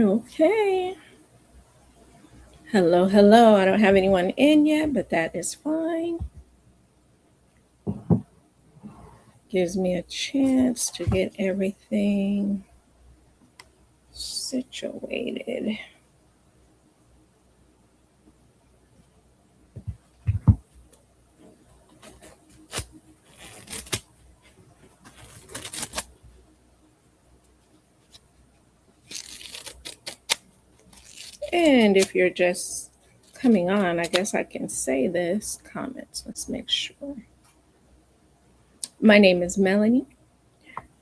Okay. Hello, hello. I don't have anyone in yet, but that is fine. Gives me a chance to get everything situated. And if you're just coming on, I guess I can say this comments. Let's make sure. My name is Melanie,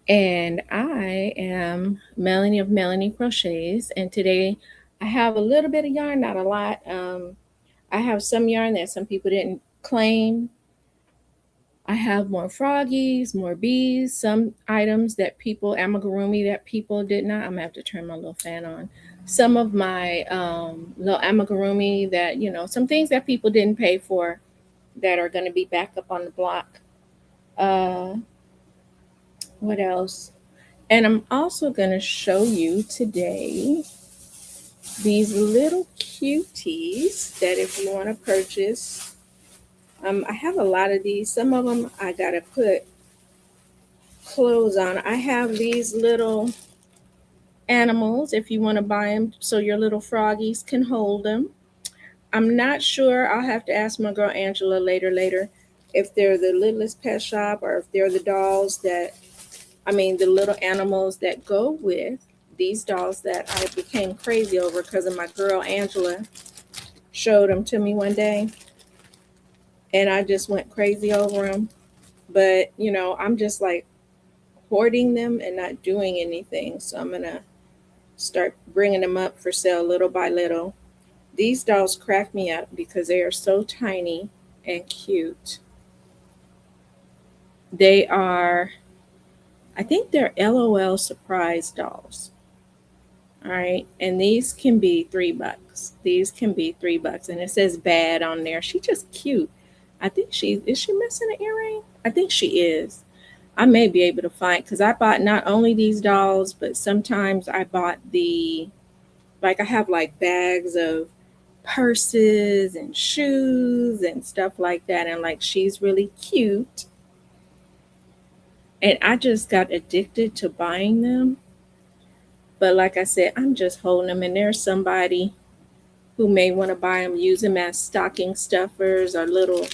and I am Melanie of Melanie Crochets. And today I have a little bit of yarn, not a lot. I have some yarn that some people didn't claim. I have more froggies, more bees, some items that people, amigurumi that people did not. I'm gonna have to turn my little fan on. Some of my little amigurumi that, some things that people didn't pay for that are gonna be back up on the block. Uh, what else? And I'm also gonna show you today these little cuties that if you want to purchase, I have a lot of these. Some of them I gotta put clothes on. I have these little animals if you want to buy them so your little froggies can hold them. I'm not sure. I'll have to ask my girl Angela later if they're the Littlest Pet Shop or if they're the dolls that, the little animals that go with these dolls that I became crazy over because of my girl Angela showed them to me one day and I just went crazy over them. But, I'm just like hoarding them and not doing anything. So I'm going to start bringing them up for sale little by little. These dolls crack me up because they are so tiny and cute. They are, I think they're LOL surprise dolls. All right. And these can be $3. These can be $3. And it says bad on there. She's just cute. I think is she missing an earring? I think she is. I may be able to find, because I bought not only these dolls, but sometimes I bought I have like bags of purses and shoes and stuff like that. And like, she's really cute. And I just got addicted to buying them. But like I said, I'm just holding them. And there's somebody who may want to buy them, use them as stocking stuffers or little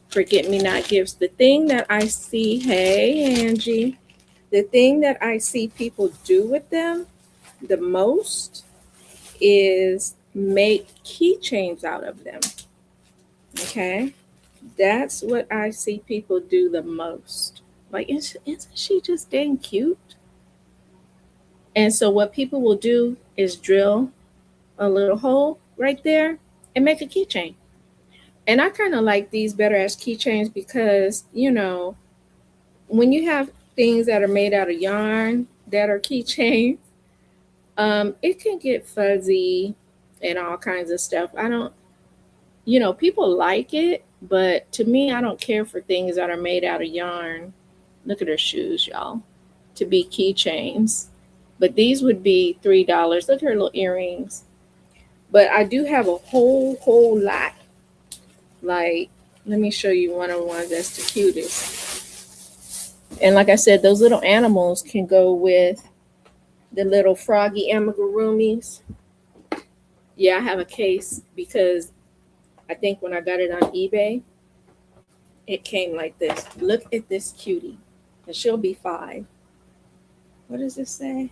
forget me not gifts. The thing that I see, hey, Angie, the thing that I see people do with them the most is make keychains out of them. Okay? That's what I see people do the most. Like, isn't she just dang cute? And so, what people will do is drill a little hole right there and make a keychain. And I kind of like these better as keychains because, when you have things that are made out of yarn that are keychains, it can get fuzzy and all kinds of stuff. I don't, people like it, but to me, I don't care for things that are made out of yarn. Look at her shoes, y'all, to be keychains. But these would be $3. Look at her little earrings. But I do have a whole lot. Like, let me show you one of the ones that's the cutest. And like I said, those little animals can go with the little froggy amigurumis. Yeah, I have a case because I think when I got it on eBay, it came like this. Look at this cutie. And she'll be 5. What does this say?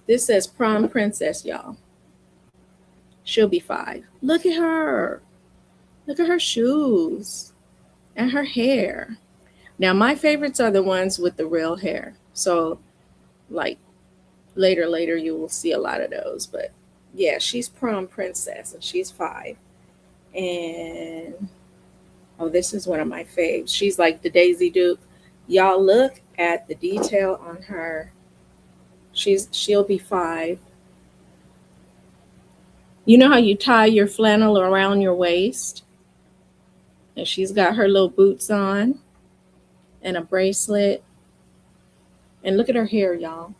This says prom princess, y'all. She'll be 5. Look at her. Look at her shoes and her hair. Now, my favorites are the ones with the real hair. So, like, later, you will see a lot of those. But, yeah, she's prom princess, and she's 5. And, oh, this is one of my faves. She's like the Daisy Duke. Y'all look at the detail on her. She'll be 5. You know how you tie your flannel around your waist? And she's got her little boots on and a bracelet. And look at her hair, y'all.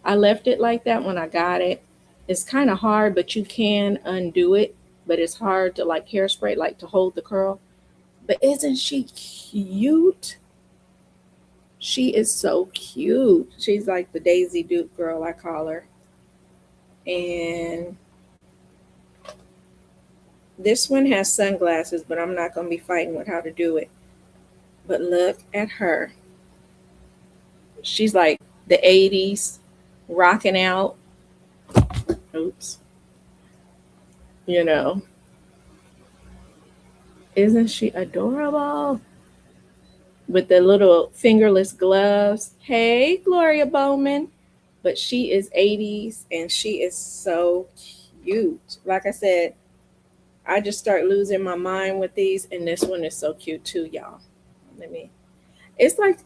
I left it like that when I got it. It's kind of hard, but you can undo it. But it's hard to like hairspray, like to hold the curl. But isn't she cute? She is so cute. She's like the Daisy Duke girl, I call her. And this one has sunglasses, but I'm not going to be fighting with how to do it. But look at her. She's like the 80s, rocking out. Oops. You know, isn't she adorable? With the little fingerless gloves. Hey, Gloria Bowman. But she is 80s and she is so cute. Like I said, I just start losing my mind with these, and this one is so cute too, y'all. It's like,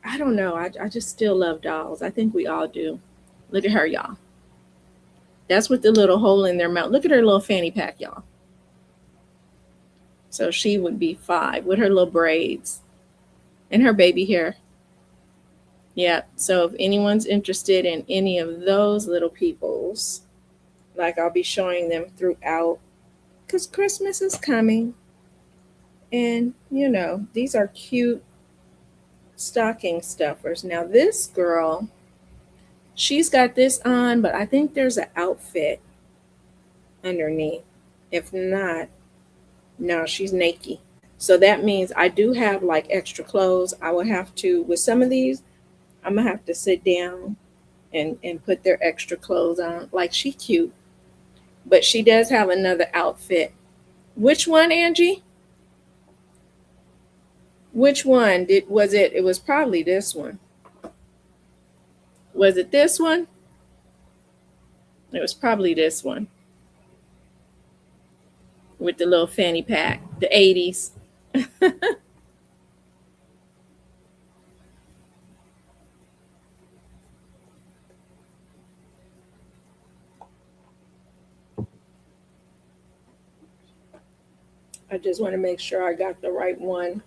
I don't know. I just still love dolls. I think we all do. Look at her, y'all. That's with the little hole in their mouth. Look at her little fanny pack, y'all. So she would be 5 with her little braids and her baby hair. Yeah. So if anyone's interested in any of those little peoples, like I'll be showing them throughout because Christmas is coming. And, these are cute stocking stuffers. Now, this girl, she's got this on, but I think there's an outfit underneath. If not, no, she's naked. So that means I do have like extra clothes. I will have to, with some of these, I'm going to have to sit down and put their extra clothes on. Like, she cute. But she does have another outfit. Which one, Angie? Which one was it? It was probably this one. Was it this one? It was probably this one with the little fanny pack, the 80s. I just want to make sure I got the right one.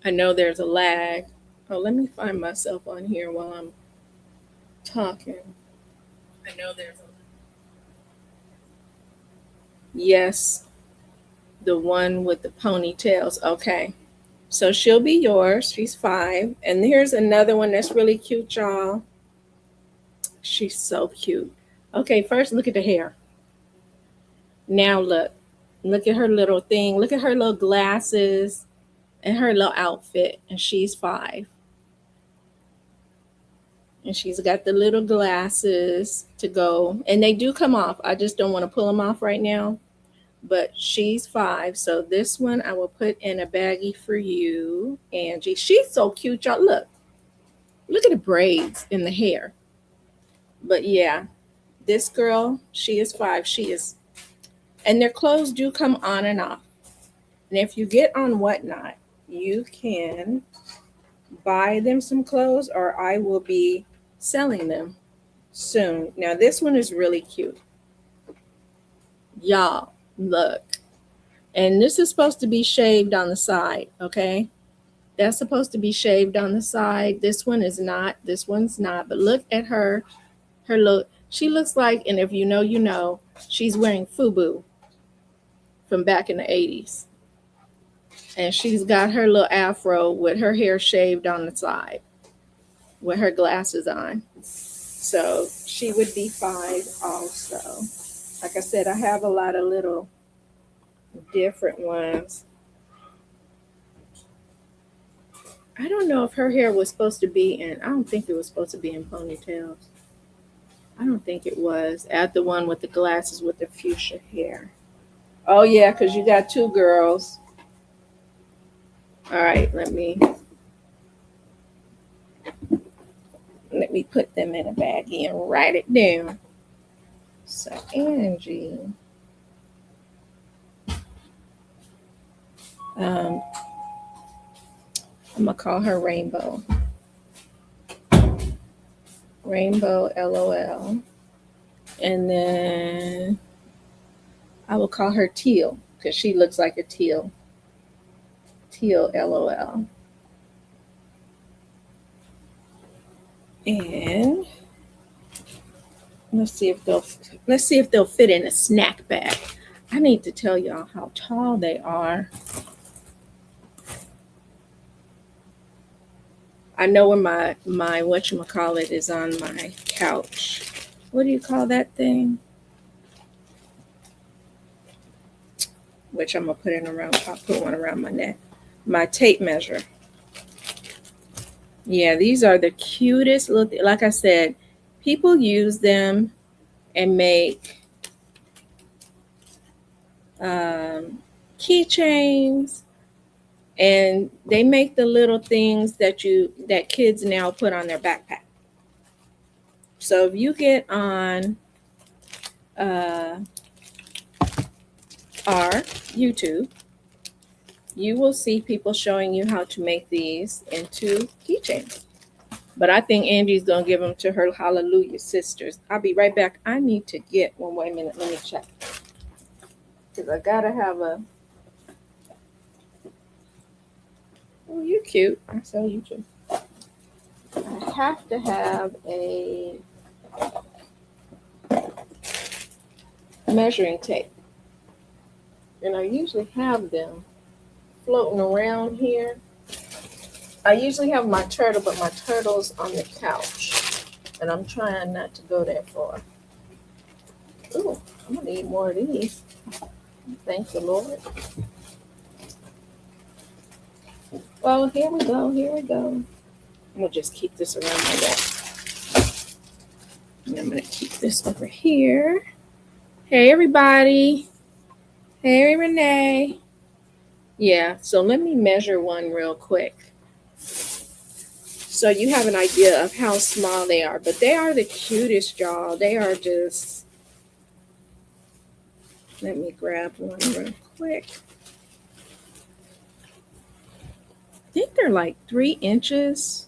I know there's a lag. Oh, let me find myself on here while I'm talking. I know there's a Yes, the one with the ponytails. Okay. So she'll be yours. She's 5. And here's another one that's really cute, y'all. She's so cute. Okay, first look at the hair. Now look. Look at her little thing. Look at her little glasses and her little outfit. And she's 5. And she's got the little glasses to go. And they do come off. I just don't want to pull them off right now. But she's 5. So this one I will put in a baggie for you, Angie. She's so cute, y'all. Look at the braids in the hair. But yeah, this girl, she is 5. She is, and their clothes do come on and off. And if you get on Whatnot, you can buy them some clothes, or I will be selling them soon. Now, this one is really cute. Y'all, look. And this is supposed to be shaved on the side, okay? That's supposed to be shaved on the side. This one is not. This one's not. But look at her. Her look. She looks like, and if you know, you know, she's wearing FUBU from back in the 80s. And she's got her little afro with her hair shaved on the side with her glasses on. So she would be 5 also. Like I said, I have a lot of little different ones. I don't know if her hair was supposed to be in, I don't think it was supposed to be in ponytails. I don't think it was. Add the one with the glasses with the fuchsia hair. Oh yeah, because you got 2 girls. All right, let me put them in a baggie and write it down. So Angie, I'm gonna call her Rainbow. Rainbow LOL. And then I will call her Teal. because she looks like a teal. Teal LOL. And let's see if they'll fit in a snack bag. I need to tell y'all how tall they are. I know where my whatchamacallit is on my couch. What do you call that thing? Which I'm gonna put in around. I'll put one around my neck. My tape measure. Yeah, these are the cutest little. Like I said, people use them and make keychains, and they make the little things that kids now put on their backpack. So if you get on our YouTube, you will see people showing you how to make these into keychains. But I think Angie's gonna give them to her Hallelujah sisters. I'll be right back. I need to get one. Wait a minute. Let me check. Because I gotta have a. Oh, you're cute. I saw you too. I have to have a measuring tape. And I usually have them floating around here. I usually have my turtle, but my turtle's on the couch. And I'm trying not to go that far. Ooh, I'm gonna need more of these. Thank the Lord. Well, here we go. I'm gonna just keep this around my neck. And I'm gonna keep this over here. Hey, everybody. Hey, Renee. Yeah, so let me measure one real quick. So you have an idea of how small they are, but they are the cutest, y'all. They are just, let me grab one real quick. I think they're like 3 inches.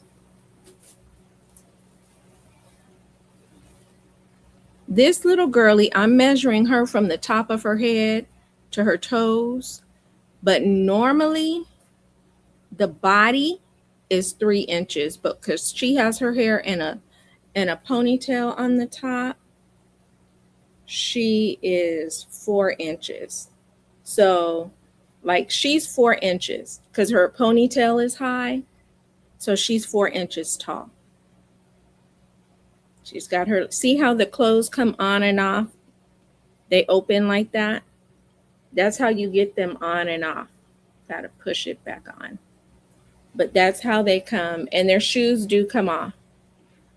This little girly, I'm measuring her from the top of her head to her toes, but normally the body is 3 inches, but because she has her hair in a ponytail on the top, she is 4 inches. So like she's 4 inches because her ponytail is high. So she's 4 inches tall. She's got her, see how the clothes come on and off? They open like that. That's how you get them on and off. Got to push it back on. But that's how they come. And their shoes do come off.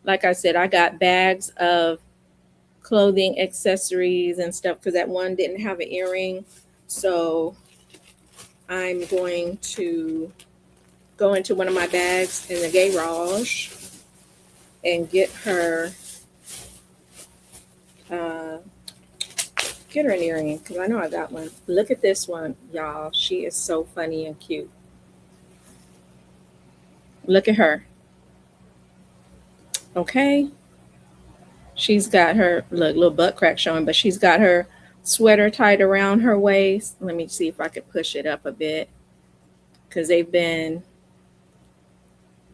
Like I said, I got bags of clothing, accessories, and stuff because that one didn't have an earring. So I'm going to go into one of my bags in the garage and get her an earring because I know I got one. Look at this one, y'all. She is so funny and cute. Look at her. Okay. She's got her little butt crack showing, but she's got her sweater tied around her waist. Let me see if I could push it up a bit because they've been,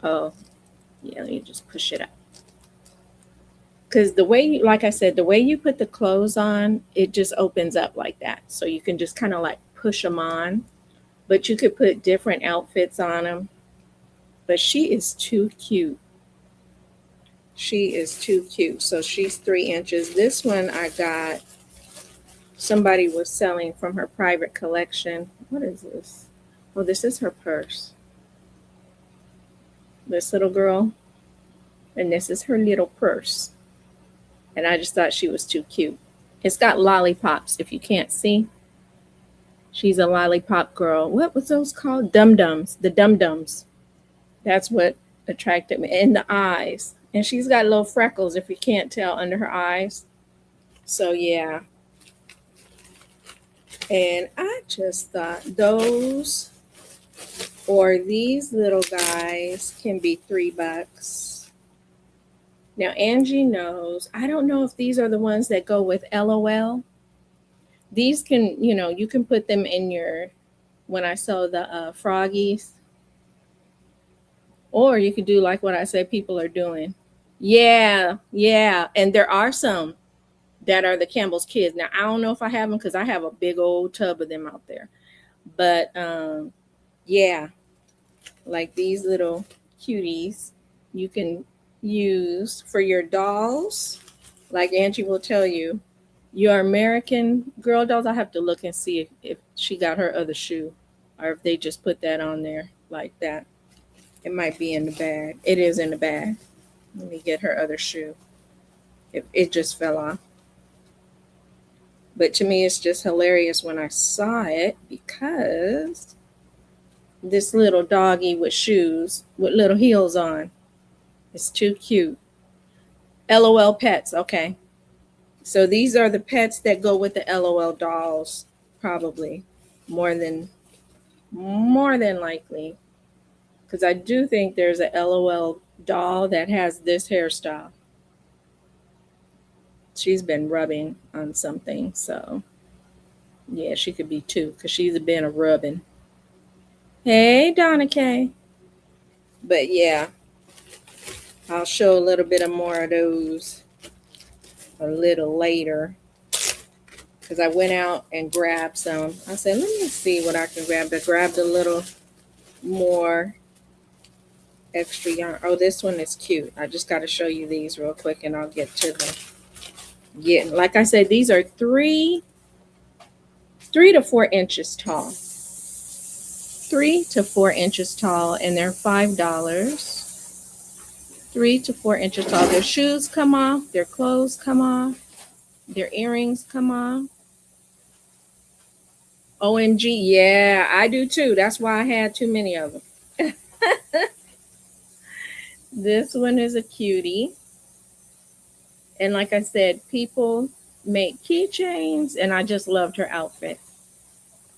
oh, yeah, let me just push it up. Because the way, like I said, the way you put the clothes on, it just opens up like that. So you can just kind of like push them on, but you could put different outfits on them. But she is too cute. She is too cute. So she's 3 inches. This one I got, somebody was selling from her private collection. What is this? Oh, this is her purse. This little girl. And this is her little purse. And I just thought she was too cute. It's got lollipops, if you can't see. She's a lollipop girl. What was those called? Dum-dums. The dum-dums. That's what attracted me. And the eyes. And she's got little freckles, if you can't tell, under her eyes. So, yeah. And I just thought those or these little guys can be $3. Now, Angie knows, I don't know if these are the ones that go with LOL, These can, you can put them in your, when I sell the froggies, or you could do like what I said people are doing. Yeah, yeah. And there are some that are the Campbell's kids. Now, I don't know if I have them because I have a big old tub of them out there. But yeah, like these little cuties you can use for your dolls. Like Angie will tell you, your American Girl dolls, I have to look and see if she got her other shoe or if they just put that on there like that. It might be in the bag. It is in the bag. Let me get her other shoe. It just fell off. But to me, it's just hilarious when I saw it because this little doggy with shoes with little heels on. It's too cute. LOL pets. Okay. So these are the pets that go with the LOL dolls, probably more than more than likely. Because I do think there's a LOL doll that has this hairstyle. She's been rubbing on something, so yeah, she could be too, because she's been a rubbing. Hey, Donna Kay. But yeah, I'll show a little bit of more of those a little later. Because I went out and grabbed some. I said, let me see what I can grab. I grabbed a little more extra yarn. Oh, this one is cute. I just got to show you these real quick and I'll get to them. Yeah, like I said, these are 3 to 4 inches tall. 3 to 4 inches tall, and they're $5. 3 to 4 inches tall. Their shoes come off, their clothes come off, their earrings come off. OMG, yeah, I do too. That's why I had too many of them. This one is a cutie. And like I said, people make keychains, and I just loved her outfit.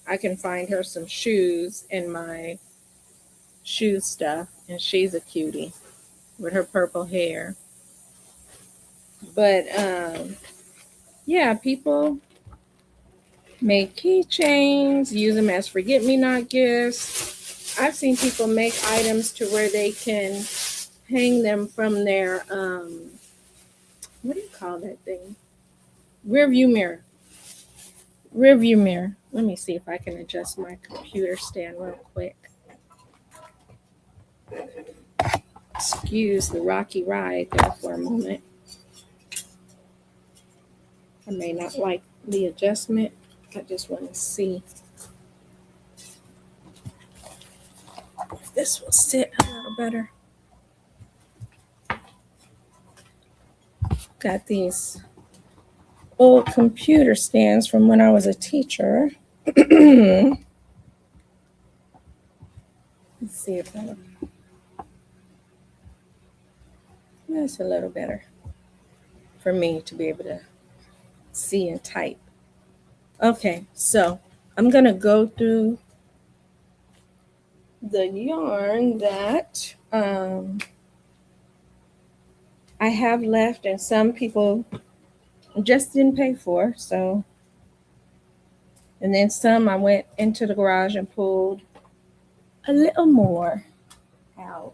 I can find her some shoes in my shoe stuff, and she's a cutie with her purple hair. But yeah, people make keychains, use them as forget-me-not gifts. I've seen people make items to where they can hang them from their what do you call that thing? Rear view mirror. Rear view mirror. Let me see if I can adjust my computer stand real quick. Excuse the rocky ride there for a moment. I may not like the adjustment. I just want to see if this will sit a little better. Got these old computer stands from when I was a teacher. Let's see if that's a little better for me to be able to see and type. Okay, so I'm going to go through the yarn that I have left, and some people just didn't pay for. So, and then some I went into the garage and pulled a little more out.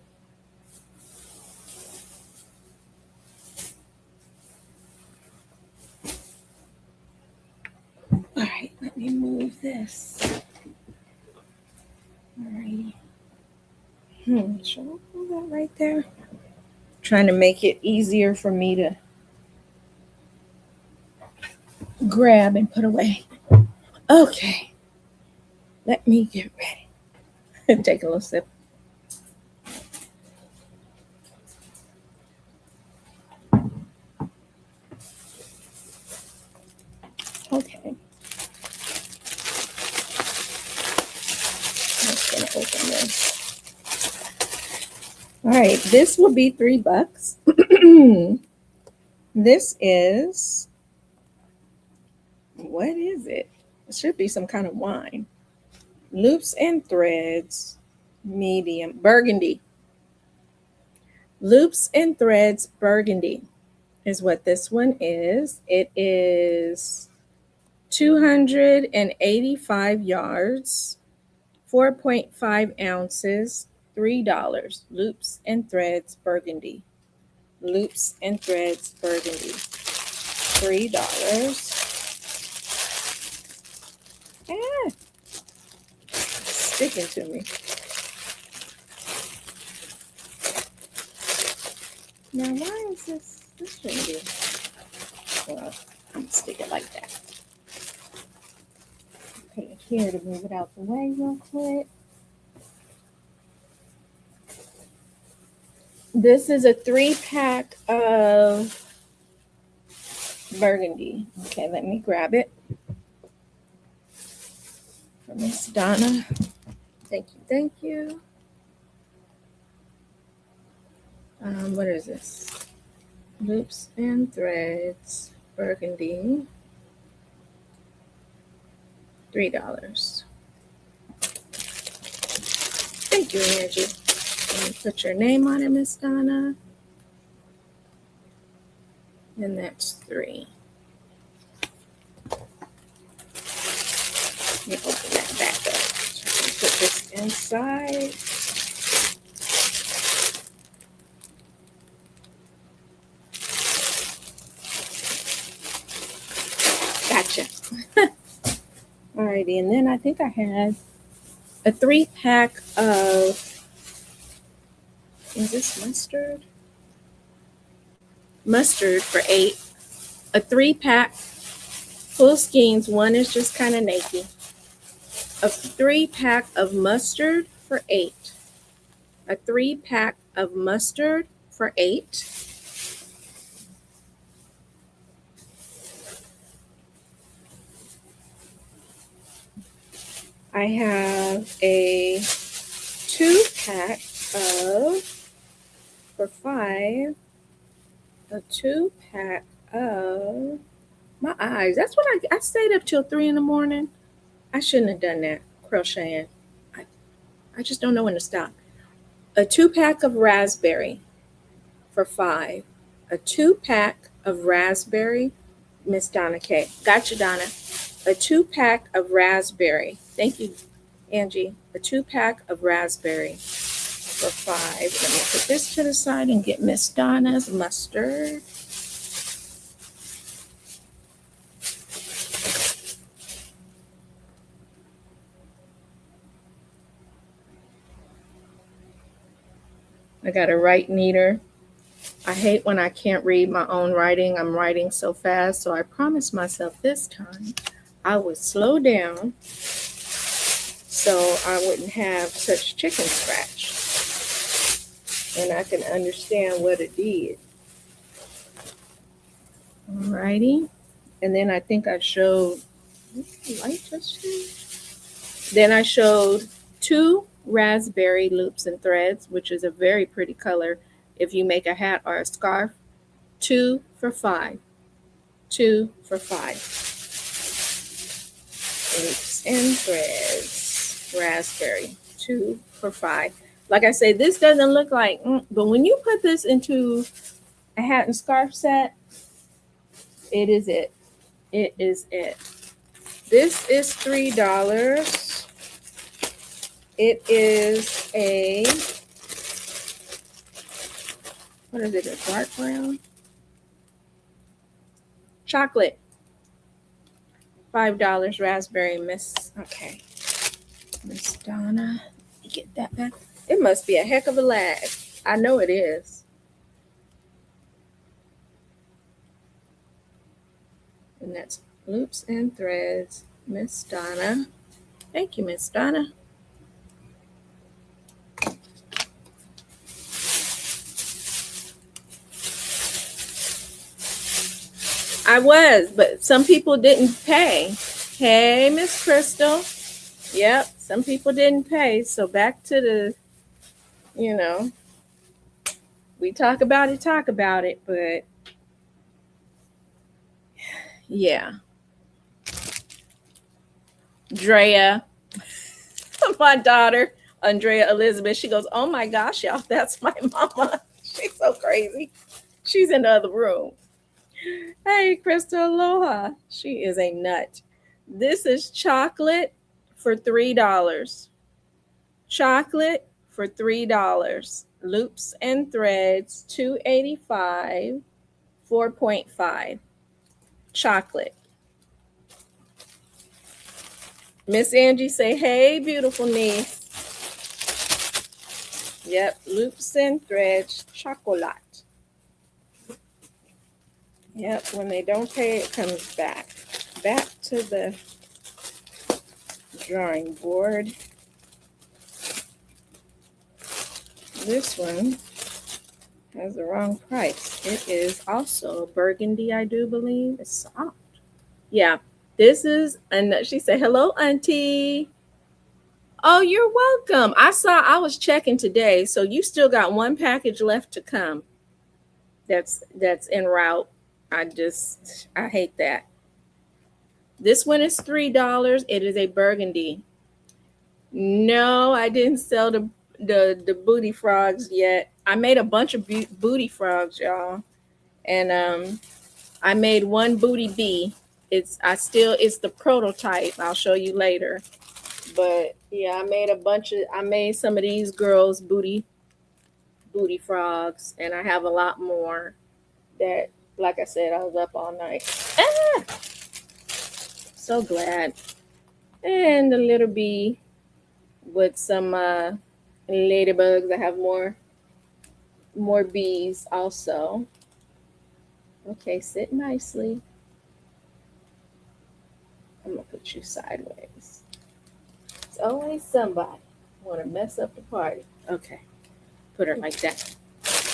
All right, let me move this. All righty. Should I pull that right there? Trying to make it easier for me to grab and put away. Okay, let me get ready. Take a little sip. Okay. I'm just gonna open this. All right, this will be $3. This is, what is it? It should be some kind of wine. Loops and threads, medium, burgundy. Loops and threads, burgundy is what this one is. It is 285 yards, 4.5 ounces, $3. Loops and threads burgundy. Loops and threads burgundy. $3. Ah, sticking to me. Now, why is this? This shouldn't be. Well, I'm gonna stick it like that. Put it here to move it out the way real quick. This is a 3-pack of burgundy. Okay, let me grab it for Miss Donna. Thank you, thank you. What is this? Loops and threads, burgundy, $3. Thank you, Angie. Let me put your name on it, Miss Donna. And that's $3. Let me open that back up. So I can put this inside. Gotcha. Alrighty, and then I think I had a 3-pack of, is this mustard? Mustard for $8. A 3-pack full skeins. One is just kind of naked. A 3-pack of mustard for $8. A 3-pack of mustard for $8. I have a 2-pack of, for $5, a 2-pack of, my eyes. That's what I stayed up till 3 in the morning. I shouldn't have done that, crocheting. I just don't know when to stop. A 2-pack of raspberry for $5. A 2-pack of raspberry, Miss Donna K. Gotcha, Donna. A 2-pack of raspberry. Thank you, Angie. A 2-pack of raspberry for $5. Let me put this to the side and get Miss Donna's mustard. I got a write meter. I hate when I can't read my own writing. I'm writing so fast, so I promised myself this time I would slow down so I wouldn't have such chicken scratch. And I can understand what it did. Alrighty. And then I think I showed, light just changed. Then I showed 2 raspberry loops and threads, which is a very pretty color if you make a hat or a scarf. 2 for $5. 2 for $5. Loops and threads, raspberry, 2 for $5. Like I say, this doesn't look like, but when you put this into a hat and scarf set, it is it. It is it. This is $3. It is a, what is it, a dark brown? Chocolate. $5 raspberry, okay. Miss Donna, get that back. It must be a heck of a lag. I know it is. And that's loops and threads, Miss Donna. Thank you, Miss Donna. I was, but some people didn't pay. Hey, Miss Crystal. Yep, some people didn't pay. So back to the, we talk about it, but yeah. Drea, my daughter, Andrea Elizabeth, she goes, oh my gosh, y'all, that's my mama. She's so crazy. She's in the other room. Hey, Crystal, aloha. She is a nut. This is chocolate for $3. Chocolate for $3. Loops and threads, 285, 4.5. Chocolate. Miss Angie say, hey, beautiful niece. Yep, loops and threads, chocolate. Yep, when they don't pay, it comes back. Back to the drawing board. This one has the wrong price. It is also burgundy, I do believe. It's soft. Yeah, this is, and she said, hello, auntie. Oh, you're welcome. I was checking today, so you still got one package left to come. That's en route. I hate that. This one is $3. It is a burgundy. No, I didn't sell the booty frogs yet. I made a bunch of booty frogs, y'all, and I made one booty bee. It's the prototype. I'll show you later. But yeah, I made some of these girls booty frogs, and I have a lot more that, like I said, I was up all night. Ah! So glad. And the little bee with some ladybugs. I have more bees also. Okay, sit nicely. I'm gonna put you sideways. It's always somebody want to mess up the party. Okay, put her like that.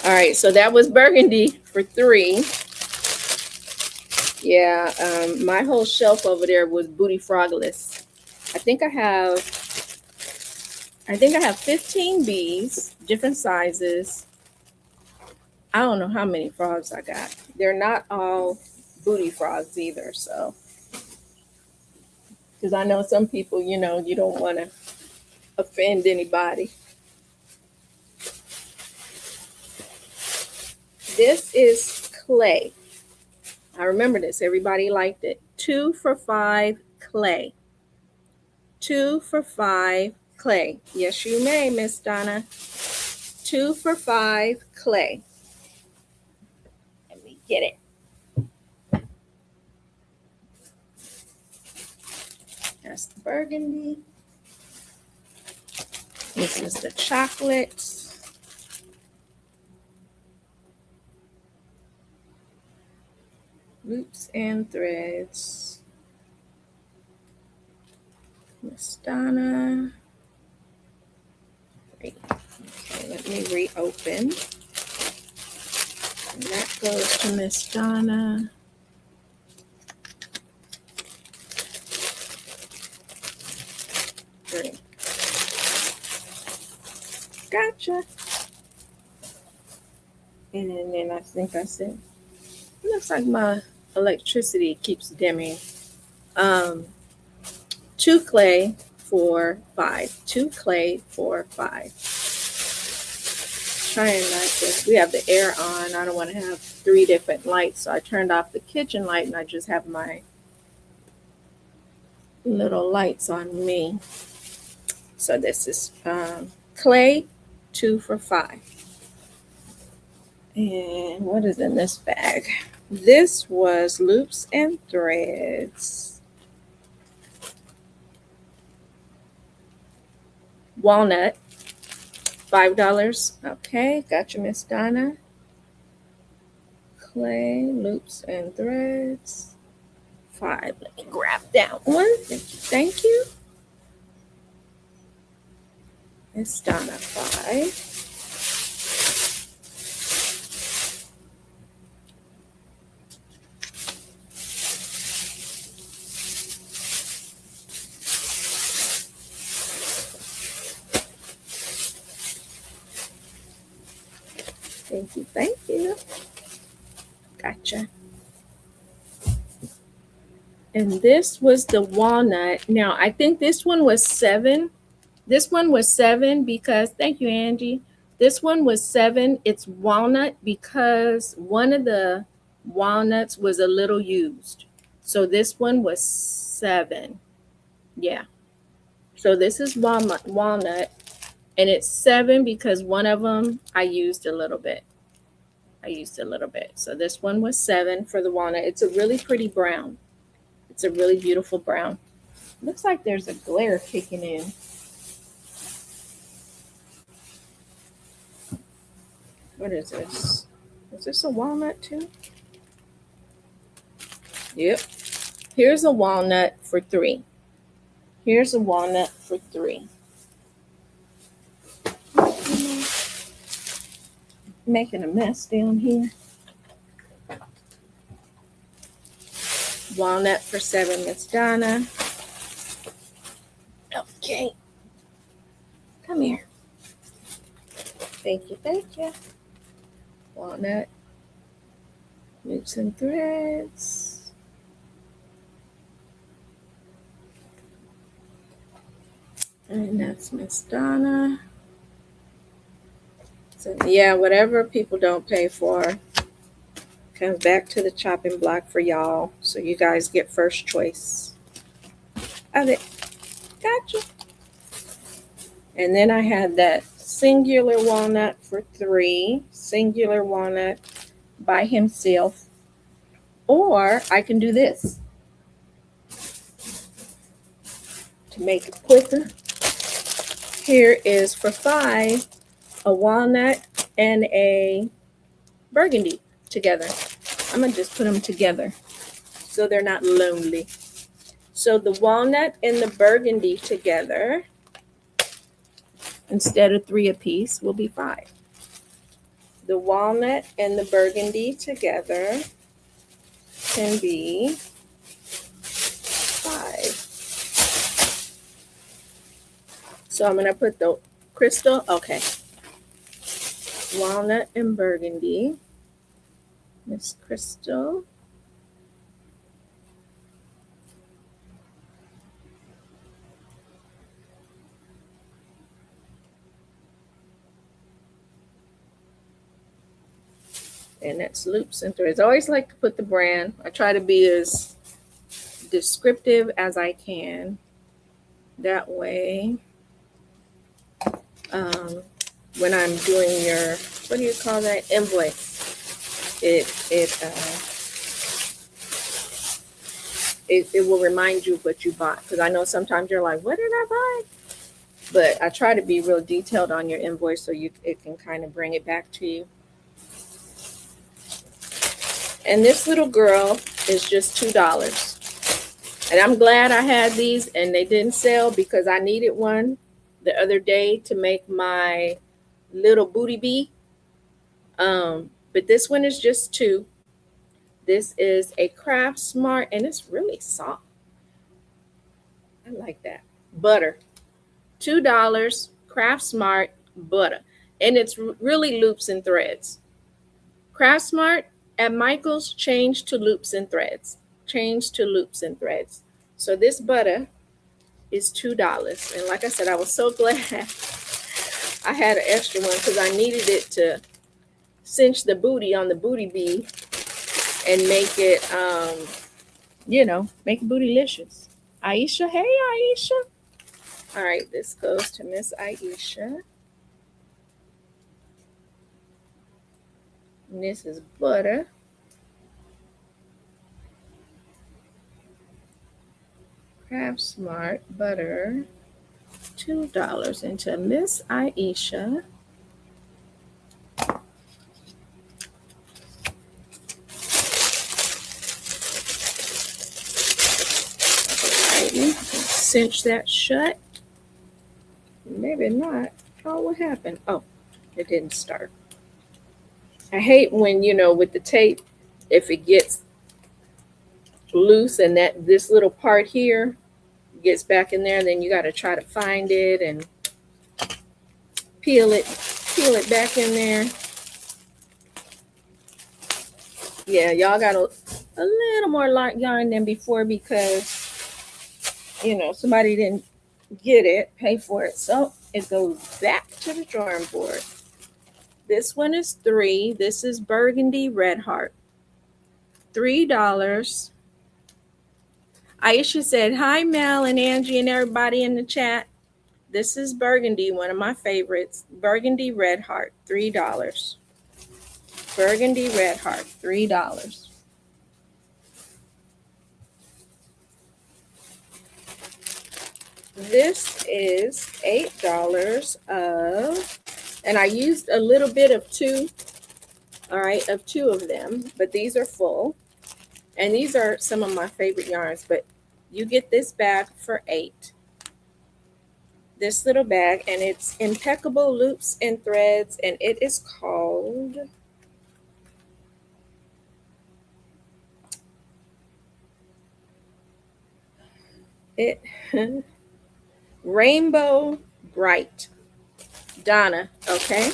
All right, so that was burgundy for $3. Yeah, my whole shelf over there was booty frogless. I think I have 15 bees, different sizes. I don't know how many frogs I got. They're not all booty frogs either, so. Because I know some people, you don't want to offend anybody. This is clay. I remember this. Everybody liked it. 2 for $5 clay. 2 for $5 clay. Yes, you may, Miss Donna. 2 for $5 clay. Let me get it. That's the burgundy. This is the chocolate. Loops and threads. Miss Donna. Great. Okay, let me reopen. And that goes to Miss Donna. Great. Gotcha. And then I think I said, it looks like my electricity keeps dimming. 2 clay for $5. 2 clay for $5. Trying not to, we have the air on. I don't want to have 3 different lights. So I turned off the kitchen light and I just have my little lights on me. So this is clay, 2 for $5. And what is in this bag? This was loops and threads. Walnut, $5. Okay, gotcha, Miss Donna. Clay, loops and threads, $5. Let me grab that one. Thank you. Miss Donna, $5. Thank you. Gotcha. And this was the walnut. Now, I think this one was $7. This one was $7 because, thank you, Angie. This one was $7. It's walnut because one of the walnuts was a little used. So this one was 7. Yeah. So this is walnut, and it's 7 because one of them I used a little bit. So this one was 7 for the walnut. It's a really pretty brown. It's a really beautiful brown. Looks like there's a glare kicking in. What is this? Is this a walnut too? Yep. Here's a walnut for 3. Here's a walnut for 3. Making a mess down here. Walnut for 7, Miss Donna. Okay. Come here. Thank you, thank you. Walnut. Loops and threads. And that's Miss Donna. So yeah, whatever people don't pay for comes back to the chopping block for y'all. So you guys get first choice of it. Gotcha. And then I had that singular walnut for 3. Singular walnut by himself. Or I can do this to make it quicker. Here is for 5, a walnut and a burgundy together. I'm going to just put them together so they're not lonely. So the walnut and the burgundy together, instead of 3 apiece, will be 5. The walnut and the burgundy together can be 5. So I'm going to put the crystal, okay. Walnut and burgundy. Miss Crystal. And that's loops and threads. I always like to put the brand. I try to be as descriptive as I can. That way, when I'm doing your, what do you call that? Invoice. It will remind you of what you bought. Because I know sometimes you're like, what did I buy? But I try to be real detailed on your invoice so it can kind of bring it back to you. And this little girl is just $2. And I'm glad I had these and they didn't sell because I needed one the other day to make my little booty bee. But this one is just 2. This is a Craft Smart and it's really soft. I like that. Butter. $2, Craft Smart butter. And it's really loops and threads. Craft Smart at Michael's changed to loops and threads. So this butter is $2. And like I said, I was so glad I had an extra one because I needed it to cinch the booty on the booty bee and make it, make it bootylicious. Aisha, hey Aisha. All right, this goes to Miss Aisha. And this is butter. Craft Smart butter, $2 into Miss Aisha. Alrighty, cinch that shut. Maybe not. Oh, what happened? Oh, it didn't start. I hate when, with the tape, if it gets loose and this little part here gets back in there, then you got to try to find it and peel it back in there. Yeah, y'all got a little more yarn than before because, somebody didn't get it, pay for it. So it goes back to the drawing board. This one is 3. This is Burgundy Red Heart. $3. Aisha said, hi, Mel and Angie and everybody in the chat. This is Burgundy, one of my favorites. Burgundy Red Heart, $3. Burgundy Red Heart, $3. This is $8 of, and I used a little bit of two, all right, of two of them, but these are full. And these are some of my favorite yarns, but you get this bag for $8. This little bag, and it's impeccable loops and threads, and it is called it Rainbow Bright. Donna, okay?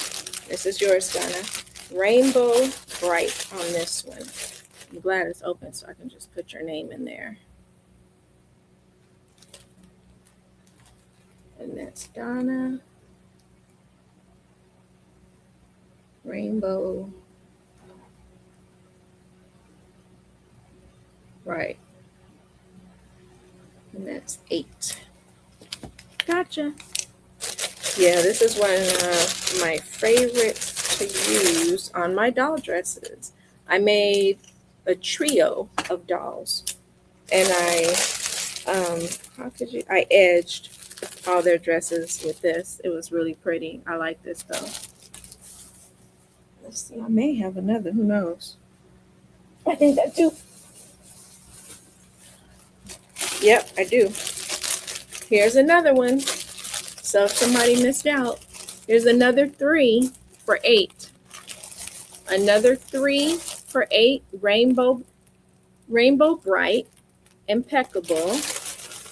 This is yours, Donna. Rainbow Bright on this one. I'm glad it's open so I can just put your name in there. And that's Donna. Rainbow Bright. And that's $8. Gotcha. Yeah, this is one of my favorites to use on my doll dresses. I made a trio of dolls, and I edged all their dresses with this. It was really pretty. I like this though. Let's see, I may have another, who knows? I think I do. Yep, I do. Here's another one. So if somebody missed out, here's another 3 for $8. Another 3 for $8. Rainbow Bright, impeccable.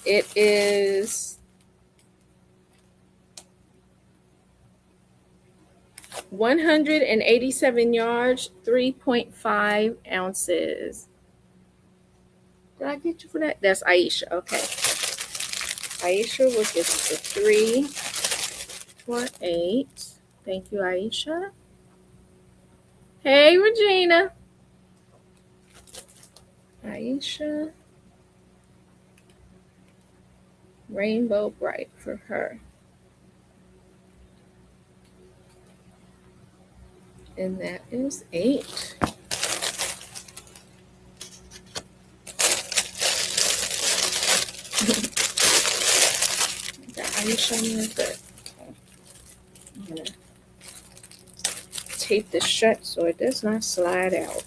It is 187 yards, 3.5 ounces. Did I get you for that? That's Aisha. Okay. Aisha will get the 3 for $8. Thank you, Aisha. Hey, Regina. Aisha. Rainbow Bright for her. And that is $8. Aisha, good. Okay. I'm gonna tape this shut so it does not slide out.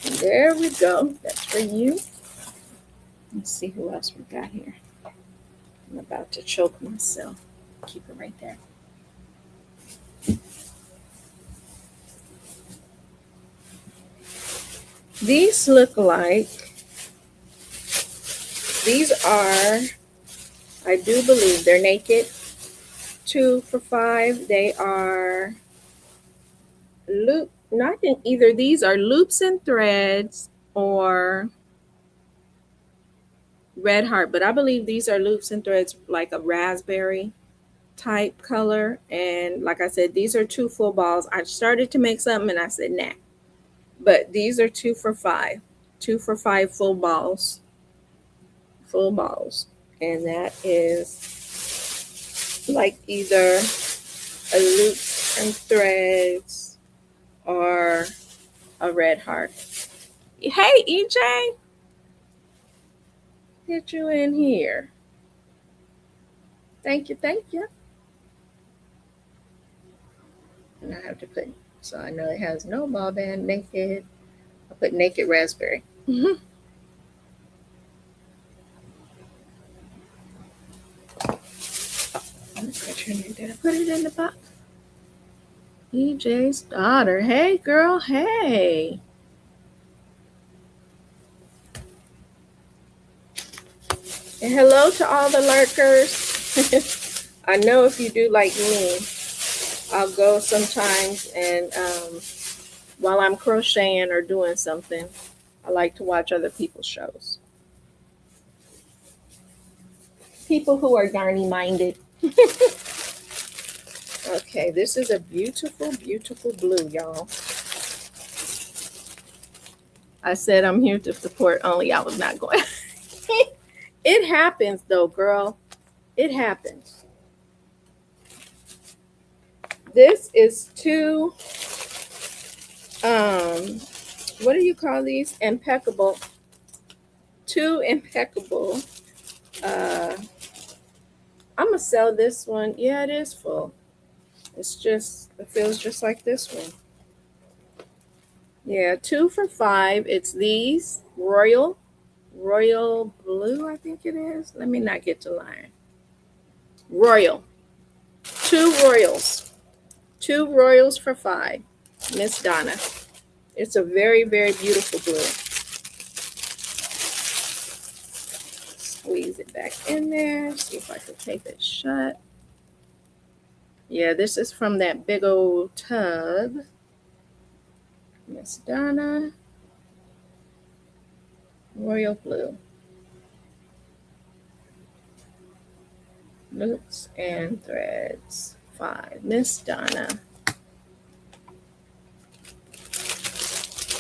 And there we go. That's for you. Let's see who else we got here. I'm about to choke myself. Keep it right there. These look like, these are, I do believe they're naked. 2 for $5. They are loop. Not in either these are loops and threads or red heart, but I believe these are loops and threads, like a raspberry type color. And like I said, these are 2 full balls. I started to make something and I said nah, but these are 2 for $5. 2 for $5 full balls. Full balls. And that is like either a loops and threads or a red heart. Hey, EJ, get you in here. Thank you, thank you. And I have to put, so I know it has no ball band, naked. I'll put naked raspberry. Mm-hmm. Did I put it in the box? EJ's daughter. Hey, girl. Hey. And hello to all the lurkers. I know if you do like me, I'll go sometimes and while I'm crocheting or doing something, I like to watch other people's shows. People who are yarny minded. Okay, this is a beautiful, beautiful blue, y'all. I said I'm here to support only. I was not going. It happens though, girl. It happens. This is two what do you call these? Impeccable. Two impeccable. Uh I'm gonna sell this one. Yeah, it is full. It feels just like this one. Yeah, 2 for $5. It's these Royal Blue, I think it is. Let me not get to lying. Royal. Two Royals. Two Royals for $5. Miss Donna. It's a very, very beautiful blue. Squeeze it back in there. See if I can tape it shut. Yeah, this is from that big old tub. Miss Donna. Royal Blue. Loops and threads. $5. Miss Donna.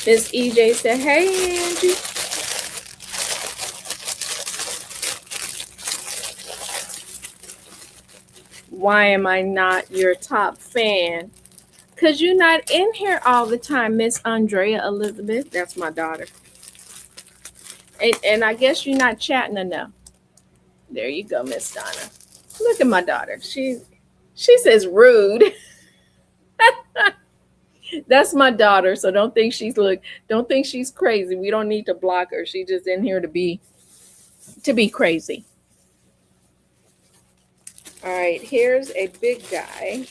Miss EJ said, hey, Angie. Why am I not your top fan? Because you're not in here all the time, Miss Andrea Elizabeth. That's my daughter. And I guess you're not chatting enough. There you go, Miss Donna. Look at my daughter. She says rude. That's my daughter, so don't think she's crazy. We don't need to block her. She's just in here to be crazy. All right, here's a big guy.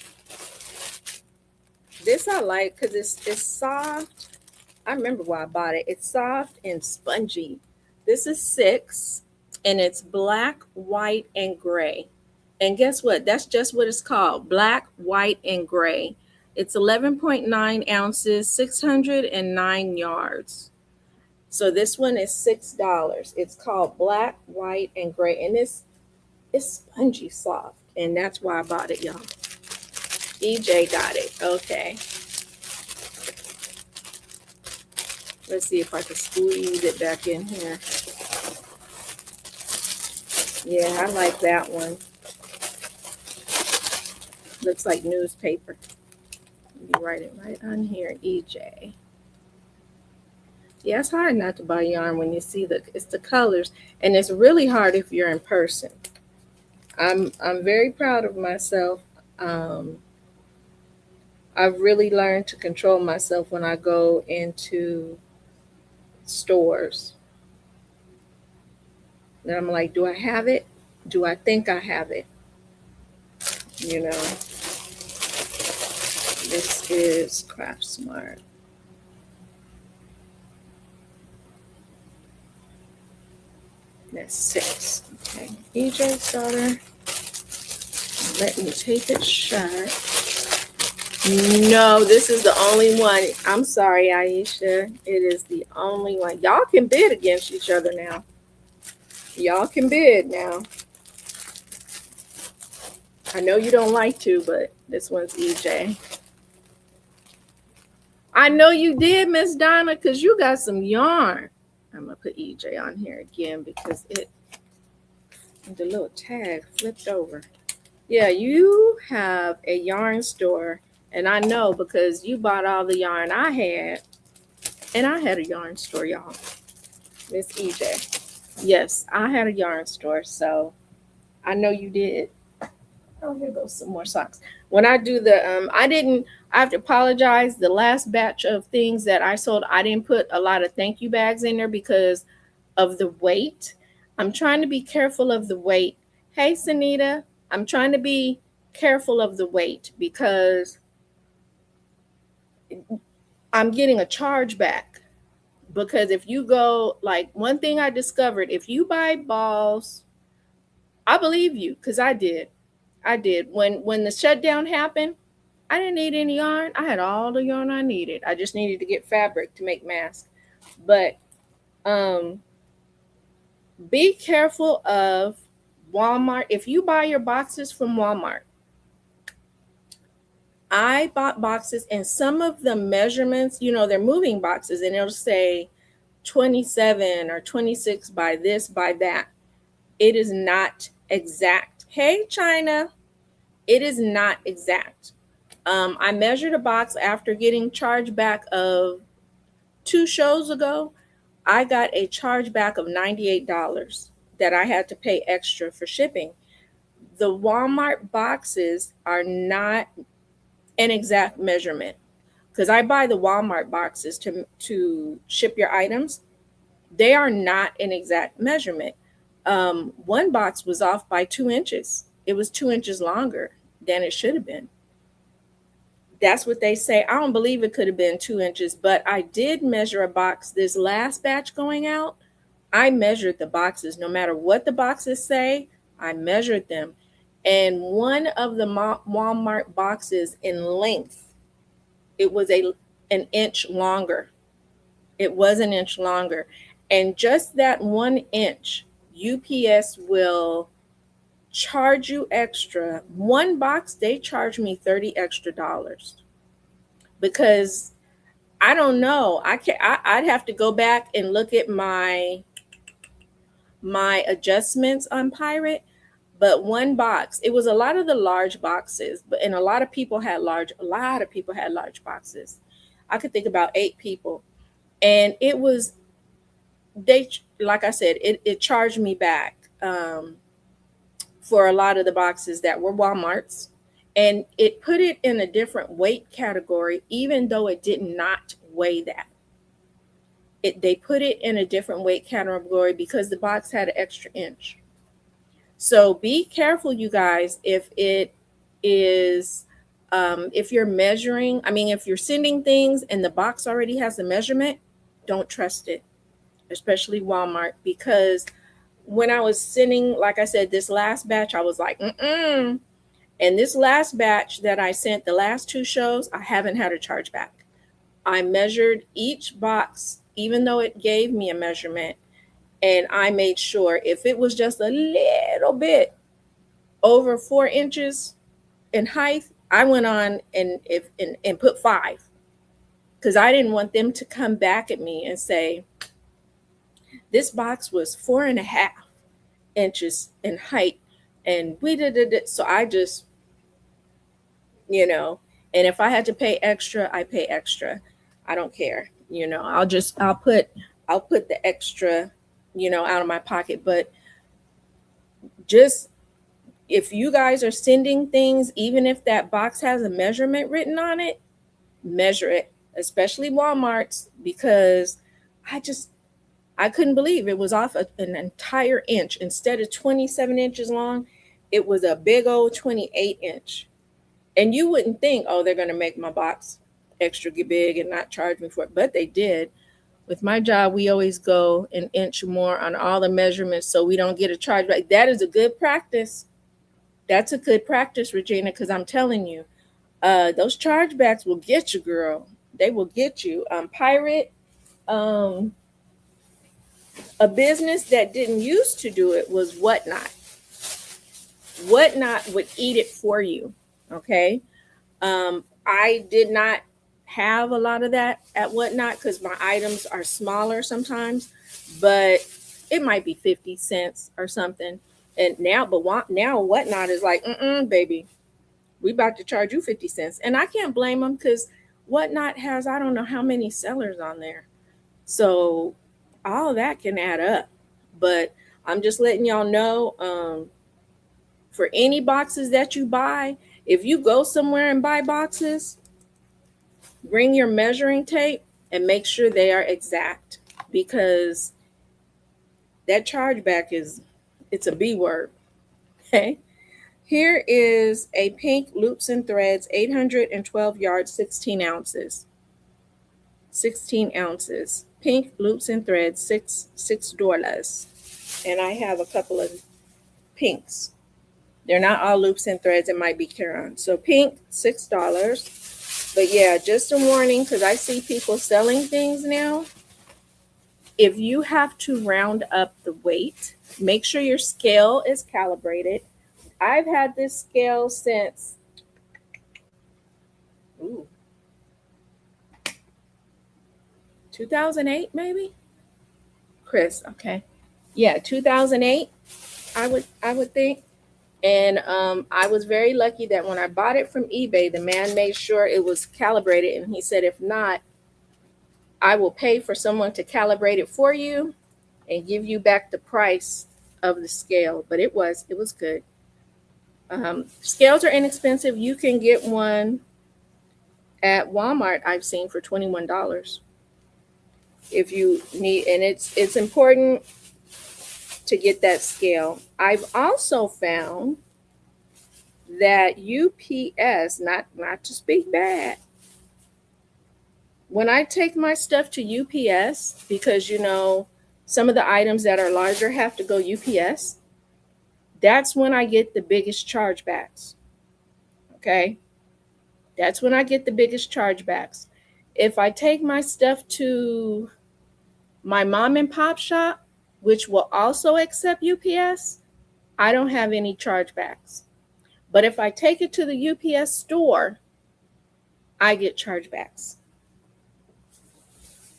This I like because it's soft. I remember why I bought it. It's soft and spongy. This is 6, and it's black, white, and gray. And guess what? That's just what it's called, black, white, and gray. It's 11.9 ounces, 609 yards. So this one is $6. It's called black, white, and gray, and it's spongy soft, and that's why I bought it, y'all. EJ got it. Okay. Let's see if I can squeeze it back in here. Yeah, I like that one. Looks like newspaper. Let me write it right on here, EJ. Yeah, it's hard not to buy yarn when you see it's the colors, and it's really hard if you're in person. I'm very proud of myself. I've really learned to control myself when I go into stores. And I'm like, do I have it? Do I think I have it? You know, this is Craft Smart. That's 6. Okay, EJ's daughter. Let me tape it shut. No, this is the only one. I'm sorry, Aisha. It is the only one. Y'all can bid against each other now. Y'all can bid now. I know you don't like to, but this one's EJ. I know you did, Miss Donna, because you got some yarn. I'm going to put EJ on here again because the little tag flipped over. Yeah, you have a yarn store, and I know because you bought all the yarn I had, and I had a yarn store, y'all. Miss EJ. Yes, I had a yarn store, so I know you did. Oh, here goes some more socks. When I do I have to apologize. The last batch of things that I sold, I didn't put a lot of thank you bags in there because of the weight. I'm trying to be careful of the weight. Hey, Sanita, I'm trying to be careful of the weight because I'm getting a charge back. Because if you go, like, one thing I discovered, if you buy balls, I believe you because I did. When the shutdown happened, I didn't need any yarn. I had all the yarn I needed. I just needed to get fabric to make masks. But be careful of Walmart. If you buy your boxes from Walmart, I bought boxes, and some of the measurements, they're moving boxes, and it'll say 27 or 26 by this, by that. It is not exact. Hey, China, it is not exact. I measured a box after getting charged back of 2 shows ago. I got a chargeback of $98 that I had to pay extra for shipping. The Walmart boxes are not an exact measurement because I buy the Walmart boxes to ship your items. They are not an exact measurement. One box was off by 2 inches. It was 2 inches longer than it should have been. That's what they say. I don't believe it could have been 2 inches, but I did measure a box this last batch going out. I measured the boxes. No matter what the boxes say, I measured them. And one of the Walmart boxes in length, it was an inch longer. It was an inch longer. And just that 1 inch, UPS will charge you extra. One box, they charge me $30 extra because I don't know. I'd have to go back and look at my adjustments on Pirate. But one box, it was a lot of the large boxes, and a lot of people had large boxes. I could think about 8 people. And it was, they, like I said, it charged me back for a lot of the boxes that were Walmart's. And it put it in a different weight category, even though it did not weigh that. They put it in a different weight category because the box had an extra inch. So be careful, you guys, if it is, if you're measuring, I mean, if you're sending things and the box already has a measurement, don't trust it, especially Walmart, because when I was sending, like I said, this last batch, I was like, mm-mm. And this last batch that I sent, the last 2 shows, I haven't had a chargeback. I measured each box, even though it gave me a measurement, and I made sure if it was just a little bit over 4 inches in height, I went on and put 5, because I didn't want them to come back at me and say this box was 4.5 inches in height, and we did it. So I just, you know, and if I had to pay extra, I pay extra. I don't care. I'll put the extra, out of my pocket. But just, if you guys are sending things, even if that box has a measurement written on it, measure it, especially Walmart's, because I couldn't believe it was off an entire inch. Instead of 27 inches long, it was a big old 28 inch. And you wouldn't think, oh, they're going to make my box extra big and not charge me for it. But they did. With my job, we always go an inch more on all the measurements so we don't get a charge back. That is a good practice. That's a good practice, Regina, because I'm telling you, those chargebacks will get you, girl. They will get you. Pirate, a business that didn't used to do it was Whatnot. Whatnot would eat it for you. Okay. I did not have a lot of that at Whatnot because my items are smaller sometimes, but it might be 50 cents or something. And now Whatnot is like, baby, we about to charge you 50 cents. And I can't blame them because Whatnot has, I don't know how many sellers on there. So all that can add up. But I'm just letting y'all know, for any boxes that you buy, if you go somewhere and buy boxes, bring your measuring tape and make sure they are exact, because that chargeback it's a B word. Okay. Here is a pink loops and threads, 812 yards, 16 ounces. 16 ounces. Pink loops and threads, $6. And I have a couple of pinks. They're not all loops and threads. It might be Caron. So pink, $6. But yeah, just a warning, because I see people selling things now. If you have to round up the weight, make sure your scale is calibrated. I've had this scale since 2008, maybe. Chris. Okay. Yeah, 2008. I would think. And I was very lucky that when I bought it from eBay, the man made sure it was calibrated, and he said, if not, I will pay for someone to calibrate it for you and give you back the price of the scale. But it was good. Scales are inexpensive. You can get one at Walmart. I've seen for $21 if you need, and it's important to get that scale. I've also found that UPS, not to speak bad, when I take my stuff to UPS, because some of the items that are larger have to go UPS, that's when I get the biggest chargebacks. Okay? That's when I get the biggest chargebacks. If I take my stuff to my mom and pop shop, which will also accept UPS, I don't have any chargebacks. But if I take it to the UPS store, I get chargebacks.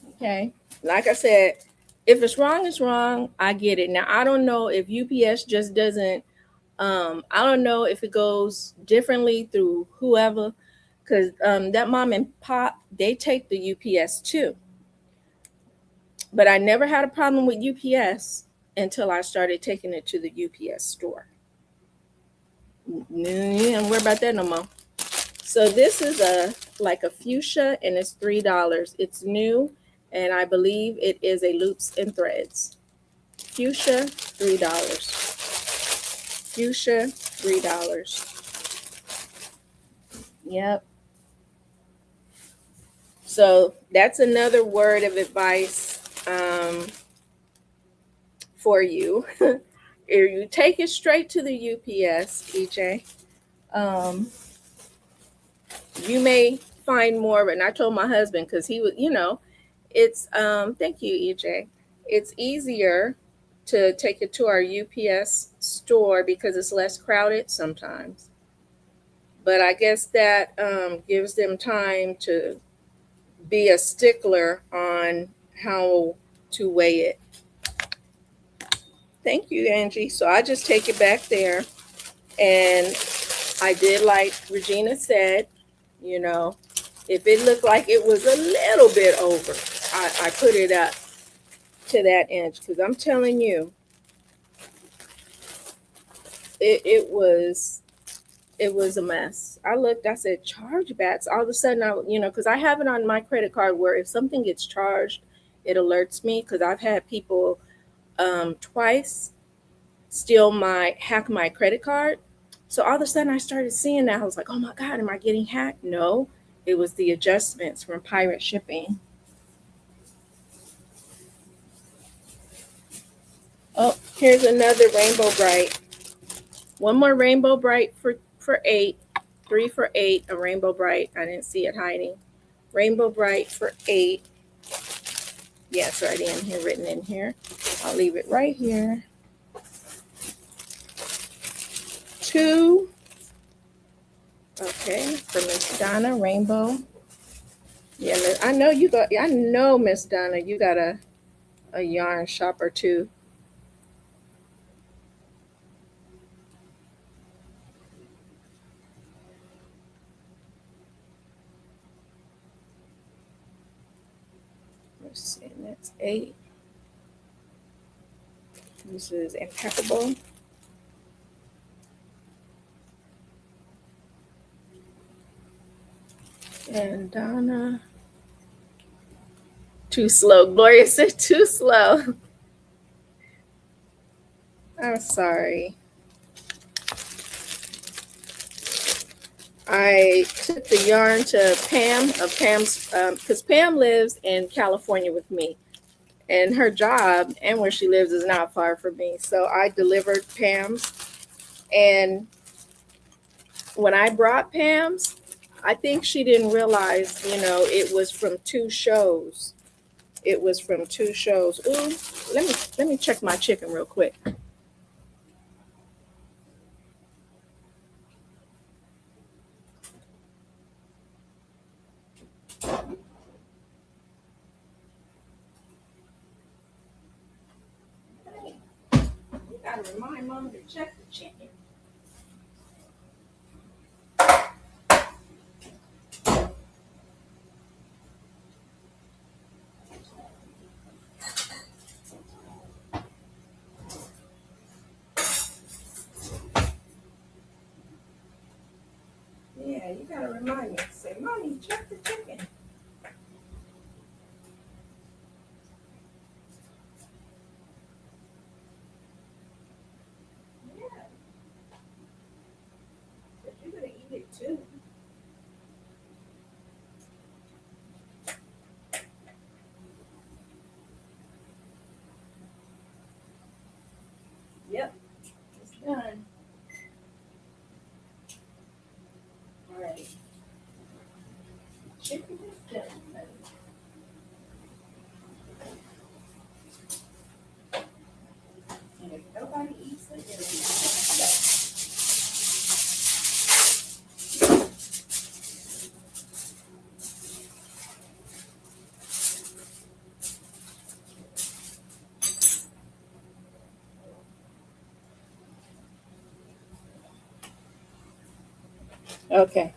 Okay. Like I said, if it's wrong, it's wrong. I get it. Now, I don't know if UPS just doesn't, I don't know if it goes differently through whoever, because that mom and pop, they take the UPS too. But I never had a problem with UPS until I started taking it to the UPS store. Don't worry about that no more. So this is like a fuchsia, and it's $3. It's new, and I believe it is a loops and threads. Fuchsia, $3. Fuchsia, $3. Yep. So that's another word of advice for you. If you take it straight to the UPS, EJ, um, you may find more. And I told my husband, because he was, it's thank you, EJ. It's easier to take it to our UPS store because it's less crowded sometimes. But I guess that gives them time to be a stickler on how to weigh it. Thank you, Angie. So I just take it back there. And I did like Regina said, if it looked like it was a little bit over, I put it up to that inch, because I'm telling you, it was a mess. I looked, I said, chargebacks. All of a sudden, because I have it on my credit card where if something gets charged, it alerts me, because I've had people twice hack my credit card. So all of a sudden I started seeing that. I was like, oh my God, am I getting hacked? No, it was the adjustments from pirate shipping. Oh, here's another Rainbow Bright. One more Rainbow Bright for 8. 3 for 8, a Rainbow Bright. I didn't see it hiding. Rainbow Bright for 8. Yeah, it's already written in here. I'll leave it right here. 2. Okay, for Miss Donna, Rainbow. Yeah, I know, Miss Donna, you got a yarn shop or two. Let's see, that's 8. This is impeccable. And Donna. Too slow. Gloria said too slow. I'm sorry. I took the yarn to Pam's, because Pam lives in California with me. And her job and where she lives is not far from me. So I delivered Pam's. And when I brought Pam's, I think she didn't realize, it was from 2 shows. It was from 2 shows. Ooh, let me check my chicken real quick. gotta remind Mom to check the chicken. Yeah, you gotta remind me. Say, Mommy, check the chicken. Yeah, but you're gonna eat it too. Yep, it's done. All right, chicken is done. And if nobody eats it, it'll be okay.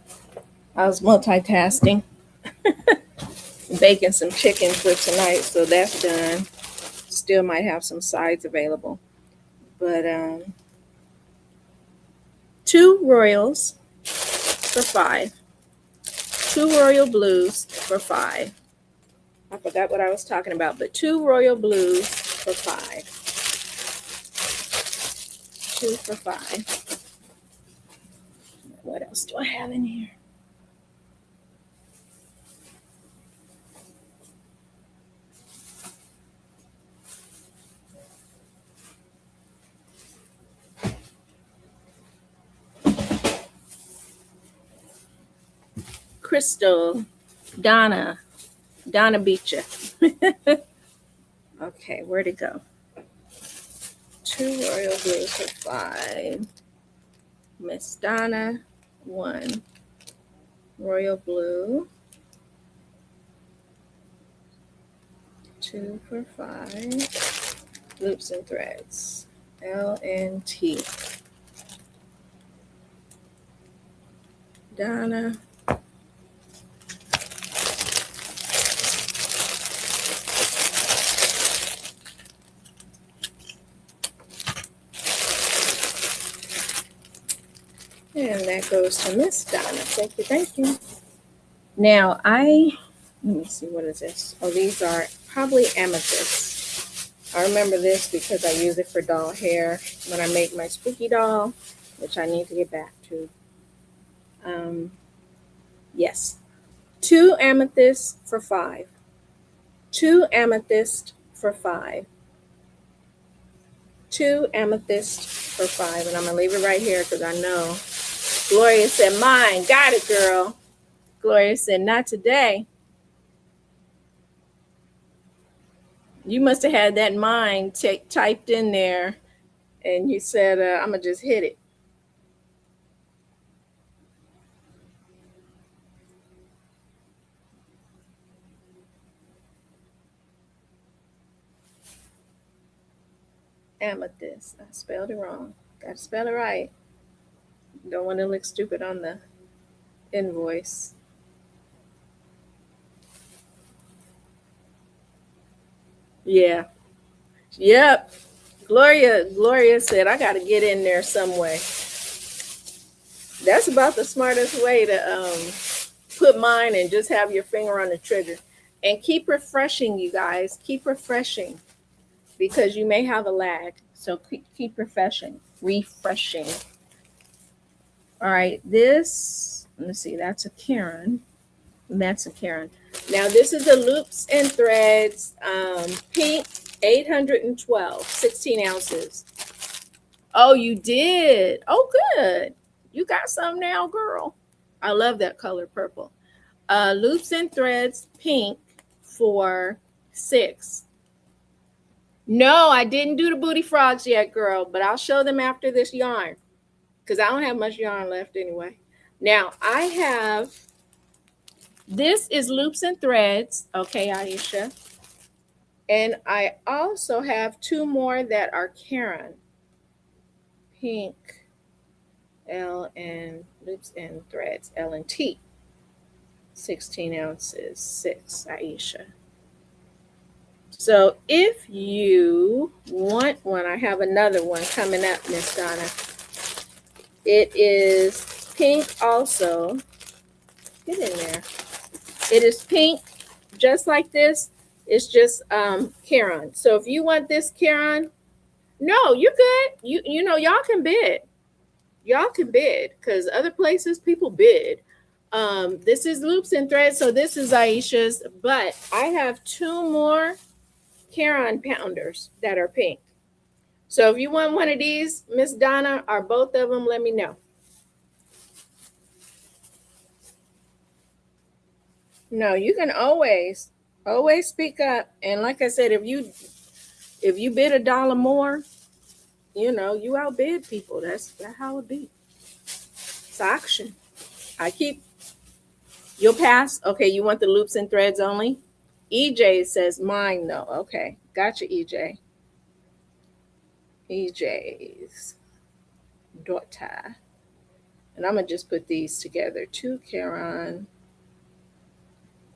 I was multitasking, baking some chicken for tonight, so that's done. Still might have some sides available, but two royals for $5. Two royal blues for $5. I forgot what I was talking about, but two royal blues for $5. Two for $5. What else do I have in here? Crystal, Donna Beecher. Okay, where'd it go? Two royal blues for $5. Miss Donna, one royal blue. Two for $5. Loops and threads. LNT. Donna. And that goes to Miss Donna. Thank you, thank you. Now let me see, what is this? Oh, these are probably amethysts. I remember this because I use it for doll hair when I make my spooky doll, which I need to get back to. Yes. Two amethysts for $5. Two amethysts for $5. Two amethysts for $5. And I'm going to leave it right here because I know. Gloria said, mine. Got it, girl. Gloria said, not today. You must have had that mine typed in there and you said, I'm going to just hit it. Amethyst. I spelled it wrong. Got to spell it right. Don't want to look stupid on the invoice. Yeah. Yep. Gloria said, I got to get in there some way. That's about the smartest way to put mine and just have your finger on the trigger. And keep refreshing, you guys. Keep refreshing because you may have a lag. So keep refreshing. All right, this, let's see, that's a Karen. That's a Karen. Now this is the Loops and Threads pink 812, 16 ounces. Oh, you did? Oh, good. You got some now, girl. I love that color, purple. Loops and Threads pink for $6. No, I didn't do the booty frogs yet, girl, but I'll show them after this yarn because I don't have much yarn left anyway. Now I have, this is Loops and Threads. Okay, Aisha. And I also have two more that are Karen. pink L and loops and threads, L and T. 16 ounces, 6, Aisha. So if you want one, I have another one coming up, Miss Donna. It is pink also. Get in there. It is pink, just like this. It's just Karen. So if you want this, Karen, no, you're good. You know, y'all can bid. Y'all can bid because other places people bid. This is loops and threads, so this is Aisha's, but I have 2 more Karen pounders that are pink. So if you want one of these, Miss Donna, or both of them, let me know. No, you can always speak up. And like I said, if you bid $1 more, you know, you outbid people. That's how it be. It's auction. You'll pass. Okay, you want the loops and threads only? EJ says mine though. Okay, gotcha, EJ. EJ's daughter. And I'm gonna just put these together. 2 Karen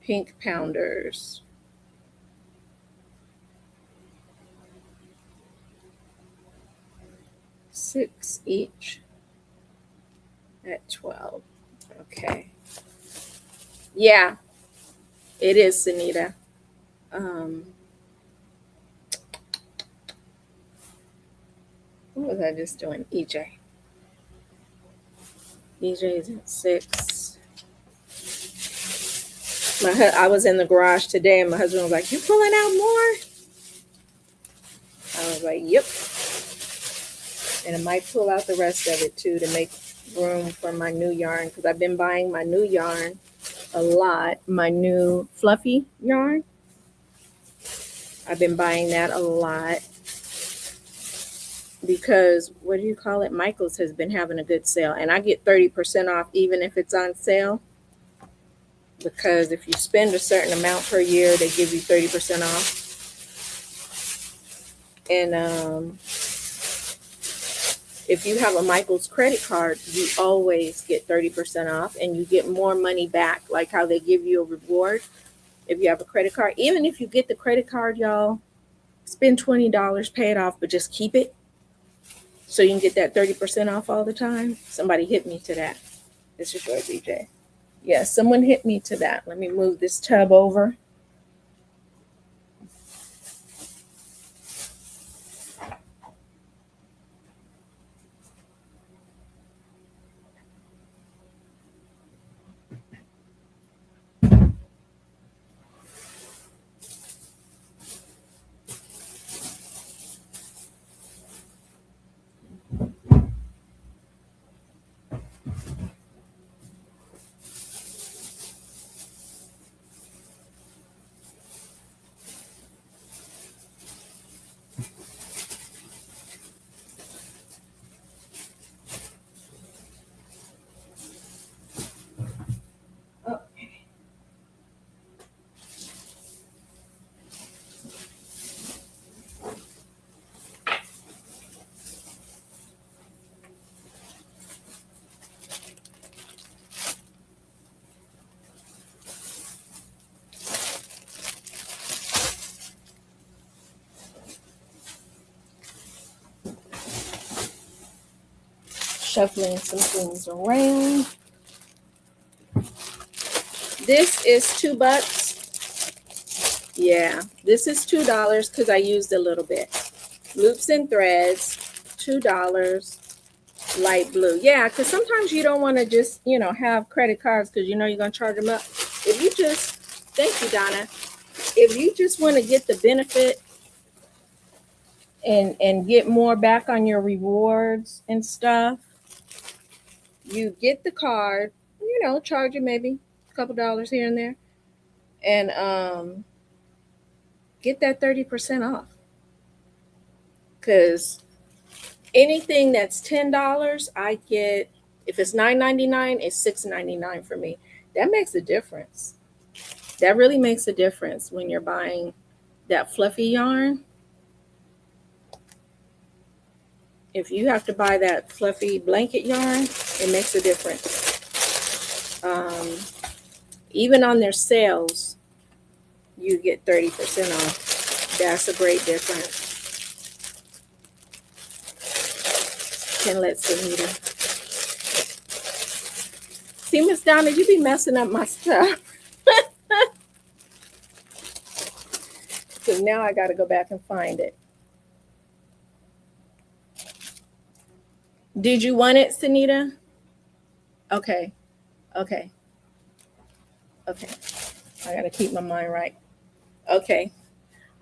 pink pounders. 6 each at 12. Okay. Yeah, it is, Sunita. What was I just doing? EJ. EJ is at 6. I was in the garage today, and my husband was like, "You pulling out more?" I was like, "Yep." And I might pull out the rest of it too to make room for my new yarn, because I've been buying my new yarn a lot. My new fluffy yarn. I've been buying that a lot because, what do you call it? Michael's has been having a good sale, and I get 30% off even if it's on sale. Because if you spend a certain amount per year, they give you 30% off. And if you have a Michael's credit card, you always get 30% off, and you get more money back, like how they give you a reward if you have a credit card. Even if you get the credit card, y'all, spend $20, pay it off, but just keep it so you can get that 30% off all the time. Somebody hit me to that. It's your boy, BJ. Yeah, someone hit me to that. Let me move this tub over. Shuffling some things around. This is $2. Yeah, this is $2 because I used a little bit. Loops and threads, $2. Light blue. Yeah, because sometimes you don't want to just, have credit cards because you're going to charge them up. If you just, thank you, Donna. If you just want to get the benefit and get more back on your rewards and stuff, you get the card, charge it maybe a couple dollars here and there, and get that 30% off. Because anything that's $10, I get, if it's $9.99, it's $6.99 for me. That makes a difference. That really makes a difference when you're buying that fluffy yarn. If you have to buy that fluffy blanket yarn, it makes a difference. Even on their sales, you get 30% off. That's a great difference. Can let Sunita. See, Miss Donna, you be messing up my stuff. Because now I got to go back and find it. Did you want it, Sunita? Okay. Okay. Okay. I got to keep my mind right. Okay.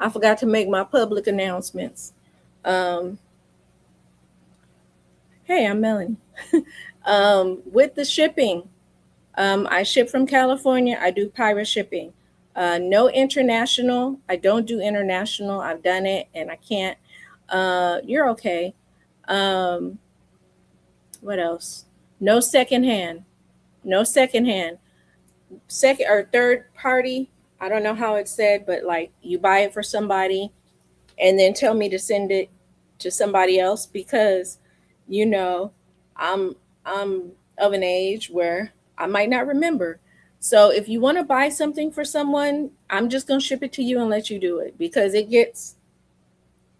I forgot to make my public announcements. Hey, I'm Melanie. With the shipping, I ship from California. I do pirate shipping. No international. I don't do international. I've done it and I can't. You're okay. What else? No secondhand. No secondhand. Second or third party. I don't know how it's said, but like you buy it for somebody and then tell me to send it to somebody else because, you know, I'm I'm of an age where I might not remember. So if you want to buy something for someone, I'm just gonna ship it to you and let you do it because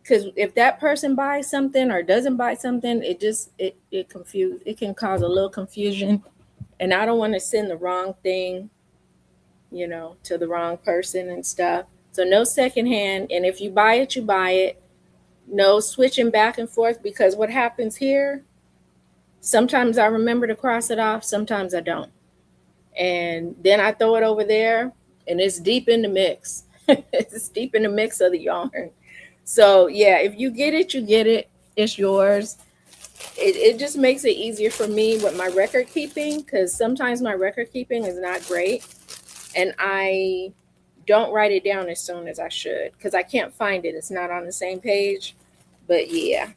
if that person buys something or doesn't buy something, it can cause a little confusion, and I don't want to send the wrong thing, to the wrong person and stuff. So no secondhand, and if you buy it, you buy it. No switching back and forth because what happens here, sometimes I remember to cross it off, sometimes I don't. And then I throw it over there and it's deep in the mix. It's deep in the mix of the yarn. So yeah, if you get it, you get it. It's yours. It just makes it easier for me with my record keeping because sometimes my record keeping is not great and I don't write it down as soon as I should because I can't find it. It's not on the same page. But yeah,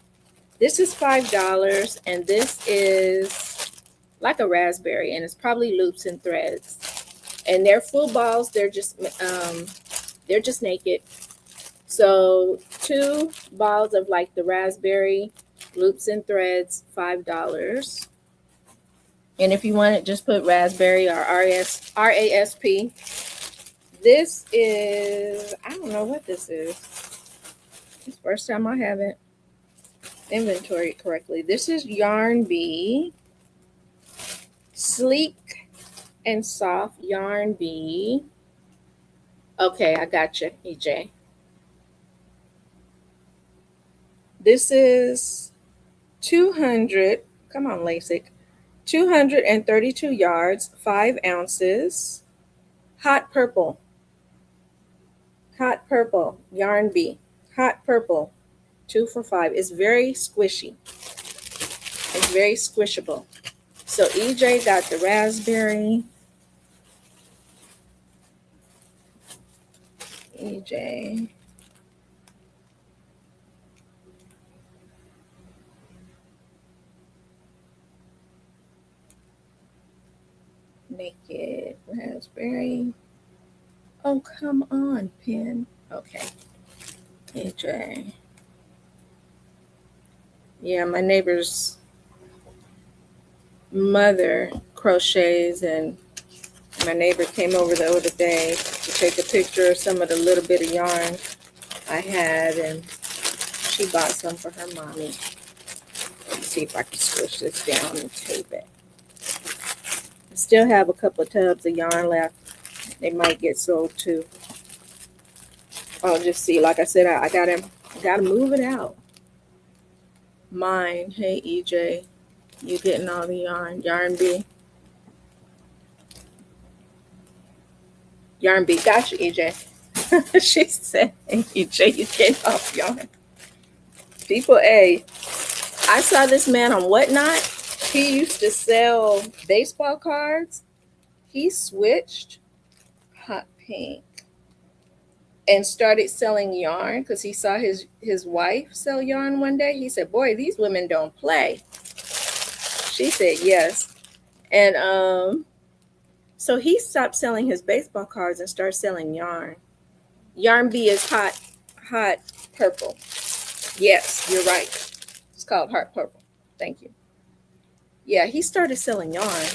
this is $5 and this is like a raspberry and it's probably loops and threads. And they're full balls. They're just naked. So 2 balls of like the raspberry loops and threads, $5. And if you want it, just put raspberry or RASP. This is, I don't know what this is. It's the first time I haven't inventoried correctly. This is Yarn Bee. Sleek and soft Yarn Bee. Okay, I got you, EJ. This is 200, come on, LASIK, 232 yards, 5 ounces. Hot purple, Yarn Bee. Hot purple, 2 for $5. It's very squishy. It's very squishable. So EJ got the raspberry. EJ. Naked raspberry. Oh, come on, pen. Okay. AJ. Yeah, my neighbor's mother crochets, and my neighbor came over the other day to take a picture of some of the little bit of yarn I had, and she bought some for her mommy. Let's see if I can squish this down and tape it. I still have a couple of tubs of yarn left. They might get sold too. I'll just see. Like I said, I gotta move it out. Mine. Hey EJ, you getting all the yarn? Yarn Bee. Yarn Bee. Gotcha, EJ. She said, hey, EJ, you getting off yarn. People, A. I saw this man on Whatnot. He used to sell baseball cards. He switched hot pink and started selling yarn because he saw his wife sell yarn one day. He said, boy, these women don't play. She said yes. And so he stopped selling his baseball cards and started selling yarn. Yarn Bee is hot purple. Yes, you're right. It's called Heart Purple. Thank you. Yeah, he started selling yarn.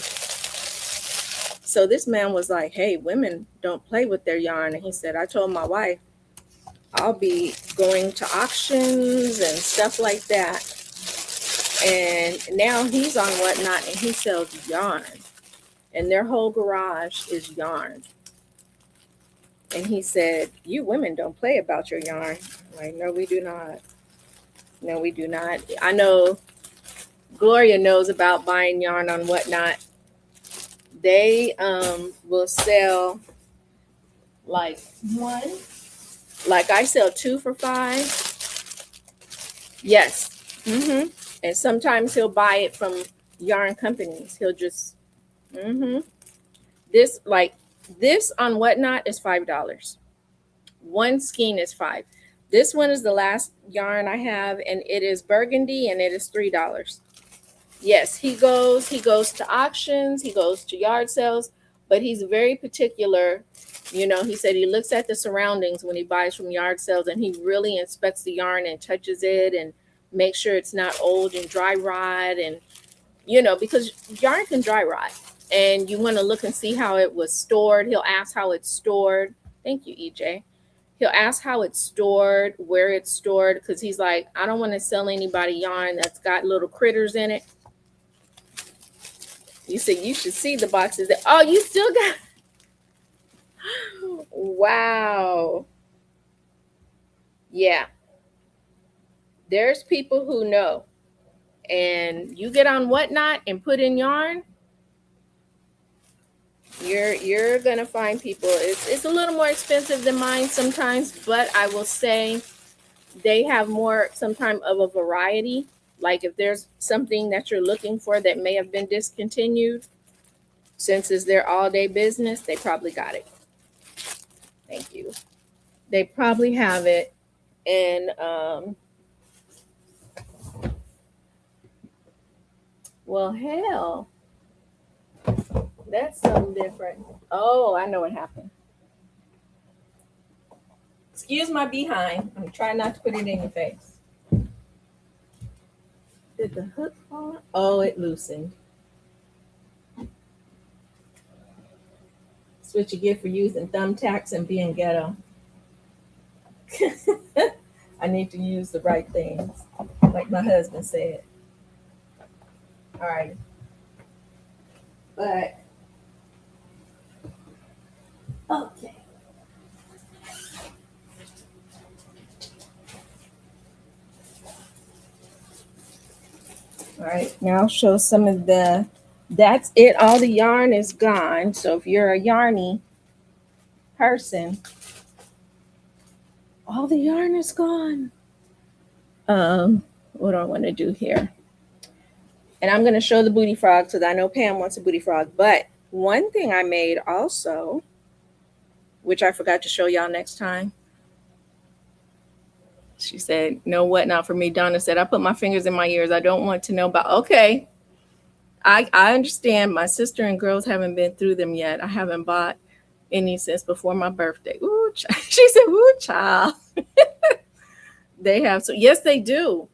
So this man was like, hey, women don't play with their yarn. And he said, I told my wife, I'll be going to auctions and stuff like that. And now he's on Whatnot and he sells yarn. And their whole garage is yarn. And he said, you women don't play about your yarn. I'm like, no, we do not. No, we do not. I know Gloria knows about buying yarn on Whatnot. They will sell like one. Like I sell 2 for $5. Yes. Mm-hmm. And sometimes he'll buy it from yarn companies. He'll just, this on Whatnot is $5. One skein is $5. This one is the last yarn I have, and it is burgundy, and it is $3. Yes, he goes to auctions, he goes to yard sales, but he's very particular. You know, he said he looks at the surroundings when he buys from yard sales, and he really inspects the yarn and touches it and makes sure it's not old and dry rot. And, you know, because yarn can dry rot, and you want to look and see how it was stored. He'll ask how it's stored. Thank you, EJ. He'll ask how it's stored, where it's stored, because he's like, I don't want to sell anybody yarn that's got little critters in it. You said you should see the boxes. Oh, you still got. Wow. Yeah. There's people who know. And you get on Whatnot and put in yarn, you're gonna find people. It's a little more expensive than mine sometimes, but I will say they have more sometimes of a variety. Like if there's something that you're looking for that may have been discontinued, since it's their all-day business, they probably got it. Thank you. They probably have it. And well, hell, that's something different. Oh, I know what happened. Excuse my behind. I'm trying not to put it in your face. Did the hook fall? Oh, it loosened. That's what you get for using thumbtacks and being ghetto. I need to use the right things, like my husband said. All right. But, okay. All right, now I'll show some of that's it. All the yarn is gone. So if you're a yarny person, all the yarn is gone. What do I want to do here? And I'm going to show the booty frog because I know Pam wants a booty frog. But one thing I made also, which I forgot to show y'all next time. She said, no, what not for me. Donna said, I put my fingers in my ears. I don't want to know about. Okay. I understand. My sister and girls haven't been through them yet. I haven't bought any since before my birthday. Ooh, she said, ooh, child. They have. So yes, they do.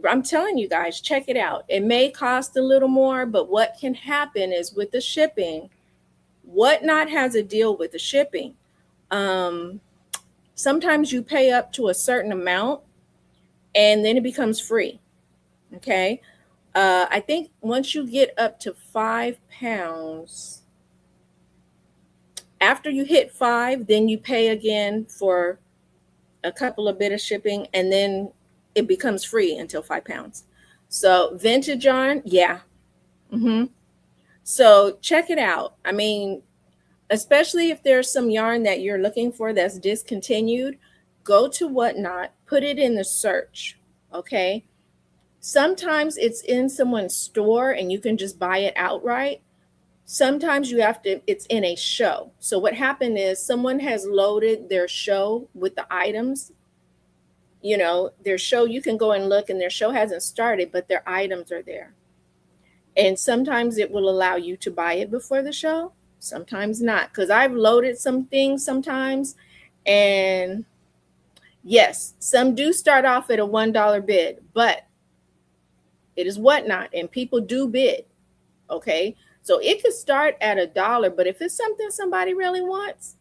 I'm telling you guys, check it out. It may cost a little more, but what can happen is with the shipping, Whatnot has a deal with the shipping. Sometimes you pay up to a certain amount and then it becomes free. Okay. I think once you get up to 5 pounds, after you hit 5, then you pay again for a couple of bit of shipping, and then it becomes free until 5 pounds. So vintage yarn, yeah. So check it out. I mean, especially if there's some yarn that you're looking for that's discontinued, go to Whatnot, put it in the search. Okay. Sometimes it's in someone's store and you can just buy it outright. Sometimes you have to, it's in a show. So what happened is someone has loaded their show with the items. You know, their show, you can go and look and their show hasn't started, but their items are there. And sometimes it will allow you to buy it before the show. Sometimes not, because I've loaded some things sometimes. And yes, some do start off at a $1 bid, but It is Whatnot, and people do bid. Okay, so it could start at $1, but if it's something somebody really wants,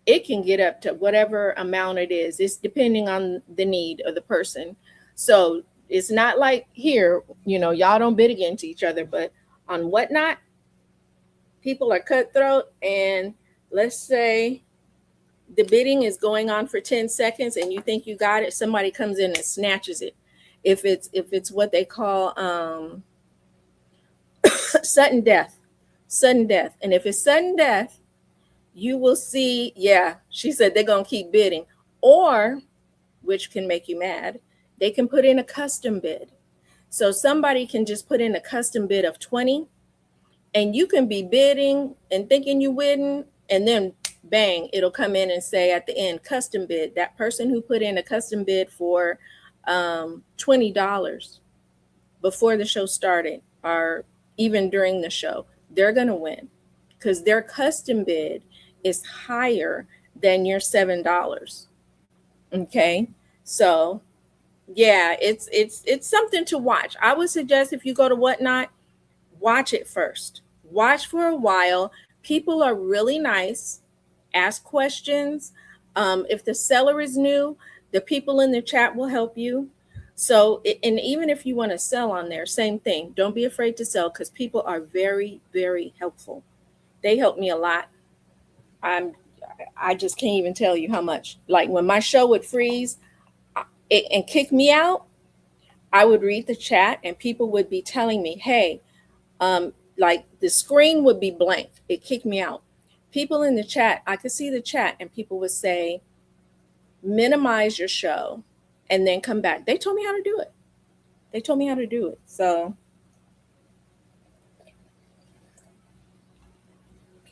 it can get up to whatever amount it is. It's depending on the need of the person. So it's not like here, y'all don't bid against each other, but on Whatnot, people are cutthroat. And let's say the bidding is going on for 10 seconds and you think you got it, somebody comes in and snatches it. If it's what they call sudden death. And if it's sudden death, you will see, yeah, she said they're going to keep bidding. Or, which can make you mad, they can put in a custom bid. So somebody can just put in a custom bid of 20, and you can be bidding and thinking you winning, and then bang, it'll come in and say at the end, custom bid. That person who put in a custom bid for $20 before the show started, or even during the show, they're going to win because their custom bid is higher than your $7. Okay, so yeah, it's something to watch. I would suggest if you go to Whatnot, watch it first. Watch for a while. People are really nice. Ask questions. If the seller is new, the people in the chat will help you. So, and even if you want to sell on there, same thing. Don't be afraid to sell because people are very, very helpful. They help me a lot. I just can't even tell you how much. Like when my show would freeze and kick me out, I would read the chat and people would be telling me, hey, like the screen would be blank. It kicked me out. People in the chat, I could see the chat and people would say, minimize your show and then come back. They told me how to do it. So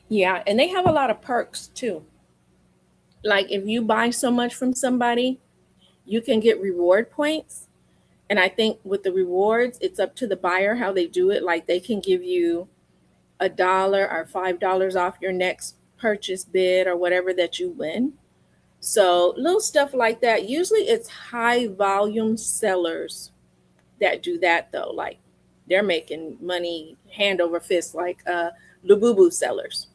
yeah, and they have a lot of perks too. Like if you buy so much from somebody, you can get reward points. And I think with the rewards, it's up to the buyer how they do it. Like they can give you $1 or $5 off your next purchase bid or whatever that you win. So little stuff like that. Usually it's high volume sellers that do that though. Like they're making money hand over fist, like Labubu sellers,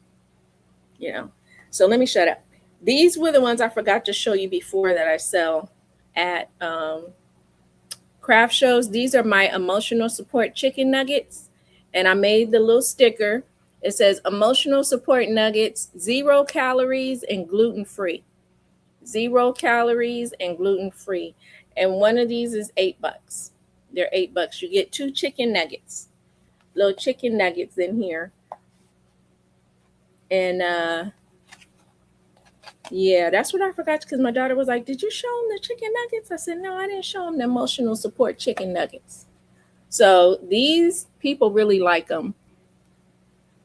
So let me shut up. These were the ones I forgot to show you before that I sell at craft shows. These are my emotional support chicken nuggets. And I made the little sticker. It says emotional support nuggets, 0 calories and gluten-free. 0 calories and gluten-free. And one of these is $8. They're $8. You get 2 chicken nuggets, little chicken nuggets in here. And yeah, that's what I forgot because my daughter was like, did you show them the chicken nuggets? I said, no, I didn't show them the emotional support chicken nuggets. So these people really like them.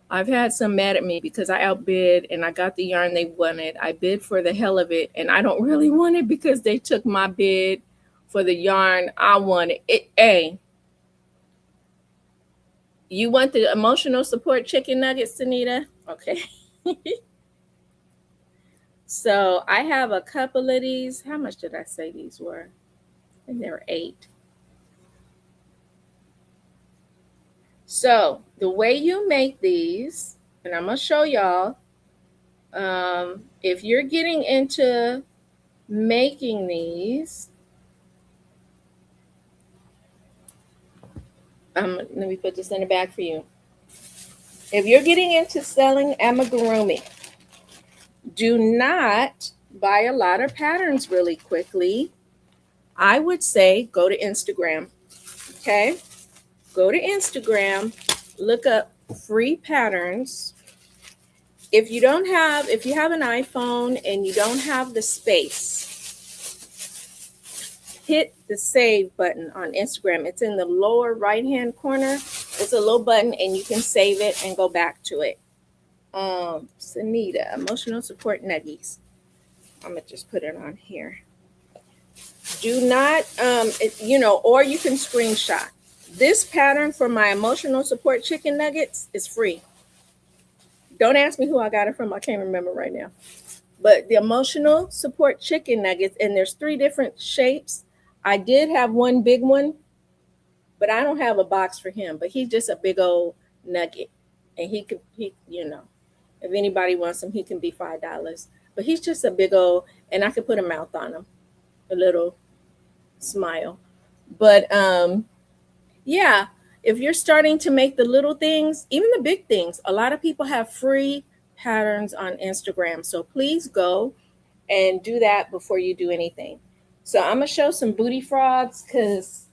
I've had some mad at me because I outbid and I got the yarn they wanted. I bid for the hell of it, and I don't really want it because they took my bid for the yarn I wanted. Hey, you want the emotional support chicken nuggets, Sunita? Okay. So I have a couple of these. How much did I say these were? I think they were $8. So the way you make these, and I'm going to show y'all, if you're getting into making these, let me put this in the bag for you. If you're getting into selling amigurumi, do not buy a lot of patterns really quickly. I would say go to Instagram. Okay? Go to Instagram, look up free patterns. If you have an iPhone and you don't have the space, hit the save button on Instagram. It's in the lower right-hand corner. It's a little button and you can save it and go back to it. Sunita, emotional support nuggies. I'm gonna just put it on here. Do not, or you can screenshot. This pattern for my emotional support chicken nuggets is free. Don't ask me who I got it from. I can't remember right now. But the emotional support chicken nuggets, and there's 3 different shapes. I did have one big one, But I don't have a box for him. But he's just a big old nugget, and he, if anybody wants him, he can be $5. But he's just a big old, and I could put a mouth on him, a little smile. But yeah, if you're starting to make the little things, even the big things, a lot of people have free patterns on Instagram. So please go and do that before you do anything. So I'm gonna show some booty frogs because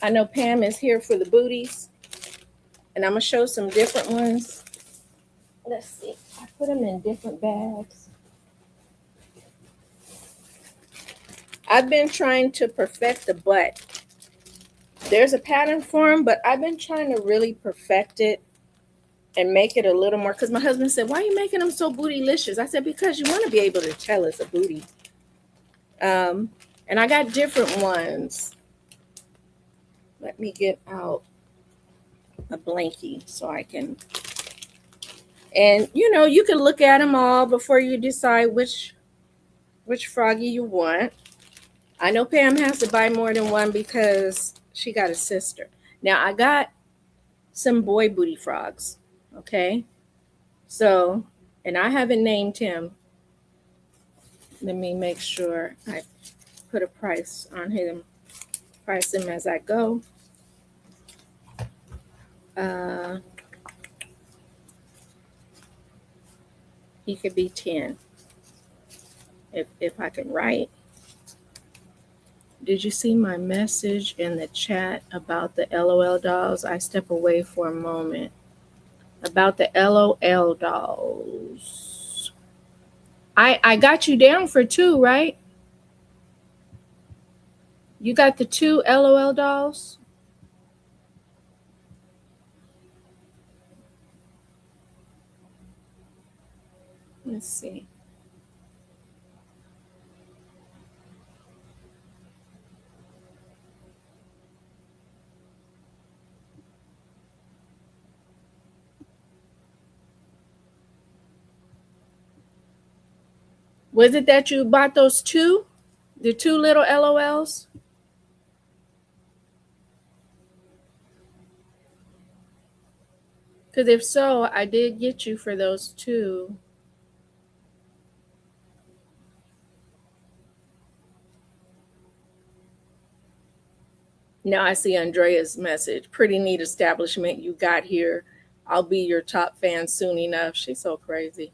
I know Pam is here for the booties, and I'm gonna show some different ones. Let's see, I put them in different bags. I've been trying to perfect the butt. There's a pattern for them, but I've been trying to really perfect it and make it a little more, because my husband said, why are you making them so bootylicious? I said, because you want to be able to tell it's a booty. And I got different ones. Let me get out a blankie so I can, and you can look at them all before you decide which froggy you want. I know Pam has to buy more than one because she got a sister. Now I got some boy booty frogs, okay? So, and I haven't named him. Let me make sure I put a price on him, price him as I go. He could be 10 if I can write. Did you see my message in the chat about the LOL dolls? I step away for a moment. About the LOL dolls. I got you down for 2, right? You got the 2 LOL dolls? Let's see. Was it that you bought those 2? The 2 little LOLs? Because if so, I did get you for those 2. Now I see Andrea's message. Pretty neat establishment you got here. I'll be your top fan soon enough. She's so crazy.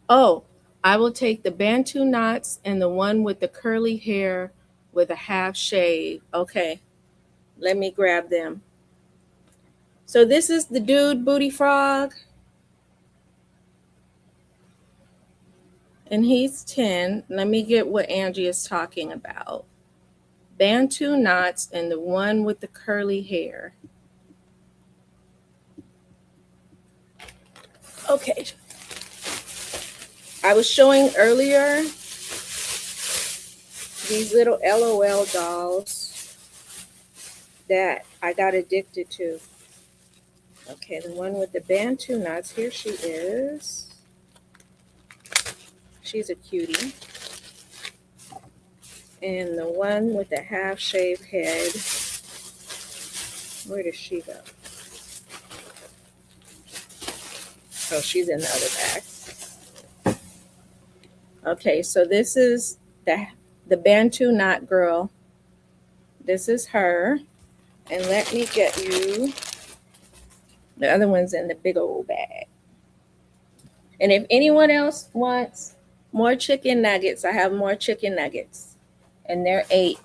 Oh, I will take the Bantu knots and the one with the curly hair with a half shave. Okay, let me grab them. So this is the dude booty frog. And he's 10. Let me get what Angie is talking about. Bantu knots and the one with the curly hair. Okay. I was showing earlier these little LOL dolls that I got addicted to. Okay, the one with the Bantu knots. Here she is. She's a cutie. And the one with the half shaved head. Where does she go? Oh, she's in the other bag. Okay, so this is the Bantu knot girl. This is her. And let me get you, the other one's in the big old bag. And if anyone else wants more chicken nuggets, I have more chicken nuggets. And they're 8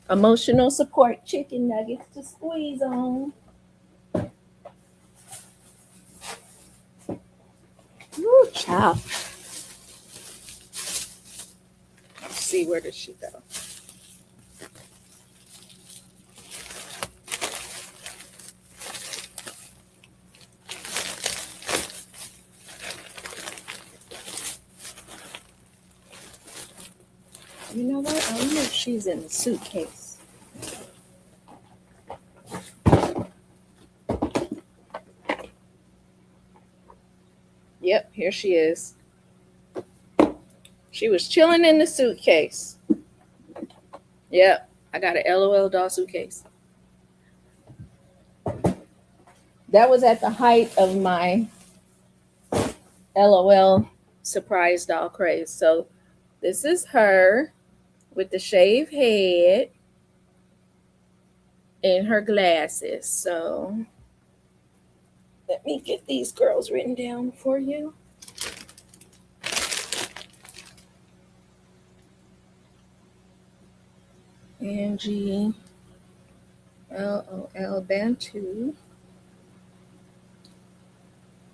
emotional support chicken nuggets to squeeze on. Woo, child. Let's see, where does she go? You know what? I wonder if she's in the suitcase. Yep, here she is. She was chilling in the suitcase. Yep, I got an LOL doll suitcase. That was at the height of my LOL surprise doll craze. So this is her with the shaved head and her glasses. So let me get these girls written down for you. Angie, LOL Bantu.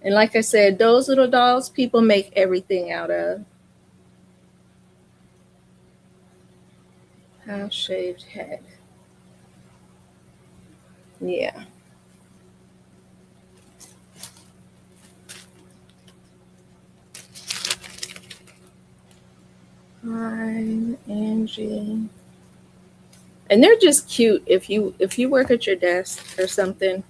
And like I said, those little dolls people make everything out of. Half shaved head. Yeah. Hi, Angie. And they're just cute if you work at your desk or something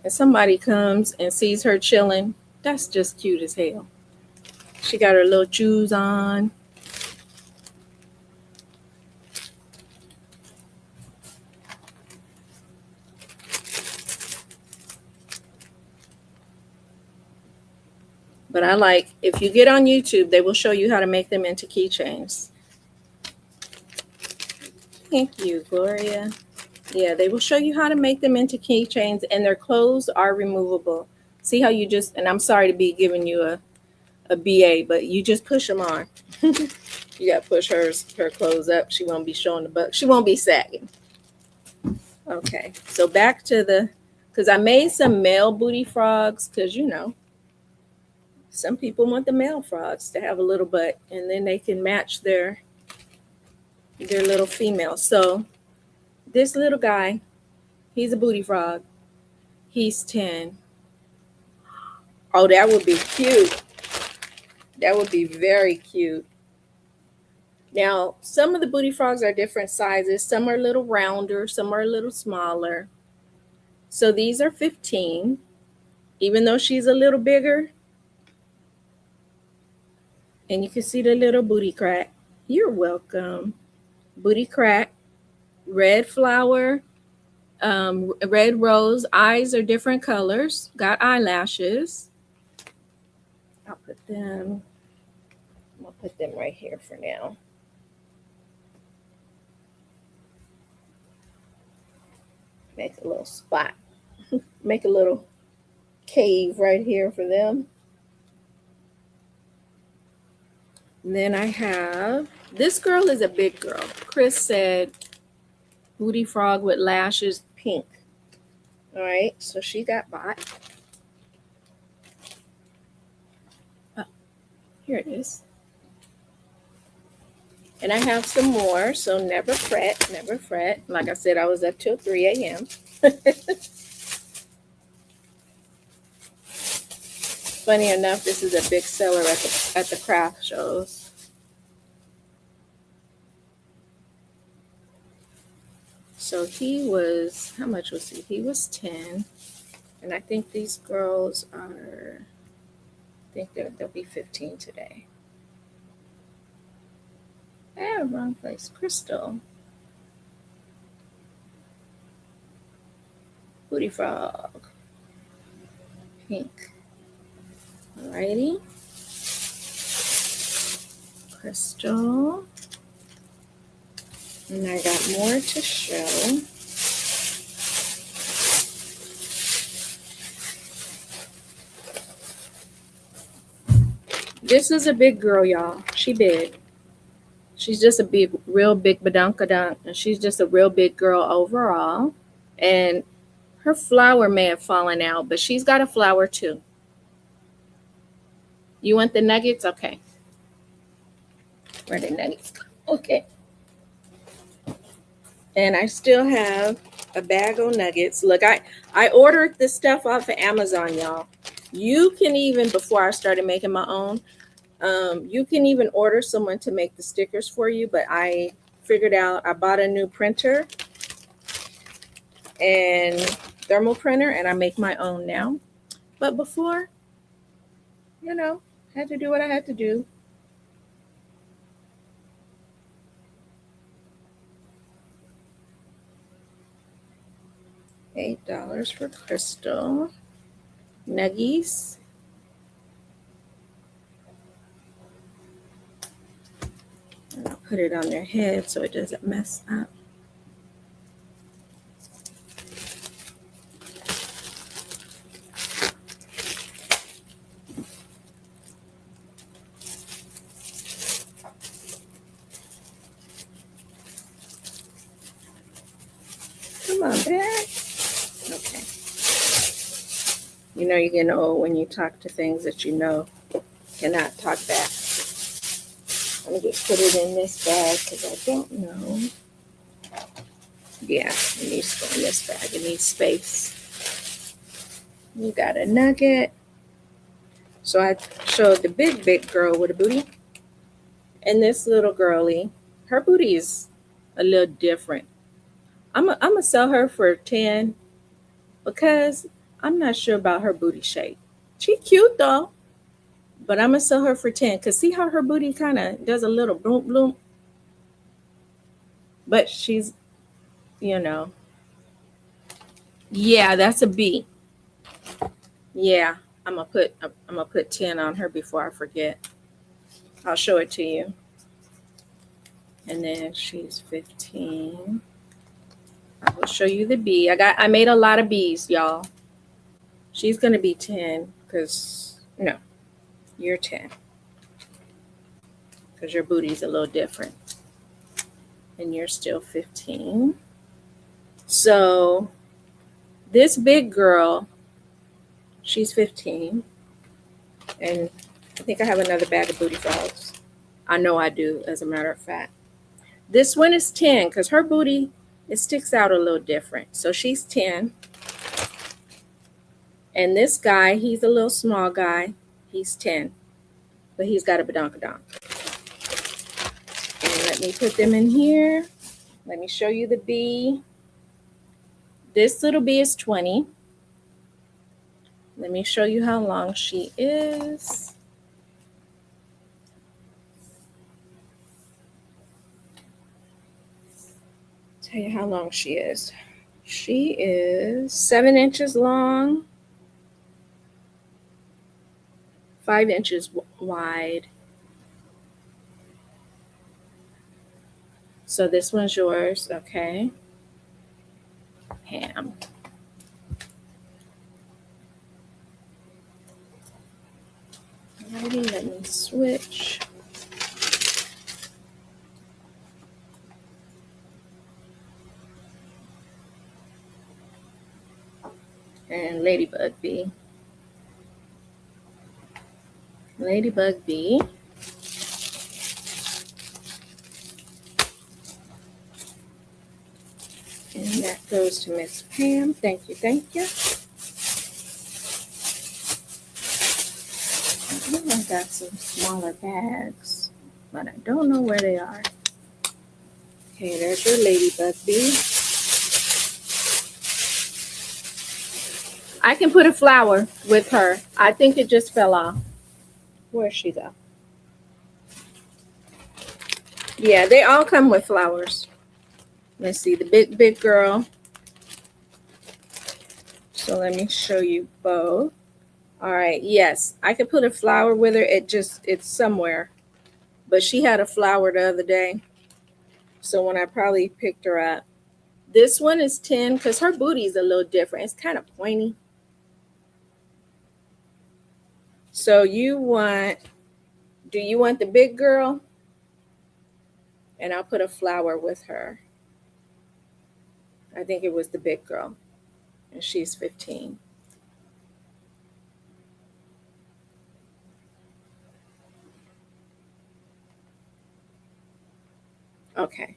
and somebody comes and sees her chilling, that's just cute as hell. She got her little shoes on. But I like, if you get on YouTube, they will show you how to make them into keychains. Thank you, Gloria. Yeah, they will show you how to make them into keychains, and their clothes are removable. See how you just, and I'm sorry to be giving you a BA, but you just push them on. You got to push her clothes up. She won't be showing the butt. She won't be sagging. Okay, so back to because I made some male booty frogs because, some people want the male frogs to have a little butt, and then they can match their little female. So this little guy, he's a booty frog. He's 10. Oh, that would be cute. That would be very cute. Now, some of the booty frogs are different sizes. Some are a little rounder, some are a little smaller. So these are 15. Even though she's a little bigger, and you can see the little booty crack. You're welcome. Booty crack, red flower, red rose. Eyes are different colors. Got eyelashes. I'll put them right here for now. Make a little spot. Make a little cave right here for them. And then I have, this girl is a big girl. Chris said booty frog with lashes, pink. All right, so she got bought. Oh, here it is. And I have some more, so never fret, never fret. Like I said, I was up till 3 a.m. Funny enough, this is a big seller at the craft shows. So he was, how much was he? He was 10. And I think these girls are, I think they'll be 15 today. Wrong place. Crystal. Booty frog. Pink. Alrighty. Crystal. And I got more to show. This is a big girl, y'all. She big. She's just a big, real big badunkadunk. And she's just a real big girl overall. And her flower may have fallen out, but she's got a flower too. You want the nuggets? Okay. Where are the nuggets? Okay. And I still have a bag of nuggets. Look, I ordered this stuff off of Amazon, y'all. You can even, before I started making my own, you can even order someone to make the stickers for you. But I figured out, I bought a new printer and thermal printer, and I make my own now. But before, had to do what I had to do. $8 for Crystal. Nuggies. And I'll put it on their head so it doesn't mess up. Come on, back. Okay. You know you're getting old when you talk to things that you know cannot talk back. Let me just put it in this bag because I don't know. Yeah, it needs to go in this bag. It needs space. You got a nugget. So I showed the big girl with a booty. And this little girlie, her booty is a little different. I'm going to sell her for 10 because I'm not sure about her booty shape. She cute though, but I'm going to sell her for 10 because see how her booty kind of does a little bloom bloom? But she's, you know, yeah, that's a B. Yeah, I'm gonna put 10 on her before I forget. I'll show it to you. And then she's 15. I will show you the B. I made a lot of B's, y'all. She's gonna be 10 because no, you're 10. Because your booty's a little different. And you're still 15. So this big girl, she's 15. And I think I have another bag of booty frogs. I know I do, as a matter of fact. This one is 10 because her booty, it sticks out a little different. So she's 10. And this guy, he's a little small guy. He's 10. But he's got a badonkadonk. And let me put them in here. Let me show you the bee. This little bee is 20. Let me show you how long she is. Tell you how long she is. She is 7 inches long, 5 inches wide. So this one's yours, okay? Ham. Alrighty, let me switch. And Ladybug Bee. Ladybug Bee. And that goes to Miss Pam. Thank you, thank you. I got some smaller bags, but I don't know where they are. Okay, there's your Ladybug Bee. I can put a flower with her. I think it just fell off. Where'd she go? Yeah, they all come with flowers. Let's see, the big girl. So let me show you both. All right, yes, I could put a flower with her. It's somewhere. But she had a flower the other day. So when I probably picked her up. This one is 10 because her booty is a little different. It's kind of pointy. So do you want the big girl? And I'll put a flower with her. I think it was the big girl. And she's 15. Okay.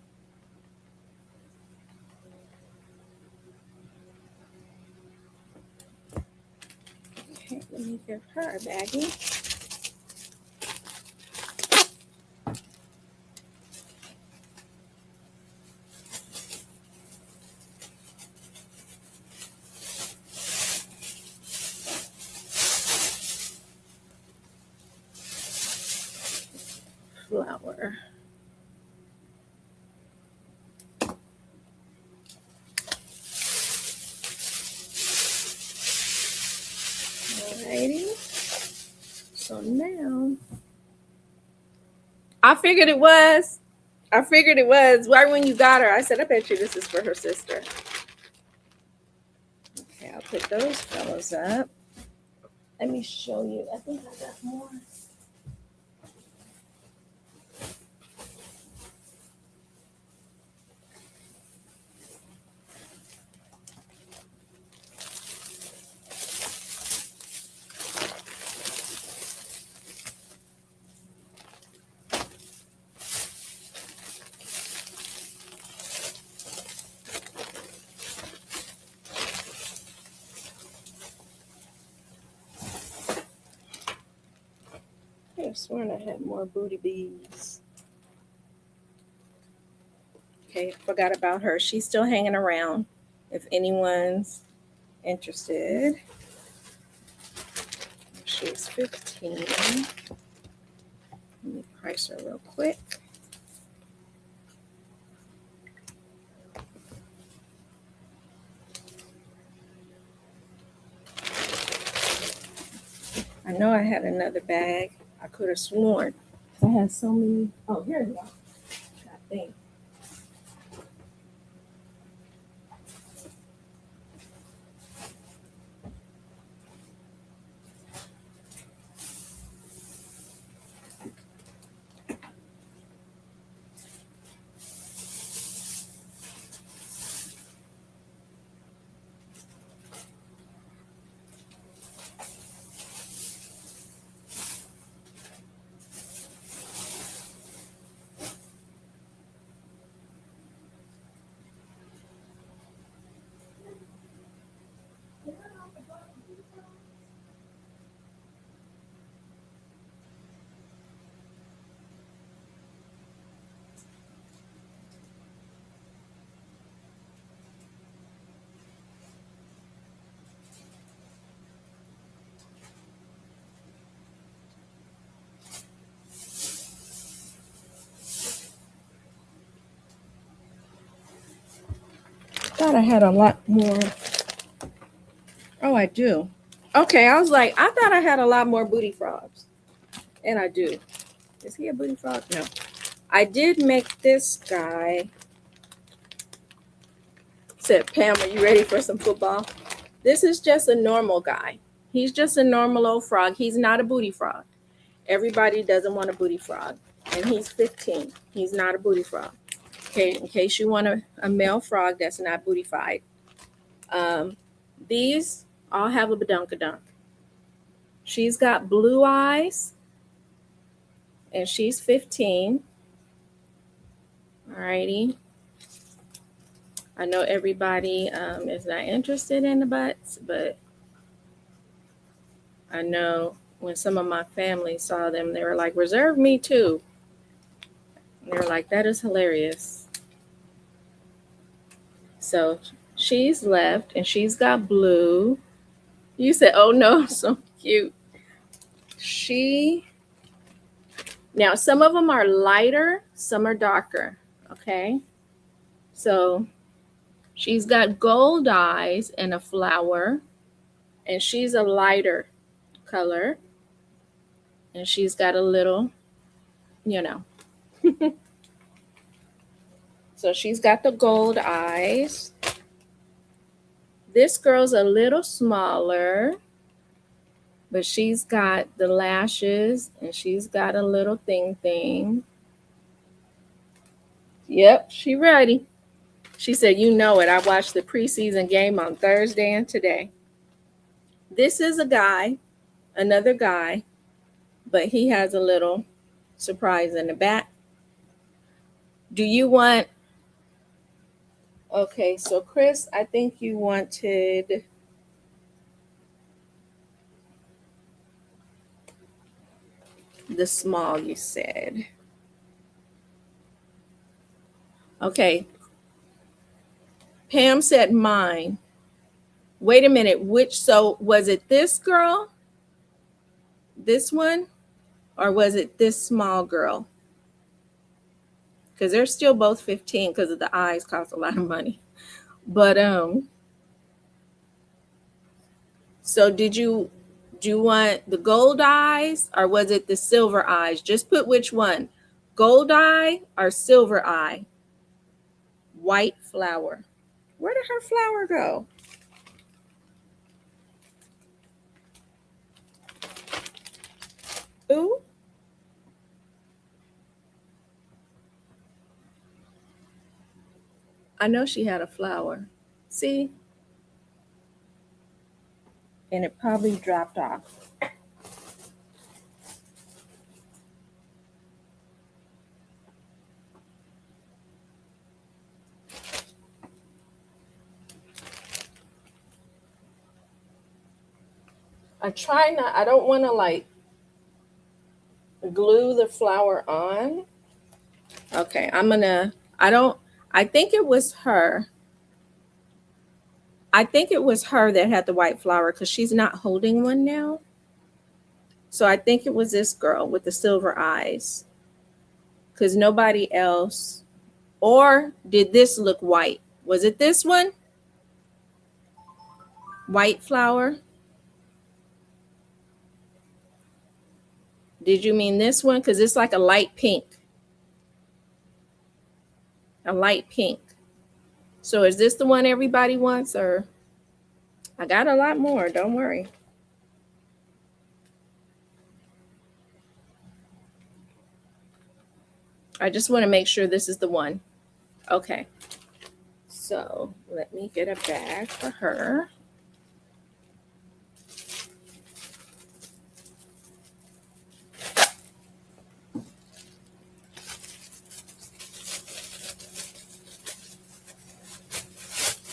Okay, let me give her a baggie. Flower. Alrighty. So now, I figured it was. Right when you got her, I said, I bet you this is for her sister. Okay, I'll put those fellows up. Let me show you. I think I got more. I could have sworn I had more booty beads. Okay, forgot about her. She's still hanging around if anyone's interested. She's 15. Let me price her real quick. I know I had another bag. I could have sworn. I had so many. Oh, here we go. I think. Thought I had a lot more. Oh, I do. Okay, I was like, I thought I had a lot more booty frogs. And I do. Is he a booty frog? No. I did make this guy. Said, Pam, are you ready for some football? This is just a normal guy. He's just a normal old frog. He's not a booty frog. Everybody doesn't want a booty frog. And he's 15. He's not a booty frog. Okay, in case you want a male frog that's not bootified. These all have a badunkadunk. She's got blue eyes, and she's 15. Alrighty. I know everybody is not interested in the butts, but I know when some of my family saw them, they were like, reserve me too. And they were like, that is hilarious. So she's left, and she's got blue. You said, oh no, so cute. Now some of them are lighter, some are darker, okay? So she's got gold eyes and a flower, and she's a lighter color, and she's got a little, So she's got the gold eyes. This girl's a little smaller, but she's got the lashes, and she's got a little thing. Yep, she ready. She said, you know it. I watched the preseason game on Thursday and today. This is a guy, another guy, but he has a little surprise in the back. Do you want... Okay, so Chris, I think you wanted... the small, you said. Okay. Pam said mine. Wait a minute. So was it this girl? This one? Or was it this small girl? Because they're still both 15 because of the eyes cost a lot of money. But so did you Do you want the gold eyes or was it the silver eyes? Just put which one. Gold eye or silver eye? White flower. Where did her flower go? Ooh. I know she had a flower. See? And it probably dropped off. I don't want to like glue the flower on. Okay, I think it was her. I think it was her that had the white flower because she's not holding one now. So I think it was this girl with the silver eyes because nobody else. Or did this look white? Was it this one? White flower? Did you mean this one? Because it's like a light pink. A light pink. So is this the one everybody wants or? I got a lot more, don't worry. I just want to make sure this is the one. Okay. So let me get a bag for her.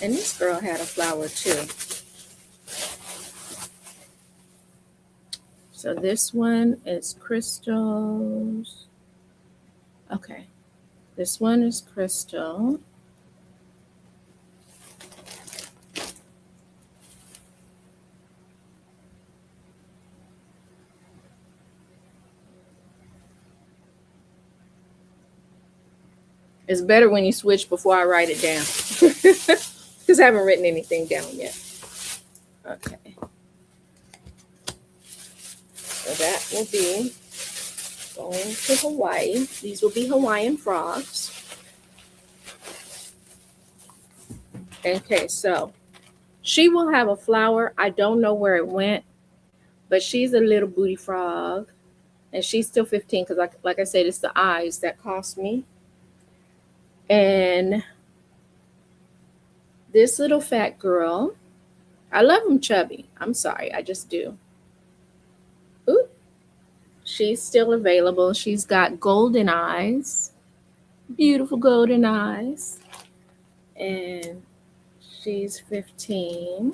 And this girl had a flower too. So this one is crystals. Okay. This one is crystal. It's better when you switch before I write it down. Because I haven't written anything down yet. Okay. So that will be going to Hawaii. These will be Hawaiian frogs. Okay, so she will have a flower. I don't know where it went, but she's a little booty frog. And she's still 15 because like I said, it's the eyes that cost me. And this little fat girl, I love them chubby. I'm sorry, I just do. Ooh, she's still available. She's got golden eyes, beautiful golden eyes. And she's 15.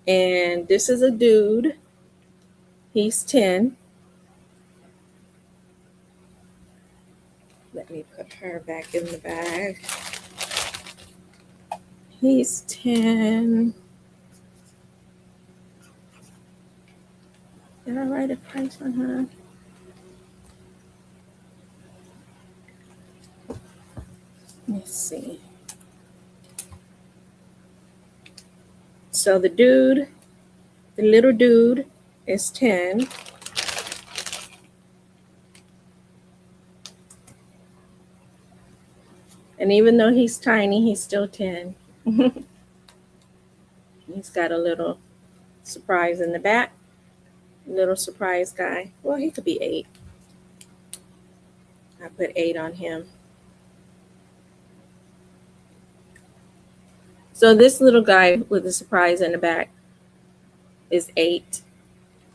And this is a dude. He's 10. Let me put her back in the bag. He's 10. Did I write a price on her? Let's see. So the little dude is 10. And even though he's tiny, he's still 10. He's got a little surprise in the back. Little surprise guy. Well, he could be 8. I put 8 on him. So this little guy with a surprise in the back is 8.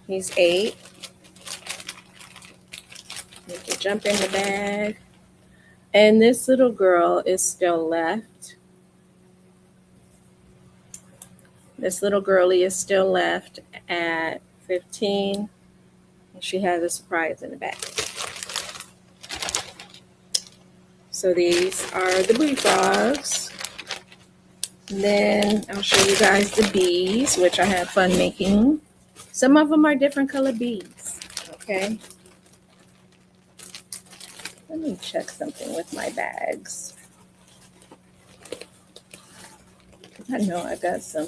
He's 8. You can jump in the bag. And this little girl is still left. This little girlie is still left at 15. And she has a surprise in the back. So these are the booty frogs. And then I'll show you guys the bees, which I have fun making. Some of them are different color bees. Okay. Let me check something with my bags. I know I got some.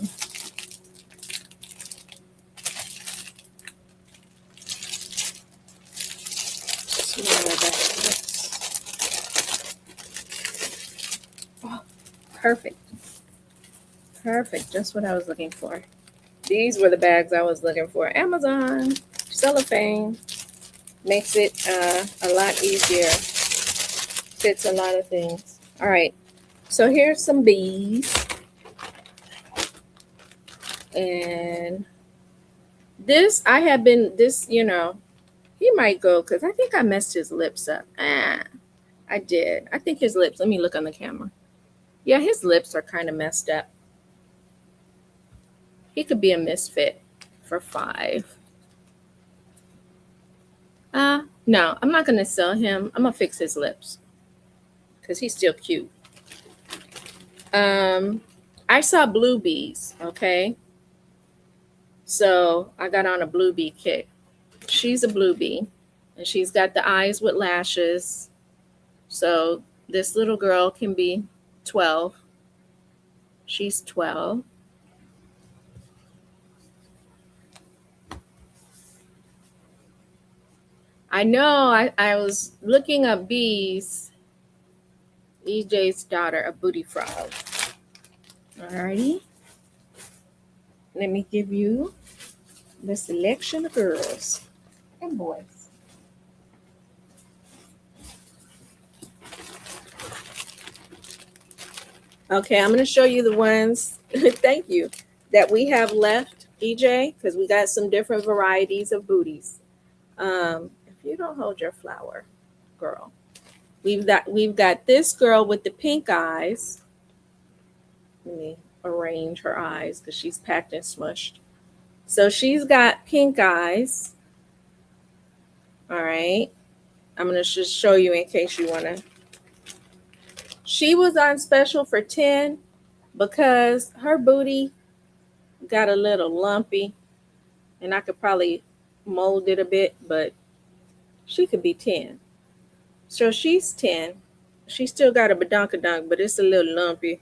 Smaller bags. Oh, perfect. Perfect. Just what I was looking for. These were the bags I was looking for. Amazon. Cellophane. Makes it a lot easier. Fits a lot of things. All right. So here's some bees. And this, I have been, this, he might go because I think I messed his lips up. I did. I think his lips, let me look on the camera. Yeah, his lips are kind of messed up. He could be a misfit for 5. No, I'm not going to sell him. I'm going to fix his lips because he's still cute. I saw blue bees, okay? So I got on a blue bee kick. She's a blue bee, and she's got the eyes with lashes. So this little girl can be 12. She's 12. I know I was looking up bees. EJ's daughter, a booty frog. Alrighty. Let me give you the selection of girls and boys. Okay, I'm going to show you the ones, thank you, that we have left, EJ, because we got some different varieties of booties. If you don't hold your flower, girl. We've got this girl with the pink eyes. Let me arrange her eyes because she's packed and smushed. So she's got pink eyes. All right. I'm going to just show you in case you want to. She was on special for 10 because her booty got a little lumpy and I could probably mold it a bit, but she could be 10. So she's 10. She still got a badonkadonk, but it's a little lumpy.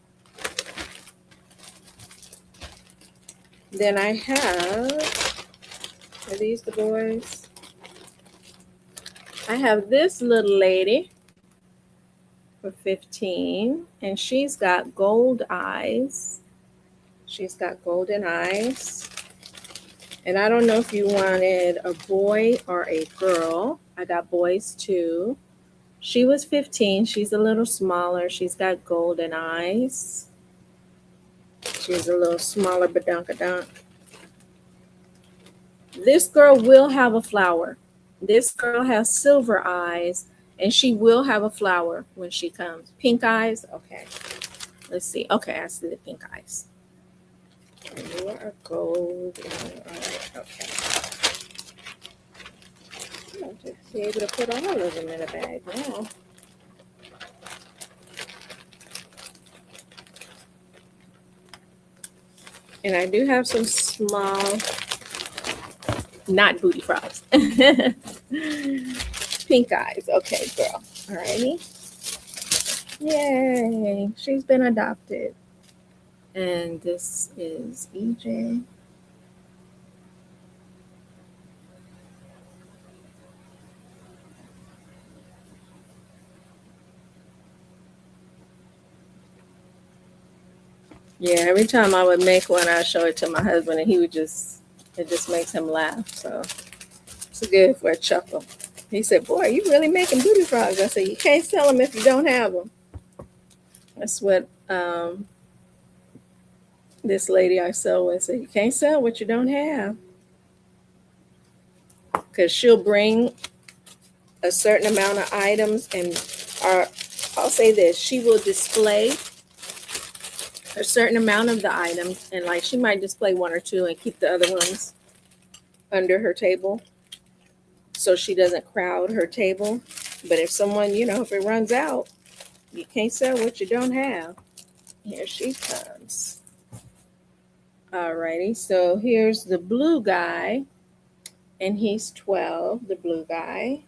Then I have, are these the boys? I have this little lady for 15, and she's got gold eyes. She's got golden eyes. And I don't know if you wanted a boy or a girl. I got boys too. She was 15. She's a little smaller. She's got golden eyes. She's a little smaller badonkadonk. This girl will have a flower. This girl has silver eyes, and she will have a flower when she comes. Pink eyes? Okay. Let's see. Okay, I see the pink eyes. And you are gold. All right, okay. I'm just be able to put all of them in a bag now. And I do have some small, not booty frogs. Pink eyes. Okay, girl. Alrighty. Yay. She's been adopted. And this is EJ. Yeah, every time I would make one, I'd show it to my husband, and it just makes him laugh. So it's good for a chuckle. He said, "Boy, you really making booty frogs." I said, "You can't sell them if you don't have them." That's what this lady I sell with said. You can't sell what you don't have, because she'll bring a certain amount of items, and I'll say this: she will display a certain amount of the items, and like she might display 1 or 2 and keep the other ones under her table so she doesn't crowd her table. But if someone, if it runs out, you can't sell what you don't have. Here she comes. Alrighty, so here's the blue guy, and he's 12, the blue guy.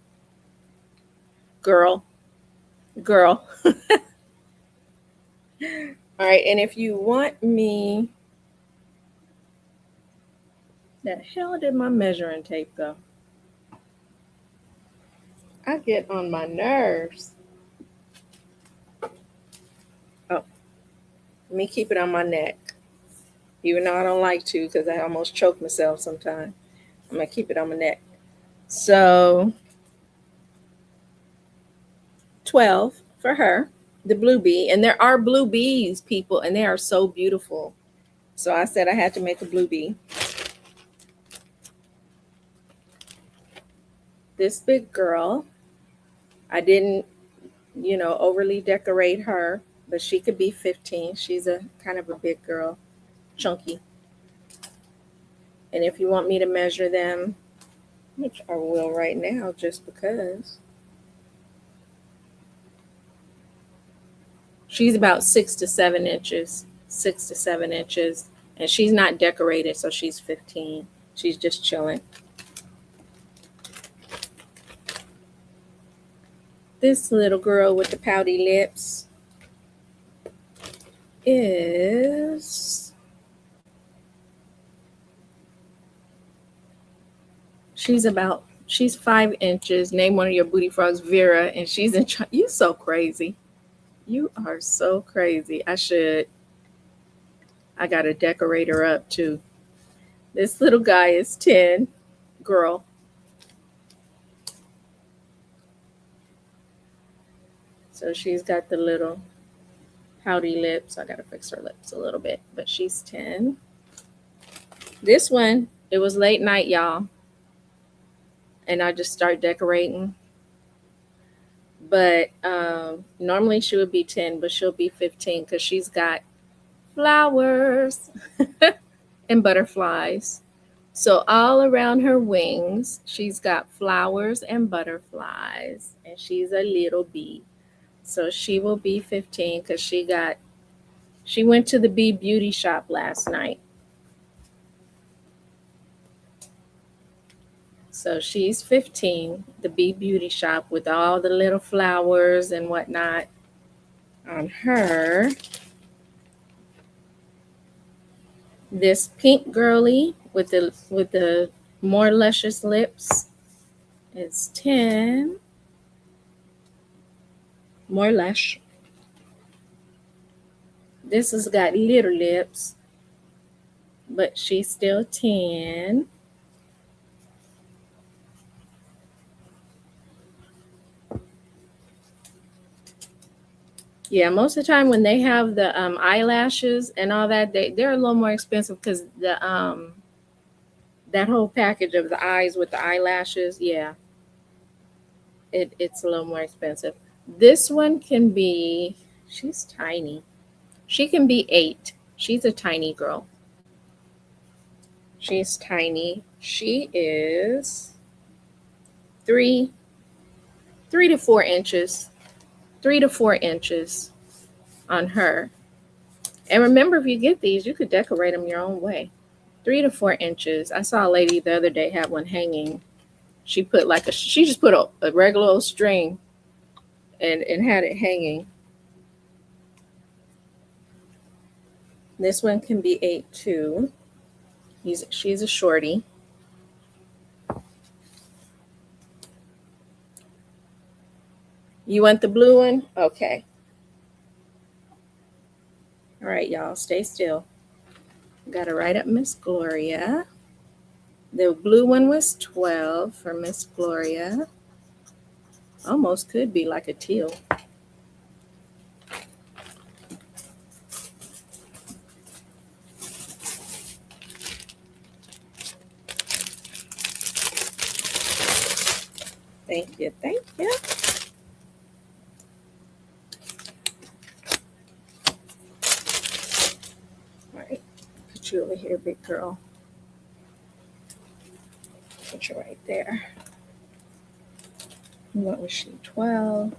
Girl. All right, and if you want me, the hell did my measuring tape go? I get on my nerves. Oh, let me keep it on my neck. Even though I don't like to because I almost choke myself sometimes. I'm going to keep it on my neck. So 12 for her, the blue bee. And there are blue bees, people, and they are so beautiful. So I said I had to make a blue bee. This big girl, I didn't, overly decorate her, but she could be 15. She's a kind of a big girl, chunky. And if you want me to measure them, which I will right now just because. She's about 6 to 7 inches, 6 to 7 inches, and she's not decorated, so she's 15. She's just chilling. This little girl with the pouty lips is, she's 5 inches. Name one of your booty frogs, Vera, and she's in. You so crazy. You are so crazy. I gotta decorate her up too. This little guy is 10, girl. So she's got the little pouty lips. I gotta fix her lips a little bit, but she's 10. This one, it was late night, y'all, and I just started decorating. But normally she would be 10, but she'll be 15 because she's got flowers and butterflies. So all around her wings, she's got flowers and butterflies, and she's a little bee. So she will be 15 because she went to the bee beauty shop last night. So she's 15, the bee beauty shop with all the little flowers and whatnot on her. This pink girly with the more luscious lips is 10. More lush. This has got little lips, but she's still 10. Yeah, most of the time when they have the eyelashes and all that, they're a little more expensive because the that whole package of the eyes with the eyelashes, yeah, it's a little more expensive. This one can be, she's tiny. She can be 8. She's a tiny girl. She's tiny. She is 3 to 4 inches. 3 to 4 inches on her. And remember, if you get these, you could decorate them your own way. 3 to 4 inches. I saw a lady the other day have one hanging. She just put a regular old string and had it hanging. This one can be 8 too. She's a shorty. You want the blue one? Okay. All right, y'all, stay still. Got to write up Miss Gloria. The blue one was 12 for Miss Gloria. Almost could be like a teal. Thank you, thank you. All right, put you over here, big girl. Put you right there. What was she, 12?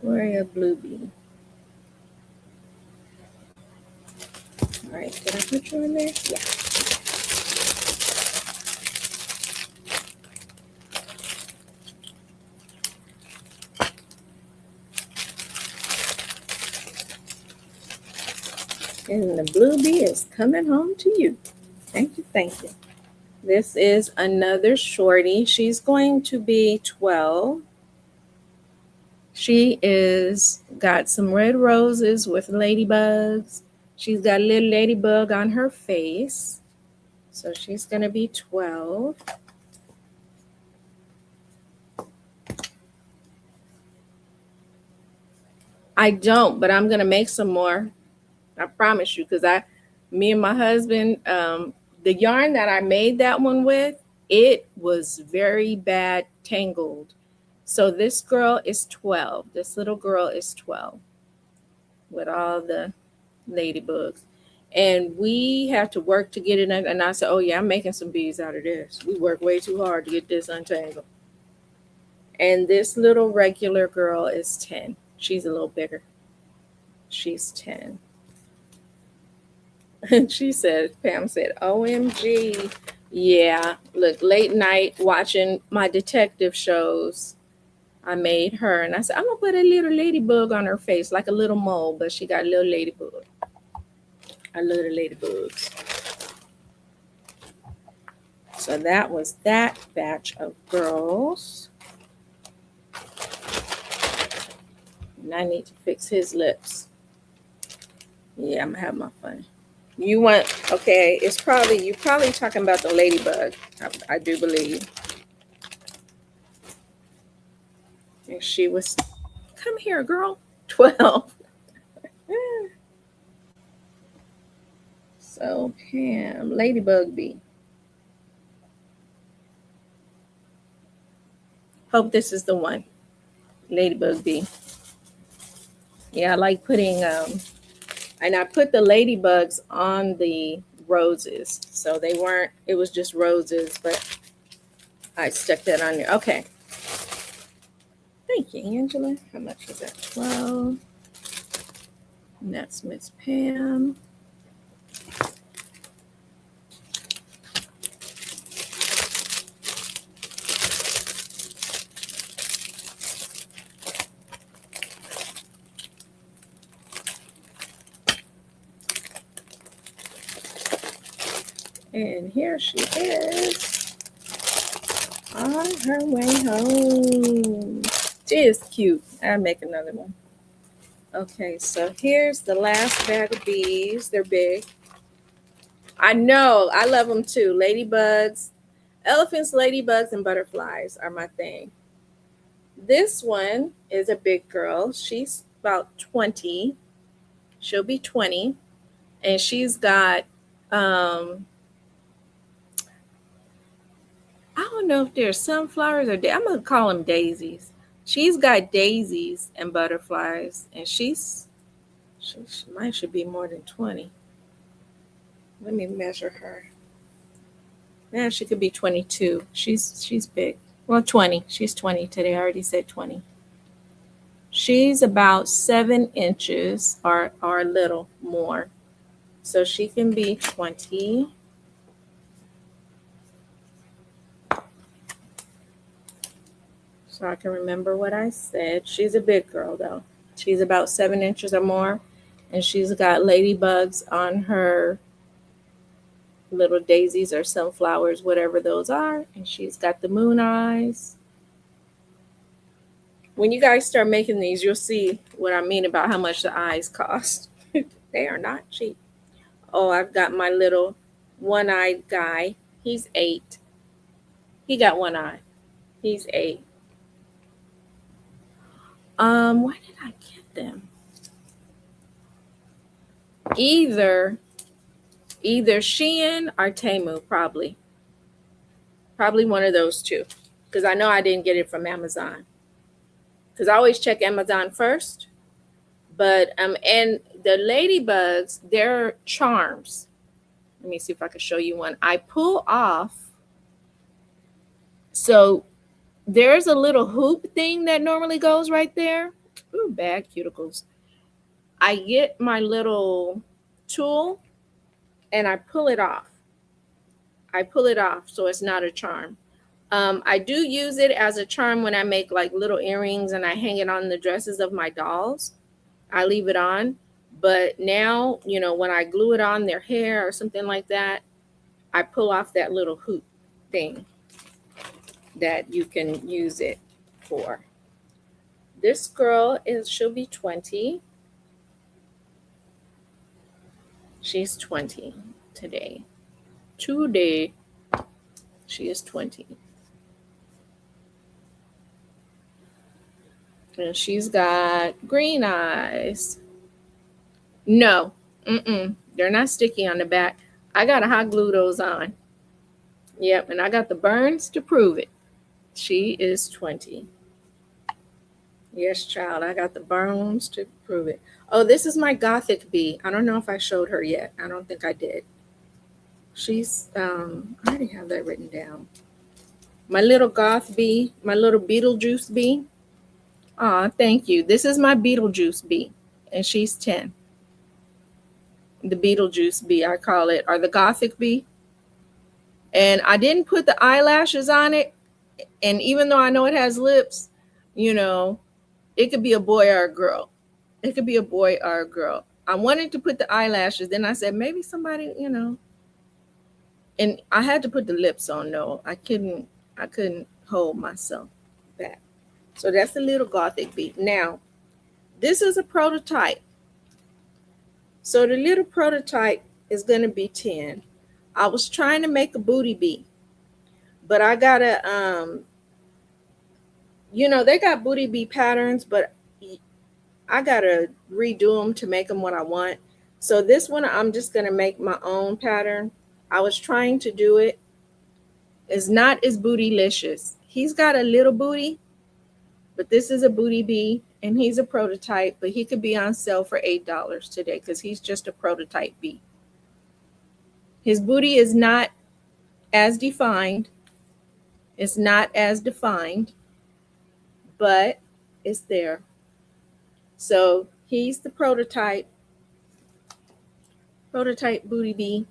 Gloria Bluebee. All right, did I put you in there? Yeah. And the blue bee is coming home to you. Thank you, thank you. This is another shorty. She's going to be 12. She is got some red roses with ladybugs. She's got a little ladybug on her face. So she's going to be 12. I don't, but I'm going to make some more. I promise you, because me and my husband, the yarn that I made that one with, it was very bad tangled. So this girl is 12. This little girl is 12 with all the ladybugs. And we have to work to get it. And I said, oh, yeah, I'm making some bees out of this. We work way too hard to get this untangled. And this little regular girl is 10. She's a little bigger. She's 10. And Pam said, OMG. Yeah, look, late night watching my detective shows. I made her, and I said, I'm going to put a little ladybug on her face, like a little mole, but she got a little ladybug. I love the ladybugs. So that was that batch of girls. And I need to fix his lips. Yeah, I'm going to have my fun. You're probably talking about the ladybug, I do believe. And she was, come here, girl, 12. So Pam, ladybug bee. Hope this is the one, ladybug bee. Yeah, I like putting, and I put the ladybugs on the roses. So it was just roses, but I stuck that on there. Okay. Thank you, Angela. How much was that? 12. And that's Miss Pam. And here she is on her way home. She is cute. I'll make another one. Okay, so here's the last bag of bees. They're big. I know. I love them too. Ladybugs, elephants, ladybugs, and butterflies are my thing. This one is a big girl. She's about 20. She'll be 20. And she's got, I don't know if they're sunflowers or I'm going to call them daisies. She's got daisies and butterflies, and she should be more than 20. Let me measure her. Yeah, she could be 22. She's big. Well, 20. She's 20 today. I already said 20. She's about 7 inches or a little more. So she can be 20. So I can remember what I said. She's a big girl, though. She's about 7 inches or more. And she's got ladybugs on her little daisies or sunflowers, whatever those are. And she's got the moon eyes. When you guys start making these, you'll see what I mean about how much the eyes cost. They are not cheap. Oh, I've got my little one-eyed guy. He's 8. He got one eye. He's 8. Where did I get them? Either Shein or Temu, probably. Probably one of those two. Because I know I didn't get it from Amazon. Because I always check Amazon first. But and the ladybugs, they're charms. Let me see if I can show you one. I pull off. So there's a little hoop thing that normally goes right there. Ooh, bad cuticles. I get my little tool and I pull it off. So it's not a charm. I do use it as a charm when I make like little earrings and I hang it on the dresses of my dolls. I leave it on. But now, when I glue it on their hair or something like that, I pull off that little hoop thing that you can use it for. This girl she'll be 20. She's 20 today. Today, she is 20. And she's got green eyes. No, they're not sticky on the back. I got to hot glue those on. Yep, and I got the burns to prove it. She is 20. Yes, child, I got the burns to prove it. Oh, this is my Gothic bee. I don't know if I showed her yet. I don't think I did. She's, I already have that written down. My little goth bee, my little Beetlejuice bee. Aw, thank you. This is my Beetlejuice bee, and she's 10. The Beetlejuice bee, I call it, or the Gothic bee. And I didn't put the eyelashes on it. And even though I know it has lips, it could be a boy or a girl. It could be a boy or a girl. I wanted to put the eyelashes. Then I said, maybe somebody, and I had to put the lips on. No, I couldn't hold myself back. So that's the little Gothic bee. Now, this is a prototype. So the little prototype is going to be 10. I was trying to make a booty bee, but I got to, they got booty bee patterns, but I got to redo them to make them what I want. So this one, I'm just going to make my own pattern. I was trying to do it. It's not as bootylicious. He's got a little booty, but this is a booty bee, and he's a prototype, but he could be on sale for $8 today because he's just a prototype bee. His booty is not as defined. It's not as defined, but it's there. So he's the prototype booty bee,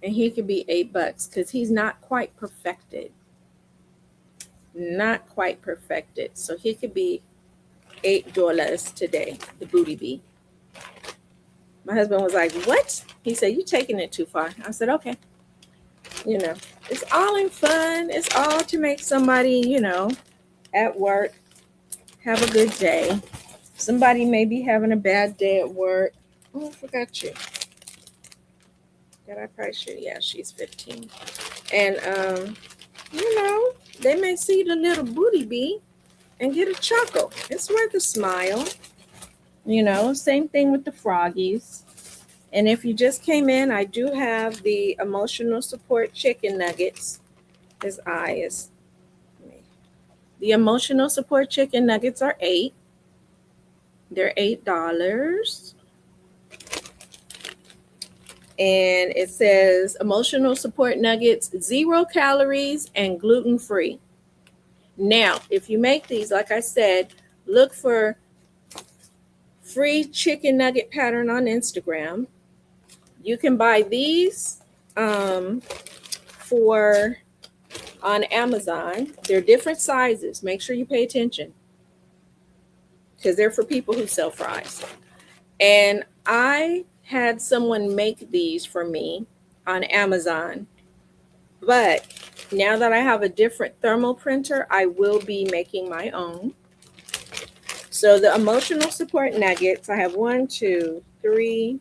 and he could be $8 because he's not quite perfected. Not quite perfected. So he could be $8 today, the booty bee. My husband was like, what? He said, you're taking it too far. I said, okay. It's all in fun. It's all to make somebody, at work have a good day. Somebody may be having a bad day at work. Oh, I forgot you. That I probably should. Yeah, she's 15. And, they may see the little booty bee and get a chuckle. It's worth a smile. Same thing with the froggies. And if you just came in, I do have the emotional support chicken nuggets. His eye is. The emotional support chicken nuggets are $8. They're $8. And it says emotional support nuggets, 0 calories and gluten-free. Now, if you make these, like I said, look for free chicken nugget pattern on Instagram. You can buy these on Amazon. They're different sizes. Make sure you pay attention because they're for people who sell fries. And I had someone make these for me on Amazon, but now that I have a different thermal printer, I will be making my own. So the emotional support nuggets, I have 1, 2, 3,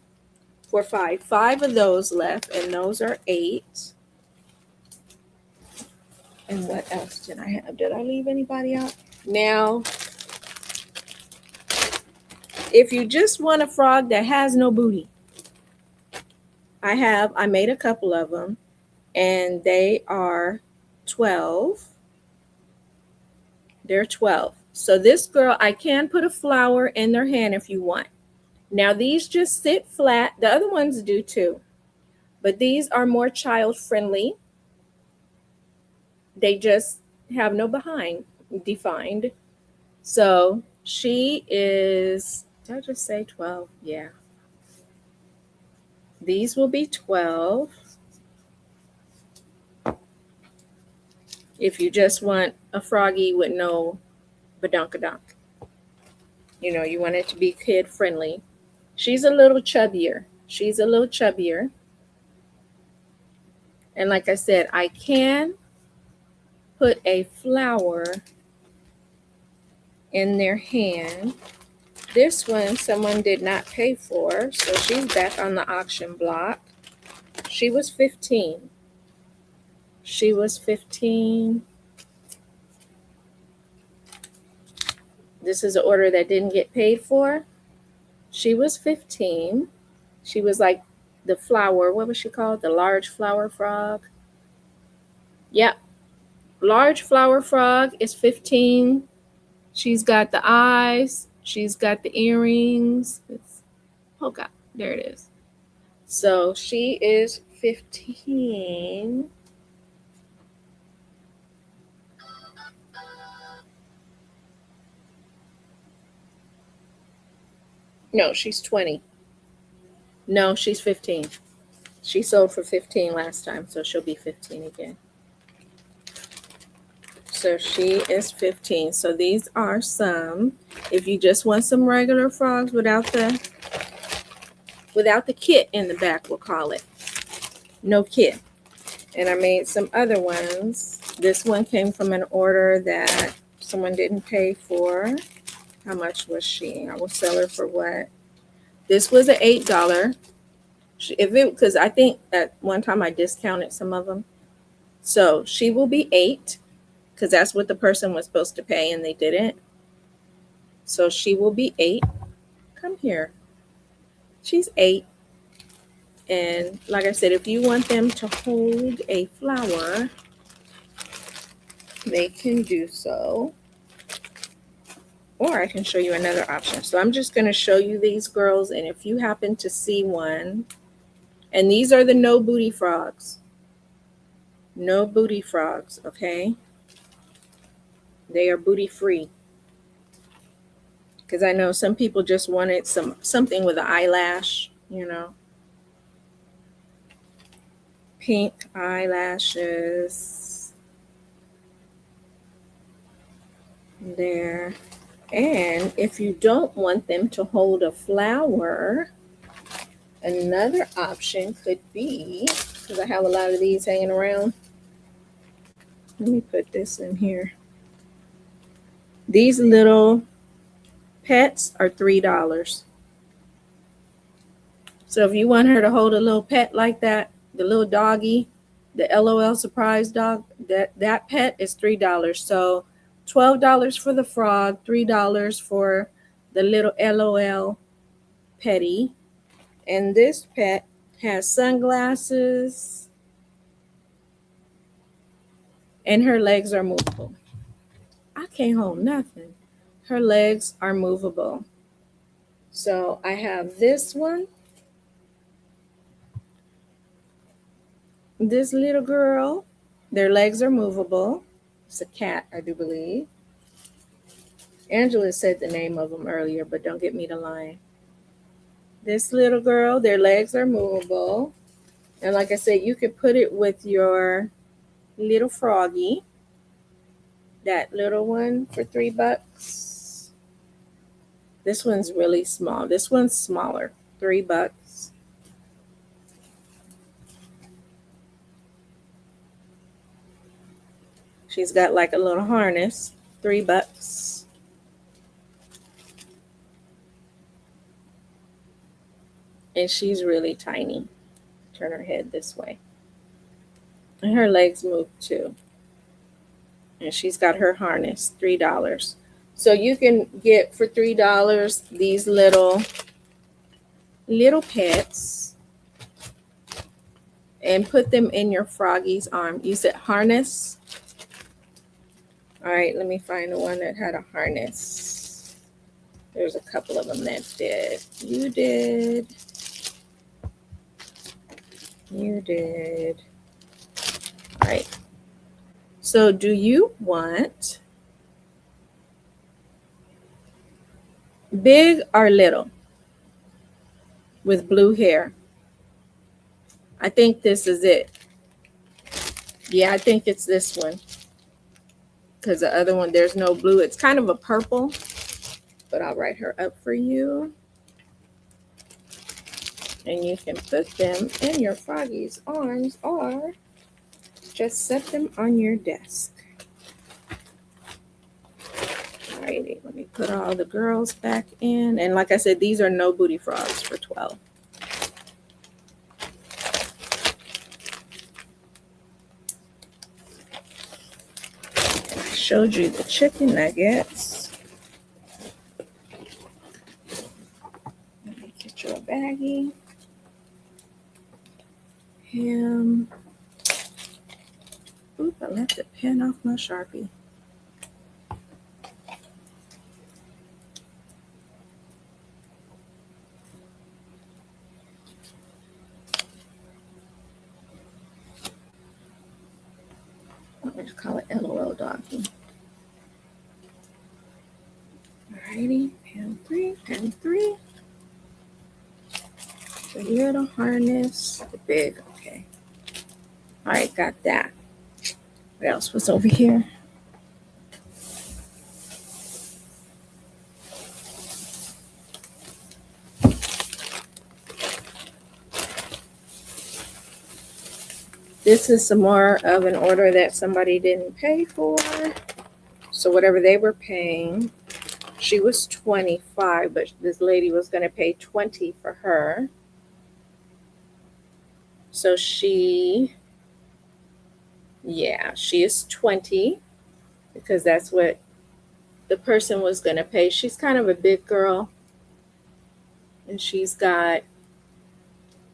4, 5. 5 of those left, and those are $8. And what else did I have? Did I leave anybody out? Now, if you just want a frog that has no booty, I made a couple of them, and they are 12. They're 12. So this girl, I can put a flower in their hand if you want. Now these just sit flat. The other ones do too, but these are more child friendly. They just have no behind defined. So she is, did I just say 12? Yeah. These will be 12. If you just want a froggy with no badunkadunk. You want it to be kid friendly. She's a little chubbier. She's a little chubbier. And like I said, I can put a flower in their hand. This one someone did not pay for, so she's back on the auction block. She was 15. She was 15. This is an order that didn't get paid for. She was 15. She was like the flower, what was she called? The large flower frog. Yep. Large flower frog is 15. She's got the eyes. She's got the earrings. Oh God, there it is. So she is 15. No, she's 20. No, she's 15. She sold for 15 last time, so she'll be 15 again. So she is 15. So these are some. If you just want some regular frogs without the kit in the back, we'll call it. No kit. And I made some other ones. This one came from an order that someone didn't pay for. How much was she? I will sell her for what? This was an $8. Because I think at one time I discounted some of them. So she will be $8 because that's what the person was supposed to pay and they didn't. So she will be $8. Come here. She's $8. And like I said, if you want them to hold a flower, they can do so. Or I can show you another option. So I'm just going to show you these girls. And if you happen to see one, and these are the no booty frogs. No booty frogs, okay? They are booty free. Because I know some people just wanted something with an eyelash, you know. Pink eyelashes. There. And if you don't want them to hold a flower, another option could be, because I have a lot of these hanging around. Let me put this in here. These little pets are $3. So if you want her to hold a little pet like that, the little doggy, the LOL surprise dog, that pet is $3. So $12 for the frog, $3 for the little LOL petty. And this pet has sunglasses and her legs are movable. I can't hold nothing. Her legs are movable. So I have this one. This little girl, their legs are movable. It's a cat, I do believe. Angela said the name of them earlier, but don't get me to lie. This little girl, their legs are movable. And like I said, you could put it with your little froggy. That little one for $3. This one's really small. This one's smaller, $3. She's got like a little harness, $3. And she's really tiny. Turn her head this way. And her legs move too. And she's got her harness, $3. So you can get for $3 these little pets and put them in your froggy's arm. You said harness? All right, let me find the one that had a harness. There's a couple of them that did. You did. You did. All right. So do you want big or little with blue hair? I think this is it. Yeah, I think it's this one. Because the other one, there's no blue. It's kind of a purple. But I'll write her up for you. And you can put them in your froggy's arms or just set them on your desk. Alrighty, let me put all the girls back in. And like I said, these are no booty frogs for 12. I showed you the chicken nuggets. Let me get you a baggie. Ham. Oop, I left the pen off my Sharpie. I'll just call it LOL doggy. Alrighty, pan 3, pan 3. The little harness, the big, okay. Alright, got that. What else was over here? This is some more of an order that somebody didn't pay for. So whatever they were paying, she was 25, but this lady was going to pay 20 for her. So she is 20 because that's what the person was going to pay. She's kind of a big girl. And she's got,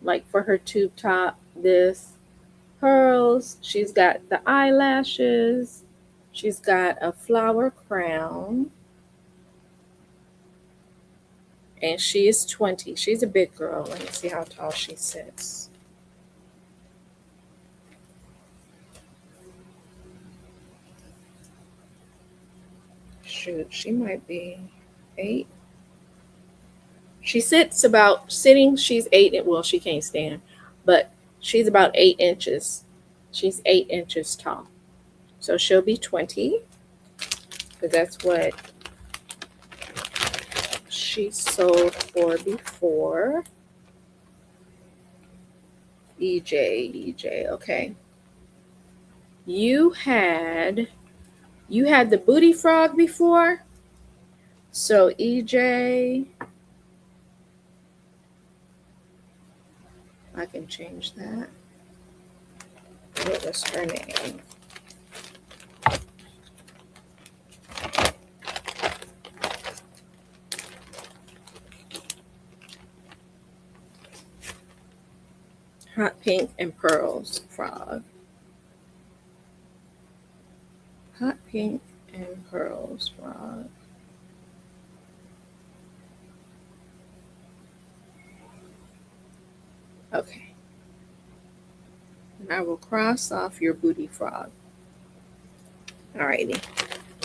like for her tube top, this pearls. She's got the eyelashes. She's got a flower crown. And she is 20. She's a big girl. Let me see how tall she sits. Shoot, she might be 8. She sits about, sitting, she's 8. Well, she can't stand, but she's about 8 inches. She's 8 inches tall. So she'll be 20, because that's what she sold for before. EJ, okay. You had the booty frog before. So EJ, I can change that. What was her name? Hot pink and pearls frog. Hot pink and pearls frog. Okay. And I will cross off your booty frog. Alrighty.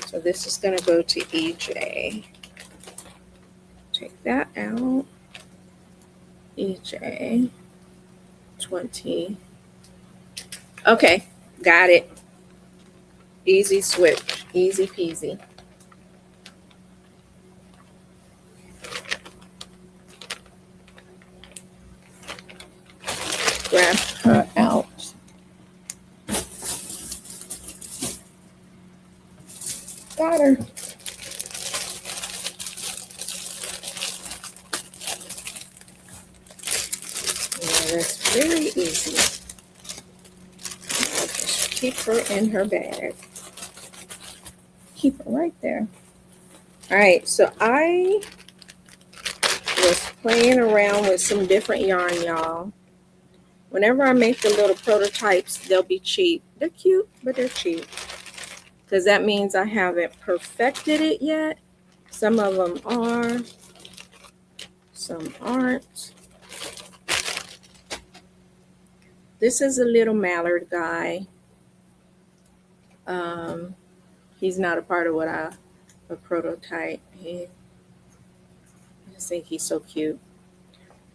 So this is going to go to EJ. Take that out. EJ. 20. Okay. Got it. Easy switch. Easy peasy. Grab her out. Got her. Yeah, that's very easy. I'll just keep her in her bag. Keep her right there. All right, so I was playing around with some different yarn, y'all. Whenever I make the little prototypes, they'll be cheap. They're cute, but they're cheap. Because that means I haven't perfected it yet. Some of them are, some aren't. This is a little mallard guy. He's not a part of a prototype. I just think he's so cute.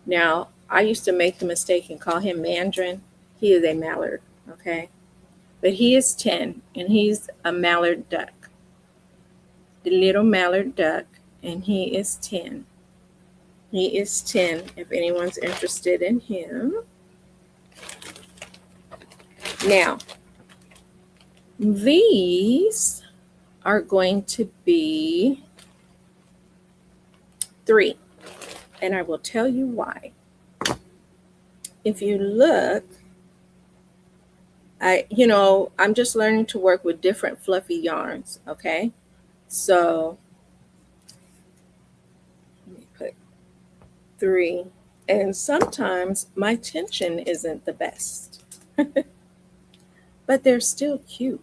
Now, I used to make the mistake and call him Mandarin. He is a mallard, okay? But he is 10, and he's a mallard duck. The little mallard duck, and he is 10. He is 10 if anyone's interested in him. Now, these are going to be 3, and I will tell you why. If you look, I'm just learning to work with different fluffy yarns, okay? So let me put 3. And sometimes my tension isn't the best, but they're still cute.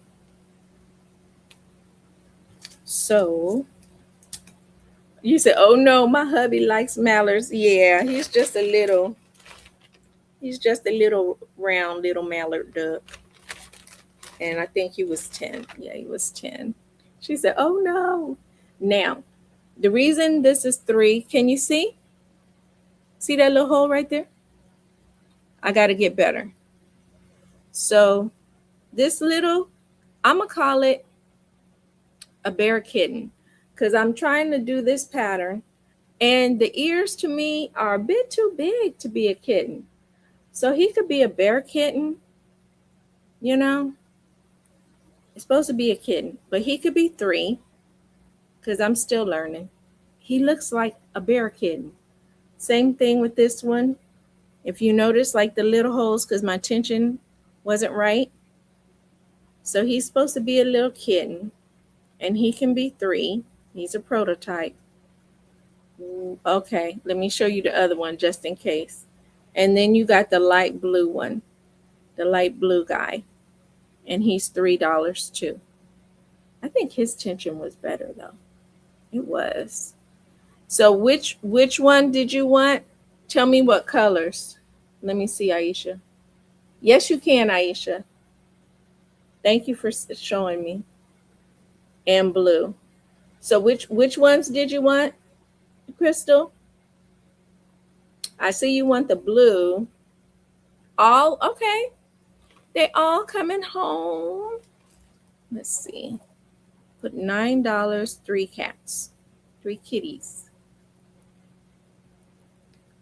So you said, oh no, my hubby likes mallards. Yeah, he's just a little round little mallard duck. And I think he was 10. Yeah, he was 10. She said, oh no. Now, the reason this is 3, can you see? See that little hole right there? I got to get better. So this little, I'm going to call it a bear kitten because I'm trying to do this pattern. And the ears to me are a bit too big to be a kitten. So he could be a bear kitten, you know. It's supposed to be a kitten, but he could be 3 because I'm still learning. He looks like a bear kitten. Same thing with this one. If you notice, like the little holes, because my tension wasn't right. So he's supposed to be a little kitten, and he can be 3. He's a prototype. Okay, let me show you the other one just in case. And then you got the light blue one, the light blue guy, and he's $3 too. I think his tension was better though. It was. So which one did you want? Tell me what colors. Let me see, Aisha. Yes, you can, Aisha. Thank you for showing me. And blue. So which ones did you want, Crystal? I see you want the blue. All okay. They all coming home. Let's see. Put $9, 3 cats, 3 kitties.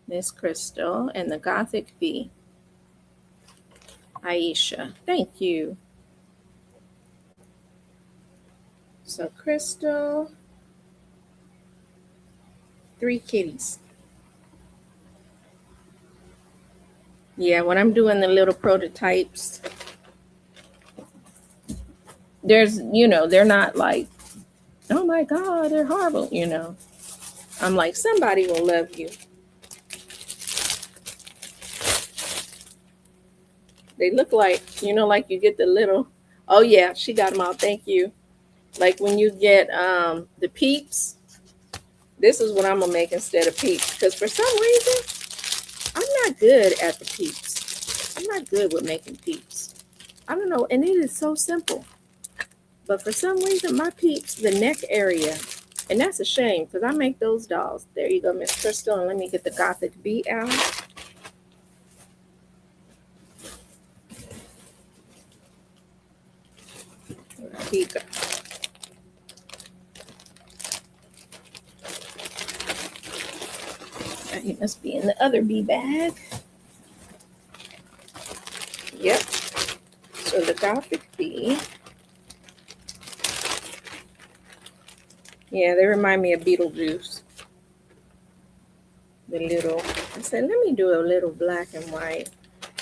Miss Crystal and the Gothic Bee. Aisha, thank you. So Crystal, 3 kitties. Yeah, when I'm doing the little prototypes, they're not like, oh my God, they're horrible, I'm like, somebody will love you. They look like, like you get the little, oh yeah, she got them all, thank you. Like when you get the peeps, this is what I'm gonna make instead of peeps. Because for some reason, I'm not good at the peeps. I'm not good with making peeps. I don't know, and it is so simple. But for some reason, my peeps, the neck area, and that's a shame because I make those dolls. There you go, Miss Crystal, and let me get the Gothic Bee out. Here you go. It must be in the other bee bag. Yep. So the Gothic Bee. Yeah, they remind me of Beetlejuice. The little, I said, let me do a little black and white.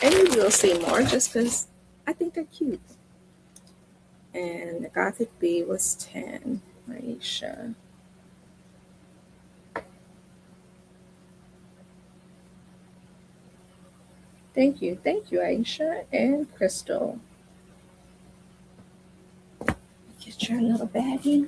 And you will see more just because I think they're cute. And the Gothic Bee was 10. Aisha. Thank you, Aisha and Crystal. Get your little baggie.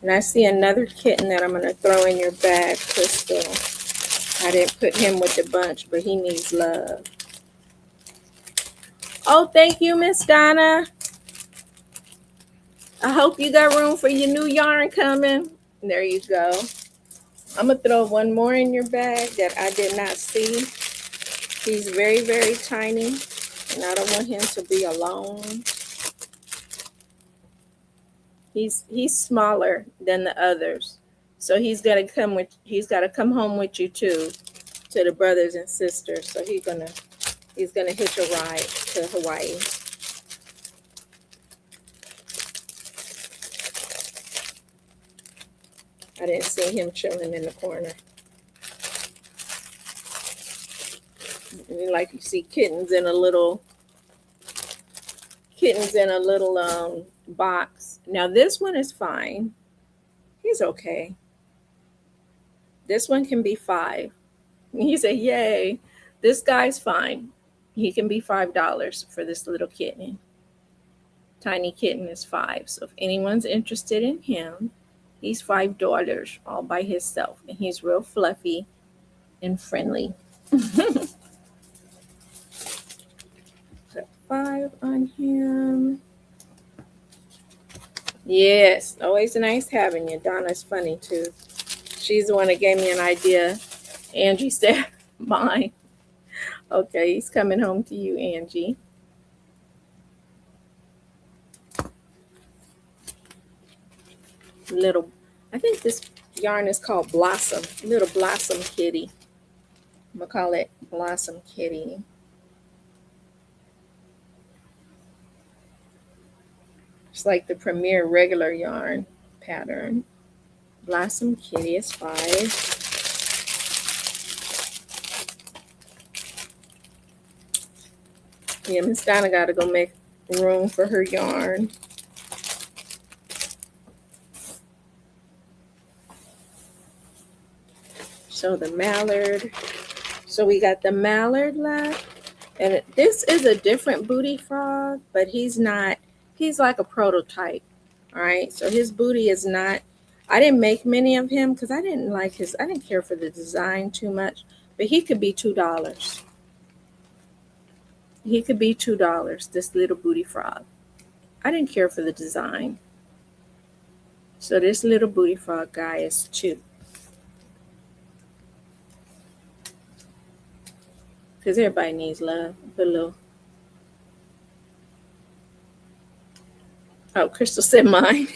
And I see another kitten that I'm going to throw in your bag, Crystal. I didn't put him with the bunch, but he needs love. Oh, thank you, Miss Donna. I hope you got room for your new yarn coming. There you go. I'm going to throw one more in your bag that I did not see. He's very, very tiny, and I don't want him to be alone. He's smaller than the others, so he's got to come home with you too, to the brothers and sisters. So he's gonna hitch a ride to Hawaii. I didn't see him chilling in the corner. And like you see kittens in a little box. Now this one is fine. He's okay. This one can be $5. You say, yay, this guy's fine. He can be $5 for this little kitten. Tiny kitten is $5. So if anyone's interested in him, he's $5 all by himself. And he's real fluffy and friendly. Put 5 on him. Yes, always nice having you. Donna's funny too. She's the one that gave me an idea. Angie said mine. Okay, he's coming home to you, Angie. I think this yarn is called Blossom. Little Blossom Kitty. I'm gonna call it Blossom Kitty. It's like the Premier regular yarn pattern. Blossom Kitty is $5. Yeah, Miss Donna got to go make room for her yarn. So the mallard. So we got the mallard left. And this is a different booty frog, but he's like a prototype. All right. So his booty is not, I didn't make many of him because I didn't care for the design too much, but he could be $2. He could be $2, this little booty frog. I didn't care for the design. So this little booty frog guy is $2. Because everybody needs love. Put a little. Oh, Crystal said mine.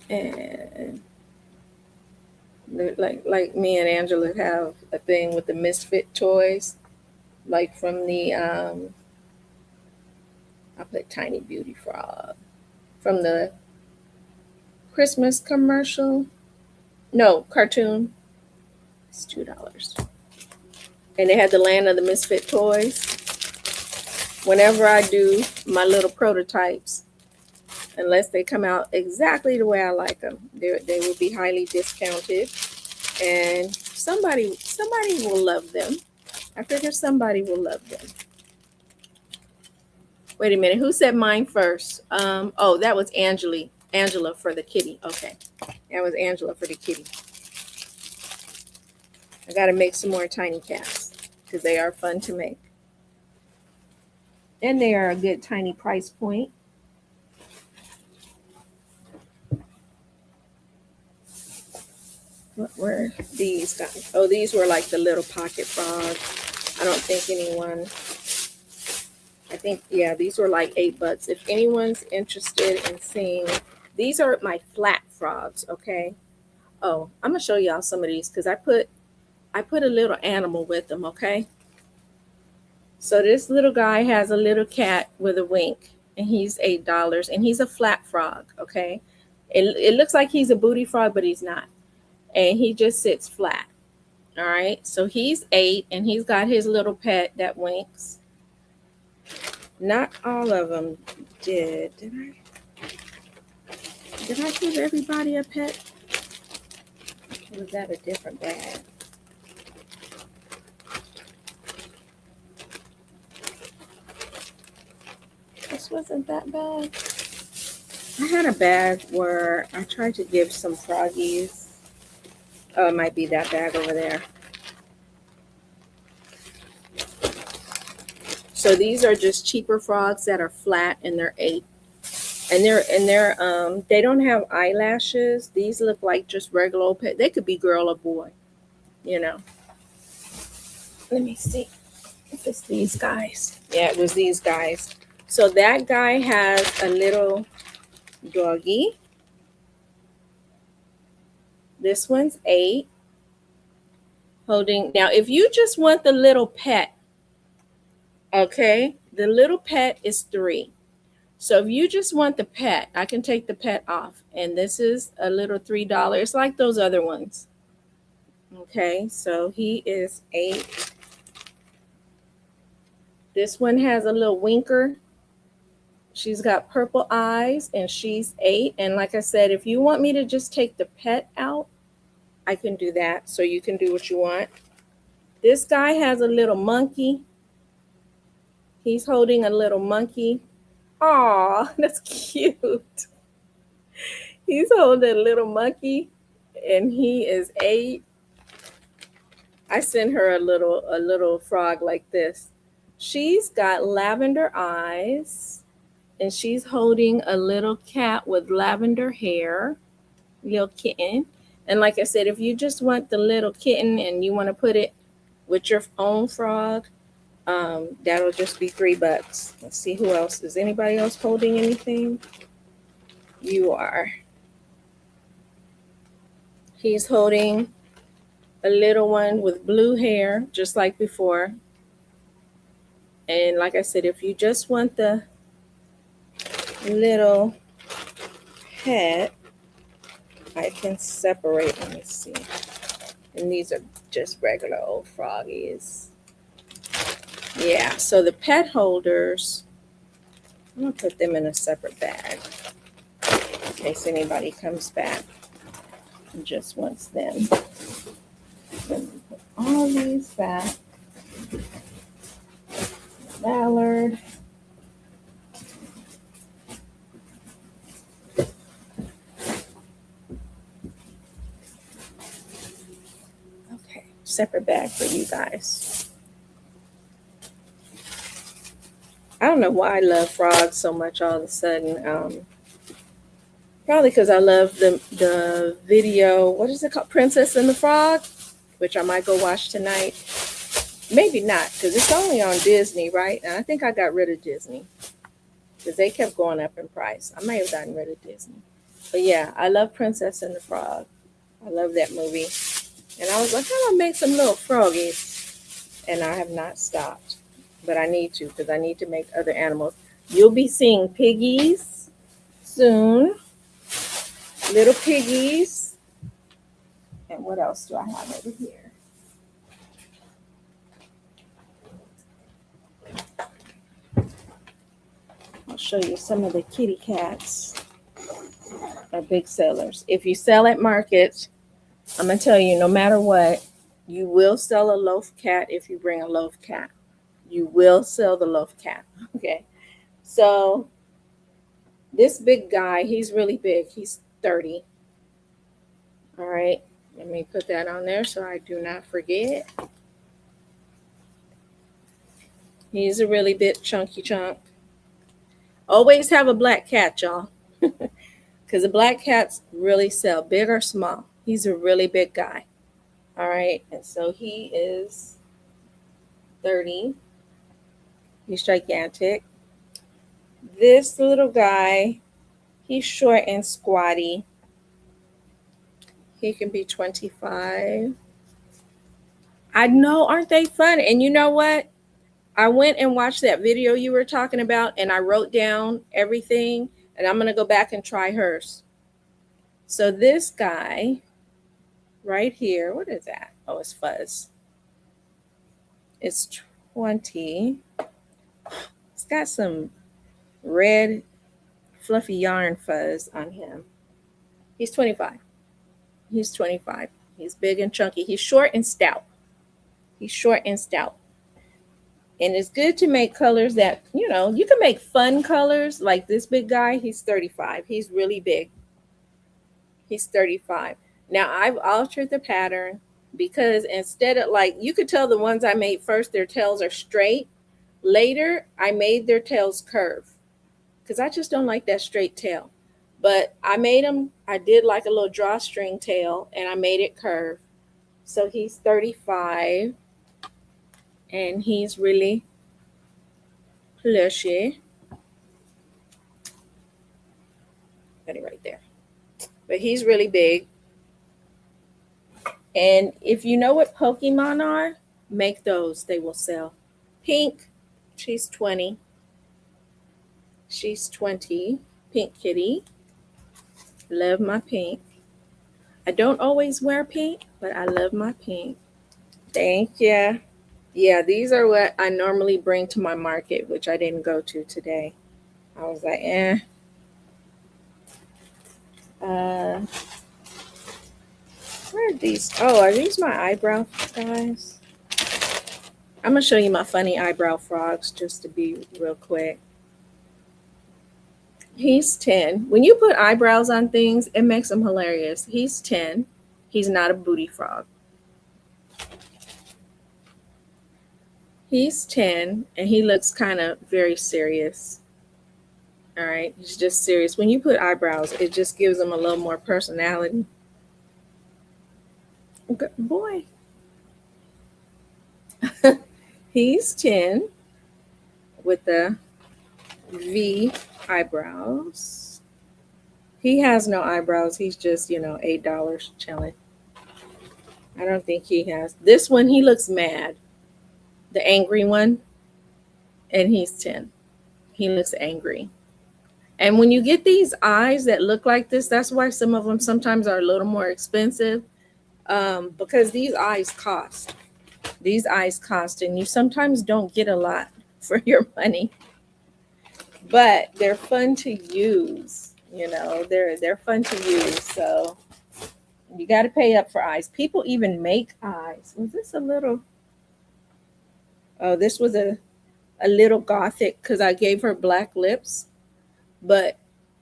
And like me and Angela have a thing with the Misfit toys, like from the I put Tiny Beauty Frog from the Christmas commercial. No, cartoon. It's $2. And they had the Land of the Misfit toys. Whenever I do my little prototypes, unless they come out exactly the way I like them, they will be highly discounted, and somebody will love them. I figure somebody will love them. Wait a minute, who said mine first? Oh, that was Angela for the kitty. Okay, that was Angela for the kitty. I got to make some more tiny cats because they are fun to make, and they are a good tiny price point. What were these guys? Oh, these were like the little pocket frogs. I don't think anyone, I think, yeah, these were like $8. If anyone's interested in seeing, these are my flat frogs, okay? Oh, I'm gonna show y'all some of these because I put a little animal with them, okay? So this little guy has a little cat with a wink, and he's $8, and he's a flat frog, okay? It looks like he's a booty frog, but he's not. And he just sits flat. All right. So he's 8, and he's got his little pet that winks. Not all of them did. Did I give everybody a pet? Or was that a different bag? This wasn't that bad. I had a bag where I tried to give some froggies. Oh, it might be that bag over there. So these are just cheaper frogs that are flat, and they're $8. And they don't have eyelashes. These look like just regular old pet. They could be girl or boy, you know. Let me see if it's these guys. Yeah, it was these guys. So that guy has a little doggy. This one's 8. Holding now, if you just want the little pet, okay, the little pet is 3. So if you just want the pet, I can take the pet off. And this is a little $3. It's like those other ones. Okay, so he is 8. This one has a little winker. She's got purple eyes and she's 8. And like I said, if you want me to just take the pet out, I can do that. So you can do what you want. This guy has a little monkey. He's holding a little monkey. Aw, that's cute. He's holding a little monkey and he is 8. I sent her a little frog like this. She's got lavender eyes and she's holding a little cat with lavender hair, little kitten. And like I said, if you just want the little kitten and you want to put it with your own frog, that'll just be $3. Let's see who else. Is anybody else holding anything? You are. He's holding a little one with blue hair, just like before. And like I said, if you just want the little pet, I can separate. Let me see. And these are just regular old froggies. Yeah, so the pet holders, I'm going to put them in a separate bag in case anybody comes back and just wants them. Let me put all these back. Mallard. Okay, separate bag for you guys. I don't know why I love frogs so much all of a sudden. Probably because I love the video, what is it called? Princess and the Frog, which I might go watch tonight. Maybe not, because it's only on Disney, right? And I think I got rid of Disney because they kept going up in price. I may have gotten rid of Disney. But yeah, I love Princess and the Frog. I love that movie. And I was like, I'm going to make some little froggies. And I have not stopped. But I need to, because I need to make other animals. You'll be seeing piggies soon. Little piggies. And what else do I have over here? I'll show you some of the kitty cats. Are big sellers. If you sell at markets, I'm going to tell you, no matter what, you will sell a loaf cat if you bring a loaf cat. You will sell the loaf cat. Okay. So this big guy, he's really big. He's 30. All right. Let me put that on there so I do not forget. He's a really big chunky chunk. Always have a black cat, y'all. Because the black cats really sell, big or small. He's a really big guy. All right. And so he is 30. He's gigantic. This little guy, he's short and squatty. He can be 25. I know, aren't they fun? And you know what? I went and watched that video you were talking about, and I wrote down everything, and I'm going to go back and try hers. So this guy right here, what is that? Oh, it's Fuzz. It's 20. It's got some red fluffy yarn fuzz on him. He's 25. He's 25. He's big and chunky. He's short and stout. He's short and stout. And it's good to make colors that, you know, you can make fun colors like this big guy. He's 35. He's really big. He's 35. Now I've altered the pattern because instead of, like, you could tell the ones I made first, their tails are straight. Later, I made their tails curve because I just don't like that straight tail. But I did like a little drawstring tail and I made it curve. So he's 35 and he's really plushy. Got it right there. But he's really big. And if you know what Pokemon are, make those. They will sell. Pink, she's 20. She's 20. Pink kitty. Love my pink. I don't always wear pink, but I love my pink. Thank you. Yeah, these are what I normally bring to my market, which I didn't go to today. I was like, eh. Uh, where are these? Oh, are these my eyebrow guys? I'm gonna show you my funny eyebrow frogs just to be real quick. He's 10. When you put eyebrows on things, it makes them hilarious. He's 10. He's not a booty frog. He's 10 and he looks kind of very serious. All right, he's just serious. When you put eyebrows, it just gives him a little more personality. Good boy. He's 10 with the V eyebrows. He has no eyebrows. He's just, $8 chilling. I don't think he has. This one, he looks mad. The angry one. And he's 10. He looks angry. And when you get these eyes that look like this, that's why some of them sometimes are a little more expensive. Because these eyes cost. These eyes cost, and you sometimes don't get a lot for your money. But they're fun to use. They're fun to use. So you got to pay up for eyes. People even make eyes. Was this a little? Oh, this was a little gothic because I gave her black lips, but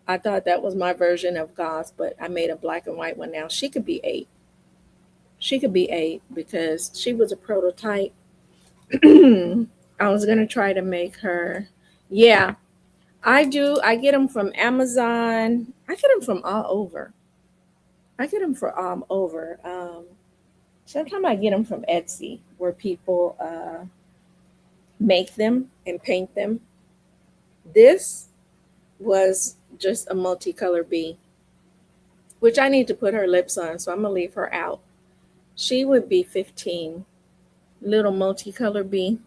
I thought that was my version of goth. But I made a black and white one now. She could be 8. She could be 8 because she was a prototype. I was gonna try to make her. Yeah, I do. I get them from Amazon. I get them from all over. I get them from all over. Sometimes I get them from Etsy, where people make them and paint them. This was just a multicolor bee, which I need to put her lips on, so I'm gonna leave her out. She would be 15. Little multicolor bee.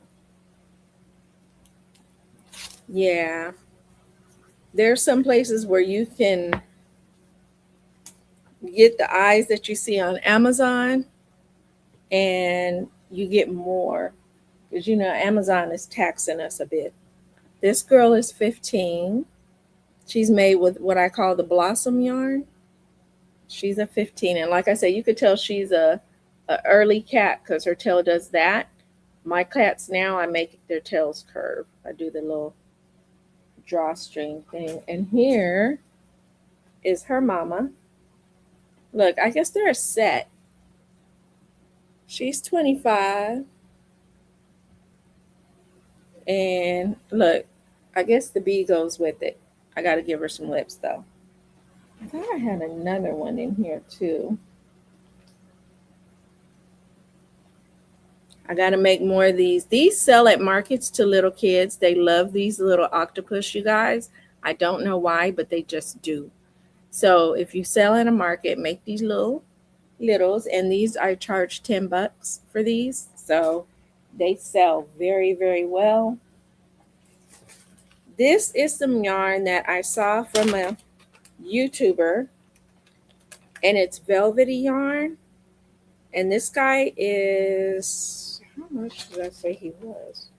Yeah. There's some places where you can get the eyes that you see on Amazon and you get more because Amazon is taxing us a bit. This girl is 15. She's made with what I call the blossom yarn. She's a 15, and like I said, you could tell she's a early cat because her tail does that. My cats now, I make their tails curve. I do the little drawstring thing, and here is her mama. Look, I guess they're a set. She's 25. And look, I guess the bee goes with it. I got to give her some lips, though. I thought I had another one in here, too. I got to make more of these. These sell at markets to little kids. They love these little octopus, you guys. I don't know why, but they just do. So if you sell in a market, make these littles, and these I charge $10 for these. So they sell very, very well. This is some yarn that I saw from a YouTuber, and it's velvety yarn. And this guy is, how much did I say he was?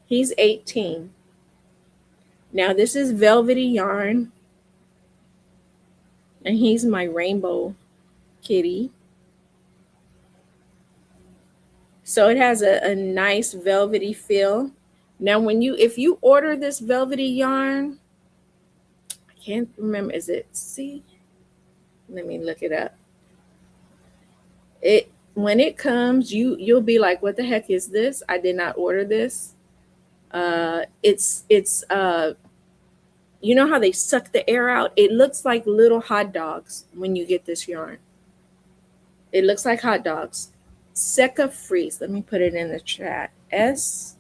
He's 18. Now this is velvety yarn, and he's my rainbow kitty. So it has a nice velvety feel. Now if you order this velvety yarn, I can't remember, is it C? Let me look it up. When it comes, you'll be like, what the heck is this? I did not order this. It's you know how they suck the air out? It looks like little hot dogs when you get this yarn. It looks like hot dogs. Seca Freeze. Let me put it in the chat. SEKE.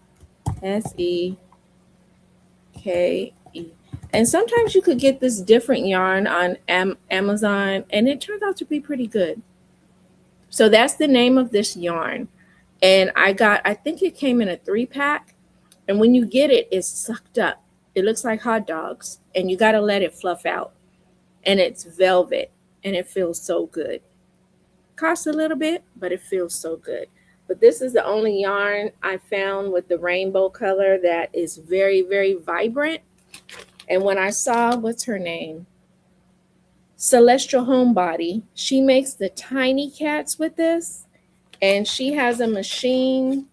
And sometimes you could get this different yarn on Amazon, and it turns out to be pretty good. So that's the name of this yarn. And I think it came in a 3-pack. And when you get it, it's sucked up. It looks like hot dogs, and you got to let it fluff out. And it's velvet, and it feels so good. Costs a little bit, but it feels so good. But this is the only yarn I found with the rainbow color that is very, very vibrant. And when I saw, what's her name? Celestial Homebody, she makes the tiny cats with this. And she has a machine,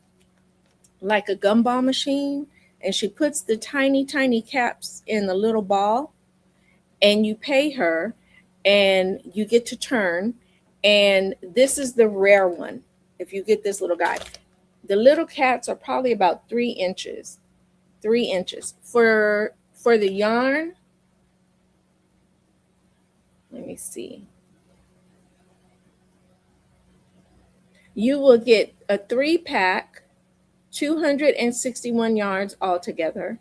like a gumball machine. And she puts the tiny, tiny caps in the little ball. And you pay her, and you get to turn. And this is the rare one. If you get this little guy, the little cats are probably about 3 inches. 3 inches for the yarn. Let me see. You will get a 3-pack, 261 yards altogether,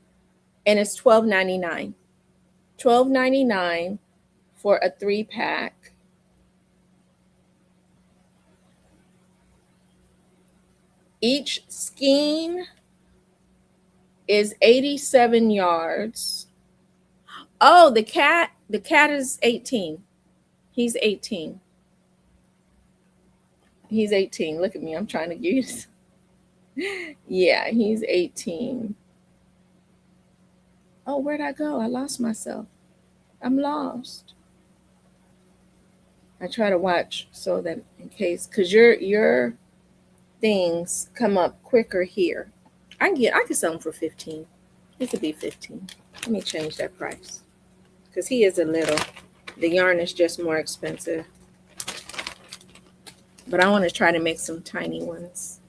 and it's $12.99. $12.99 for a 3-pack. Each skein is 87 yards. Oh, the cat is 18. He's 18. He's 18. Look at me. I'm trying to use. Yeah, he's 18. Oh, where'd I go? I lost myself. I'm lost. I try to watch so that in case, because your things come up quicker here. I can sell them for 15. It could be 15. Let me change that price. Because he is a little. The yarn is just more expensive. But I want to try to make some tiny ones.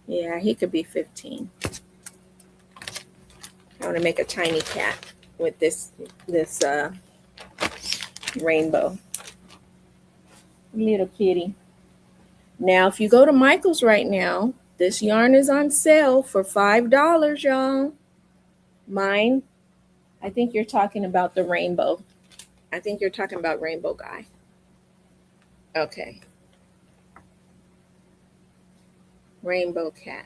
Yeah, he could be 15. I want to make a tiny cat with this rainbow. Little kitty. Now, if you go to Michael's right now, this yarn is on sale for $5, y'all. Mine, I think you're talking about the rainbow. I think you're talking about Rainbow Guy. Okay. Rainbow Cat.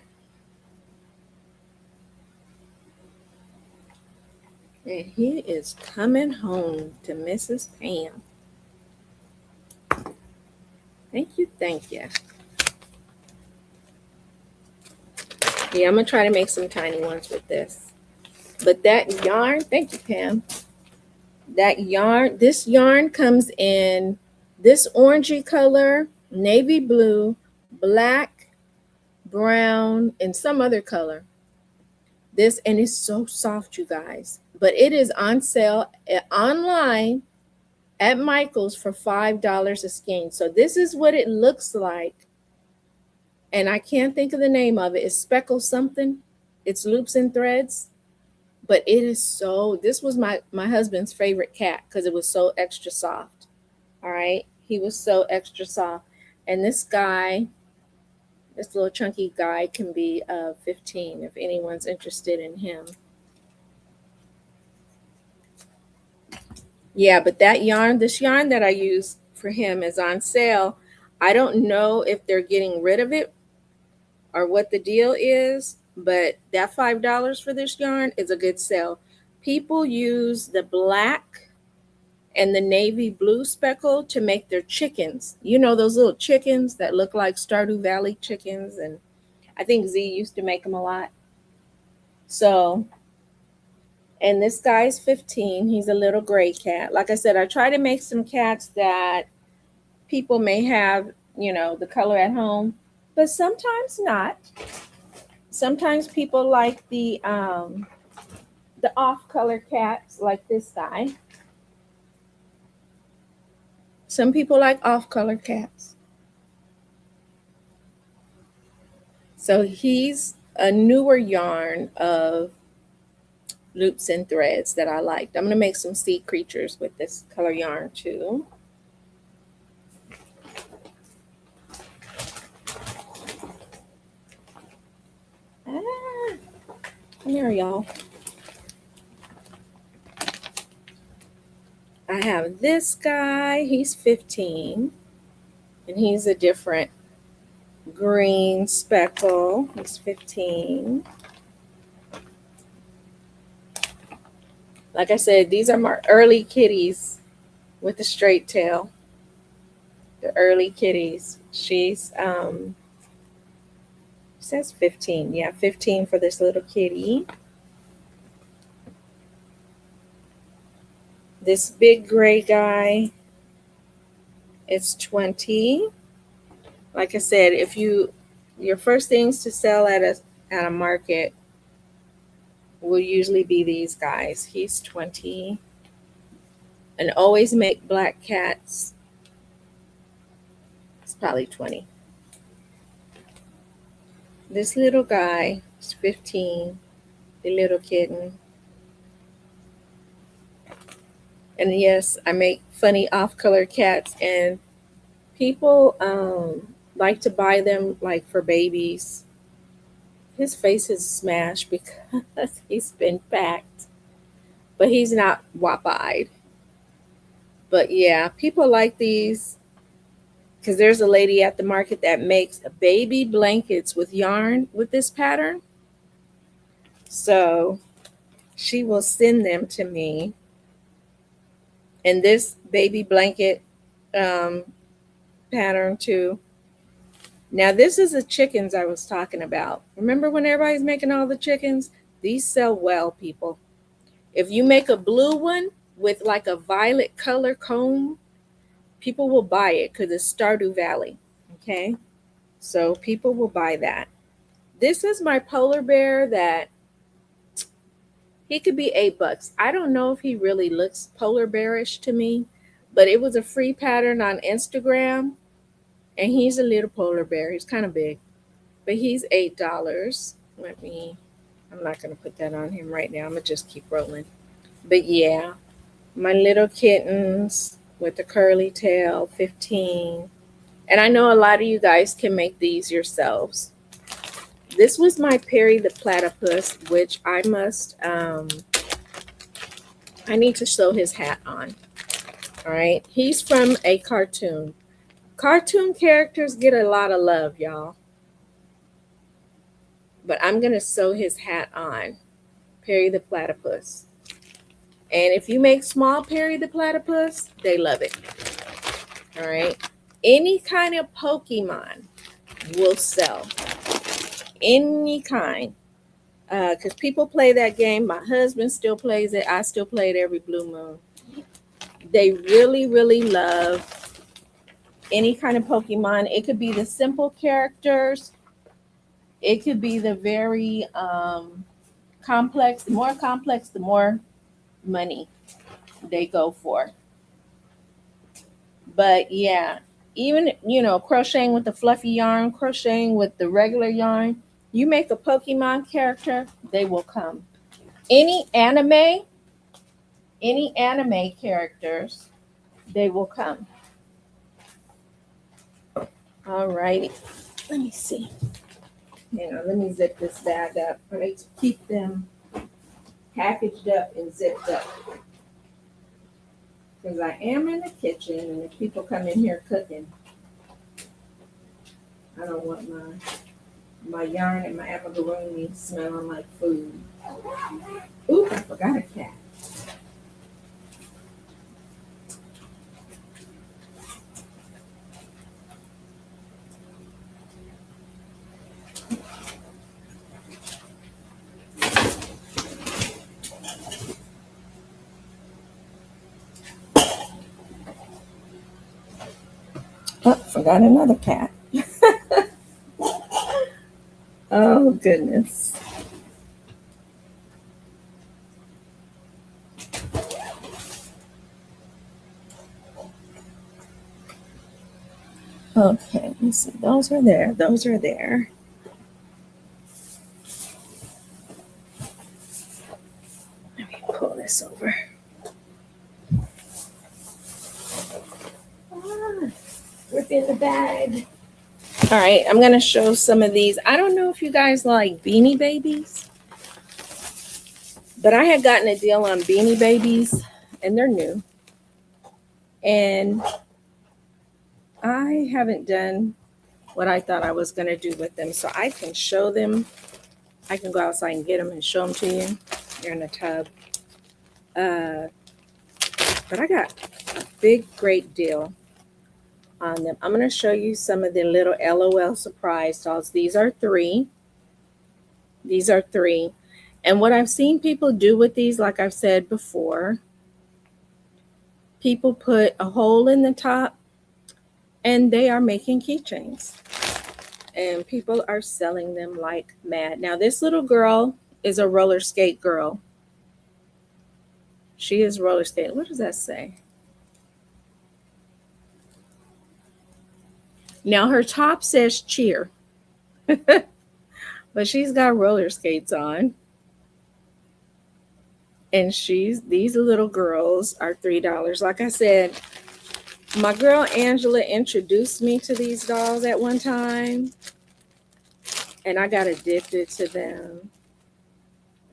And he is coming home to Mrs. Pam. Thank you, thank you. Yeah, I'm going to try to make some tiny ones with this. But that yarn, thank you, Pam. That yarn, this yarn comes in this orangey color, navy blue, black, brown, and some other color. This, and it's so soft, you guys. But it is on sale online at Michael's for $5 a skein. So this is what it looks like. And I can't think of the name of it. It's Speckle something. It's Loops and Threads. But it is so, this was my husband's favorite cat because it was so extra soft. All right. He was so extra soft. And this guy, this little chunky guy can be 15 if anyone's interested in him. Yeah, but that yarn, this yarn that I use for him is on sale. I don't know if they're getting rid of it or what the deal is, but that $5 for this yarn is a good sale. People use the black and the navy blue speckle to make their chickens. You know, those little chickens that look like Stardew Valley chickens. And I think Z used to make them a lot. So, and this guy's 15. He's a little gray cat. Like I said, I try to make some cats that people may have, you know, the color at home, but sometimes not. Sometimes people like the off-color cats like this guy. Some people like off-color cats. So he's a newer yarn of loops and threads that I liked. I'm going to make some sea creatures with this color yarn too. Ah, come here, y'all. I have this guy. He's 15, and he's a different green speckle. He's 15. Like I said, these are my early kitties with the straight tail. The early kitties. She's says 15. Yeah, 15 for this little kitty. This big gray guy, it's 20. Like I said, if your first things to sell at a market will usually be these guys. He's 20. And always make black cats. It's probably 20. This little guy is 15. The little kitten. And yes, I make funny off-color cats, and people like to buy them like for babies. His face is smashed because he's been packed, but he's not wop-eyed. But yeah, people like these because there's a lady at the market that makes baby blankets with yarn with this pattern. So she will send them to me. And this baby blanket pattern too. Now this is the chickens I was talking about. Remember when everybody's making all the chickens? These sell well, people. If you make a blue one with like a violet color comb, people will buy it because it's Stardew Valley. Okay, so people will buy that. This is my polar bear that he could be $8. I don't know if he really looks polar bearish to me, but it was a free pattern on Instagram, and he's a little polar bear. He's kind of big, but he's $8. I'm not going to put that on him right now. I'm going to just keep rolling. But yeah, my little kittens with the curly tail, 15. And I know a lot of you guys can make these yourselves. This was my Perry the Platypus, which I need to sew his hat on. All right. He's from a cartoon. Cartoon characters get a lot of love, y'all. But I'm going to sew his hat on. Perry the Platypus. And if you make small Perry the Platypus, they love it. All right. Any kind of Pokemon will sell. Any kind. Because people play that game. My husband still plays it. I still play it every blue moon. They really, really love any kind of Pokemon. It could be the simple characters. It could be the very complex. The more complex, the more money they go for. But yeah, even, crocheting with the fluffy yarn, crocheting with the regular yarn, you make a Pokemon character, they will come. Any anime characters, they will come. All righty. Let me see. Let me zip this bag up. I like to keep them packaged up and zipped up. Because I am in the kitchen, and if people come in here cooking, I don't want my yarn and my amigurumi smelling like food. Ooh, I forgot a cat. Oh, forgot another cat. Oh, goodness. Okay, let's see. Those are there. within the bag. All right, I'm going to show some of these. I don't know if you guys like Beanie Babies, but I had gotten a deal on Beanie Babies, and they're new. And I haven't done what I thought I was going to do with them, so I can show them. I can go outside and get them and show them to you. They're in a tub. But I got a big, great deal on them. I'm going to show you some of the little LOL surprise dolls. These are 3. These are 3. And what I've seen people do with these, like I've said before, people put a hole in the top and they are making keychains. And people are selling them like mad. Now, this little girl is a roller skate girl. She is roller skating. What does that say? Now, her top says cheer. But she's got roller skates on. And these little girls are $3. Like I said, my girl Angela introduced me to these dolls at one time. And I got addicted to them.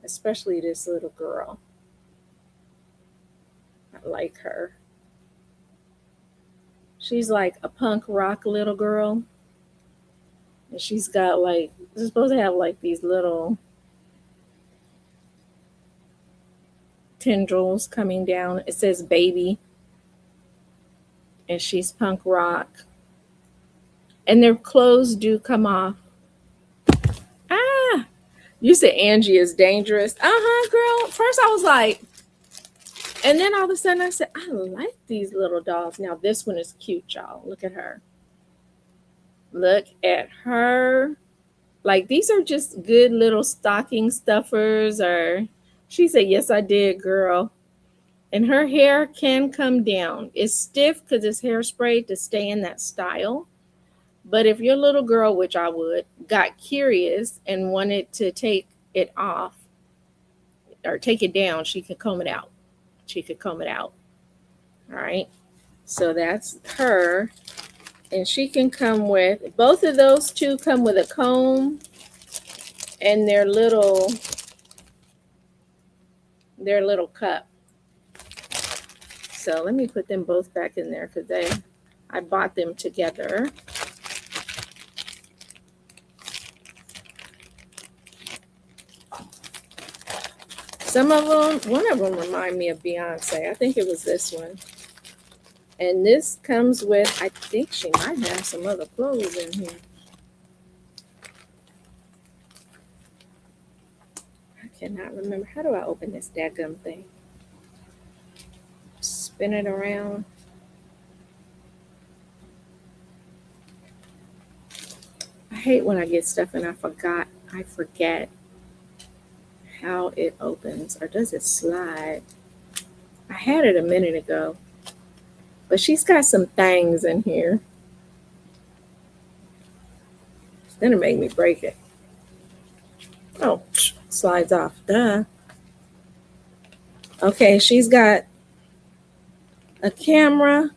Especially this little girl. I like her. She's like a punk rock little girl. And she's got like, she's supposed to have like these little tendrils coming down. It says baby. And she's punk rock. And their clothes do come off. Ah, you said Angie is dangerous. Girl. First I was like, and then all of a sudden I said, I like these little dolls. Now this one is cute, y'all. Look at her. Look at her. Like, these are just good little stocking stuffers. Or she said, yes, I did, girl. And her hair can come down. It's stiff because it's hairspray to stay in that style. But if your little girl, which I would, got curious and wanted to take it off or take it down, she could comb it out. She could comb it out. All right. So that's her. And she can come with, both of those two come with a comb and their little cup. So let me put them both back in there because I bought them together. Some of them, one of them remind me of Beyonce. I think it was this one. And this comes with, I think she might have some other clothes in here. I cannot remember. How do I open this dadgum thing? Spin it around. I hate when I get stuff and I forget how it opens. Or does it slide? I had it a minute ago. But she's got some things in here. It's gonna make me break it. Oh, slides off. Duh. Okay, she's got a camera,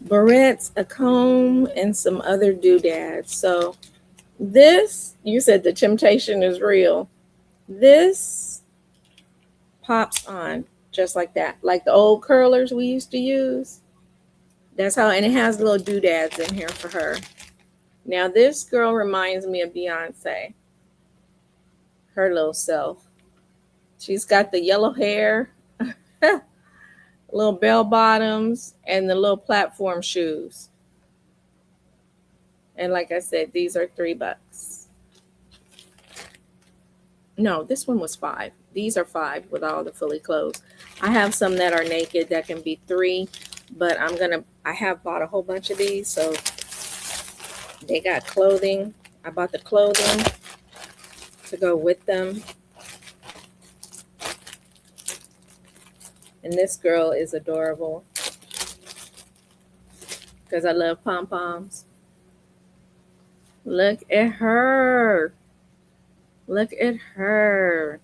barrettes, a comb, and some other doodads. So this, you said the temptation is real. This pops on just like that. Like the old curlers we used to use. That's how, and it has little doodads in here for her. Now this girl reminds me of Beyonce. Her little self. She's got the yellow hair, little bell bottoms, and the little platform shoes. And like I said, these are $3. No, this one was $5. These are $5 with all the fully clothes. I have some that are naked that can be $3, but I have bought a whole bunch of these, so they got clothing. I bought the clothing to go with them. And this girl is adorable because I love pom-poms. Look at her. Look at her.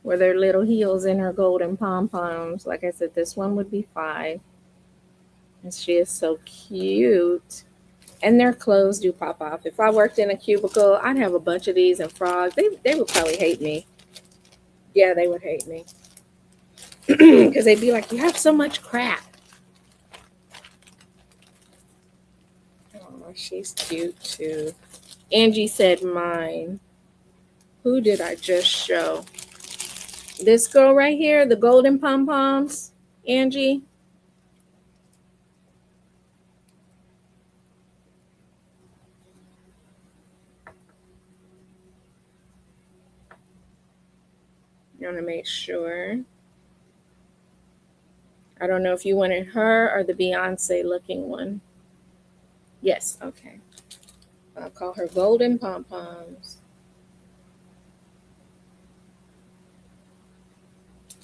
With her little heels and her golden pom-poms. Like I said, this one would be $5. And she is so cute. And their clothes do pop off. If I worked in a cubicle, I'd have a bunch of these and frogs. They would probably hate me. Yeah, they would hate me. Because they'd be like, you have so much crap. Oh, she's cute too. Angie said mine. Who did I just show? This girl right here, the golden pom poms. Angie. I want to make sure. I don't know if you wanted her or the Beyonce looking one. Yes, okay. I'll call her golden pom poms.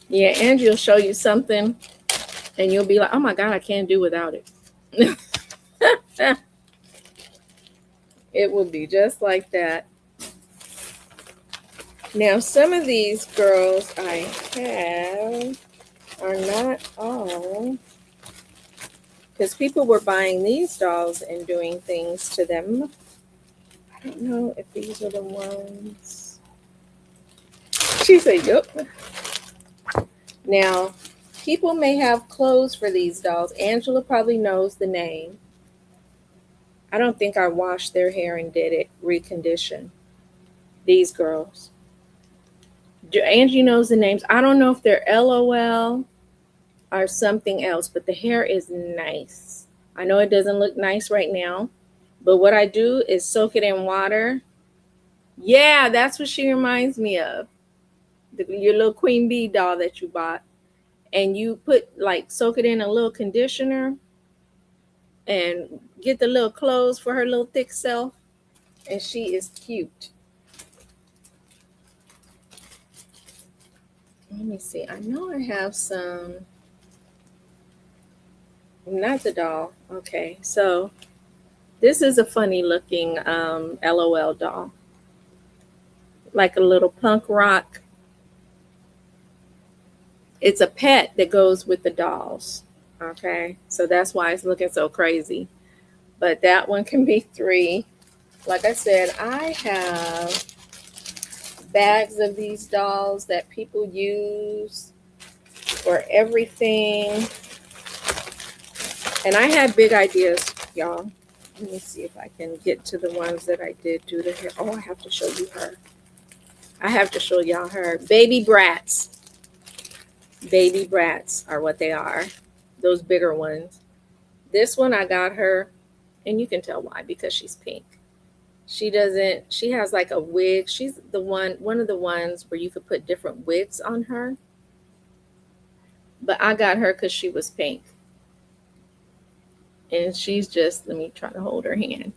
Yeah, Angie will show you something and you'll be like, oh my God, I can't do without it. It will be just like that. Now, some of these girls I have are not all, because people were buying these dolls and doing things to them. I don't know if these are the ones. She said, yep. Now, people may have clothes for these dolls. Angela probably knows the name. I don't think I washed their hair and did it recondition. These girls. Angie knows the names. I don't know if they're LOL or something else, but the hair is nice. I know it doesn't look nice right now, but what I do is soak it in water. Yeah, that's what she reminds me of. Your little queen bee doll that you bought. And you soak it in a little conditioner and get the little clothes for her little thick self. And she is cute. Let me see. I know I have some. Not the doll. Okay, so this is a funny looking LOL doll. Like a little punk rock. It's a pet that goes with the dolls. Okay, so that's why it's looking so crazy. But that one can be 3. Like I said, I have bags of these dolls that people use for everything. And I had big ideas, y'all. Let me see if I can get to the ones that I did do the hair. Oh, I have to show you her. I have to show y'all her. Baby brats. Baby brats are what they are. Those bigger ones. This one I got her, and you can tell why, because she's pink. She has like a wig. She's one of the ones where you could put different wigs on her. But I got her because she was pink. And she's just, let me try to hold her hand.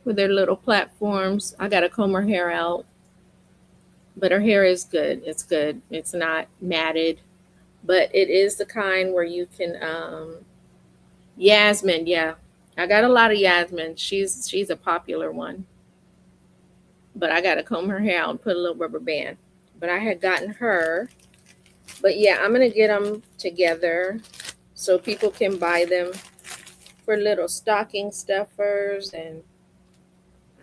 With her little platforms. I got to comb her hair out. But her hair is good. It's good. It's not matted. But it is the kind where you can, Yasmin, yeah. I got a lot of Yasmin. She's a popular one. But I got to comb her hair out and put a little rubber band. But I had gotten her. But yeah, I'm going to get them together so people can buy them for little stocking stuffers. And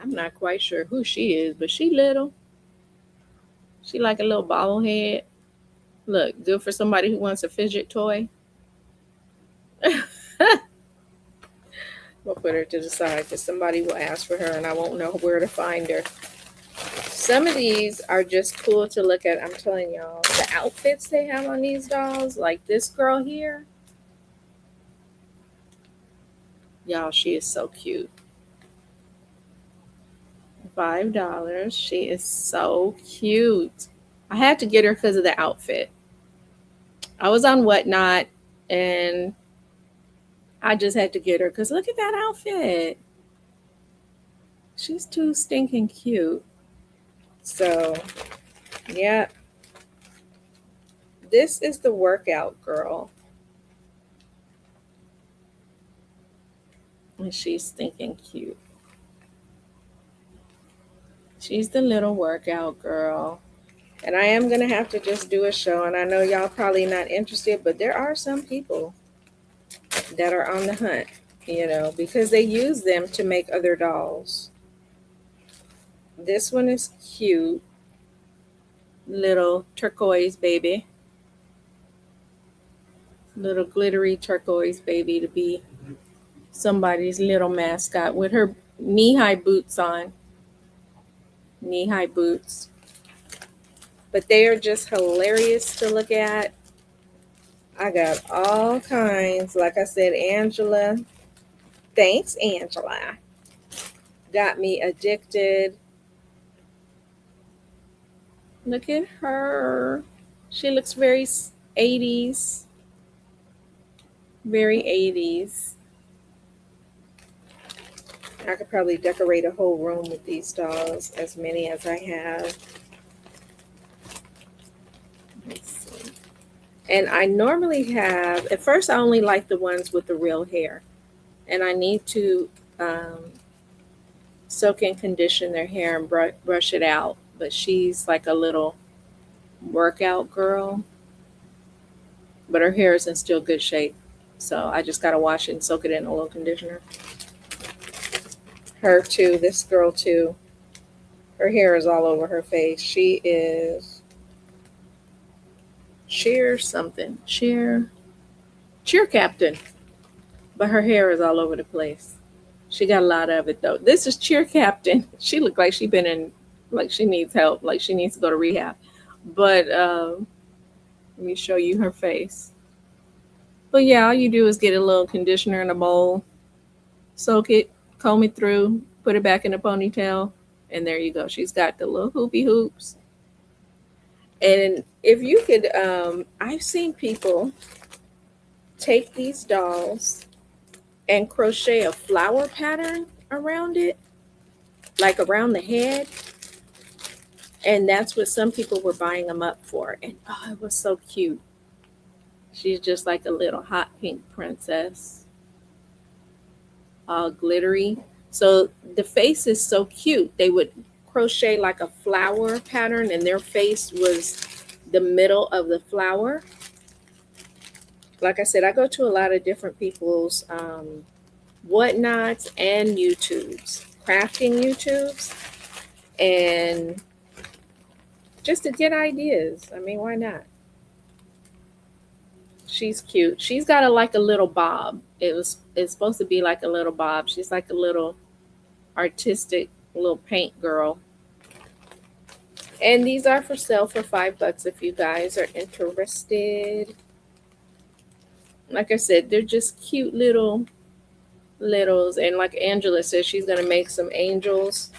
I'm not quite sure who she is, but she little. She like a little bobblehead. Look, good for somebody who wants a fidget toy. We'll put her to the side because somebody will ask for her and I won't know where to find her. Some of these are just cool to look at. I'm telling y'all, the outfits they have on these dolls, like this girl here. Y'all, she is so cute. $5. She is so cute. I had to get her because of the outfit. I was on Whatnot and I just had to get her because look at that outfit. She's too stinking cute. So, yeah. This is the workout girl. And she's stinking cute. She's the little workout girl. And I am going to have to just do a show. And I know y'all probably not interested, but there are some people. that are on the hunt, because they use them to make other dolls. This one is cute, little turquoise baby, little glittery turquoise baby to be somebody's little mascot with her knee-high boots on, knee-high boots. But they are just hilarious to look at. I got all kinds. Like I said, Angela, thanks, Angela, got me addicted. Look at her. She looks very 80s, very 80s. I could probably decorate a whole room with these dolls, as many as I have. Let's see. And I normally have, at first I only like the ones with the real hair. And I need to soak and condition their hair and brush it out. But she's like a little workout girl. But her hair is in still good shape. So I just got to wash it and soak it in a little conditioner. Her too, this girl too. Her hair is all over her face. She is cheer captain. But her hair is all over the place. She got a lot of it though. This is cheer captain. She looked like she needs help, like she needs to go to rehab. But let me show you her face. But yeah, all you do is get a little conditioner in a bowl, soak it, comb it through, put it back in a ponytail, and there you go. She's got the little hoopy hoops. And if you could, I've seen people take these dolls and crochet a flower pattern around it, like around the head. And that's what some people were buying them up for. And oh, it was so cute. She's just like a little hot pink princess, all glittery. So the face is so cute. They would crochet like a flower pattern, and their face was the middle of the flower. Like I said, I go to a lot of different people's whatnots and YouTubes, crafting YouTubes, and just to get ideas. I mean, why not? She's cute. She's got a little bob. It's supposed to be like a little bob. She's like a little artistic little paint girl. And these are for sale for $5 if you guys are interested. Like I said, they're just cute littles. And like Angela says, she's going to make some angels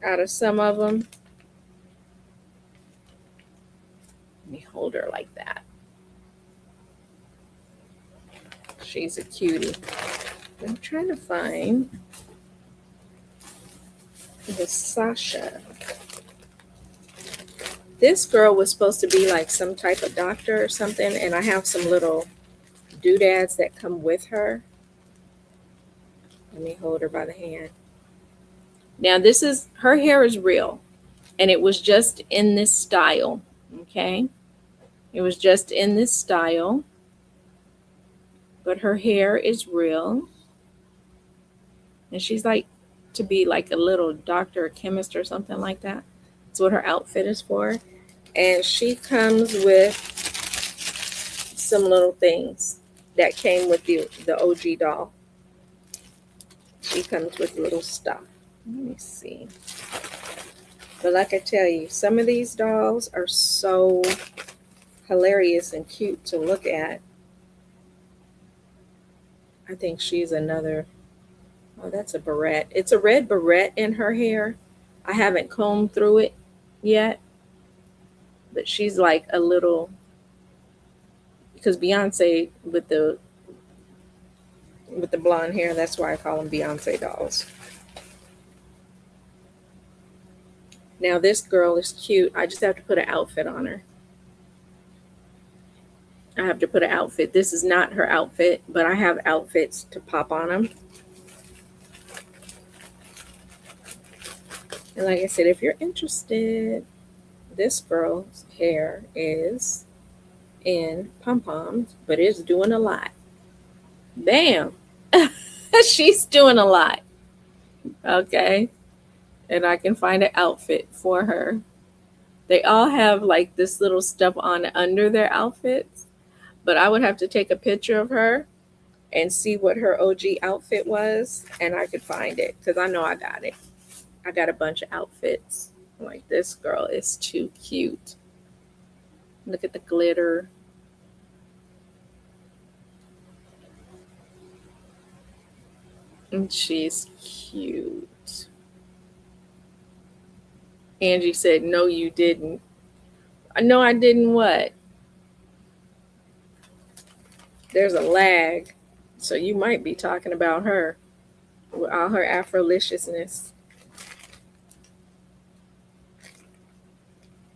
out of some of them. Let me hold her like that. She's a cutie. I'm trying to find the Sasha. This girl was supposed to be like some type of doctor or something, and I have some little doodads that come with her. Let me hold her by the hand. Now her hair is real, and it was just in this style, okay? It was just in this style, but her hair is real. And she's like to be like a little doctor or chemist or something like that. That's what her outfit is for. And she comes with some little things that came with the OG doll. She comes with little stuff. Let me see. But like I tell you, some of these dolls are so hilarious and cute to look at. I think she's another. Oh, that's a barrette. It's a red barrette in her hair. I haven't combed through it yet. But she's like a little, because Beyonce with the blonde hair, that's why I call them Beyonce dolls. Now this girl is cute. I just have to put an outfit on her. I have to put an outfit. This is not her outfit, but I have outfits to pop on them. And like I said, if you're interested, this girl's hair is in pom-poms, but it's doing a lot. Bam. She's doing a lot. Okay. And I can find an outfit for her. They all have like this little stuff on under their outfits, but I would have to take a picture of her and see what her OG outfit was, and I could find it because I know I got it. I got a bunch of outfits. Like, this girl is too cute. Look at the glitter. And she's cute. Angie said, "No, you didn't." I know I didn't what? There's a lag. So you might be talking about her with all her Afroliciousness.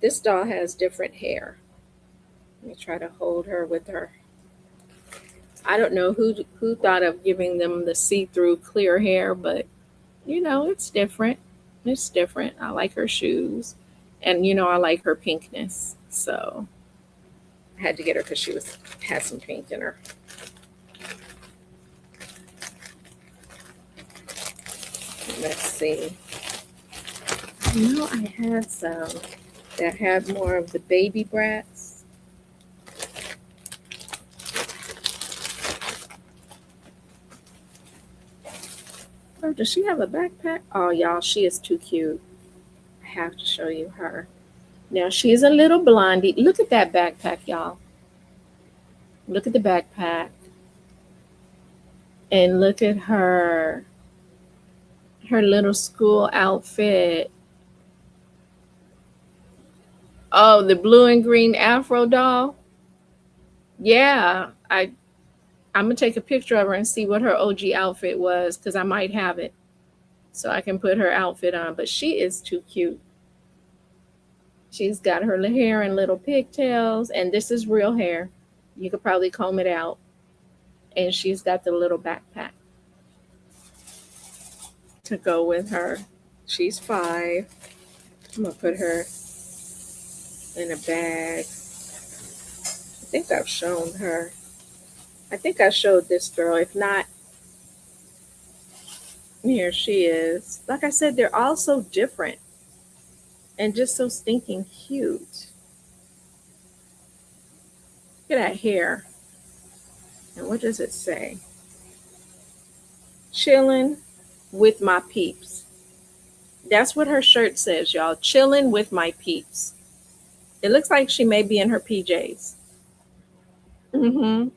This doll has different hair. Let me try to hold her with her. I don't know who thought of giving them the see-through clear hair, but it's different. It's different. I like her shoes, and I like her pinkness. So I had to get her because she had some pink in her. Let's see. I had some that had more of the baby brats. Oh, does she have a backpack? Oh, y'all, she is too cute. I have to show you her. Now, she's a little blondie. Look at that backpack, y'all. Look at the backpack. And look at her little school outfit. Oh, the blue and green Afro doll. Yeah, I'm gonna take a picture of her and see what her OG outfit was because I might have it, so I can put her outfit on. But she is too cute. She's got her hair in little pigtails, and this is real hair. You could probably comb it out. And she's got the little backpack to go with her. She's 5. I'm gonna put her in a bag. I think I've shown her. I think I showed this girl. If not, here she is. Like I said, they're all so different and just so stinking cute. Look at that hair. And what does it say? Chilling with my peeps. That's what her shirt says, y'all. Chilling with my peeps. It looks like she may be in her PJs. Mm-hmm.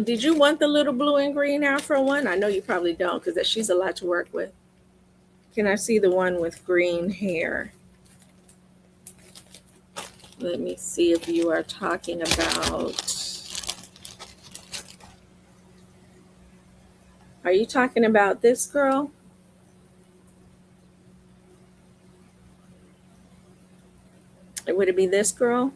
Did you want the little blue and green Afro one? I know you probably don't because she's a lot to work with. Can I see the one with green hair? Let me see if you are talking about. Are you talking about this girl? Would it be this girl?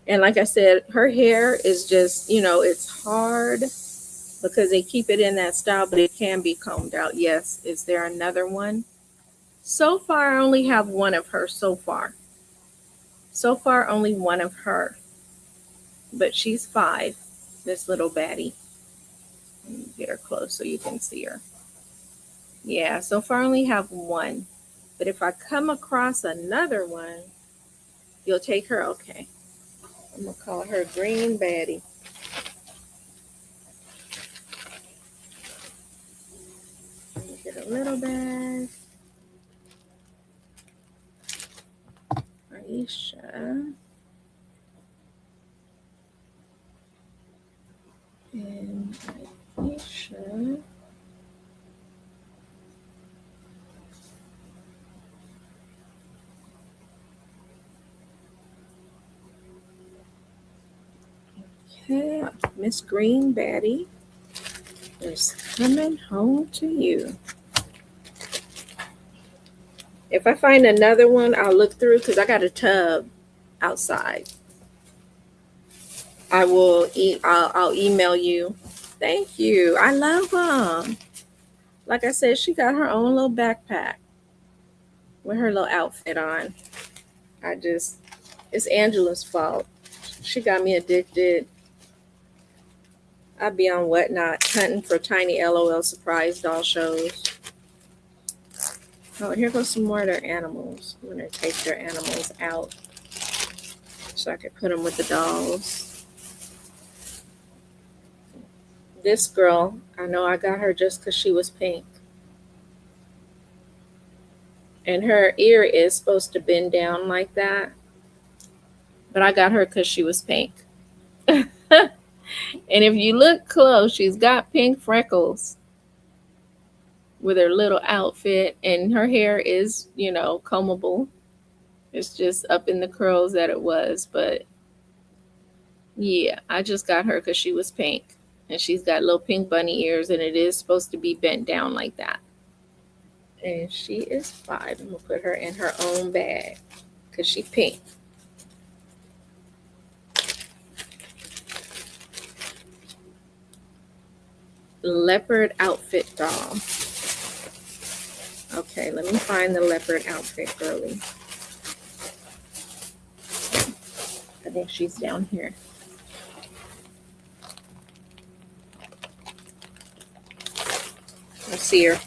And like I said, her hair is just, it's hard because they keep it in that style, but it can be combed out. Yes. Is there another one? So far, I only have one of her so far. So far, only one of her. But she's 5, this little baddie. Let me get her close so you can see her. Yeah, so far I only have one. But if I come across another one, you'll take her? Okay. I'm going to call her Green Baddie. Let me get a little bag. Aisha. And Aisha. Okay, Miss Green Baddie is coming home to you. If I find another one, I'll look through because I got a tub outside. I will I'll email you. Thank you. I love them. Like I said, she got her own little backpack with her little outfit on. I just, it's Angela's fault. She got me addicted. I'd be on Whatnot hunting for tiny LOL surprise doll shows. Oh, here goes some more of their animals. I'm going to take their animals out so I can put them with the dolls. This girl, I know I got her just because she was pink. And her ear is supposed to bend down like that. But I got her because she was pink. And if you look close, she's got pink freckles with her little outfit. And her hair is, combable. It's just up in the curls that it was. But yeah, I just got her because she was pink. And she's got little pink bunny ears. And it is supposed to be bent down like that. And she is 5. I'm going to put her in her own bag because she's pink. Leopard outfit doll. Okay, let me find the leopard outfit girly. I think she's down here. I see her.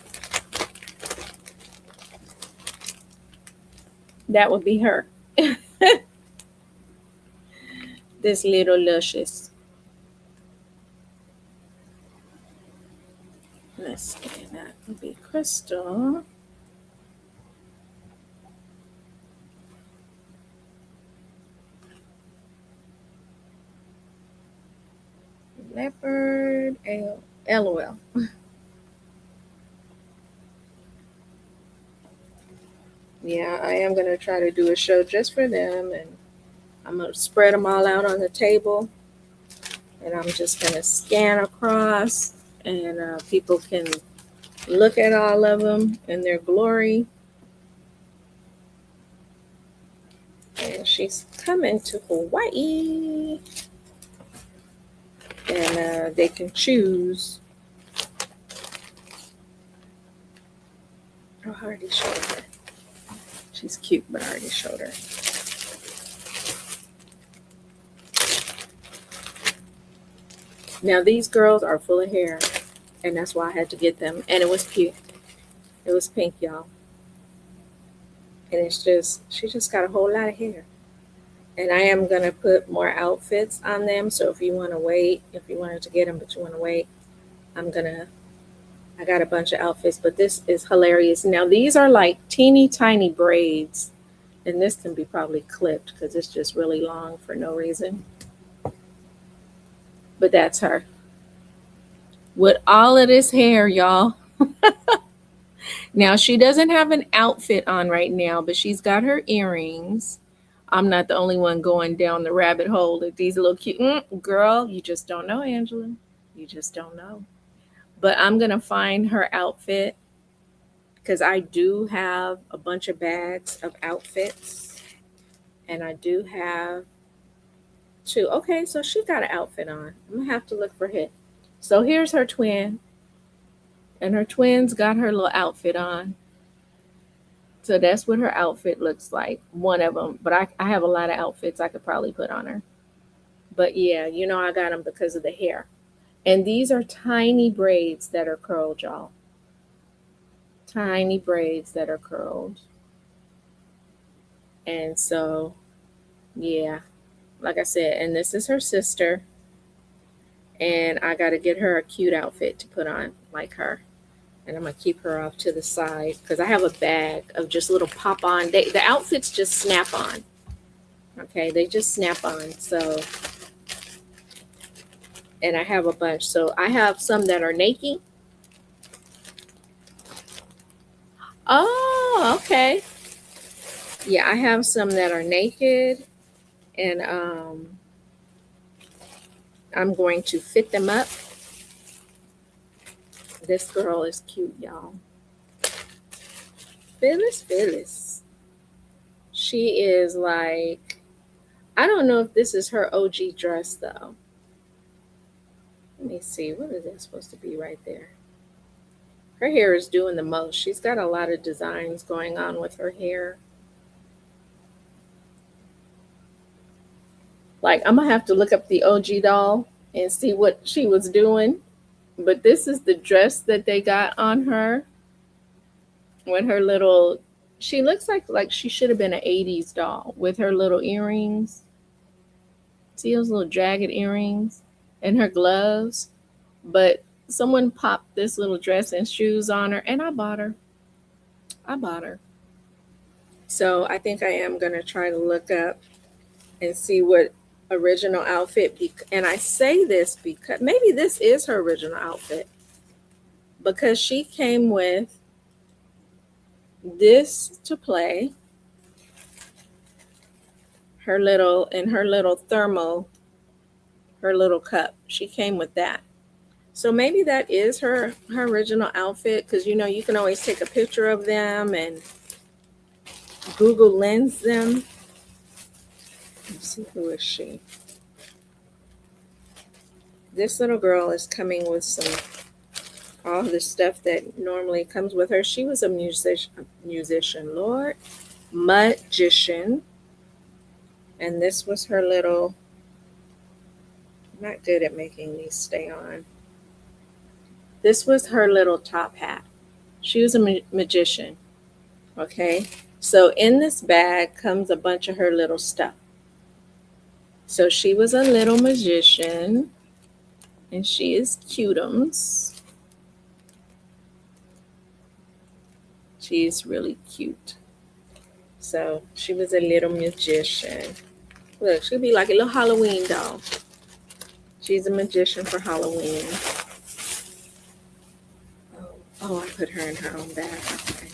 That would be her. This little luscious. Let's see, that would be Crystal. Leopard, LOL. Yeah, I am going to try to do a show just for them, and I'm going to spread them all out on the table, and I'm just going to scan across, and people can look at all of them in their glory. And she's coming to Hawaii, and they can choose. Oh, I already showed her. She's cute, but I already showed her. Now these girls are full of hair, and that's why I had to get them. And it was pink. It was pink, y'all. And it's just, she just got a whole lot of hair. And I am going to put more outfits on them. So if you want to wait, if you wanted to get them, but you want to wait, I got a bunch of outfits, but this is hilarious. Now these are like teeny tiny braids. And this can be probably clipped because it's just really long for no reason. But that's her. With all of this hair, y'all. Now, she doesn't have an outfit on right now, but she's got her earrings. I'm not the only one going down the rabbit hole at these little cute. Girl, you just don't know, Angela. You just don't know. But I'm going to find her outfit because I do have a bunch of bags of outfits. And I do have 2. Okay, so she got an outfit on. I'm going to have to look for it. So here's her twin. And her twins got her little outfit on. So that's what her outfit looks like. One of them. But I have a lot of outfits I could probably put on her. But yeah, I got them because of the hair. And these are tiny braids that are curled, y'all. Tiny braids that are curled. And so, yeah, like I said, and this is her sister. And I got to get her a cute outfit to put on like her. And I'm going to keep her off to the side because I have a bag of just little pop-on. The outfits just snap on. Okay, they just snap on. So, and I have a bunch. So I have some that are naked. Oh, okay. Yeah, I have some that are naked. And I'm going to fit them up. This girl is cute, y'all. Phyllis. She is like I don't know if this is her OG dress though. Let me see. What is that supposed to be right there? Her hair is doing the most. She's got a lot of designs going on with her hair. Like, I'm gonna have to look up the OG doll and see what she was doing. But this is the dress that they got on her with her little. She looks like she should have been an '80s doll with her little earrings. See those little jagged earrings and her gloves. But someone popped this little dress and shoes on her, and I bought her. I bought her. So I think I am gonna try to look up and see what original outfit. And I say this because maybe this is her original outfit because she came with this to play, her little in her little thermal, her little cup. She came with that. So maybe that is her original outfit because you know you can always take a picture of them and Google Lens them. Let's see, who is she? This little girl is coming with some all the stuff that normally comes with her. She was a musician, Lord, magician, and this was her little. I'm not good at making these stay on. This was her little top hat. She was a magician. Okay, so in this bag comes a bunch of her little stuff. So she was a little magician, and she is cutums. She's really cute. So she was a little magician. Look, she'll be like a little Halloween doll. She's a magician for Halloween. Oh, I put her in her own bag. Okay.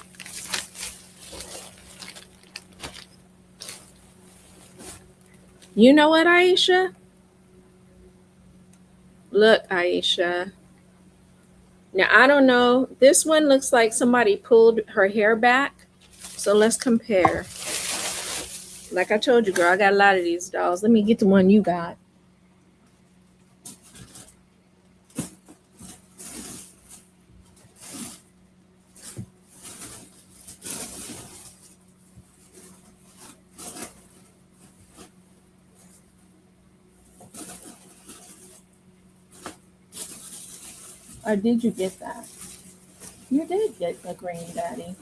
You know what, Aisha? Look, Aisha. Now, I don't know. This one looks like somebody pulled her hair back. So let's compare. Like I told you, girl, I got a lot of these dolls. Let me get the one you got. Or did you get that? You did get the green daddy.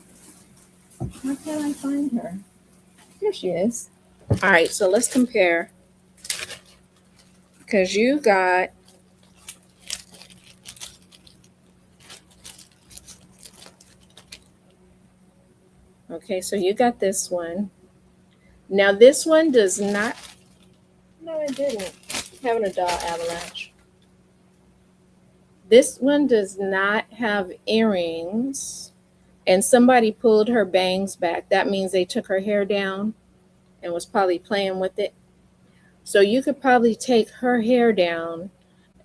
Why can't I find her? Here she is. All right, so let's compare. Because you got okay, so you got this one. Now this one does not. No, it didn't. Having a doll avalanche. This one does not have earrings, and somebody pulled her bangs back. That means they took her hair down and was probably playing with it. So you could probably take her hair down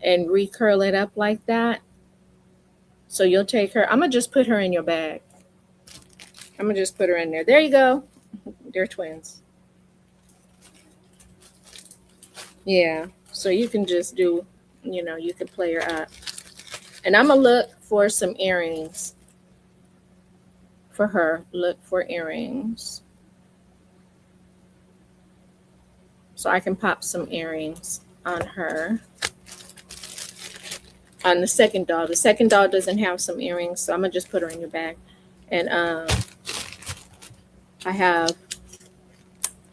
and recurl it up like that. So you'll take her. I'm gonna just put her in your bag. I'm gonna just put her in there. There you go. They're twins. Yeah. So you can just do, you can play her up. And I'm gonna look for some earrings for her. Look for earrings. So I can pop some earrings on her. On the second doll. The second doll doesn't have some earrings, so I'm gonna just put her in your bag. And I have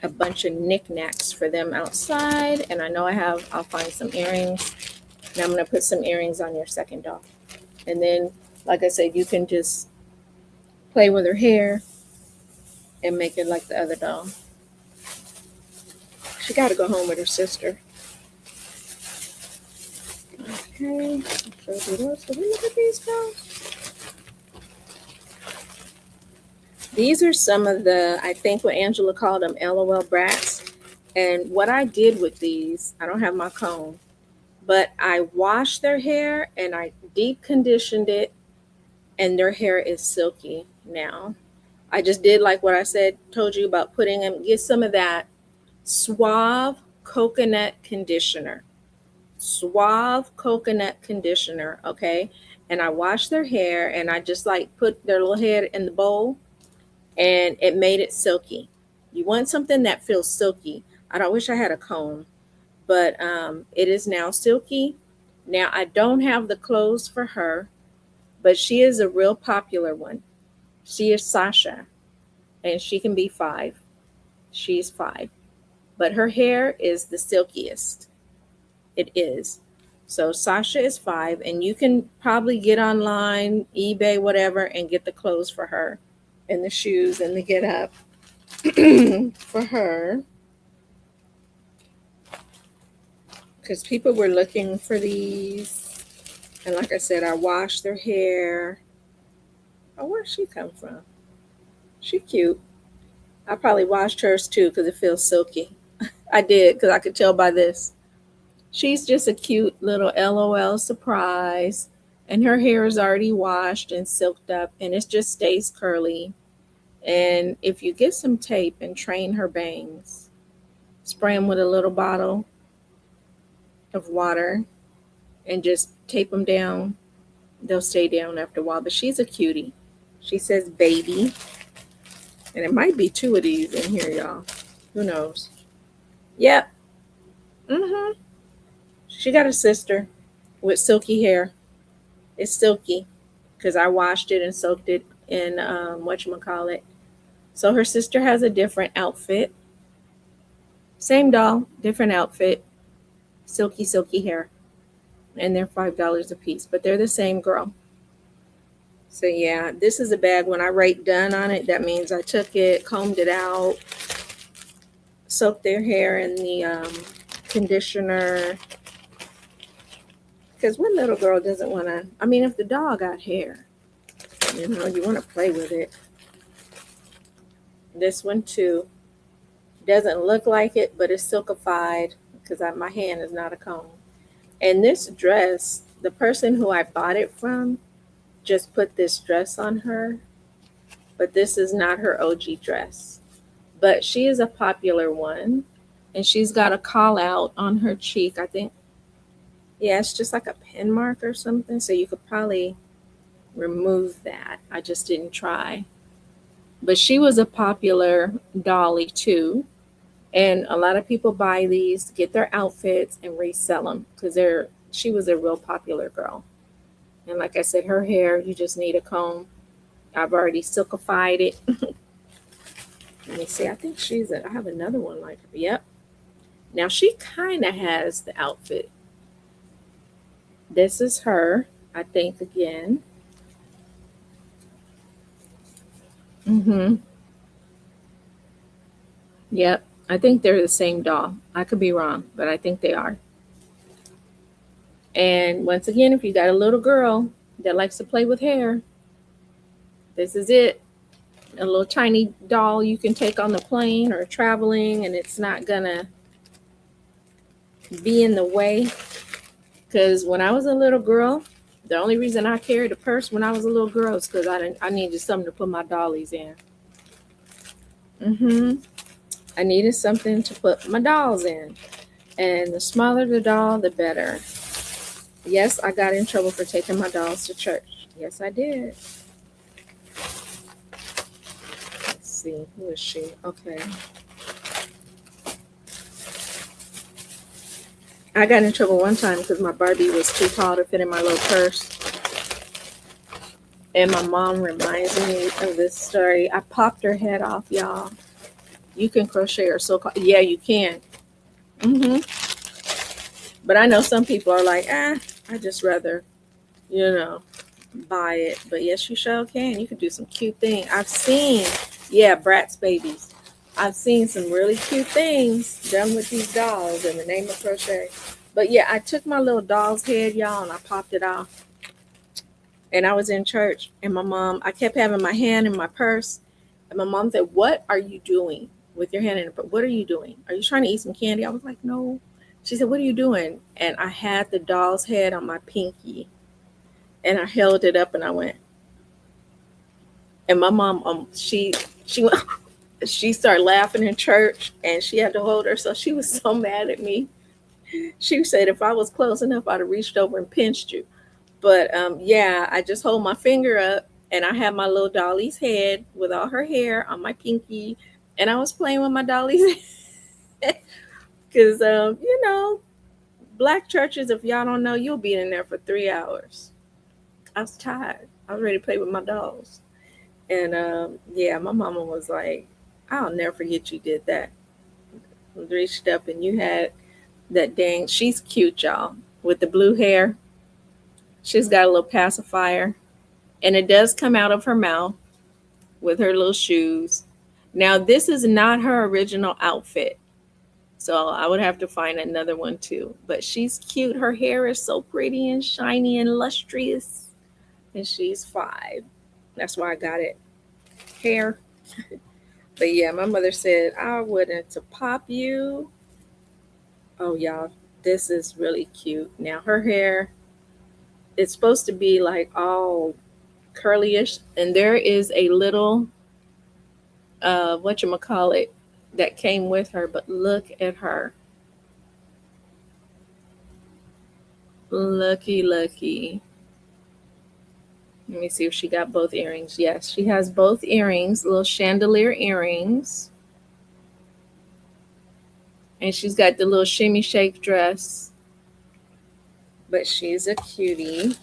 a bunch of knickknacks for them outside, and I know I'll find some earrings. And I'm gonna put some earrings on your second doll. And then, like I said, you can just play with her hair and make it like the other doll. She got to go home with her sister. Okay, so we look at these dolls. These are some of the, I think what Angela called them, LOL brats. And what I did with these, I don't have my comb, but I washed their hair and I deep conditioned it, and their hair is silky now. I just did like what I said, told you about putting them, get some of that Suave coconut conditioner. Suave coconut conditioner, okay? And I wash their hair and I just like put their little head in the bowl and it made it silky. You want something that feels silky. I don't wish I had a comb, but it is now silky. Now I don't have the clothes for her, but she is a real popular one. She is Sasha, and she can be 5. She's 5, but her hair is the silkiest. It is. So Sasha is 5, and you can probably get online, eBay, whatever, and get the clothes for her, and the shoes and the get up for her. Because people were looking for these, and like I said, I washed their hair. Oh, where'd she come from? She cute. I probably washed hers too because it feels silky. I did because I could tell by this. She's just a cute little LOL surprise. And her hair is already washed and silked up and it just stays curly. And if you get some tape and train her bangs, spray them with a little bottle of water and just tape them down, they'll stay down after a while. But she's a cutie. She says baby. And it might be 2 of these in here, y'all. Who knows? Yep. Mm-hmm. She got a sister with silky hair. It's silky because I washed it and soaked it in whatchamacallit. So her sister has a different outfit. Same doll, different outfit. Silky, silky hair. And they're $5 a piece, but they're the same girl. So yeah, this is a bag. When I write done on it, that means I took it, combed it out, soaked their hair in the conditioner. Because what little girl doesn't want to, I mean, if the dog got hair, you know, you want to play with it. This one too. Doesn't look like it, but it's silkified because my hand is not a comb. And this dress, the person who I bought it from just put this dress on her, but this is not her OG dress. But she is a popular one, and she's got a call out on her cheek. I think, yeah, it's just like a pen mark or something. So you could probably remove that. I just didn't try. But she was a popular dolly too. And a lot of people buy these, get their outfits, and resell them because she was a real popular girl. And like I said, her hair, you just need a comb. I've already silkified it. Let me see. I think I have another one like her. Yep. Now she kind of has the outfit. This is her, I think, again. Mm-hmm. Yep. I think they're the same doll. I could be wrong, but I think they are. And once again, if you got a little girl that likes to play with hair, this is it. A little tiny doll you can take on the plane or traveling, and it's not gonna be in the way. Because when I was a little girl, the only reason I carried a purse when I was a little girl is because I needed something to put my dollies in. I needed something to put my dolls in. And the smaller the doll, the better. Yes, I got in trouble for taking my dolls to church. Yes, I did. Let's see. Who is she? Okay. I got in trouble one time because my Barbie was too tall to fit in my little purse. And my mom reminds me of this story. I popped her head off, y'all. You can crochet or sew. Yeah, you can. But I know some people are like, I just rather, buy it. But yes, you sure can. You can do some cute things. I've seen, Bratz babies. I've seen some really cute things done with these dolls in the name of crochet. But yeah, I took my little doll's head, y'all, and I popped it off. And I was in church, and I kept having my hand in my purse. And my mom said, "What are you doing with your hand in the purse? What are you doing? Are you trying to eat some candy?" I was like, "No." She said, "What are you doing?" And I had the doll's head on my pinky. And I held it up and I went. And my mom, she went, she started laughing in church and she had to hold her. So she was so mad at me. She said if I was close enough, I'd have reached over and pinched you. But yeah, I just hold my finger up and I have my little dolly's head with all her hair on my pinky. And I was playing with my dolly's head because, black churches, if y'all don't know, you'll be in there for 3 hours. I was tired. I was ready to play with my dolls. And yeah, my mama was like, I'll never forget you did that. Reached up and you had that dang, she's cute, y'all, with the blue hair. She's got a little pacifier, and it does come out of her mouth with her little shoes. Now, this is not her original outfit, so I would have to find another one too. But she's cute. Her hair is so pretty and shiny and lustrous, and she's 5. That's why I got it. Hair. But yeah, my mother said I wouldn't to pop you. Oh, y'all, this is really cute. Now, her hair, it's supposed to be like all curlyish, and there is a little whatchamacallit that came with her, but look at her. Lucky. Let me see if she got both earrings. Yes, she has both earrings, little chandelier earrings. And she's got the little shimmy shake dress. But she's a cutie.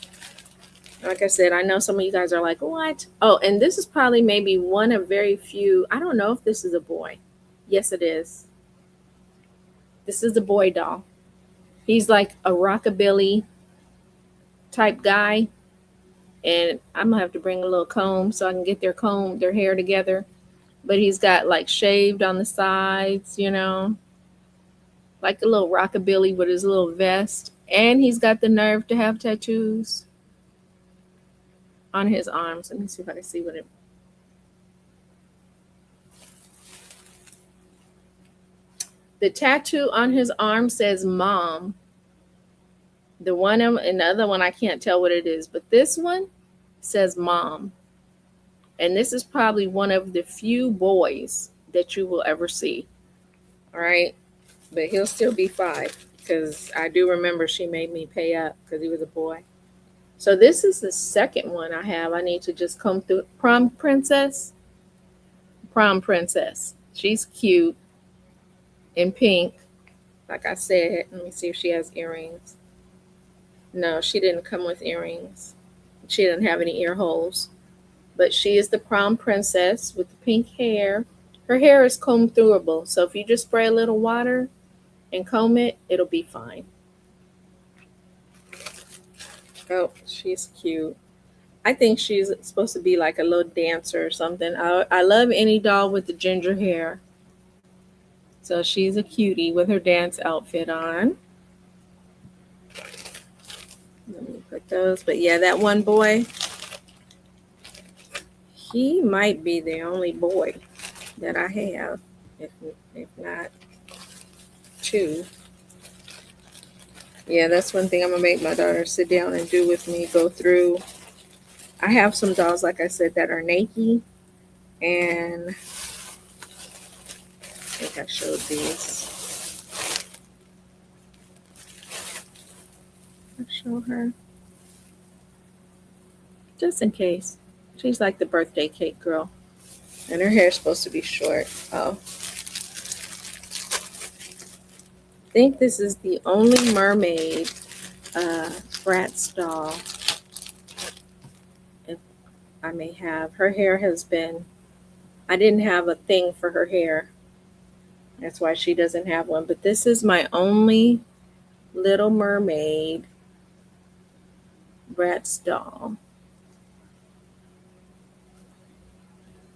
Like I said, I know some of you guys are like, what? Oh, and this is probably maybe one of very few. I don't know if this is a boy. Yes, it is. This is a boy doll. He's like a rockabilly type guy. And I'm gonna have to bring a little comb so I can get their hair together. But he's got like shaved on the sides, like a little rockabilly with his little vest. And he's got the nerve to have tattoos on his arms. Let me see if I can see what it. The tattoo on his arm says mom. The one and the other one I can't tell what it is, but this one says mom. And this is probably one of the few boys that you will ever see. All right. But he'll still be 5 because I do remember she made me pay up because he was a boy. So this is the second one I have. I need to just comb through. Prom princess. She's cute in pink. Like I said, let me see if she has earrings. No, she didn't come with earrings. She didn't have any ear holes. But she is the prom princess with the pink hair. Her hair is comb throughable. So if you just spray a little water and comb it, it'll be fine. Oh, she's cute. I think she's supposed to be like a little dancer or something. I love any doll with the ginger hair. So she's a cutie with her dance outfit on. Let me put those. But yeah, that one boy, he might be the only boy that I have, if not 2. Yeah, that's one thing I'm going to make my daughter sit down and do with me, go through. I have some dolls, like I said, that are naked. And I think I showed these. I'll show her. Just in case. She's like the birthday cake girl. And her hair is supposed to be short. Oh. I think this is the only mermaid Bratz doll. If I may have. Her hair has been, I didn't have a thing for her hair. That's why she doesn't have one. But this is my only Little Mermaid Bratz doll.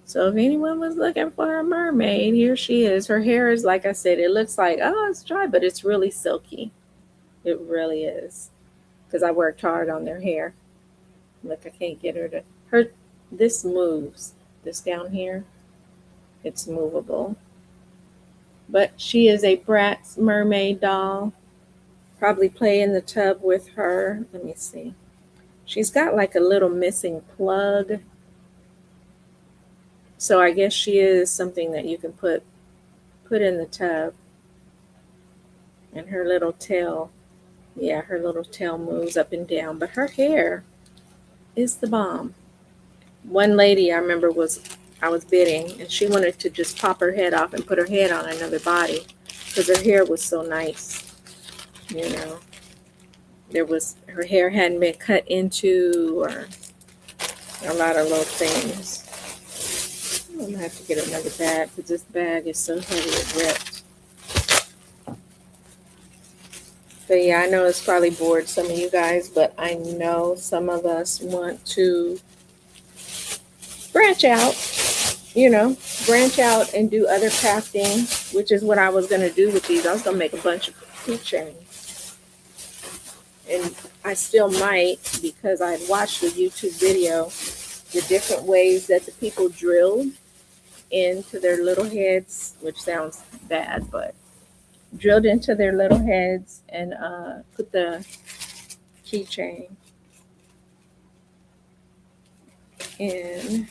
So if anyone was looking for a mermaid, here she is. Her hair is, like I said, it looks like, oh, it's dry, but it's really silky. It really is. Because I worked hard on their hair. Look, I can't get her. This moves. This down here, it's movable. But she is a Bratz mermaid doll. Probably play in the tub with her. Let me see. She's got like a little missing plug. So I guess she is something that you can put in the tub. And her little tail, yeah, her little tail moves up and down. But her hair is the bomb. One lady I remember I was bidding, and she wanted to just pop her head off and put her head on another body because her hair was so nice. You know, her hair hadn't been cut into, or a lot of little things. I'm gonna have to get another bag because this bag is so heavy it ripped. But yeah, I know it's probably bored some of you guys, but I know some of us want to branch out, branch out and do other crafting, which is what I was going to do with these. I was going to make a bunch of keychains. And I still might, because I had watched a YouTube video, the different ways that the people drilled into their little heads, which sounds bad, but drilled into their little heads and put the keychain in.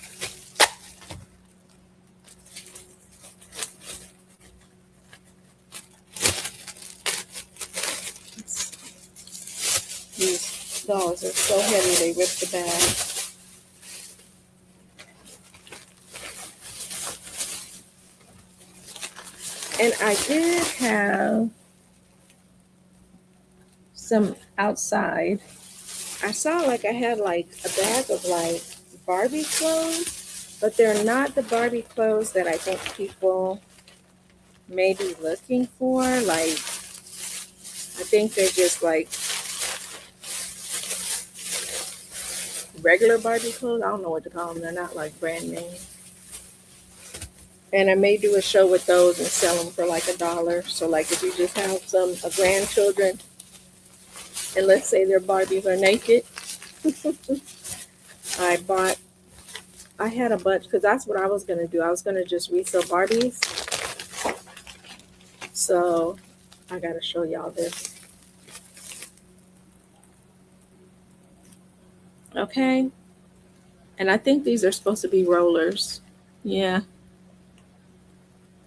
These dolls are so heavy they rip the bag. And I did have some outside. I saw like I had like a bag of like Barbie clothes, but they're not the Barbie clothes that I think people may be looking for. Like, I think they're just like regular Barbie clothes. I don't know what to call them. They're not like brand name. And I may do a show with those and sell them for like $1. So like if you just have some grandchildren and let's say their Barbies are naked, I had a bunch because that's what I was going to do. I was going to just resell Barbies. So I got to show y'all this. Okay. And I think these are supposed to be rollers. Yeah.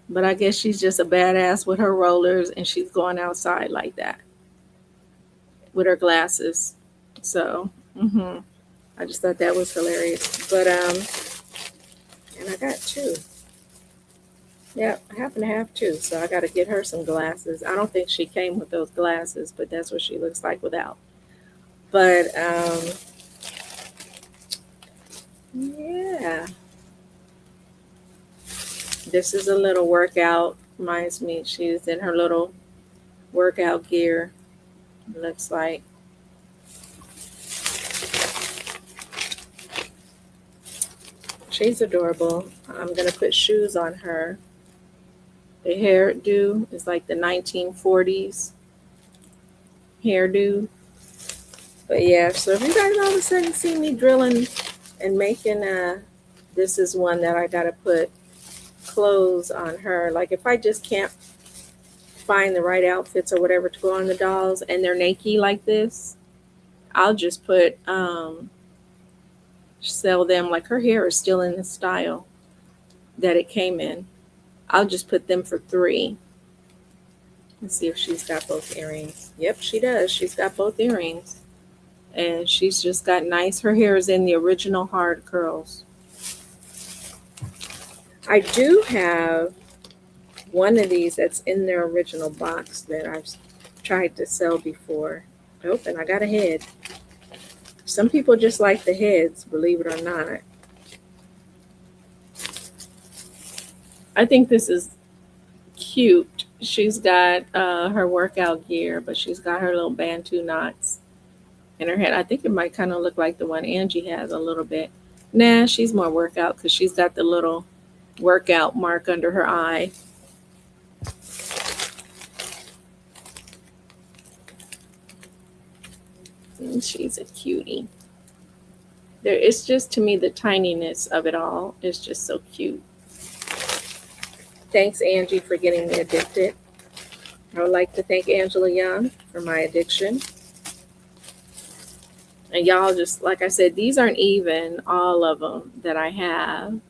But I guess she's just a badass with her rollers and she's going outside like that with her glasses. So, I just thought that was hilarious. But, and I got two. Yeah, I happen to have two. So I got to get her some glasses. I don't think she came with those glasses, but that's what she looks like without. But, yeah. This is a little workout. Reminds me, she's in her little workout gear. It looks like. She's adorable. I'm going to put shoes on her. The hairdo is like the 1940s hairdo. But yeah, so if you guys all of a sudden see me drilling and making this is one that I got to put clothes on her. Like if I just can't find the right outfits or whatever to go on the dolls and they're naked like this, I'll just put sell them. Like her hair is still in the style that it came in. I'll just put them for $3. Let's see if she's got both earrings. Yep, she does. She's got both earrings. And she's just got nice, her hair is in the original hard curls. I do have one of these that's in their original box that I've tried to sell before. Oh, and I got a head. Some people just like the heads, believe it or not. I think this is cute. She's got her workout gear, but she's got her little Bantu knots in her head. I think it might kind of look like the one Angie has a little bit. Nah, she's more workout because she's got the little workout mark under her eye. And she's a cutie. It's just, to me, the tininess of it all is just so cute. Thanks, Angie, for getting me addicted. I would like to thank Angela Young for my addiction. And y'all, just like I said, these aren't even all of them that I have.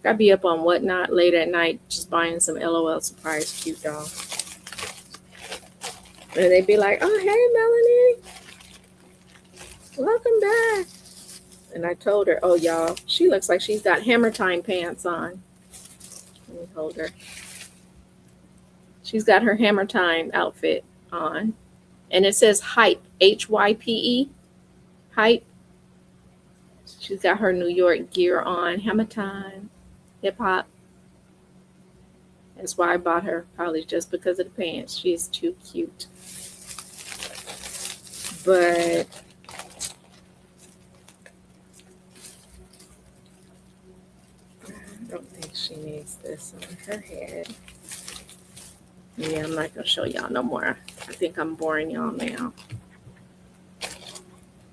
I be up on Whatnot late at night just buying some LOL surprise cute doll. And they'd be like, oh, hey, Melanie, welcome back. And I told her, oh, y'all, she looks like she's got Hammer Time pants on. Let me hold her. She's got her Hammer Time outfit on. And it says Hype, Hype, Hype. She's got her New York gear on, Hammer Time, hip hop. That's why I bought her, probably just because of the pants. She is too cute. But I don't think she needs this on her head. Yeah, I'm not going to show y'all no more. I think I'm boring y'all now. I'm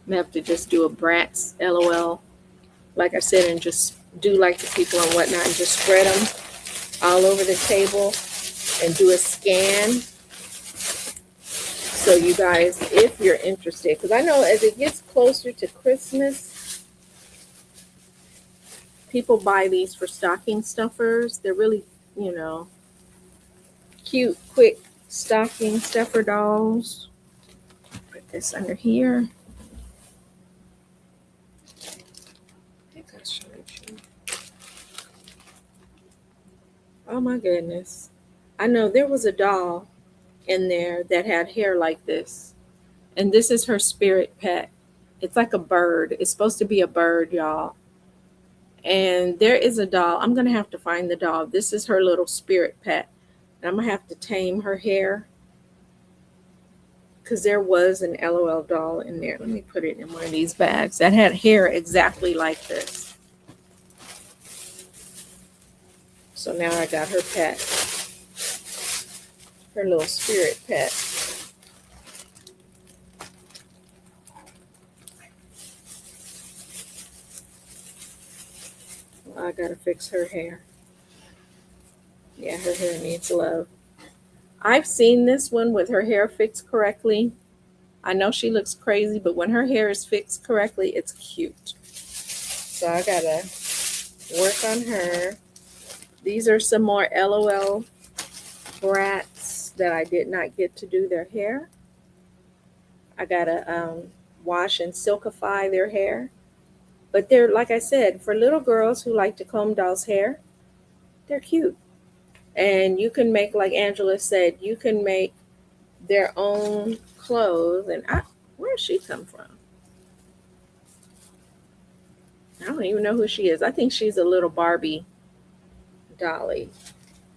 going to have to just do a Bratz LOL, like I said, and just do like the people on Whatnot and just spread them all over the table and do a scan. So you guys, if you're interested, because I know as it gets closer to Christmas, people buy these for stocking stuffers. They're really, cute, quick stocking stuffer dolls. Put this under here. I think I showed you. Oh my goodness. I know there was a doll in there that had hair like this. And this is her spirit pet. It's like a bird. It's supposed to be a bird, y'all. And there is a doll. I'm going to have to find the doll. This is her little spirit pet. And I'm going to have to tame her hair. Because there was an LOL doll in there. Let me put it in one of these bags that had hair exactly like this. So now I got her pet. Her little spirit pet. Well, I gotta fix her hair. Yeah, her hair needs love. I've seen this one with her hair fixed correctly. I know she looks crazy, but when her hair is fixed correctly, it's cute. So I gotta work on her. These are some more LOL brats that I did not get to do their hair. I gotta wash and silkify their hair. But they're, like I said, for little girls who like to comb dolls' hair, they're cute. And you can make, like Angela said, you can make their own clothes. And where does she come from? I don't even know who she is. I think she's a little Barbie dolly.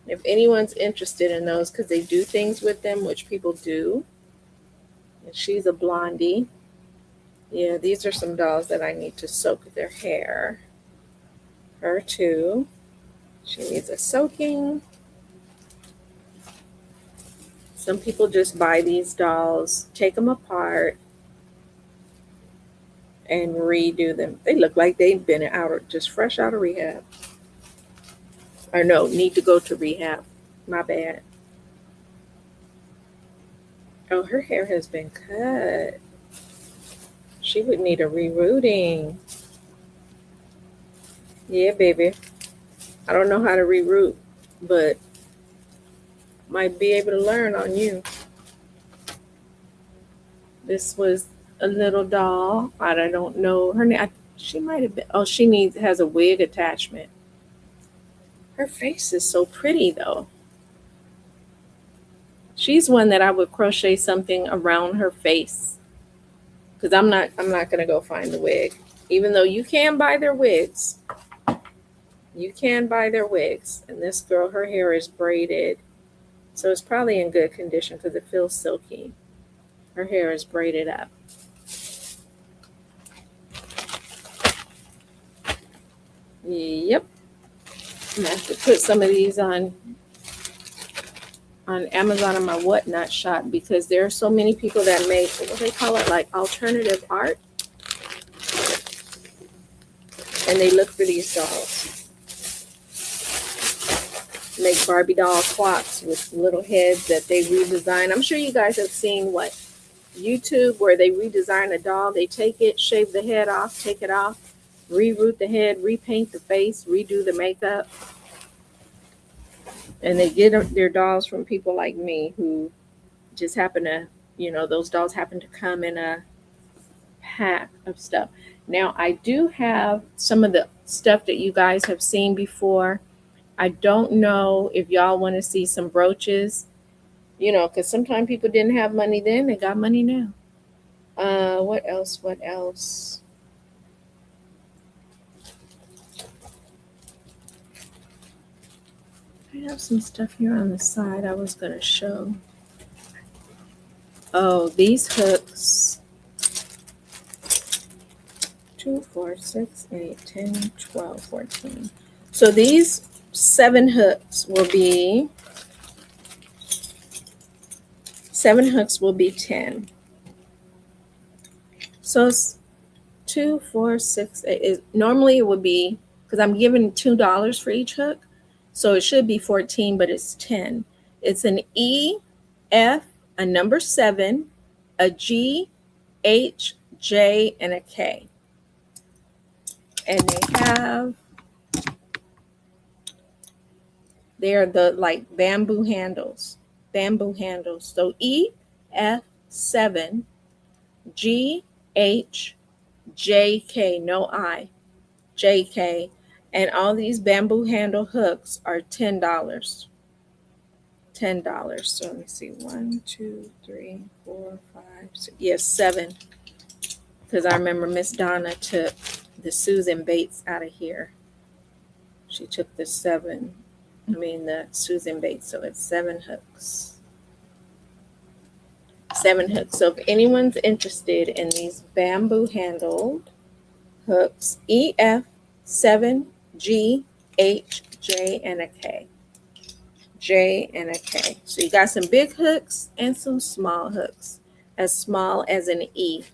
If anyone's interested in those, because they do things with them, which people do. And she's a blondie. Yeah, these are some dolls that I need to soak their hair. Her too. She needs a soaking. Some people just buy these dolls, take them apart, and redo them. They look like they've been just fresh out of rehab. Or no, need to go to rehab. My bad. Oh, her hair has been cut. She would need a rerooting. Yeah, baby. I don't know how to reroot, but might be able to learn on you. This was a little doll. I don't know her name. She might have been. Oh, she has a wig attachment. Her face is so pretty though. She's one that I would crochet something around her face. Because I'm not gonna go find the wig. Even though you can buy their wigs. You can buy their wigs. And this girl, her hair is braided. So it's probably in good condition because it feels silky. Her hair is braided up. Yep. I'm gonna have to put some of these on Amazon and my Whatnot shop because there are so many people that make, what they call it, like alternative art. And they look for these dolls. Make Barbie doll clocks with little heads that they redesign. I'm sure you guys have seen YouTube where they redesign a doll. They take it, shave the head off, take it off, reroot the head, repaint the face, redo the makeup. And they get their dolls from people like me who just happen to, those dolls happen to come in a pack of stuff. Now, I do have some of the stuff that you guys have seen before. I don't know if y'all want to see some brooches, because sometimes people didn't have money then, they got money now. What else? What else? I have some stuff here on the side I was going to show. Oh, these hooks. 2, 4, 6, 8, 10, 12, 14. So these 7 hooks will be 10. So it's 2, 4, 6, 8. Normally it would be, because I'm giving $2 for each hook, so it should be 14, but it's 10. It's an E, F, a number 7, a G, H, J, and a K. And they're the like bamboo handles. So E, F, 7, G, H, J, K, no I, J, K. And all these bamboo handle hooks are $10. $10. So let me see. 1, 2, 3, 4, 5, 6. Yes, 7. Because I remember Miss Donna took the Susan Bates out of here. She took the Susan Bates. So it's 7 hooks. 7 hooks. So if anyone's interested in these bamboo handled hooks, EF, 7, G, H, J, and a K. J and a K. So you got some big hooks and some small hooks. As small as an E.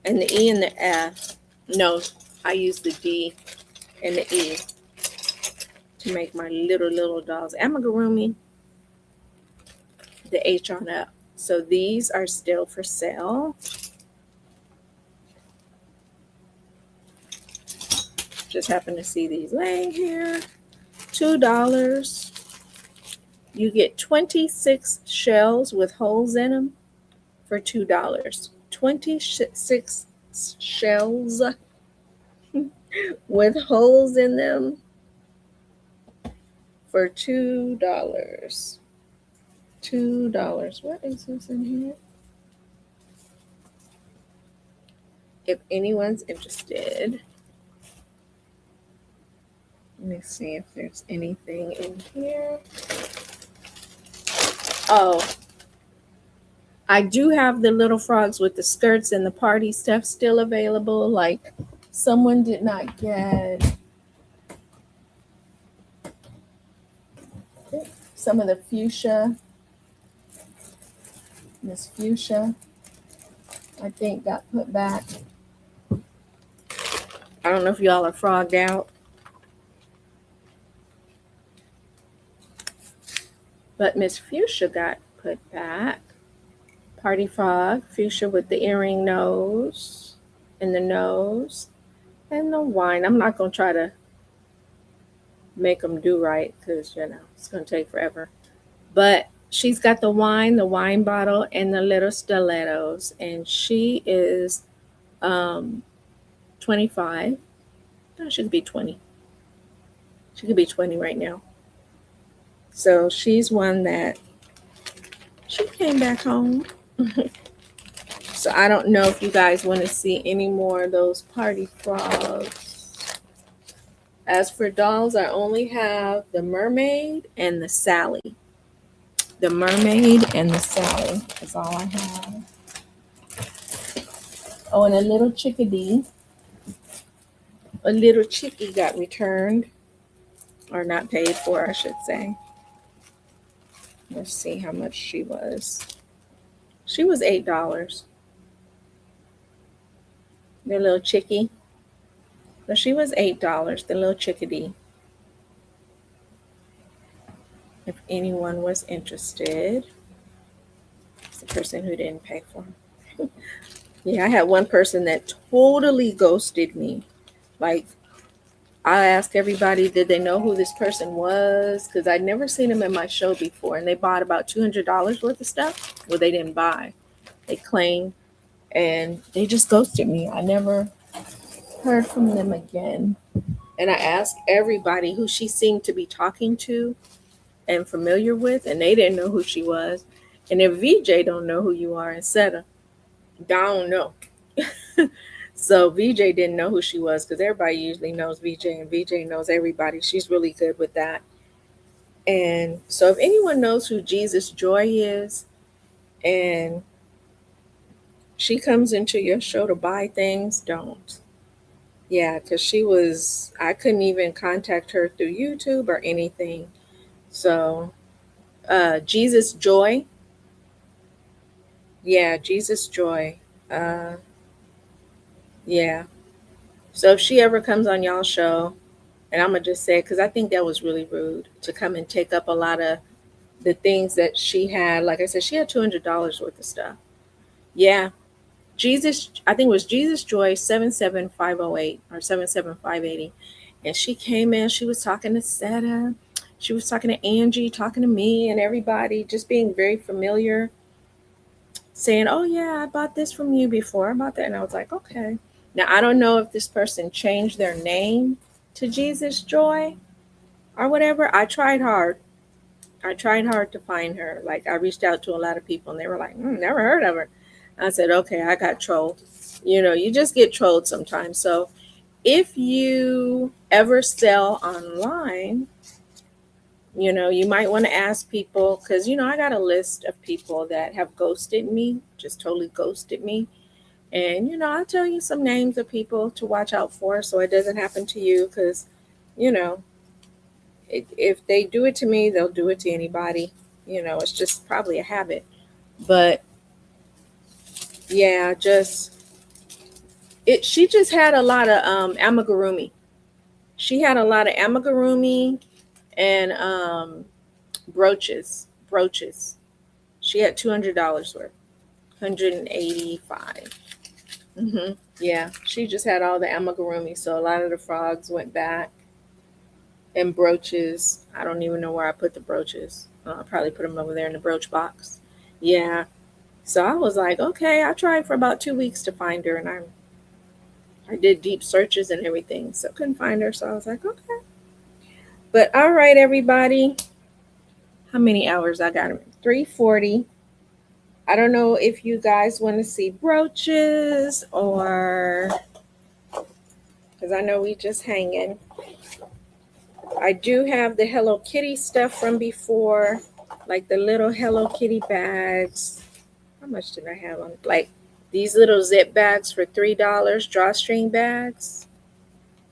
And the E and the F. No, I use the D and the E to make my little dolls. Amigurumi, the H on up. So these are still for sale. Just happen to see these laying here. $2. You get 26 shells with holes in them for $2. 26 shells with holes in them for $2. $2. What is this in here? If anyone's interested, let me see if there's anything in here. Oh, I do have the little frogs with the skirts and the party stuff still available. Like someone did not get some of the fuchsia. This fuchsia, I think, got put back. I don't know if y'all are frogged out. But Miss Fuchsia got put back. Party frog, fuchsia with the earring nose and the nose and the wine. I'm not going to try to make them do right because, it's going to take forever. But she's got the wine bottle, and the little stilettos. And she is 25. No, she could be 20. She could be 20 right now. So she's one that she came back home. So I don't know if you guys want to see any more of those party frogs. As for dolls, I only have the mermaid and the Sally. The mermaid and the Sally is all I have. Oh, and a little chickadee. A little chickie got returned. Or not paid for, I should say. Let's see how much she was. She was $8. The little chickie. So she was $8, the little chickadee. If anyone was interested. It's the person who didn't pay for them. Yeah, I had one person that totally ghosted me. Like, I asked everybody, did they know who this person was? Because I'd never seen them in my show before. And they bought about $200 worth of stuff. Well, they didn't buy, they claimed. And they just ghosted me. I never heard from them again. And I asked everybody who she seemed to be talking to and familiar with, and they didn't know who she was. And if VJ don't know who you are, etc., don't know. So VJ didn't know who she was because everybody usually knows VJ, and VJ knows everybody. She's really good with that. And so if anyone knows who Jesus Joy is, and she comes into your show to buy things, don't. Yeah, because I couldn't even contact her through YouTube or anything. So, Jesus Joy. Yeah, Jesus Joy. Uh, yeah. So if she ever comes on y'all show, and I'm gonna just say, because I think that was really rude to come and take up a lot of the things that she had. Like I said, she had $200 worth of stuff. Yeah, Jesus. I think it was Jesus Joy 77508 or 77580, and she came in. She was talking to Seta. She was talking to Angie, talking to me, and everybody, just being very familiar, saying, "Oh yeah, I bought this from you before. I bought that," and I was like, "Okay." Now I don't know if this person changed their name to Jesus Joy or whatever. I tried hard. I tried hard to find her. Like, I reached out to a lot of people, and they were like, "Never heard of her." I said, "Okay, I got trolled." You just get trolled sometimes. So if you ever sell online, you might want to ask people, because I got a list of people that have ghosted me, just totally ghosted me. And I'll tell you some names of people to watch out for, so it doesn't happen to you. Because you know if they do it to me, they'll do it to anybody. It's just probably a habit. But yeah, she just had a lot of amigurumi. She had a lot of amigurumi and brooches. She had $200 worth, 185. Yeah, she just had all the amigurumi, so a lot of the frogs went back. And brooches, I don't even know where I put the brooches. I probably put them over there in the brooch box. Yeah, so I was like, okay. I tried for about 2 weeks to find her, and I did deep searches and everything, so couldn't find her. So I was like, okay. But all right, everybody. How many hours I got? 3:40. I don't know if you guys want to see brooches, or because I know we just hanging. I do have the Hello Kitty stuff from before, like the little Hello Kitty bags. How much did I have on? Like these little zip bags for $3, drawstring bags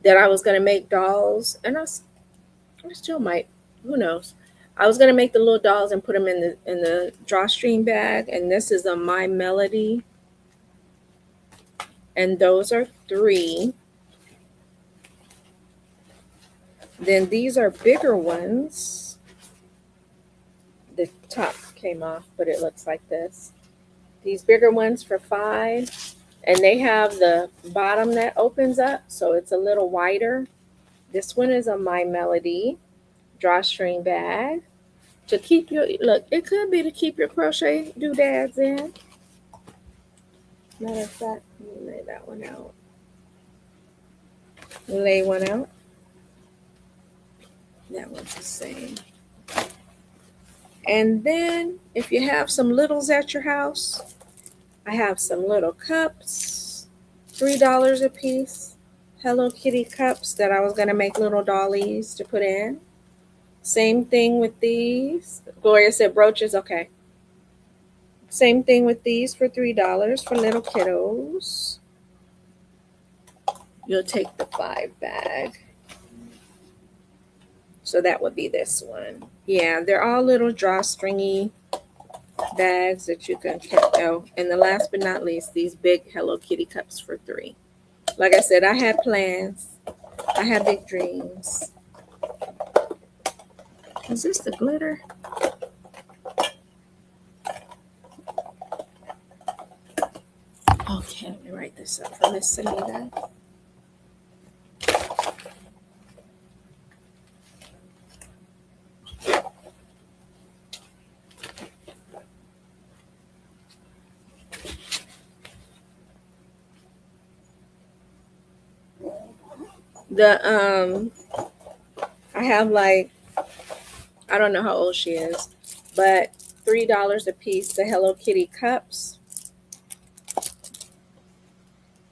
that I was gonna make dolls, and I still might. Who knows? I was gonna make the little dolls and put them in the drawstring bag, and this is a My Melody, and those are 3. Then these are bigger ones. The top came off, but it looks like this. These bigger ones for 5, and they have the bottom that opens up, so it's a little wider. This one is a My Melody drawstring bag to keep your look. It could be to keep your crochet doodads in. Matter of fact, let me lay that one out. Lay one out. That one's the same. And then if you have some littles at your house, I have some little cups, $3 a piece. Hello Kitty cups that I was going to make little dollies to put in. Same thing with these. Gloria said brooches. Okay. Same thing with these for $3 for little kiddos. You'll take the 5 bag. So that would be this one. Yeah, they're all little drawstringy bags that you can carry. Oh, and the last but not least, these big Hello Kitty cups for 3. Like I said, I had plans. I had big dreams. Is this the glitter? Okay, let me write this up for Miss Anita. The I have like, I don't know how old she is, but $3 a piece. The Hello Kitty cups,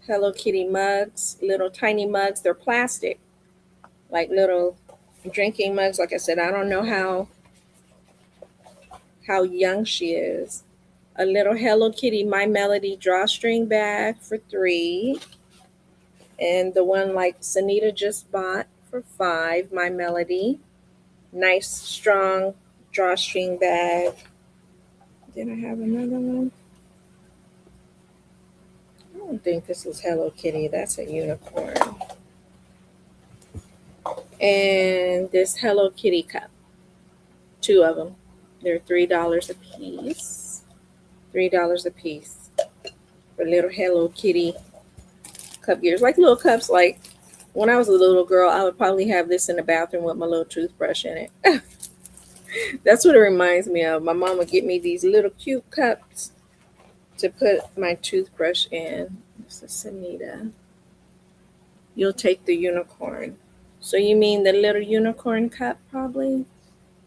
Hello Kitty mugs, little tiny mugs. They're plastic, like little drinking mugs. Like I said, I don't know how young she is. A little Hello Kitty My Melody drawstring bag for 3, and the one like Sanita just bought for 5. My Melody, nice strong drawstring bag. Then I have another one. I don't think this is Hello Kitty. That's a unicorn. And this Hello Kitty cup, 2 of them. They're $3 a piece. $3 a piece for little Hello Kitty cup gears, like little cups. Like when I was a little girl, I would probably have this in the bathroom with my little toothbrush in it. That's what it reminds me of. My mom would get me these little cute cups to put my toothbrush in. This is Sanita. You'll take the unicorn. So you mean the little unicorn cup, probably?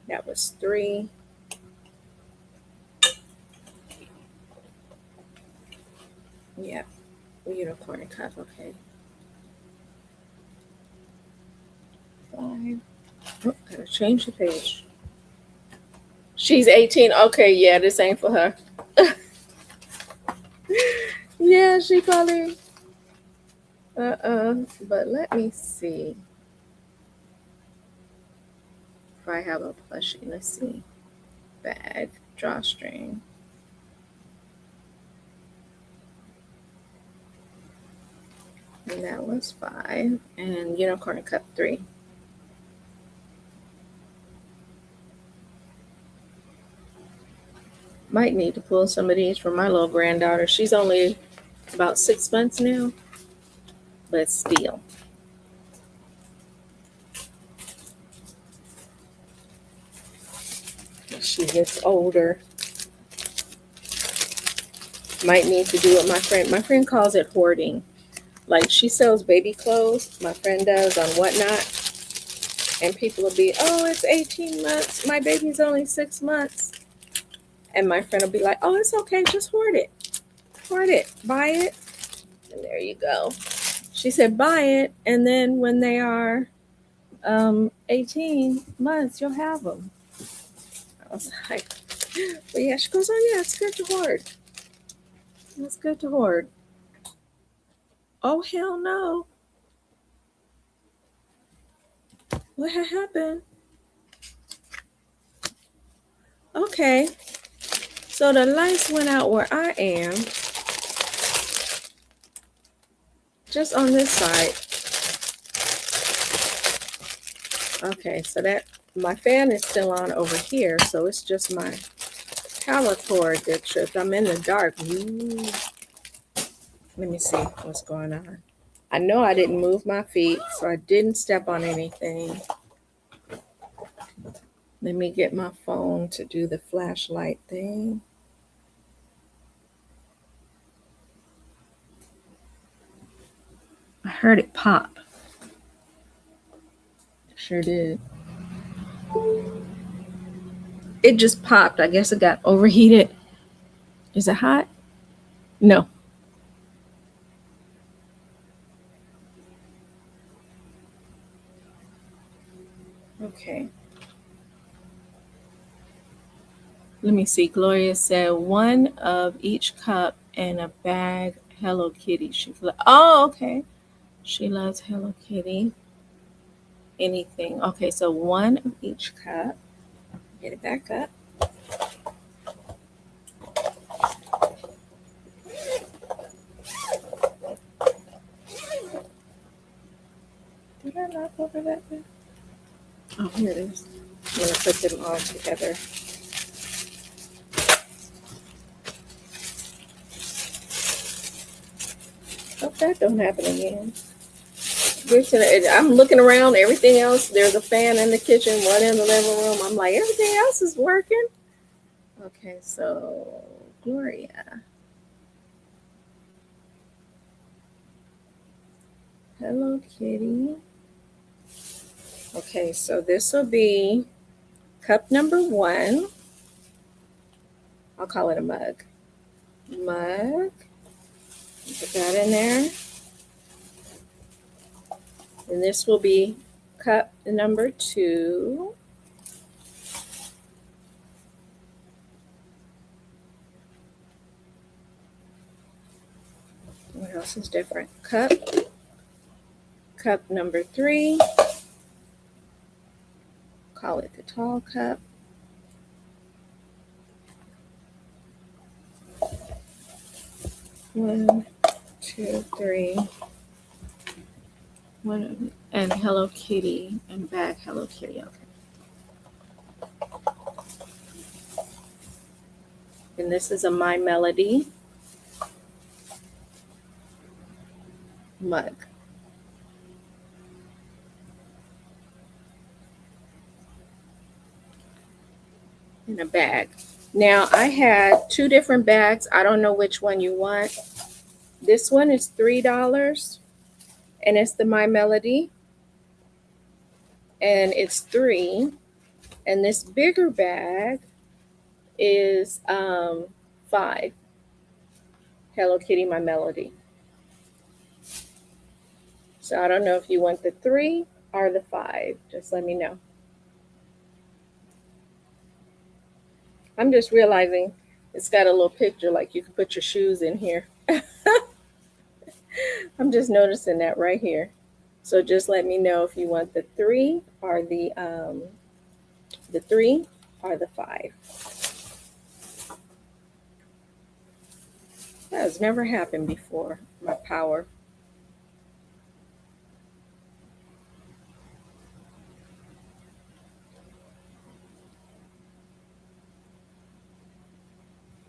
That was 3. Yeah, unicorn cup. Okay. 5. Oh, gotta change the page. She's 18. Okay, yeah, this ain't for her. Yeah, she probably. But let me see if I have a plushie. Let's see. Bag, drawstring. And that was 5. And unicorn cup 3. Might need to pull some of these for my little granddaughter. She's only about 6 months now, but still. As she gets older, might need to do what my friend. My friend calls it hoarding. Like she sells baby clothes. My friend does on Whatnot, and people will be, "Oh, it's 18 months. My baby's only 6 months," and my friend will be like, "Oh, it's okay. Just hoard it, buy it." And there you go. She said, "Buy it, and then when they are 18 months, you'll have them." I was like, "But yeah." She goes, "Oh yeah, it's good to hoard. It's good to hoard." Oh hell no! What had happened? Okay, so the lights went out where I am, just on this side. Okay, so that my fan is still on over here, so it's just my power cord that tripped. I'm in the dark. Ooh. Let me see what's going on. I know I didn't move my feet, so I didn't step on anything. Let me get my phone to do the flashlight thing. I heard it pop. Sure did. It just popped. I guess it got overheated. Is it hot? No. Okay. Let me see. Gloria said 1 of each cup and a bag. Hello Kitty. Oh, okay. She loves Hello Kitty. Anything. Okay, so 1 of each cup. Get it back up. Did I knock over that bit? Oh, here it is. I'm going to put them all together. Hope that don't happen again. I'm looking around, everything else. There's a fan in the kitchen, one in the living room. I'm like, everything else is working. Okay, so Gloria. Hello Kitty. Okay, so this will be cup number 1. I'll call it a mug. Mug. Put that in there. And this will be cup number 2. What else is different? Cup number 3. Call it the tall cup. One, two, three. One and Hello Kitty and bag Hello Kitty. Okay. And this is a My Melody mug. In a bag. Now I had 2 different bags. I don't know which one you want. This one is $3 and it's the My Melody and it's 3. And this bigger bag is 5. Hello Kitty My Melody. So I don't know if you want the 3 or the 5. Just let me know. I'm just realizing it's got a little picture like you can put your shoes in here. I'm just noticing that right here. So just let me know if you want the 3 or the 3 or the 5. That has never happened before. My power.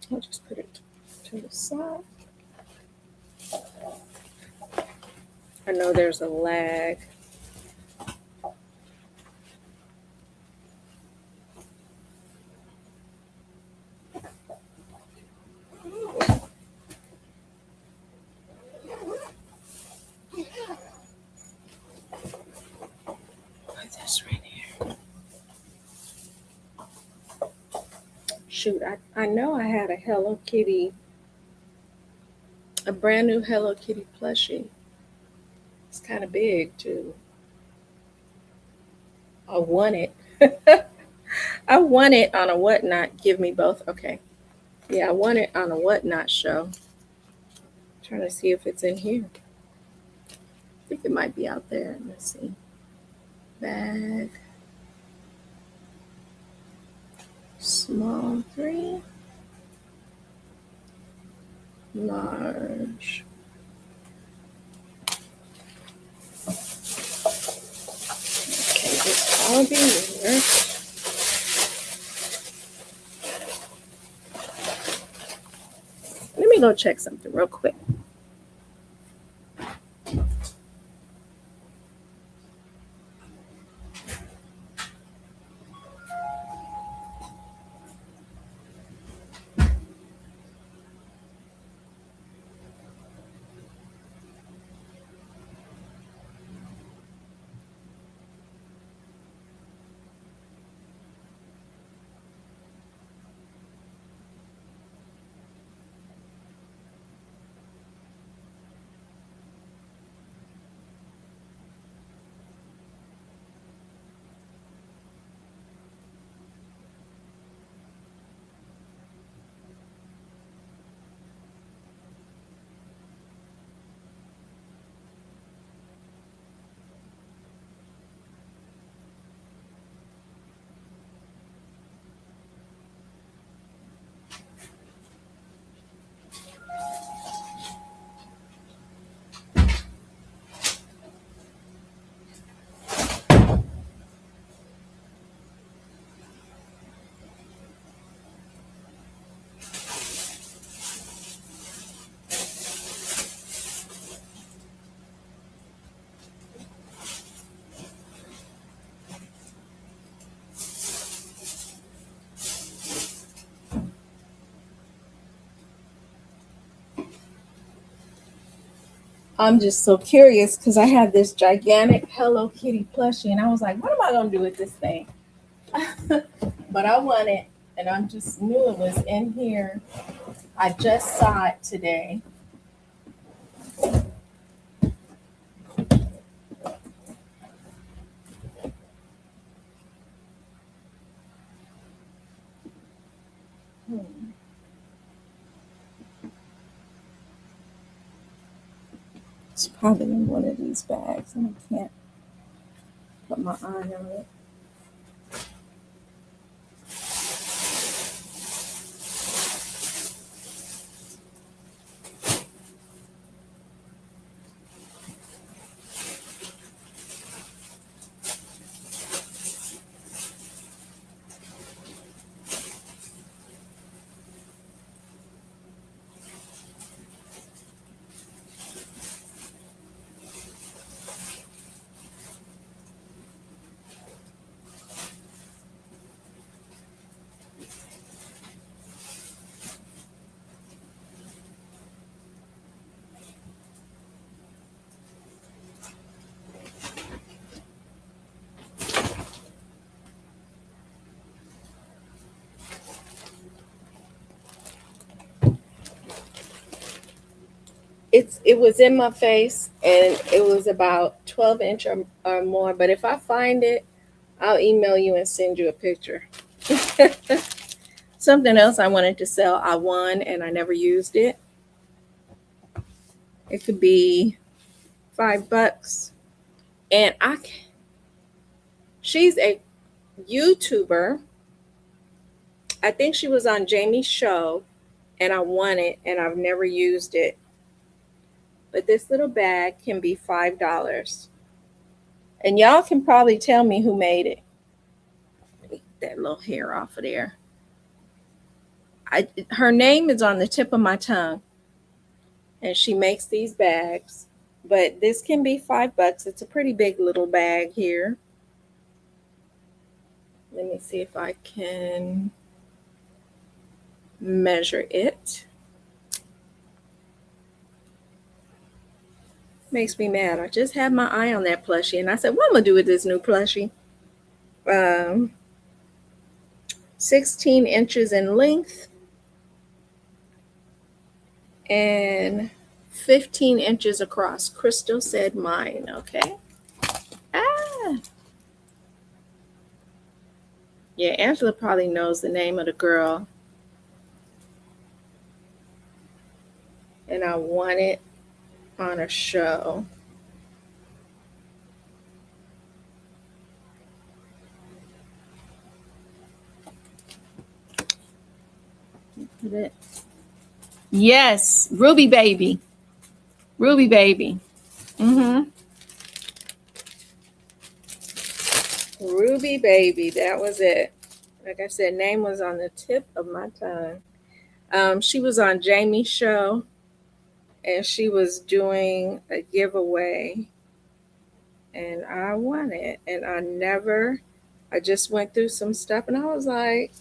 I'll just put it to the side. I know there's a lag. Put this right here. Shoot, I know I had a Hello Kitty, a brand new Hello Kitty plushie. It's kind of big too. I won it. I won it on a Whatnot. Give me both. Okay. Yeah, I won it on a Whatnot show. I'm trying to see if it's in here. I think it might be out there. Let's see. Bag. Small 3. Large. Okay, this all be here. Let me go check something real quick. I'm just so curious because I have this gigantic Hello Kitty plushie, and I was like, what am I going to do with this thing? But I want it, and I just knew it was in here. I just saw it today. Hmm. It's probably in one of these bags, and I can't put my eye on it. It was in my face, and it was about 12 inch or more. But if I find it, I'll email you and send you a picture. Something else I wanted to sell, I won and I never used it. It could be $5. And she's a YouTuber. I think she was on Jamie's show, and I won it and I've never used it. But this little bag can be $5. And y'all can probably tell me who made it. Get that little hair off of there. Her name is on the tip of my tongue, and she makes these bags. But this can be $5. It's a pretty big little bag here. Let me see if I can measure it. Makes me mad. I just had my eye on that plushie, and I said, what am I going to do with this new plushie? 16 inches in length and 15 inches across. Crystal said mine, okay? Ah. Yeah, Angela probably knows the name of the girl. And I won it on a show. Put it. Yes, Ruby Baby. Ruby Baby. Mm-hmm. Ruby Baby. That was it. Like I said, name was on the tip of my tongue. She was on Jamie's show, and she was doing a giveaway, and I won it. And I just went through some stuff, and I was like,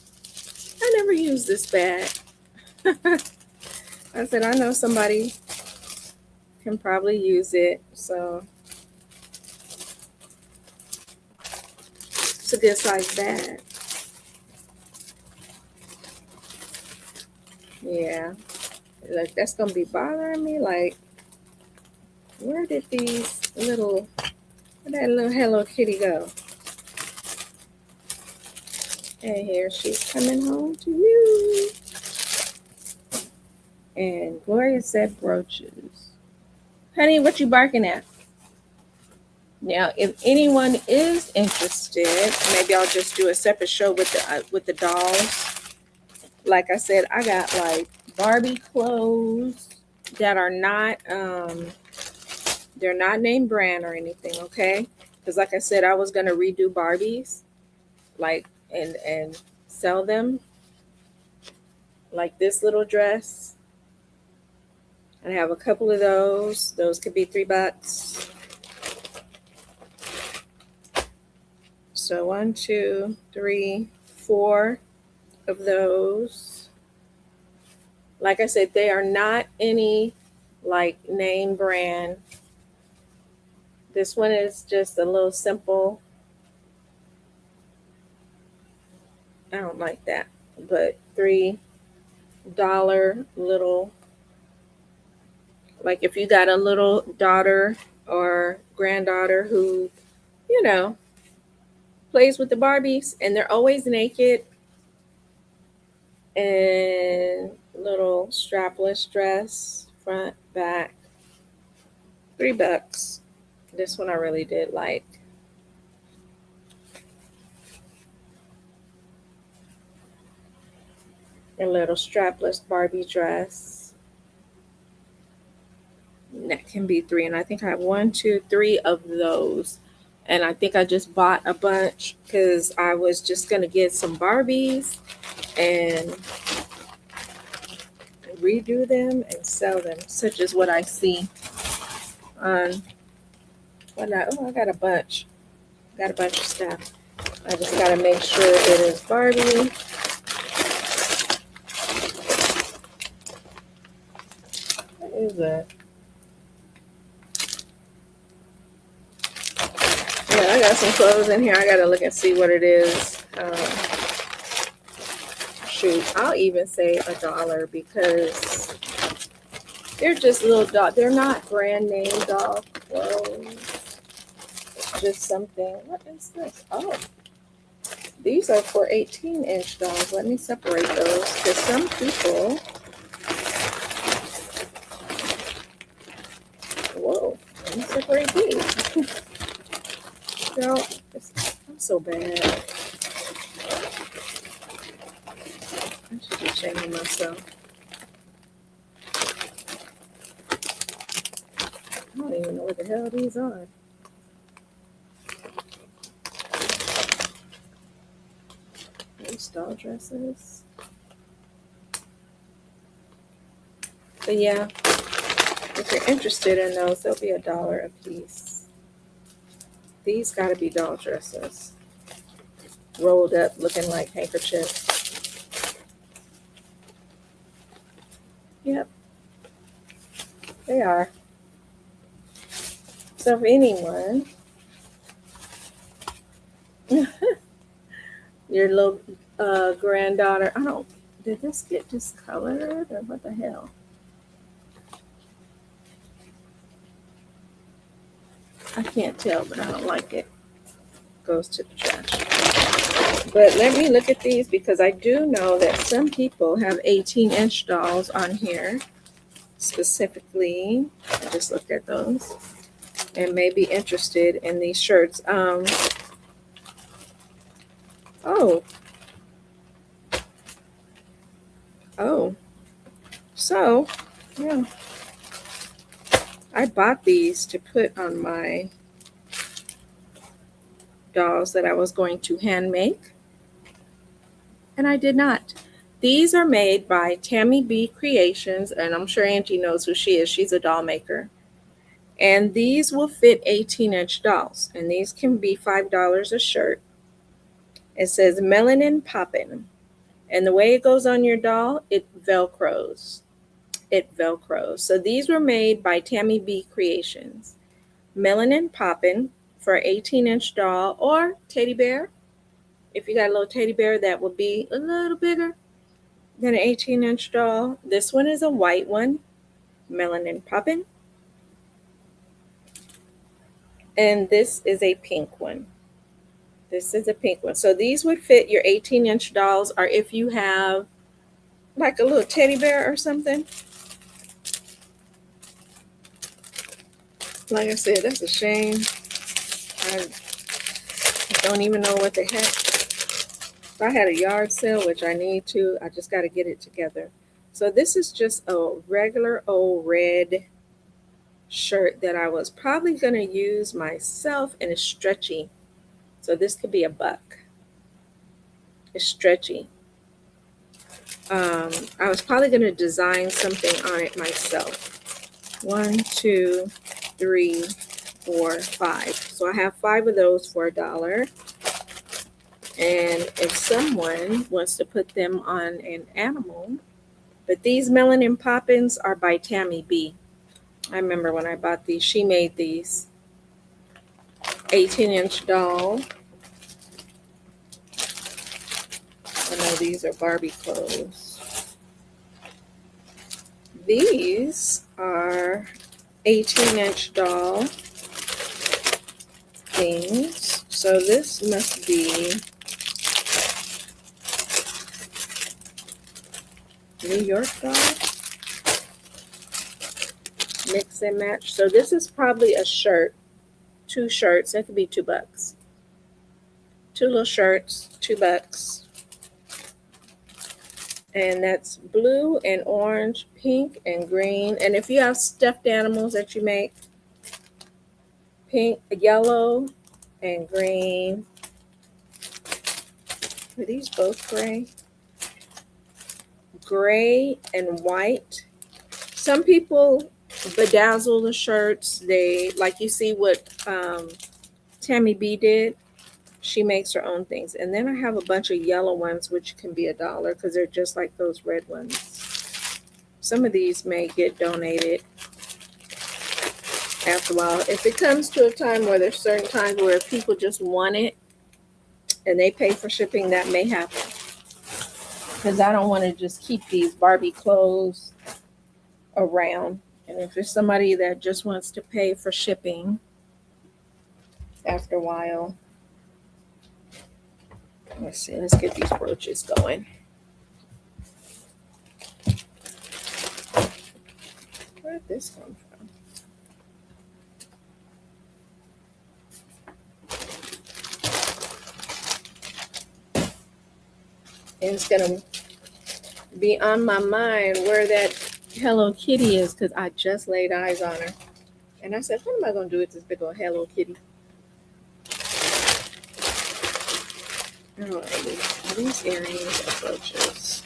I never used this bag. I said, I know somebody can probably use it. So it's a good size bag. Yeah. Like, that's going to be bothering me. Like, where did that little Hello Kitty go? And here she's coming home to you. And Gloria said brooches. Honey, what you barking at? Now, if anyone is interested, maybe I'll just do a separate show with the dolls. Like I said, I got like Barbie clothes that are not they're not name brand or anything, okay? Because like I said, I was gonna redo Barbies, like and sell them, like this little dress. I have a couple of those. Those could be $3. So 1, 2, 3, 4 of those. Like I said, they are not any like name brand. This one is just a little simple. I don't like that, but $3 little, like if you got a little daughter or granddaughter who, you know, plays with the Barbies and they're always naked, and little strapless dress, front, back, $3. This one I really did like. A little strapless Barbie dress. And that can be three. And I think I have one, two, three of those. And I think I just bought a bunch because I was just going to get some Barbies and redo them and sell them, such as what I see on I got a bunch. Got a bunch of stuff. I just got to make sure it is Barbie. What is that? Yeah, I got some clothes in here. I got to look and see what it is. Shoot, I'll even say $1 because they're just little doll. They're not brand name doll clothes. It's just something. What is this? Oh, these are for 18-inch dolls. Let me separate those because some people. Whoa, let me separate these. Girl, I'm so bad. I should be shaming myself. I don't even know what the hell these are. These doll dresses. But yeah, if you're interested in those, they'll be $1 a piece. These gotta be doll dresses. Rolled up, looking like handkerchiefs. Yep, they are. So if anyone, your little granddaughter, did this get discolored or what the hell? I can't tell, but I don't like it. Goes to the trash. But let me look at these because I do know that some people have 18-inch dolls on here specifically. I just looked at those and may be interested in these shirts. So yeah, I bought these to put on my dolls that I was going to hand make, and I did not. These are made by Tammy B Creations, and I'm sure Angie knows who she is. She's a doll maker. And these will fit 18-inch dolls, and these can be $5 a shirt. It says Melanin Poppin', and the way it goes on your doll, it velcros. So these were made by Tammy B Creations. Melanin Poppin' for 18-inch doll or teddy bear. If you got a little teddy bear that will be a little bigger than an 18-inch doll. This one is a white one, Melanin Poppin'. And this is a pink one. So these would fit your 18-inch dolls, or if you have like a little teddy bear or something. Like I said, that's a shame. I don't even know what the heck. If I had a yard sale, which I need to, I just got to get it together. So this is just a regular old red shirt that I was probably going to use myself, and it's stretchy. So this could be $1. It's stretchy. I was probably going to design something on it myself. 1, 2, 3, 4, 5. So I have 5 of those for $1. And if someone wants to put them on an animal, but these Melanin Poppins are by Tammy B. I remember when I bought these, she made these 18-inch doll. I know these are Barbie clothes. These are 18-inch doll things. So this must be New York doll. Mix and match. So this is probably a shirt. 2 shirts. That could be $2. 2 little shirts, $2. And that's blue and orange, pink and green. And if you have stuffed animals that you make, pink, yellow, and green. Are these both gray? Gray and white. Some people bedazzle the shirts. They, like you see what Tammy B did. She makes her own things. And then I have a bunch of yellow ones, which can be $1 because they're just like those red ones. Some of these may get donated after a while. If it comes to a time where there's certain times where people just want it and they pay for shipping, that may happen. Because I don't want to just keep these Barbie clothes around. And if there's somebody that just wants to pay for shipping after a while. Let's see, let's get these brooches going. Where did this come from? And it's gonna be on my mind where that Hello Kitty is, because I just laid eyes on her. And I said, what am I gonna do with this big old Hello Kitty? Alrighty, are these earrings or brooches?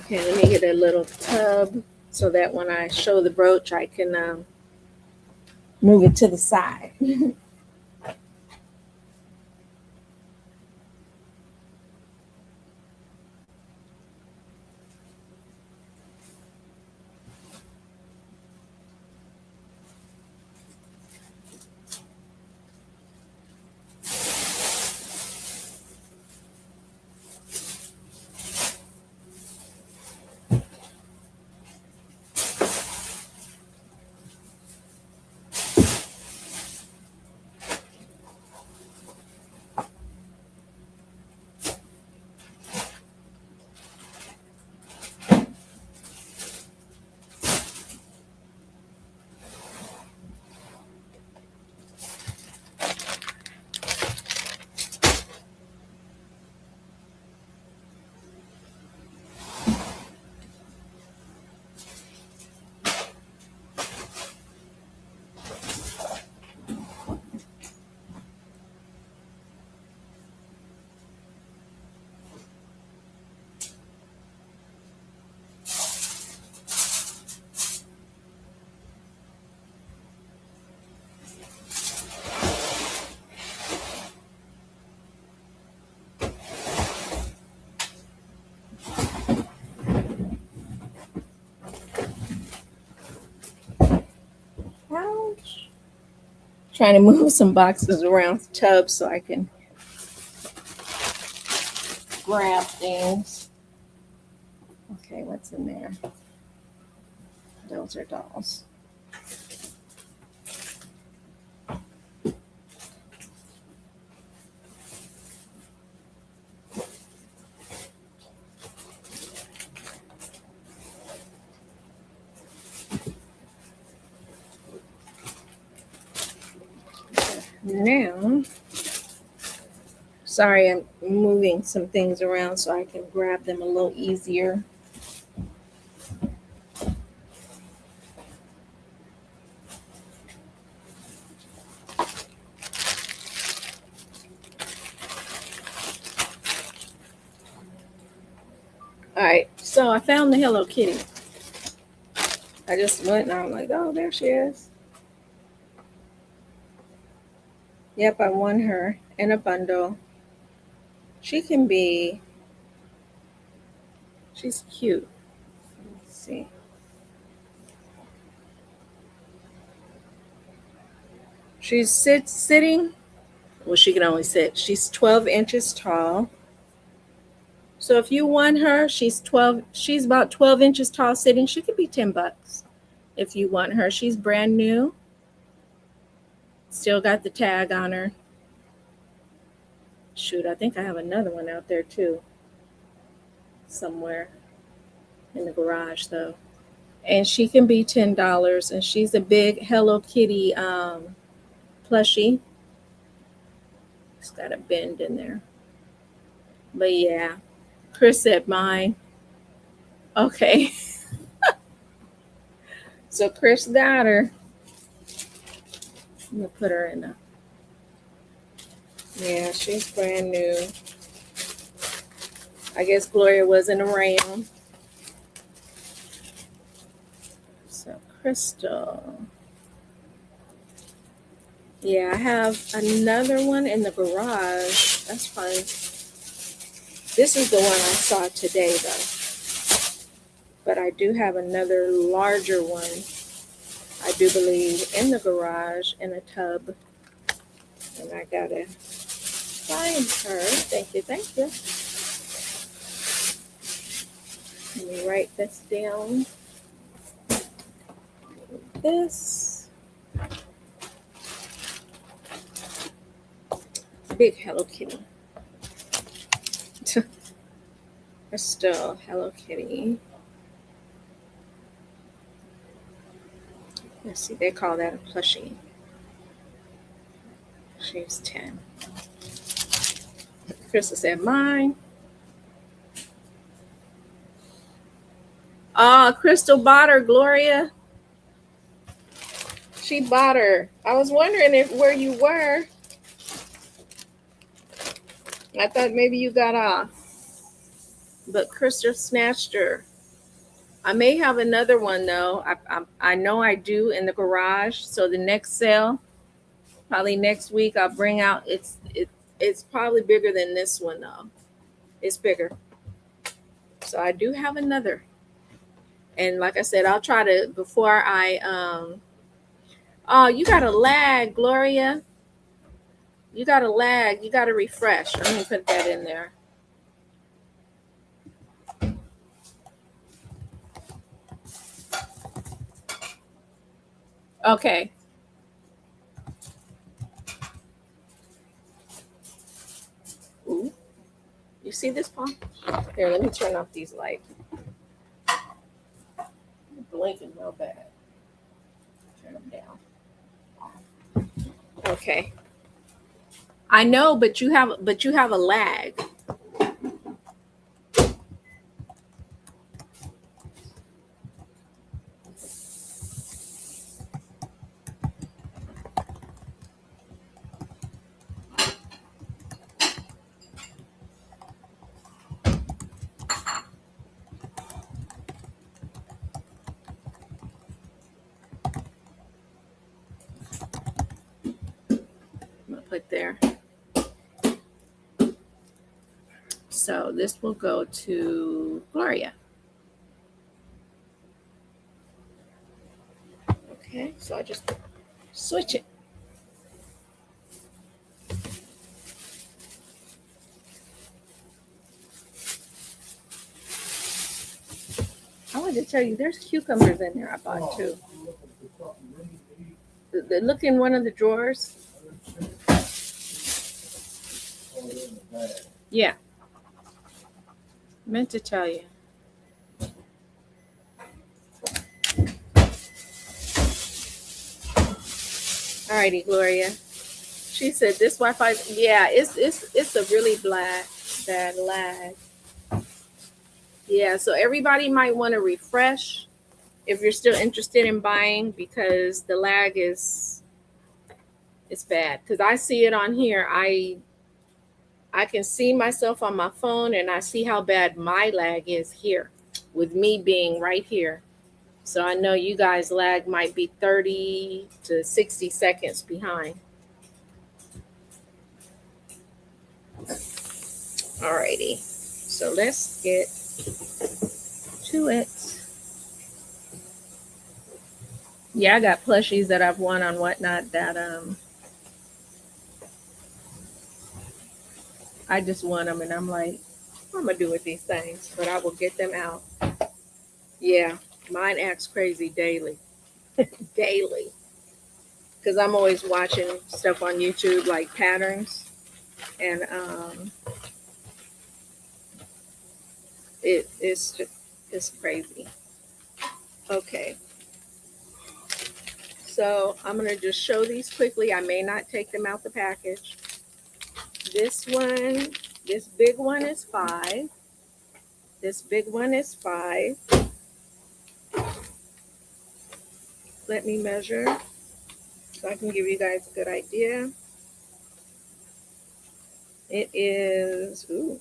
Okay, let me get a little tub so that when I show the brooch, I can move it to the side. Ouch. Trying to move some boxes around the tub so I can grab things. Okay, what's in there? Those are dolls. Now, sorry, I'm moving some things around so I can grab them a little easier. All right, so I found the Hello Kitty. I just went and I'm like, oh, there she is. Yep, I won her in a bundle. She can be, she's cute. Let's see. She's sitting, well, she can only sit. She's 12 inches tall. So if you want her, she's about 12 inches tall sitting. She could be $10 if you want her. She's brand new. Still got the tag on her. Shoot, I think I have another one out there too. Somewhere in the garage though. And she can be $10, and she's a big Hello Kitty plushie. It's got a bend in there. But yeah, Chris said mine. Okay. So Chris got her. I'm gonna put her in a, yeah, she's brand new. I guess Gloria wasn't around. So Crystal. Yeah, I have another one in the garage. That's probably, this is the one I saw today though. But I do have another larger one, I do believe, in the garage in a tub. And I gotta find her. Thank you, thank you. Let me write this down. This big Hello Kitty. Crystal Hello Kitty. Let's see, they call that a plushie. She's 10. Crystal said mine. Crystal bought her, Gloria. She bought her. I was wondering where you were. I thought maybe you got off. But Crystal snatched her. I may have another one though. I know I do in the garage. So the next sale, probably next week, I'll bring out. It's probably bigger than this one though. It's bigger. So I do have another. And like I said, I'll try to, before I oh, you got a lag, Gloria. You got a lag. You got to refresh. Let me put that in there. Okay. Ooh. You see this, Paul? Here, let me turn off these lights. Blinking real bad. Turn them down. Okay. I know, but you have a lag. Put there. So this will go to Gloria. Okay, so I just switch it. I wanted to tell you, there's cucumbers in there I bought too. Look in one of the drawers. Yeah. Meant to tell you. Alrighty, Gloria. She said this Wi-Fi. Yeah, it's a really bad lag. Yeah, so everybody might want to refresh if you're still interested in buying, because the lag it's bad. Because I see it on here. I can see myself on my phone, and I see how bad my lag is here with me being right here. So I know you guys lag might be 30 to 60 seconds behind. Alrighty. So let's get to it. Yeah, I got plushies that I've won on Whatnot that I just won them and I'm like, what am I gonna do with these things? But I will get them out. Yeah, mine acts crazy daily. Daily. Because I'm always watching stuff on YouTube like patterns, and it's crazy. Okay, so I'm gonna just show these quickly. I may not take them out the package. This one, this big one is 5. This big one is 5. Let me measure so I can give you guys a good idea. It is, ooh,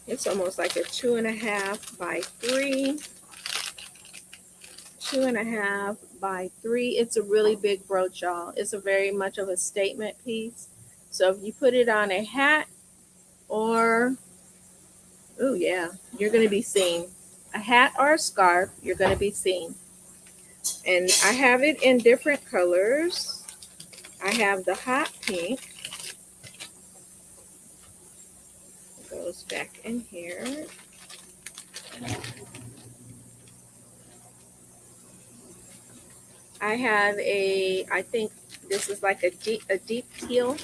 it's almost like a 2.5 by 3. 2.5 by 3. It's a really big brooch, y'all. It's a very much of a statement piece. So if you put it on a hat or, oh yeah, you're going to be seen. A hat or a scarf, you're going to be seen. And I have it in different colors. I have the hot pink. It goes back in here. I have I think this is like a deep teal.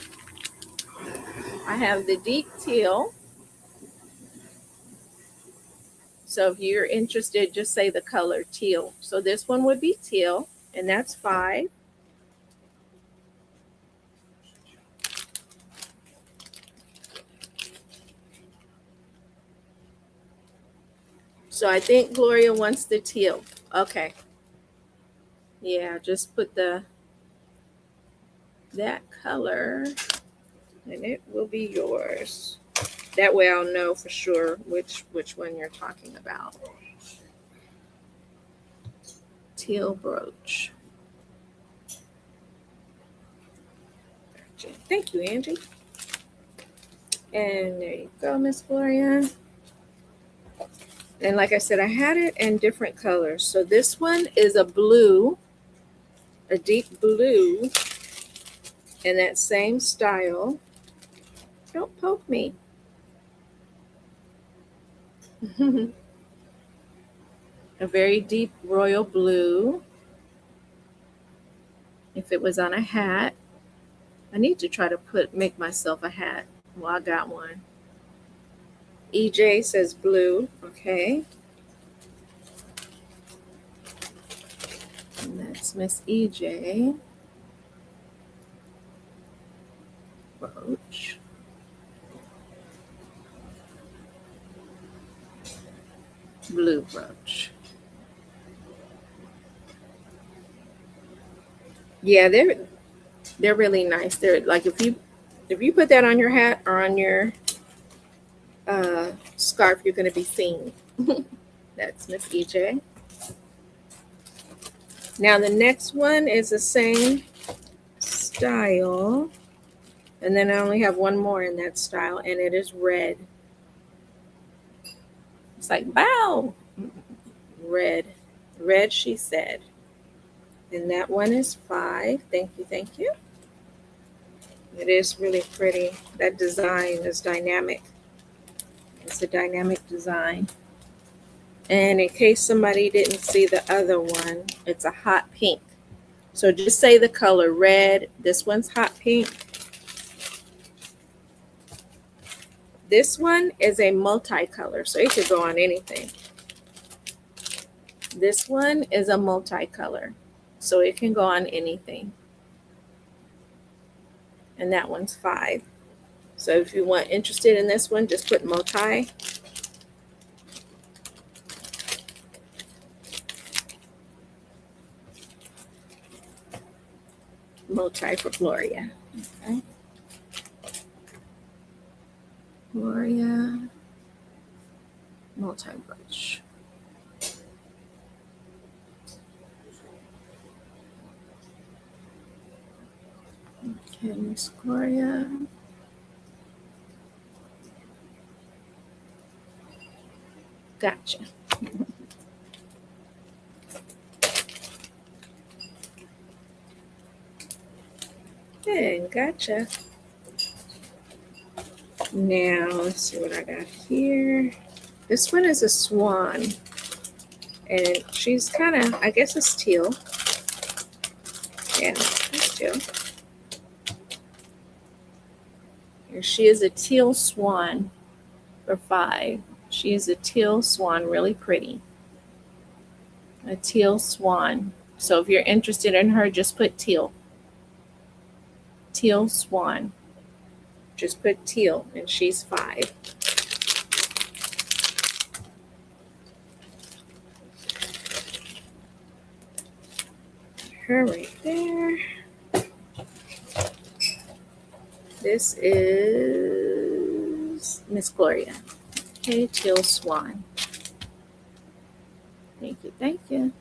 I have the deep teal. So if you're interested, just say the color teal. So this one would be teal, and that's 5. So I think Gloria wants the teal. Okay. Yeah, just put that color and it will be yours. That way I'll know for sure which one you're talking about. Teal brooch. Gotcha. Thank you, Angie. And there you go, Miss Gloria. And like I said, I had it in different colors. So this one is a blue, a deep blue, in that same style. Don't poke me. A very deep royal blue. If it was on a hat, I need to try to make myself a hat. Well, I got one. EJ says blue. Okay. And that's Miss EJ. Brooch. Blue brooch. Yeah, they're really nice. They're like if you put that on your hat or on your scarf, you're gonna be seen. That's Miss EJ. Now the next one is the same style, and then I only have one more in that style, and it is red. It's like bow. Red. She said. And that one is 5. Thank you. It is really pretty. That design is dynamic. It's a dynamic design. And in case somebody didn't see the other one, it's a hot pink. So just say the color red. This one's hot pink. This one is a multicolor, so it could go on anything. This one is a multicolor, so it can go on anything. And that one's 5. So if you want interested in this one, just put multi. Multi for Gloria. Okay. Gloria. multi-brush. Okay, Miss Gloria. Gotcha. Okay, gotcha. Now, let's see what I got here. This one is a swan. And she's kind of, I guess it's teal. Yeah, it's teal. And she is a teal swan for $5. She is a teal swan, really pretty. A teal swan. So if you're interested in her, just put teal. Teal swan. Just put teal, and she's $5. Her right there. This is Miss Gloria. Okay, teal swan. Thank you, thank you.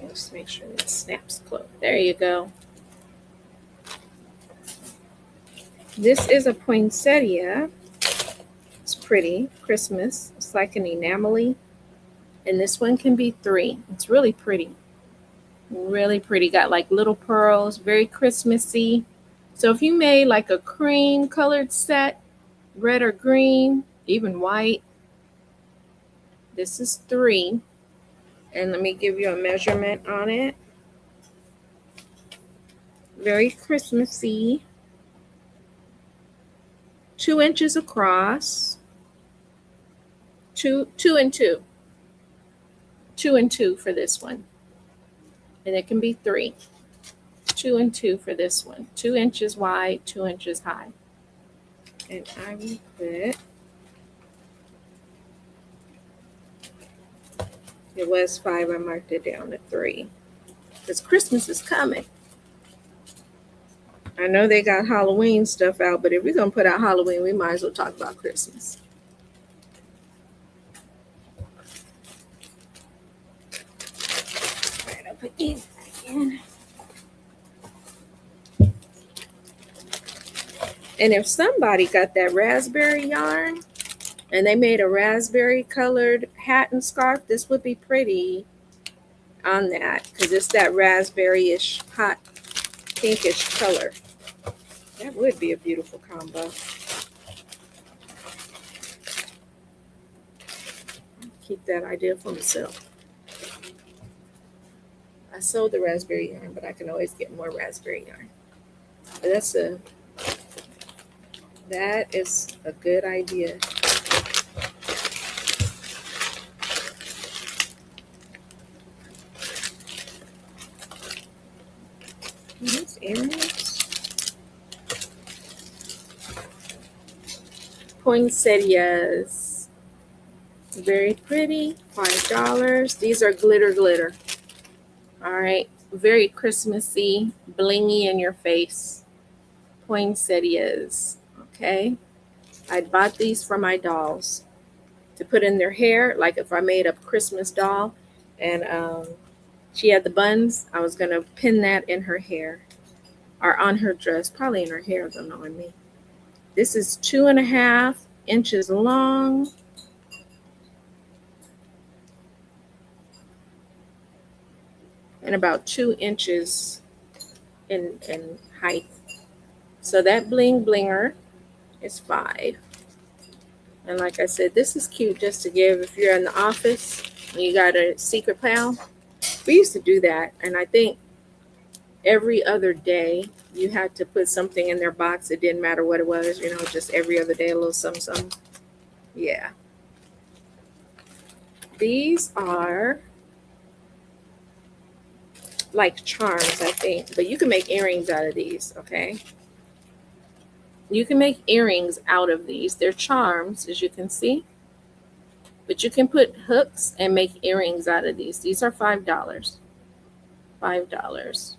Just make sure it snaps close. There you go. This is a poinsettia. It's pretty. Christmas. It's like an enamel-y. And this one can be $3. It's really pretty. Really pretty. Got like little pearls. Very Christmassy. So if you made like a cream colored set, red or green, even white, this is $3. And let me give you a measurement on it. Very Christmassy. 2 inches across. 2 and 2. 2 and 2 for this one. And it can be $3. 2 and 2 for this one. 2 inches wide, 2 inches high. And I will put, it was 5, I marked it down to 3. Because Christmas is coming. I know they got Halloween stuff out, but if we're going to put out Halloween, we might as well talk about Christmas. All right, I'll put these back in. And if somebody got that raspberry yarn and they made a raspberry colored hat and scarf, this would be pretty on that because it's that raspberry-ish, hot pinkish color. That would be a beautiful combo. Keep that idea for myself. I sold the raspberry yarn, but I can always get more raspberry yarn. But that is a good idea. These earrings. Poinsettias. Very pretty. $5. These are glitter. All right. Very Christmassy, blingy in your face. Poinsettias. Okay. I bought these for my dolls to put in their hair. Like if I made a Christmas doll and she had the buns, I was going to pin that in her hair or on her dress, probably in her hair, though, not on me. This is 2.5 inches long. And about 2 inches in height. So that bling blinger is $5. And like I said, this is cute just to give if you're in the office and you got a secret pal. We used to do that. And I think every other day you had to put something in their box. It didn't matter what it was, just every other day, a little something. Yeah. These are like charms, I think. But you can make earrings out of these, okay? You can make earrings out of these. They're charms, as you can see. But you can put hooks and make earrings out of these. These are $5. $5.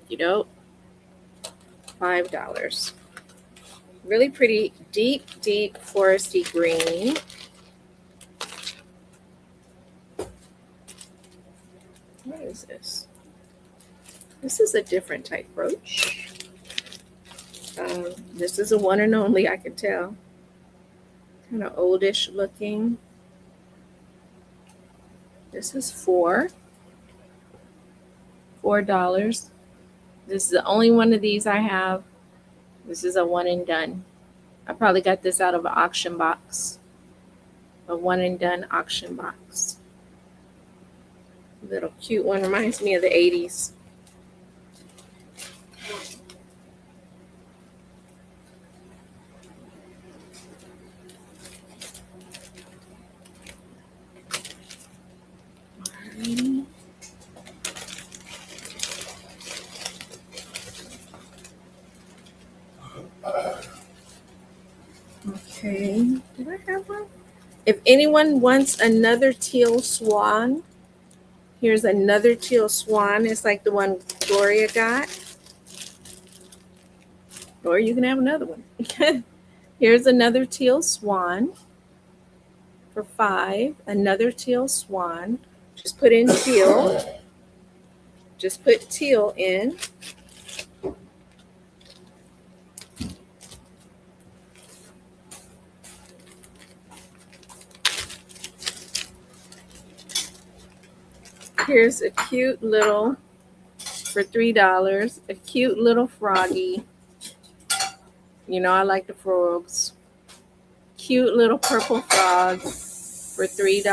You know, $5. Really pretty, deep, deep foresty green. What is this? This is a different type brooch. This is a one and only, I can tell. Kind of oldish looking. This is $4. This is the only one of these I have. This is a one and done. I probably got this out of an auction box. A one and done auction box. Little cute one. Reminds me of the 80s. Alrighty. Okay. Did I have one? If anyone wants another teal swan, here's another teal swan. It's like the one Gloria got. Or you can have another one. Here's another teal swan for $5. Another teal swan. Just put in teal. Just put teal in. Here's a cute little, for $3, a cute little froggy. You know, I like the frogs. Cute little purple frog for $3.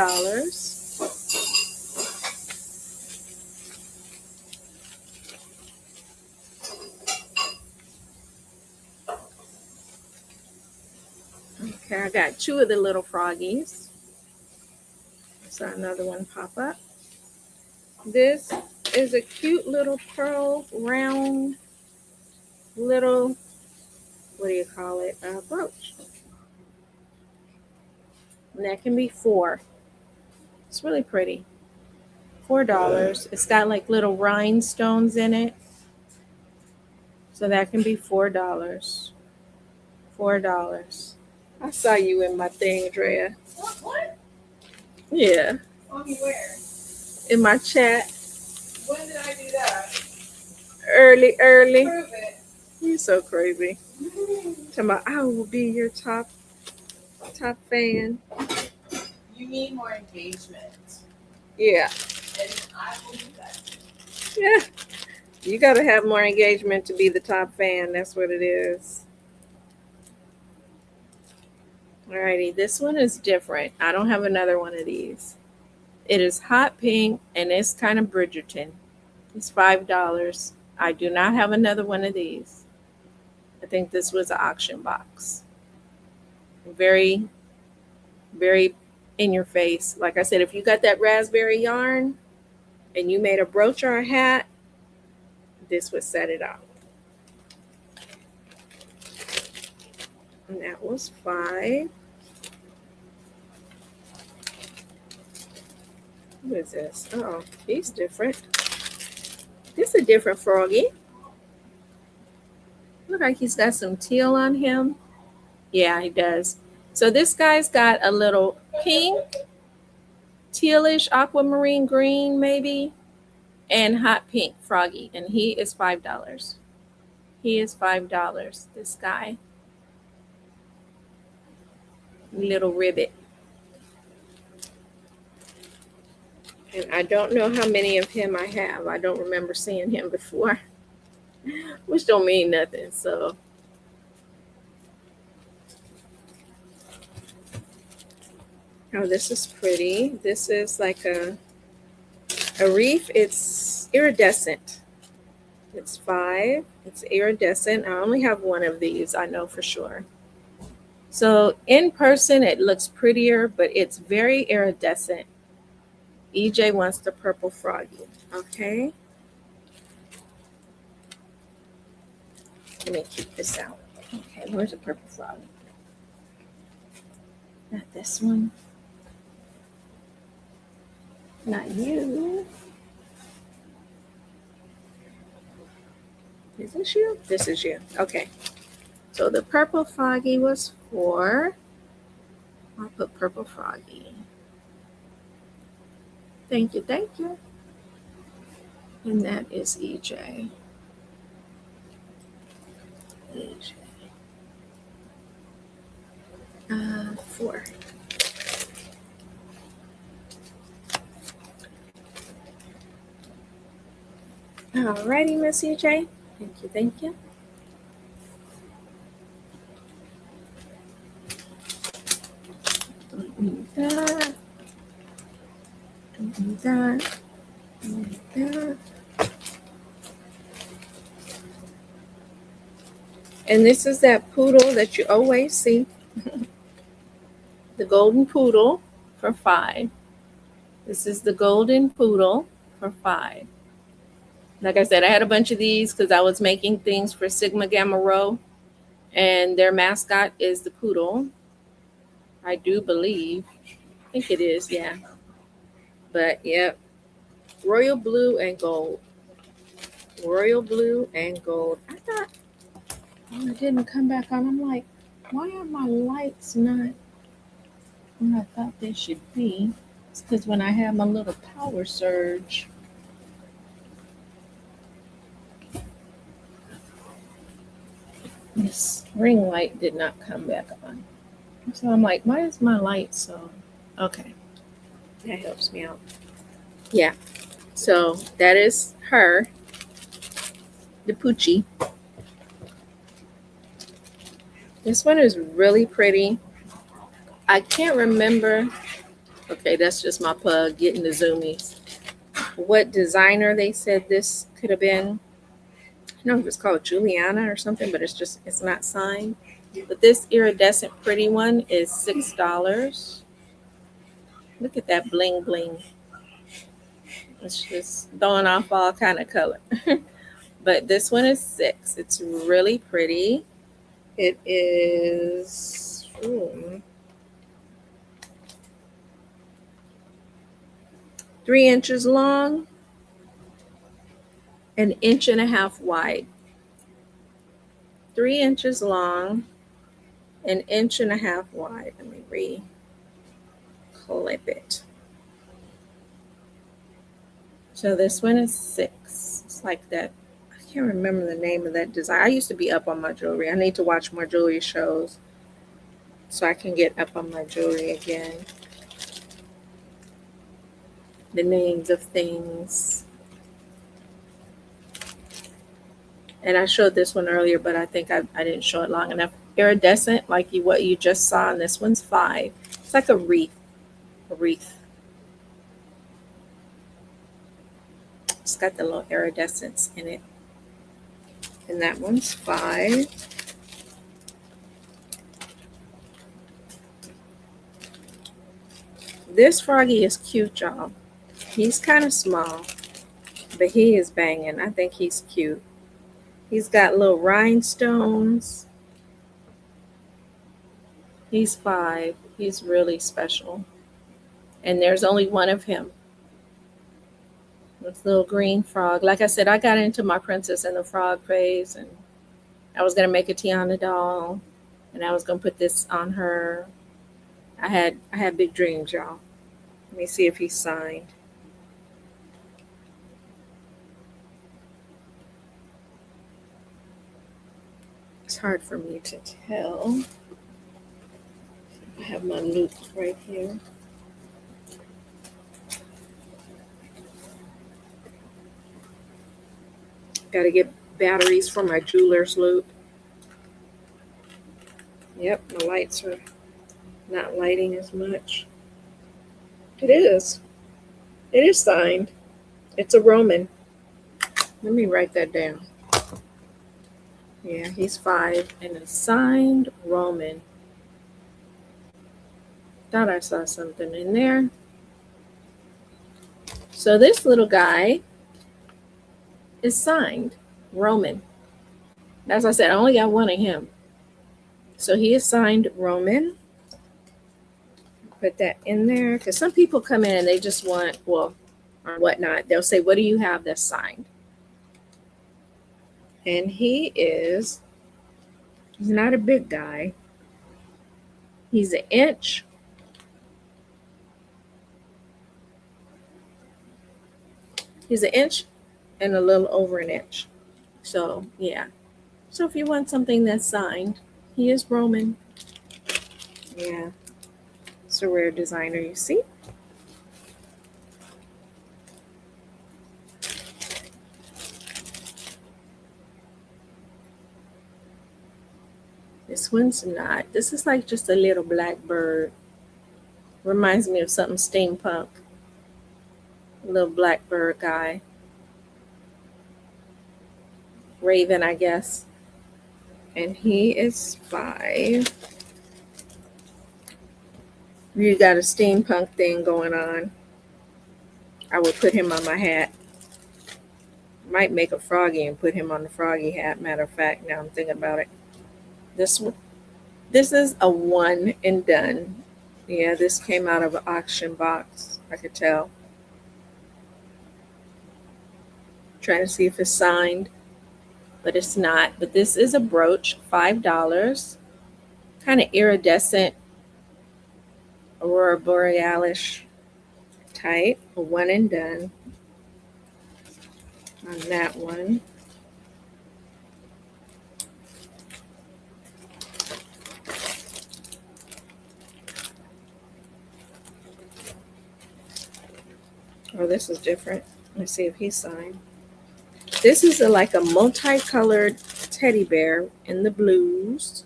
Okay, I got 2 of the little froggies. Saw another one pop up. This is a cute little pearl round little, what do you call it, brooch. And that can be $4. It's really pretty. $4. It's got like little rhinestones in it. So that can be $4. $4. I saw you in my thing, Drea. What? Yeah. On me where? In my chat. When did I do that? Early. Prove it. You're so crazy. Talking about, I will be your top fan. You need more engagement. Yeah. And I will do that. Yeah. You got to have more engagement to be the top fan. That's what it is. Alrighty. This one is different. I don't have another one of these. It is hot pink and it's kind of Bridgerton. It's $5. I do not have another one of these. I think this was an auction box. Very, very in your face. Like I said, if you got that raspberry yarn and you made a brooch or a hat, this would set it off. And that was $5. What is this? Oh, he's different. This is a different froggy. Look like he's got some teal on him. Yeah, he does. So this guy's got a little pink, tealish, aquamarine green maybe, and hot pink froggy. And he is $5. He is $5, this guy. Little ribbit. And I don't know how many of him I have. I don't remember seeing him before, which don't mean nothing. So oh, this is pretty. This is like a wreath. It's iridescent. It's $5. It's iridescent. I only have one of these, I know for sure. So in person, it looks prettier, but it's very iridescent. EJ wants the purple froggy. Okay. Let me keep this out. Okay, where's the purple frog? Not this one. Not you. Is this you? This is you. Okay. So the purple froggy was for, I'll put purple froggy. Thank you, thank you. And that is EJ. EJ. 4. Alrighty, Miss EJ. Thank you, thank you. Don't need that. Don't need that. Don't need that. And this is that poodle that you always see. The golden poodle for 5. This is the golden poodle for 5. Like I said, I had a bunch of these because I was making things for Sigma Gamma Rho, and their mascot is the poodle. I do believe. I think it is, yeah. But yep, royal blue and gold. Royal blue and gold. I thought, oh, it didn't come back on. I'm like, why are my lights not what I thought they should be? It's because when I have my little power surge, this ring light did not come back on. So I'm like, why is my light so? Okay, that helps me out. Yeah, so that is her, the Poochie. This one is really pretty. I can't remember. Okay, that's just my pug getting the zoomies. What designer they said this could have been. I don't know if it's called Juliana or something, but it's not signed. But this iridescent pretty one is $6. Look at that bling bling. It's just throwing off all kind of color. But this one is 6. It's really pretty. It is 3 inches long, an inch and a half wide. 3 inches long, an inch and a half wide. Let me re-clip it. So this one is 6. It's like that. I can't remember the name of that design. I used to be up on my jewelry. I need to watch more jewelry shows so I can get up on my jewelry again. The names of things. And I showed this one earlier, but I think I didn't show it long enough. Iridescent, like what you just saw, and this one's 5. It's like a wreath. A wreath. It's got the little iridescence in it. And that one's 5. This froggy is cute, y'all. He's kind of small, but he is banging. I think he's cute. He's got little rhinestones. He's 5. He's really special. And there's only one of him. This little green frog. Like I said, I got into my Princess and the Frog phase, and I was going to make a Tiana doll, and I was going to put this on her. I had big dreams, y'all. Let me see if he's signed. It's hard for me to tell. I have my loop right here. Got to get batteries for my jeweler's loop. Yep, my lights are not lighting as much. It is. It is signed. It's a Roman. Let me write that down. Yeah, he's 5 and a signed Roman. Thought I saw something in there. So this little guy is signed Roman. As I said, I only got one of him. So he is signed Roman. Put that in there because some people come in and they just want, well, or whatnot. They'll say, "What do you have that's signed?" And he's not a big guy. He's an inch. He's an inch and a little over an inch. So, yeah. So, if you want something that's signed, he is Roman. Yeah. It's a rare designer, you see? This one's not. This is like just a little black bird. Reminds me of something steampunk. A little black bird guy. Raven, I guess. And he is 5. You got a steampunk thing going on. I would put him on my hat. Might make a froggy and put him on the froggy hat. Matter of fact, now I'm thinking about it. This one, this is a one and done. Yeah, this came out of an auction box. I could tell. Trying to see if it's signed, but it's not. But this is a brooch, $5. Kind of iridescent, aurora borealis type. A one and done on that one. Oh, this is different. Let's see if he's signed. This is like a multicolored teddy bear in the blues.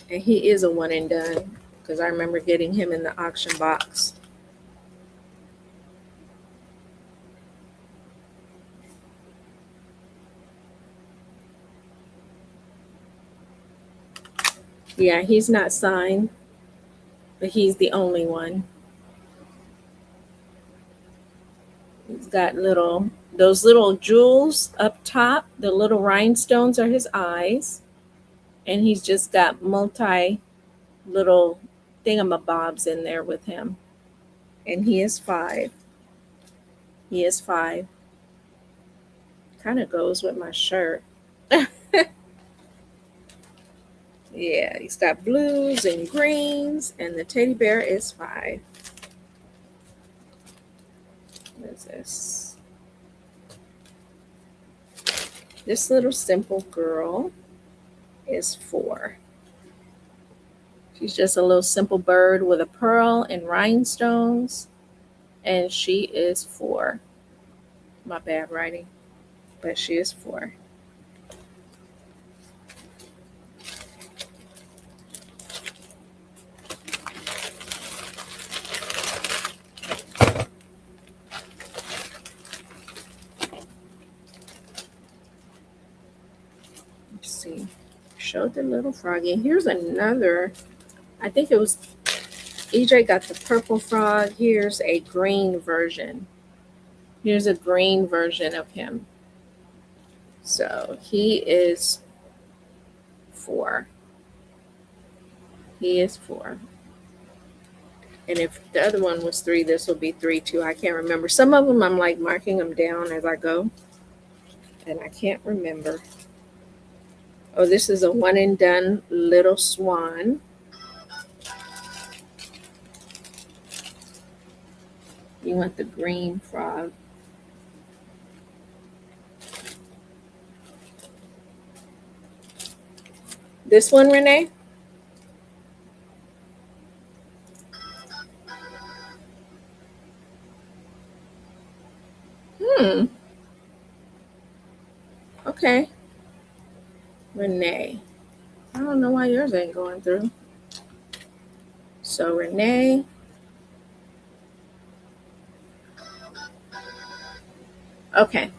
And he is a one and done because I remember getting him in the auction box. Yeah, he's not signed, but he's the only one. He's got those little jewels up top. The little rhinestones are his eyes. And he's just got multi little thingamabobs in there with him. And he is 5. He is 5. Kind of goes with my shirt. Yeah, he's got blues and greens, and the teddy bear is 5. What is this? This little simple girl is 4. She's just a little simple bird with a pearl and rhinestones, and she is 4. My bad writing, but she is 4. Let's see. Showed the little froggy. Here's another. I think it was EJ got the purple frog. Here's a green version. Here's a green version of him. So he is 4. He is 4. And if the other one was 3, this will be 3 too. I can't remember. Some of them I'm like marking them down as I go. And I can't remember. Oh, this is a one and done little swan. You want the green frog. This one, Renee? Hmm. Okay. Renee. I don't know why yours ain't going through. So Renee. Okay.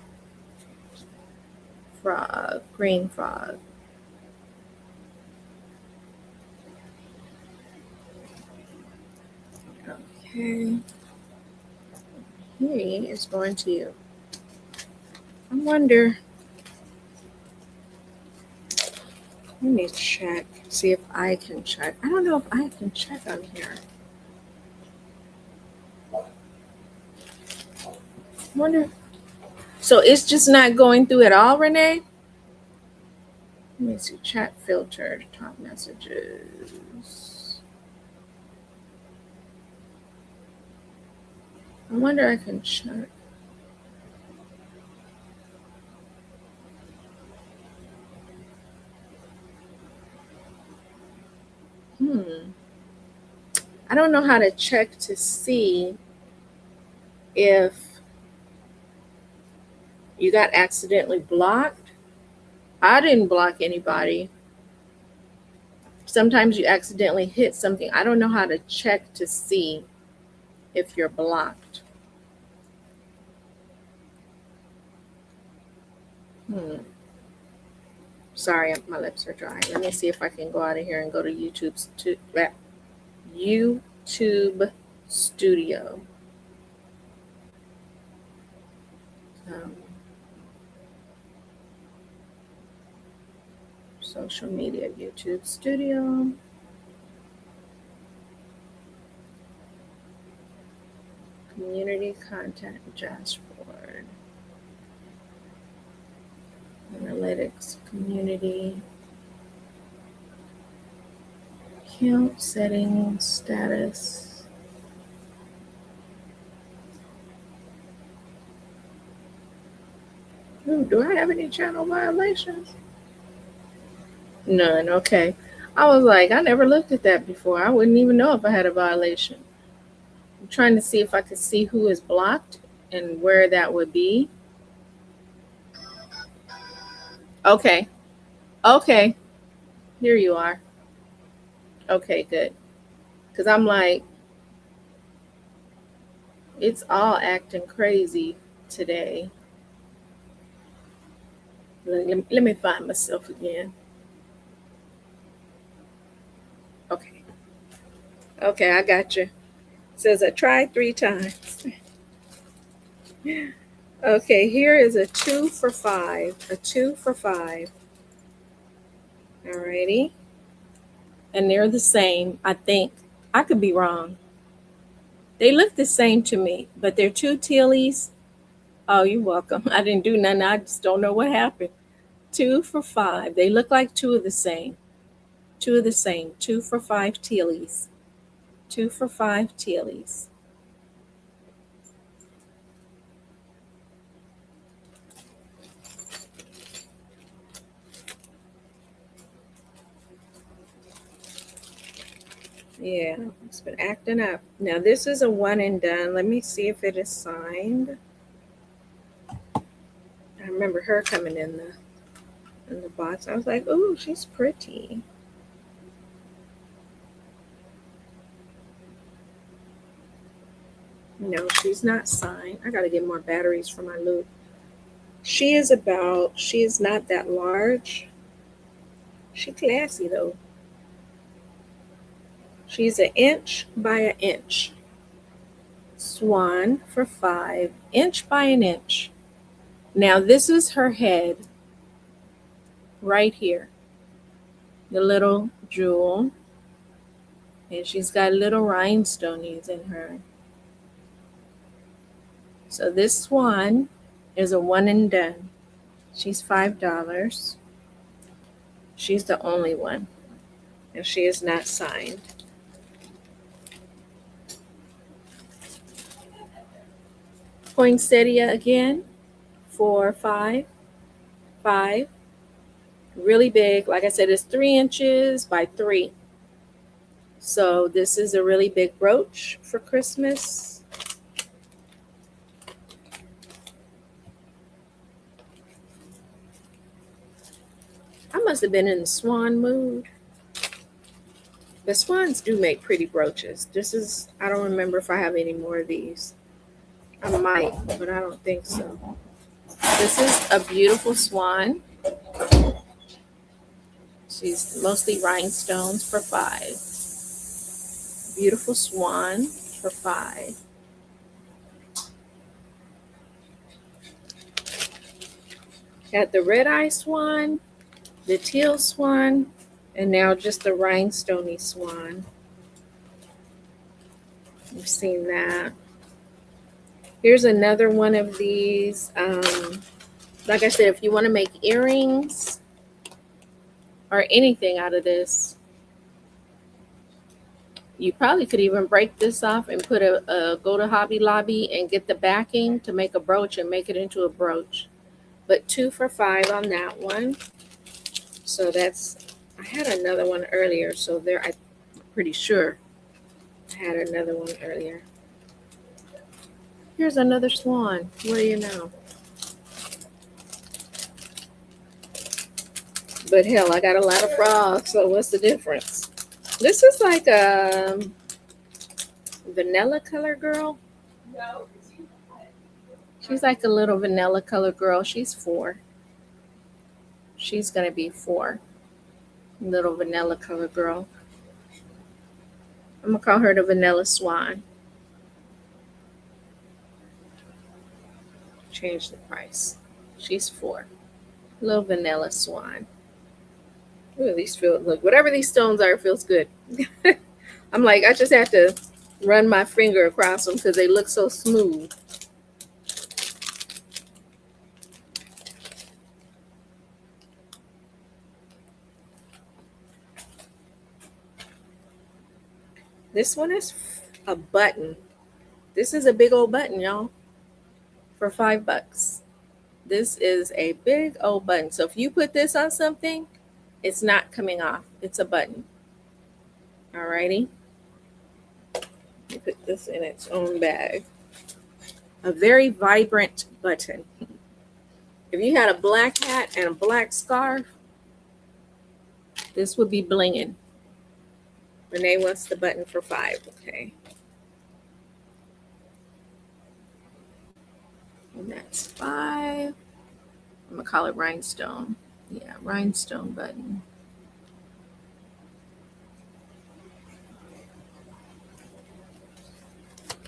Frog. Green frog. Okay. He is going to you. I wonder. Let me check. See if I can check. I don't know if I can check on here. I wonder. So it's just not going through at all, Renee? Let me see. Chat filter. Top messages. I wonder I can check. I don't know how to check to see if you got accidentally blocked. I didn't block anybody. Sometimes you accidentally hit something. I don't know how to check to see if you're blocked. Hmm. Sorry, my lips are dry. Let me see if I can go out of here and go to YouTube Studio. Um, Social media, YouTube Studio. Community content dashboard. Analytics, community. Account settings, status. Ooh, do I have any channel violations? None. Okay. I was like, I never looked at that before. I wouldn't even know if I had a violation. I'm trying to see if I could see who is blocked and where that would be. Okay. Okay. Here you are. Okay, good. Because I'm like, it's all acting crazy today. Let me find myself again. Okay. Okay, I got you. It says I tried 3 times. Okay, here is a 2 for 5. A 2 for 5. Alrighty. And they're the same, I think. I could be wrong. They look the same to me, but they're two tealies. Oh, you're welcome. I didn't do nothing. I just don't know what happened. 2 for 5. They look like two of the same. Two of the same. 2 for 5 tealies. 2 for 5 tealies. Yeah, it's been acting up. Now this is a one and done. Let me see if it is signed. I remember her coming in the box. I was like, "Oh, she's pretty." No, she's not signed. I gotta get more batteries for my loop. She is not that large. She classy though. She's an inch by an inch. Swan for 5, inch by an inch. Now this is her head right here. The little jewel. And she's got little rhinestones in her. So this swan is a one and done. She's $5. She's the only one. And she is not signed. Poinsettia again for 5. 5. Really big. Like I said, it's 3 inches by 3. So this is a really big brooch for Christmas. I must have been in the swan mood. The swans do make pretty brooches. I don't remember if I have any more of these. I might, but I don't think so. This is a beautiful swan. She's mostly rhinestones for 5. Beautiful swan for 5. Had the red eye swan, the teal swan, and now just the rhinestoney swan. You've seen that. Here's another one of these. Like I said, if you want to make earrings or anything out of this, you probably could even break this off and put go to Hobby Lobby and get the backing to make a brooch and make it into a brooch. But 2 for $5 on that one. So that's, I had another one earlier. So there, I'm pretty sure I had another one earlier. Here's another swan. What do you know? But hell, I got a lot of frogs. So what's the difference? This is like a vanilla color girl. No. She's like a little vanilla color girl. She's 4. She's going to be 4. Little vanilla color girl. I'm going to call her the vanilla swan. Change the price. She's 4. Little vanilla swan. Ooh, these feel, look, whatever these stones are, it feels good. I'm like, I just have to run my finger across them because they look so smooth. This one is a button. This is a big old button, y'all, for $5. This is a big old button. So if you put this on something, it's not coming off. It's a button. Alrighty. You put this in its own bag. A very vibrant button. If you had a black hat and a black scarf, this would be blinging. Renee wants the button for $5. Okay. And that's $5. I'm going to call it rhinestone. Yeah, rhinestone button.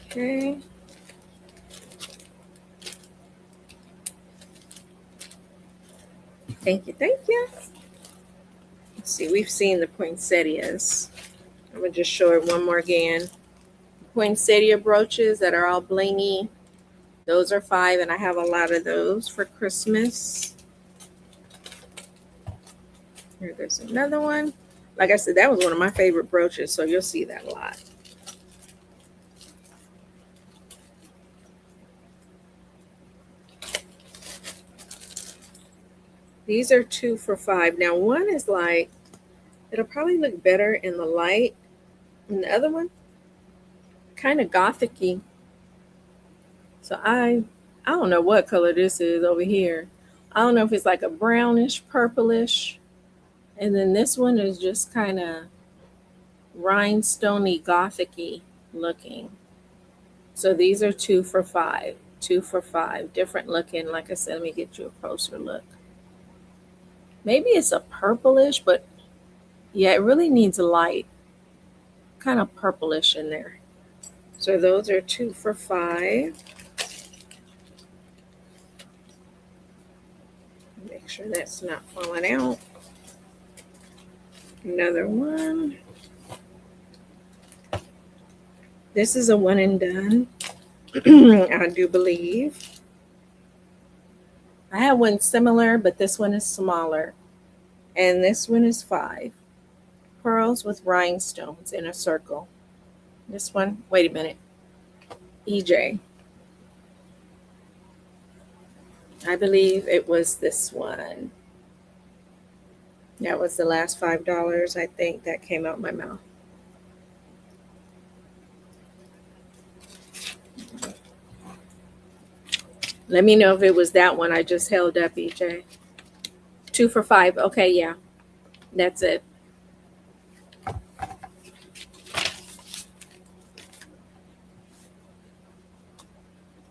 Okay. Thank you, thank you. Let's see, we've seen the poinsettias. I'm going to just show it one more again. Poinsettia brooches that are all blingy. Those are $5, and I have a lot of those for Christmas. Here, there's another one. Like I said, that was one of my favorite brooches, so you'll see that a lot. These are 2 for $5. Now, one is like, it'll probably look better in the light. And the other one, kind of gothic-y. So I don't know what color this is over here. I don't know if it's like a brownish, purplish. And then this one is just kind of rhinestoney, gothic-y looking. So these are 2 for $5. 2 for $5. Different looking. Like I said, let me get you a closer look. Maybe it's a purplish, but yeah, it really needs a light. Kind of purplish in there. So those are 2 for $5. Make sure that's not falling out. Another one. This is a one and done. I do believe. I have one similar, but this one is smaller. And this one is $5. Pearls with rhinestones in a circle. This one, wait a minute. EJ. I believe it was this one. That was the last $5, I think, that came out my mouth. Let me know if it was that one I just held up, EJ. 2 for $5. Okay, yeah. That's it.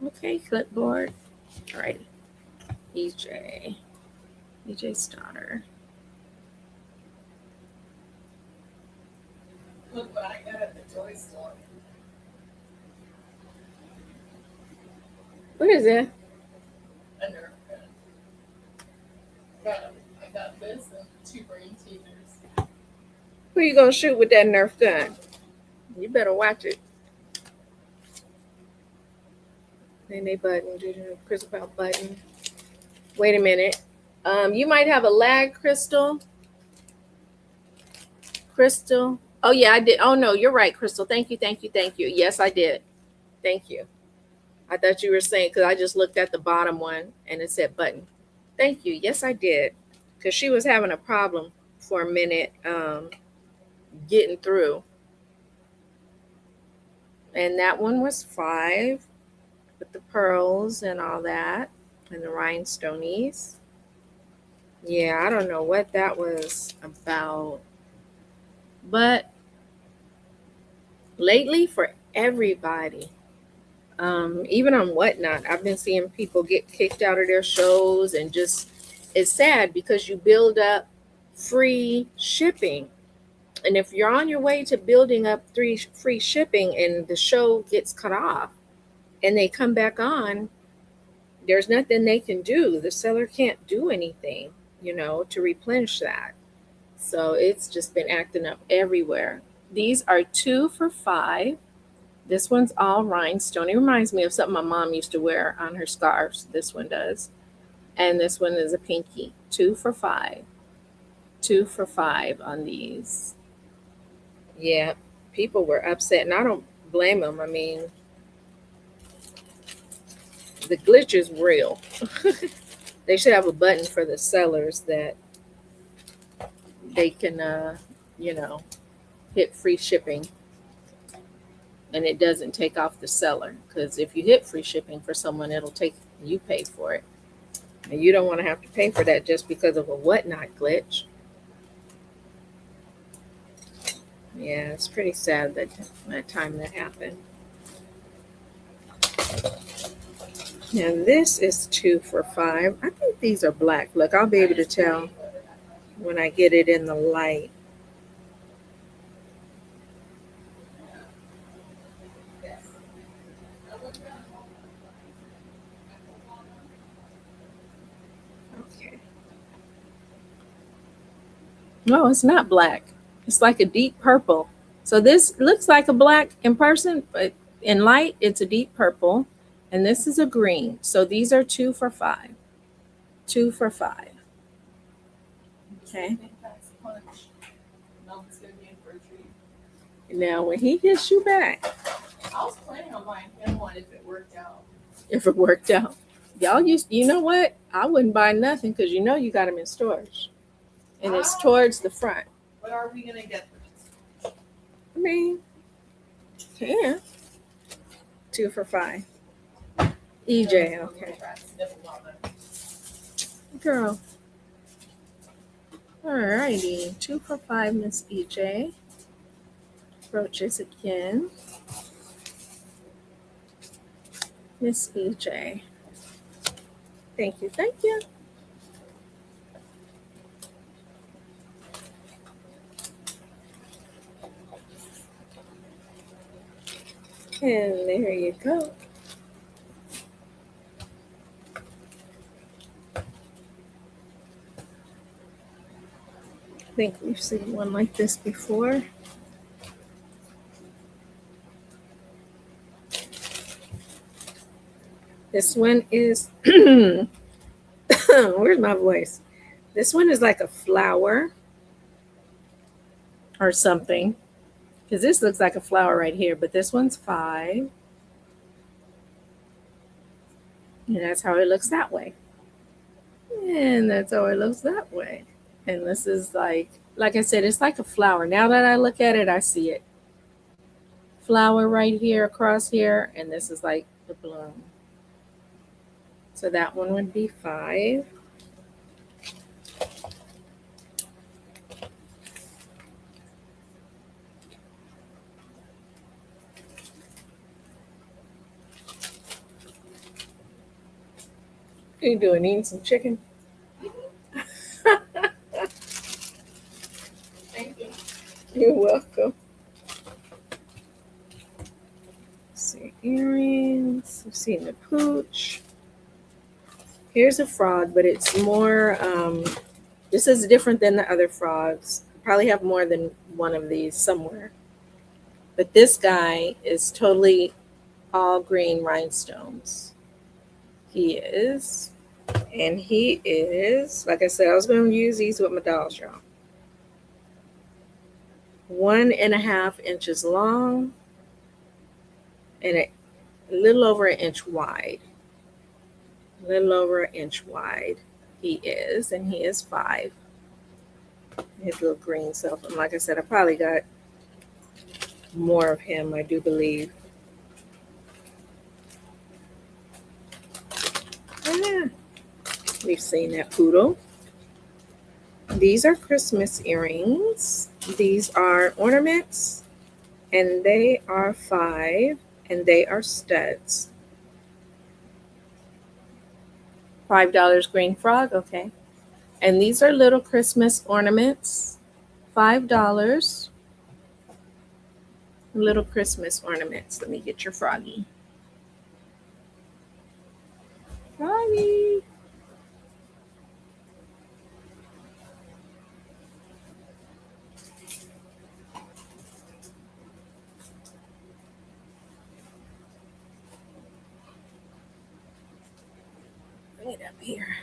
Okay, clipboard. All right. EJ's daughter. Look what I got at the toy store. What is it? A Nerf gun. got this and 2 brain teasers. Who you gonna shoot with that Nerf gun? You better watch it. Then they button, Crystal button. Wait a minute. You might have a lag, Crystal. Crystal. Oh yeah, I did. Oh no, you're right, Crystal. Thank you. Yes, I did. Thank you. I thought you were saying because I just looked at the bottom one and it said button. Thank you. Yes, I did. Because she was having a problem for a minute getting through. And that one was 5 with the pearls and all that and the rhinestonies. Yeah, I don't know what that was about. But lately, for everybody, even on Whatnot, I've been seeing people get kicked out of their shows and just, it's sad because you build up free shipping. And if you're on your way to building up free shipping and the show gets cut off and they come back on, there's nothing they can do. The seller can't do anything, to replenish that. So it's just been acting up everywhere. These are 2 for $5. This one's all rhinestone. It reminds me of something my mom used to wear on her scarves. This one does. And this one is a pinky. 2 for $5. 2 for $5 on these. Yeah, people were upset, and I don't blame them. I mean, the glitch is real. They should have a button for the sellers that they can, hit free shipping, and it doesn't take off the seller. Because if you hit free shipping for someone, it'll take you pay for it, and you don't want to have to pay for that just because of a Whatnot glitch. Yeah, it's pretty sad that time that happened. And this is 2 for $5. I think these are black. Look, I'll be able to tell when I get it in the light. Okay. No, it's not black. It's like a deep purple. So this looks like a black in person, but in light, it's a deep purple. And this is a green. So these are 2 for $5. 2 for $5. Okay. Melvin's gonna be in for a treat. Now, when he hits you back, I was planning on buying him one if it worked out. if it worked out, you know what? I wouldn't buy nothing because you got them in storage. And it's towards the front. What are we gonna get for this? I mean, yeah. 2 for $5. EJ, okay. Girl. Alrighty. 2 for $5, Miss EJ. Roaches again. Miss EJ. Thank you. And there you go. I think we've seen one like this before. This one is, where's my voice? This one is like a flower or something. Because this looks like a flower right here, but this one's 5. And that's how it looks that way. And that's how it looks that way. And this is like I said, it's like a flower. Now that I look at it, I see it. Flower right here, across here, and this is like the bloom. So that one would be 5. What are you doing? Eating some chicken? Thank you. You're welcome. Let's see, earrings. We've seen the pooch. Here's a frog, but it's more, this is different than the other frogs. Probably have more than one of these somewhere. But this guy is totally all green rhinestones. He is. And he is, like I said, I was going to use these with my dolls, y'all. 1.5 inches long and a little over an inch wide. A little over an inch wide he is, and he is 5. His little green self. And like I said, I probably got more of him, I do believe. Yeah, we've seen that poodle. These are Christmas earrings. These are ornaments, and they are 5, and they are studs. $5 green frog, okay. And these are little Christmas ornaments, $5. Little Christmas ornaments. Let me get your froggy. Froggy. Bring it up here.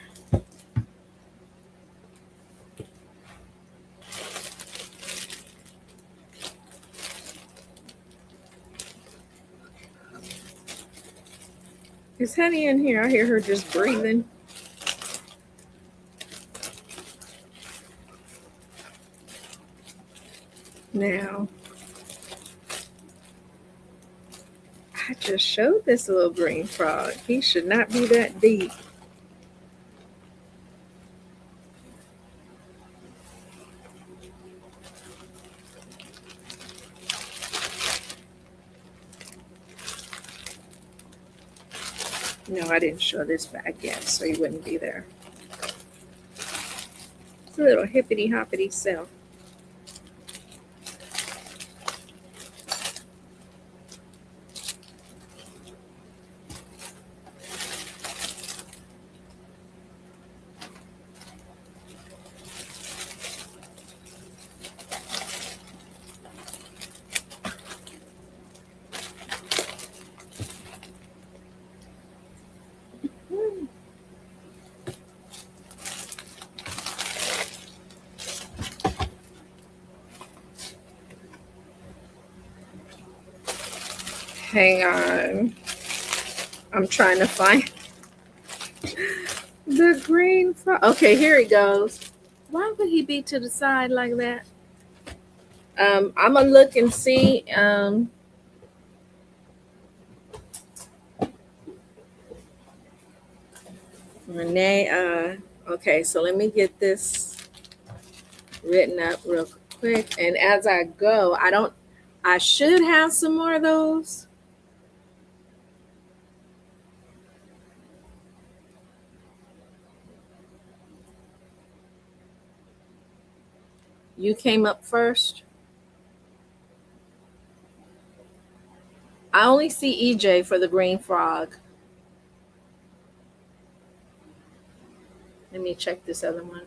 Is Honey in here? I hear her just breathing. Now, I just showed this little green frog. He should not be that deep. No, I didn't show this bag yet, so he wouldn't be there. It's a little hippity hoppity self. Hang on. I'm trying to find the green frog. Okay, here he goes. Why would he be to the side like that? I'm gonna look and see. Renee, okay, so let me get this written up real quick. And as I go, I should have some more of those. You came up first. I only see EJ for the green frog. Let me check this other one.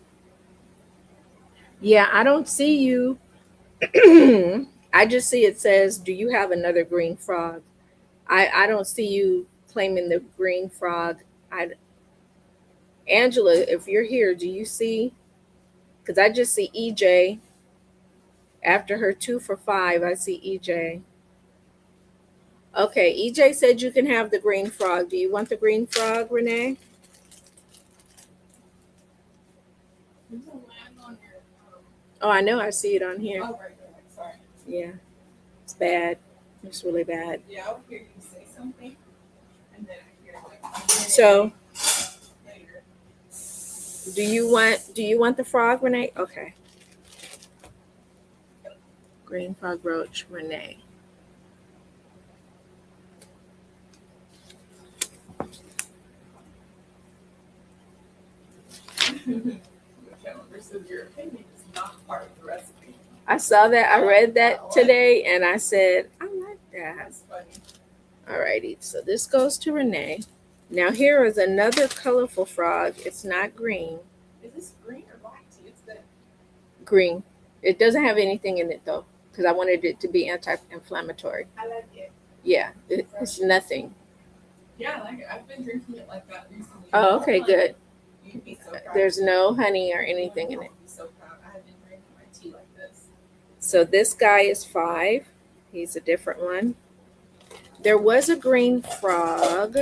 Yeah, I don't see you. I just see it says, do you have another green frog? I don't see you claiming the green frog. Angela, if you're here, do you see? Because I just see EJ. After her 2 for 5, I see EJ. Okay, EJ said you can have the green frog. Do you want the green frog, Renee? There's a lag on your. Oh, I know. I see it on here. Oh, right. Sorry. Yeah, it's bad. It's really bad. Yeah, I'll hear you say something, and then I hear like. So, Later. do you want the frog, Renee? Okay. Green frog roach, Renee. The calendar says your opinion is not part of the recipe. I saw that. I read that today, and I said, I like that. That's funny. Alrighty. So this goes to Renee. Now here is another colorful frog. It's not green. Is this green or black tea? It's the Green. It doesn't have anything in it though, because I wanted it to be anti-inflammatory. I like it. Yeah, it's nothing. Yeah, I like it. I've been drinking it like that recently. Oh, okay, good. You'd be so proud. There's no honey or anything in it. I'd be so proud. I have been drinking my tea like this. So this guy is 5. He's a different one. There was a green frog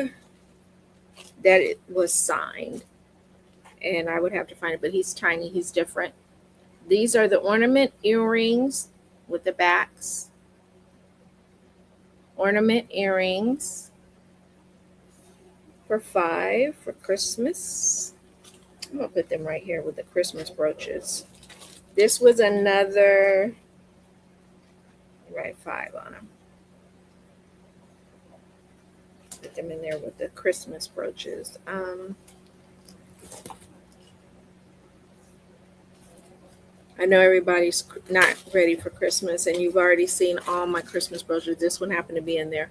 that it was signed, and I would have to find it, but he's tiny. He's different. These are the ornament earrings with the backs. Ornament earrings for 5 for Christmas. I'm gonna put them right here with the Christmas brooches. This was another, write 5 on them. Put them in there with the Christmas brooches. I know everybody's not ready for Christmas, and you've already seen all my Christmas brooches. This one happened to be in there.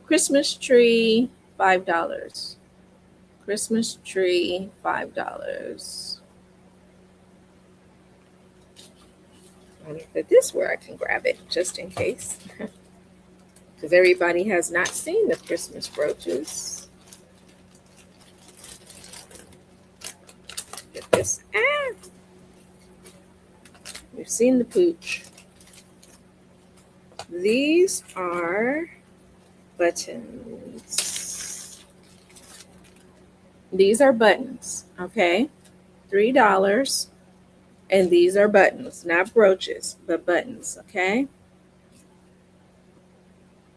Christmas tree, $5. Christmas tree, $5. Let me put this where I can grab it, just in case. Because everybody has not seen the Christmas brooches. Get this. We've seen the pooch. These are buttons. These are buttons, okay? $3. And these are buttons, not brooches, but buttons, okay?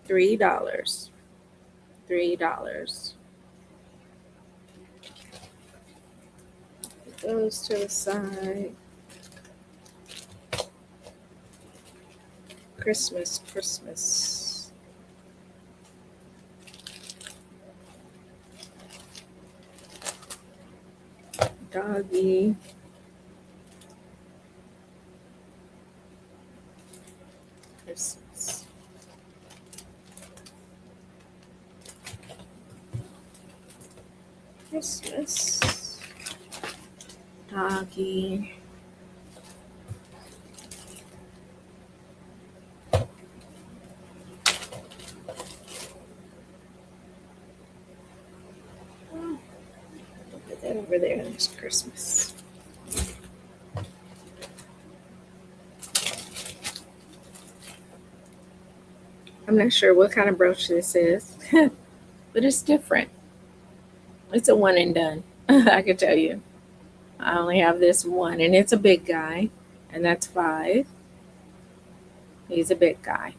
$3. $3. Put those to the side. Christmas, Christmas. Doggy. Christmas. Christmas. Doggy. Put that over there. It's Christmas. I'm not sure what kind of brooch this is, but it's different. It's a one and done. I can tell you. I only have this one, and it's a big guy, and that's 5. He's a big guy.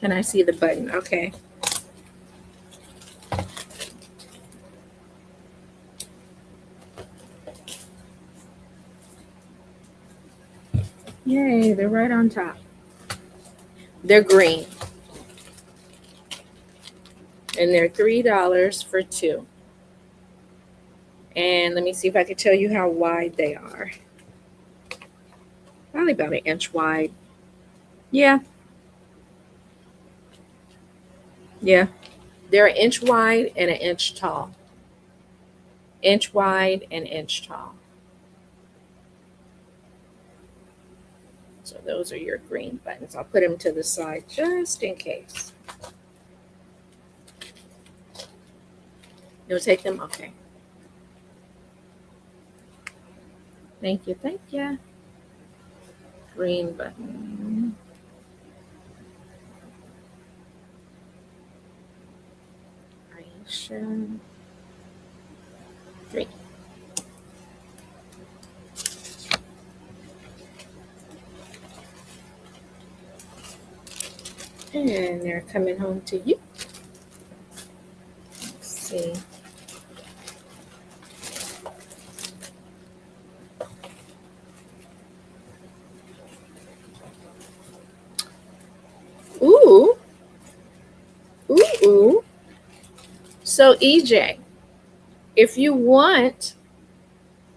Can I see the button? Okay. Yay, they're right on top. They're green. And they're $3 for 2. And let me see if I can tell you how wide they are. Probably about 1 inch wide. Yeah. Yeah. They're 1 inch wide and 1 inch tall. Inch wide and inch tall. So those are your green buttons. I'll put them to the side just in case. You'll take them? Okay. Thank you, thank you. Green button. Aisha. 3. And they're coming home to you. Let's see. Ooh. Ooh, ooh. So, EJ, if you want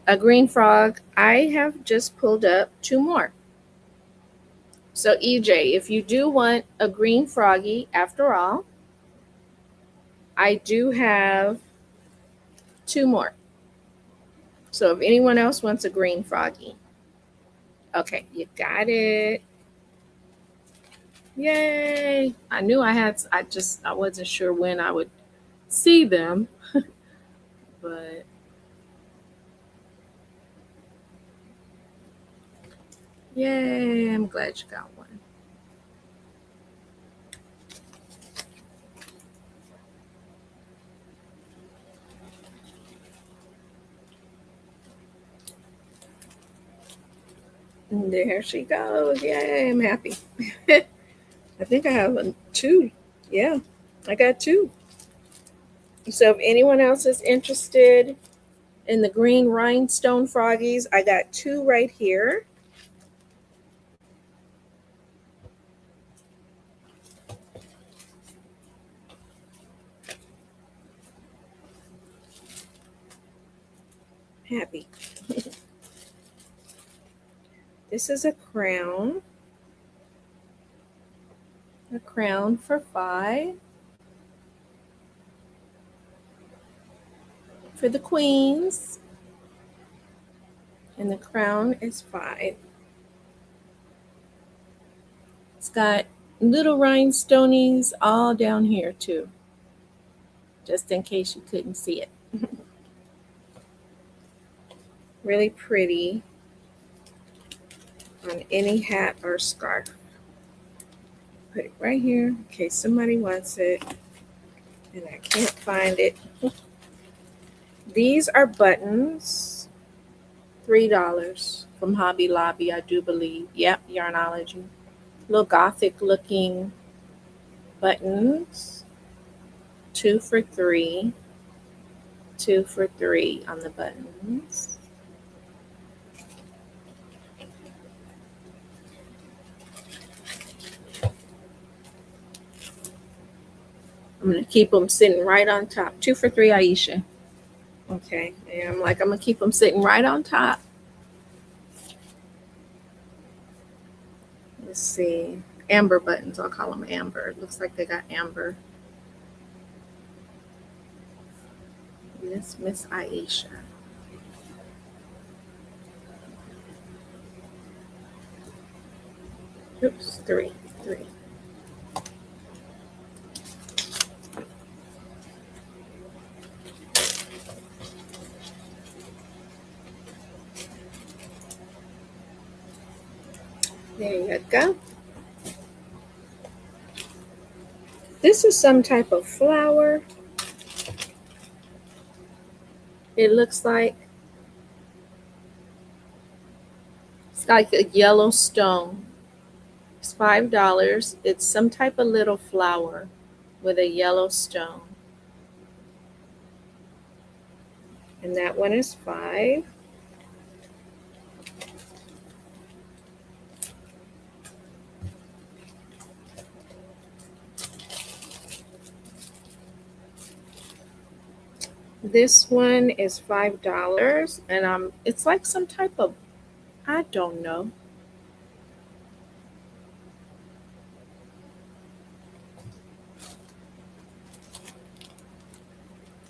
a green frog, I have just pulled up 2 more. So EJ, if you do want a green froggy, after all, I do have two more. So if anyone else wants a green froggy, okay, you got it. Yay! I knew I had. I wasn't sure when I would see them, but yay! I'm glad you got one. And there she goes. Yay! I'm happy. I think I have two. Yeah, I got two. So if anyone else is interested in the green rhinestone froggies, I got two right here. Happy. This is a crown. A crown for $5. For the queens. And the crown is $5. It's got little rhinestonies all down here too, just in case you couldn't see it. Really pretty on any hat or scarf. Put it right here in case somebody wants it and I can't find it. These are buttons, $3 from Hobby Lobby, I do believe. Yep, Yarnology. Little gothic looking buttons. 2 for $3. 2 for $3 on the buttons. I'm going to keep them sitting right on top. 2 for $3, Aisha. Okay. And I'm going to keep them sitting right on top. Let's see. Amber buttons. I'll call them amber. It looks like they got amber. Miss Aisha. Oops, 3. There you go. This is some type of flower. It looks like it's like a yellow stone. It's $5. It's some type of little flower with a yellow stone. And that one is $5. This one is $5, and it's like some type of, I don't know.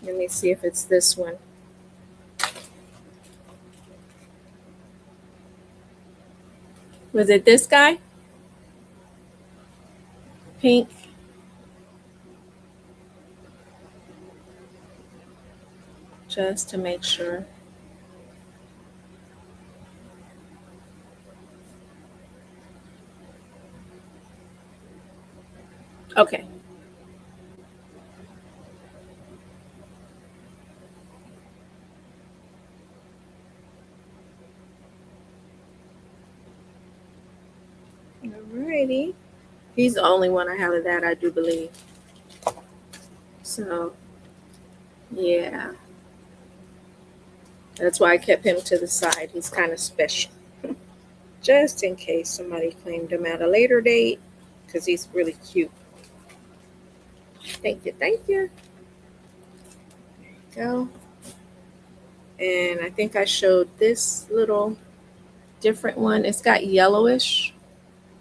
Let me see if it's this one. Was it this guy? Pink. Just to make sure. Okay. Alrighty. He's the only one I have of that, I do believe. So, yeah. That's why I kept him to the side. He's kind of special. Just in case somebody claimed him at a later date, because he's really cute. Thank you. There you go. And I think I showed this little different one. It's got yellowish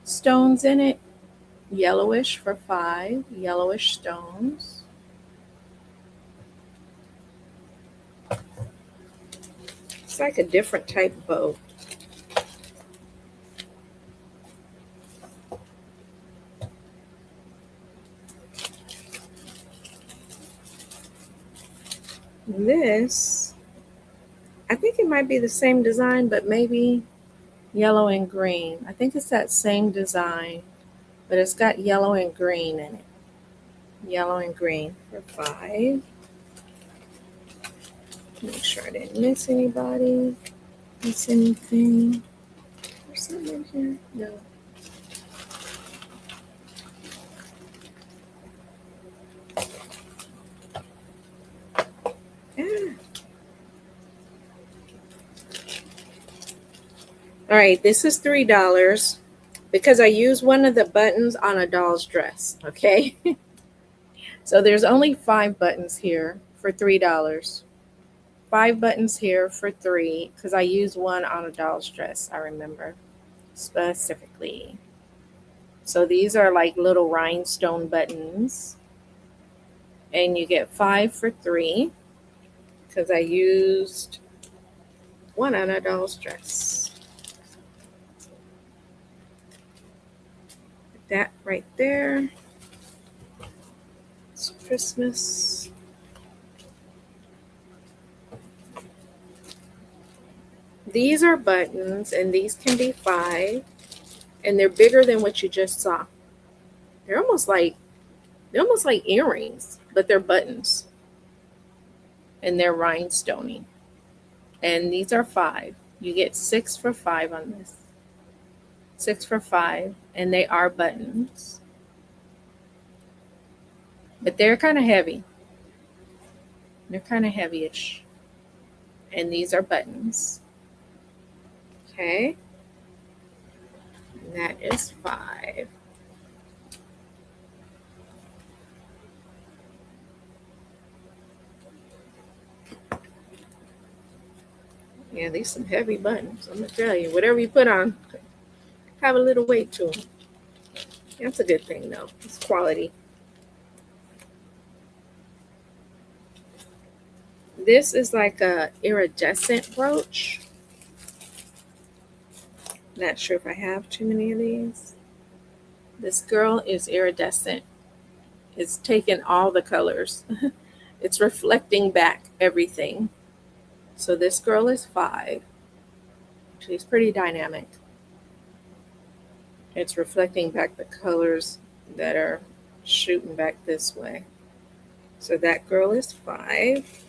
stones in it. Yellowish for 5, yellowish stones. It's like a different type of bow. This, I think it might be the same design, but maybe yellow and green. I think it's that same design, but it's got yellow and green in it. Yellow and green for 5. Make sure I didn't miss anybody. Miss anything? There's something in here? No. Ah. All right, this is $3 because I used one of the buttons on a doll's dress. Okay. So there's only 5 buttons here for $3. 5 buttons here for 3 because I used one on a doll's dress, I remember specifically. So these are like little rhinestone buttons. And you get 5 for 3 because I used one on a doll's dress. That right there. It's Christmas. These are buttons, and these can be 5, and they're bigger than what you just saw. They're almost like earrings, but they're buttons, and they're rhinestoney. And these are 5. You get 6 for 5 on this. 6 for 5, and they are buttons, but they're kind of heavy. They're kind of heavy-ish, and these are buttons. Okay, and that is 5. Yeah, these some heavy buttons. I'm gonna tell you, whatever you put on, have a little weight to them. That's a good thing, though. It's quality. This is like a iridescent brooch. Not sure if I have too many of these. This girl is iridescent. It's taking all the colors. It's reflecting back everything. So this girl is 5. She's pretty dynamic. It's reflecting back the colors that are shooting back this way. So that girl is 5.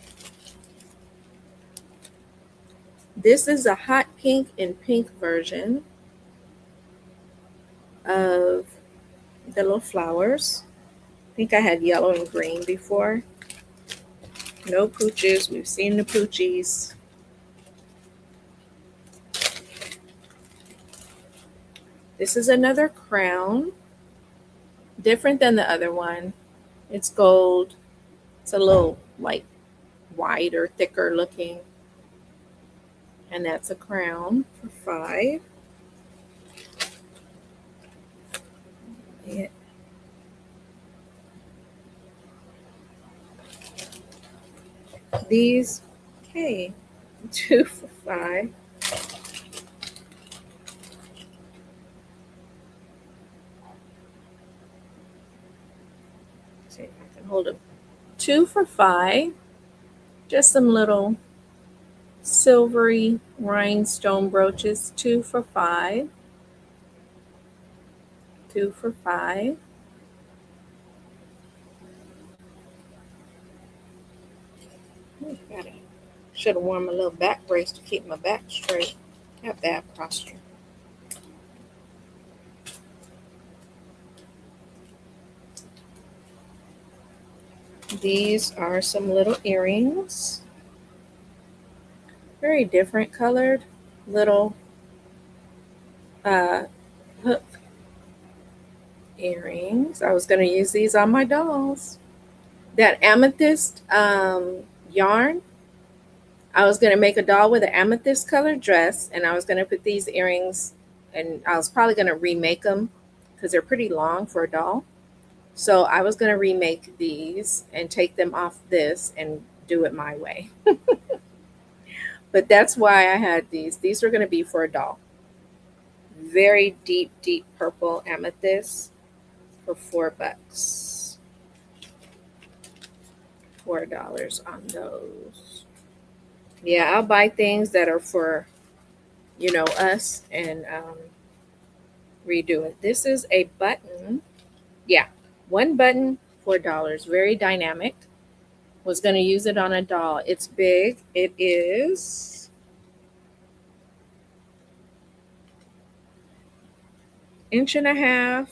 This is a hot pink and pink version of the little flowers. I think I had yellow and green before. No pooches. We've seen the poochies. This is another crown. Different than the other one. It's gold. It's a little like wider, thicker looking. And that's a crown for 5. Yeah. These, okay, 2 for 5. See if I can hold them. 2 for 5. Just some little silvery rhinestone brooches. 2 for 5. 2 for 5. Should have worn my little back brace to keep my back straight. I have bad posture. These are some little earrings. Very different colored little hook earrings. I was going to use these on my dolls. That amethyst yarn, I was going to make a doll with an amethyst colored dress, and I was going to put these earrings and I was probably going to remake them because they're pretty long for a doll. So I was going to remake these and take them off this and do it my way. But that's why I had these. These were going to be for a doll. Very deep, deep purple amethyst for $4. $4 on those. Yeah, I'll buy things that are for, us and redo it. This is a button. Yeah, one button, $4. Very dynamic. Was going to use it on a doll. It's big. It is inch and a half.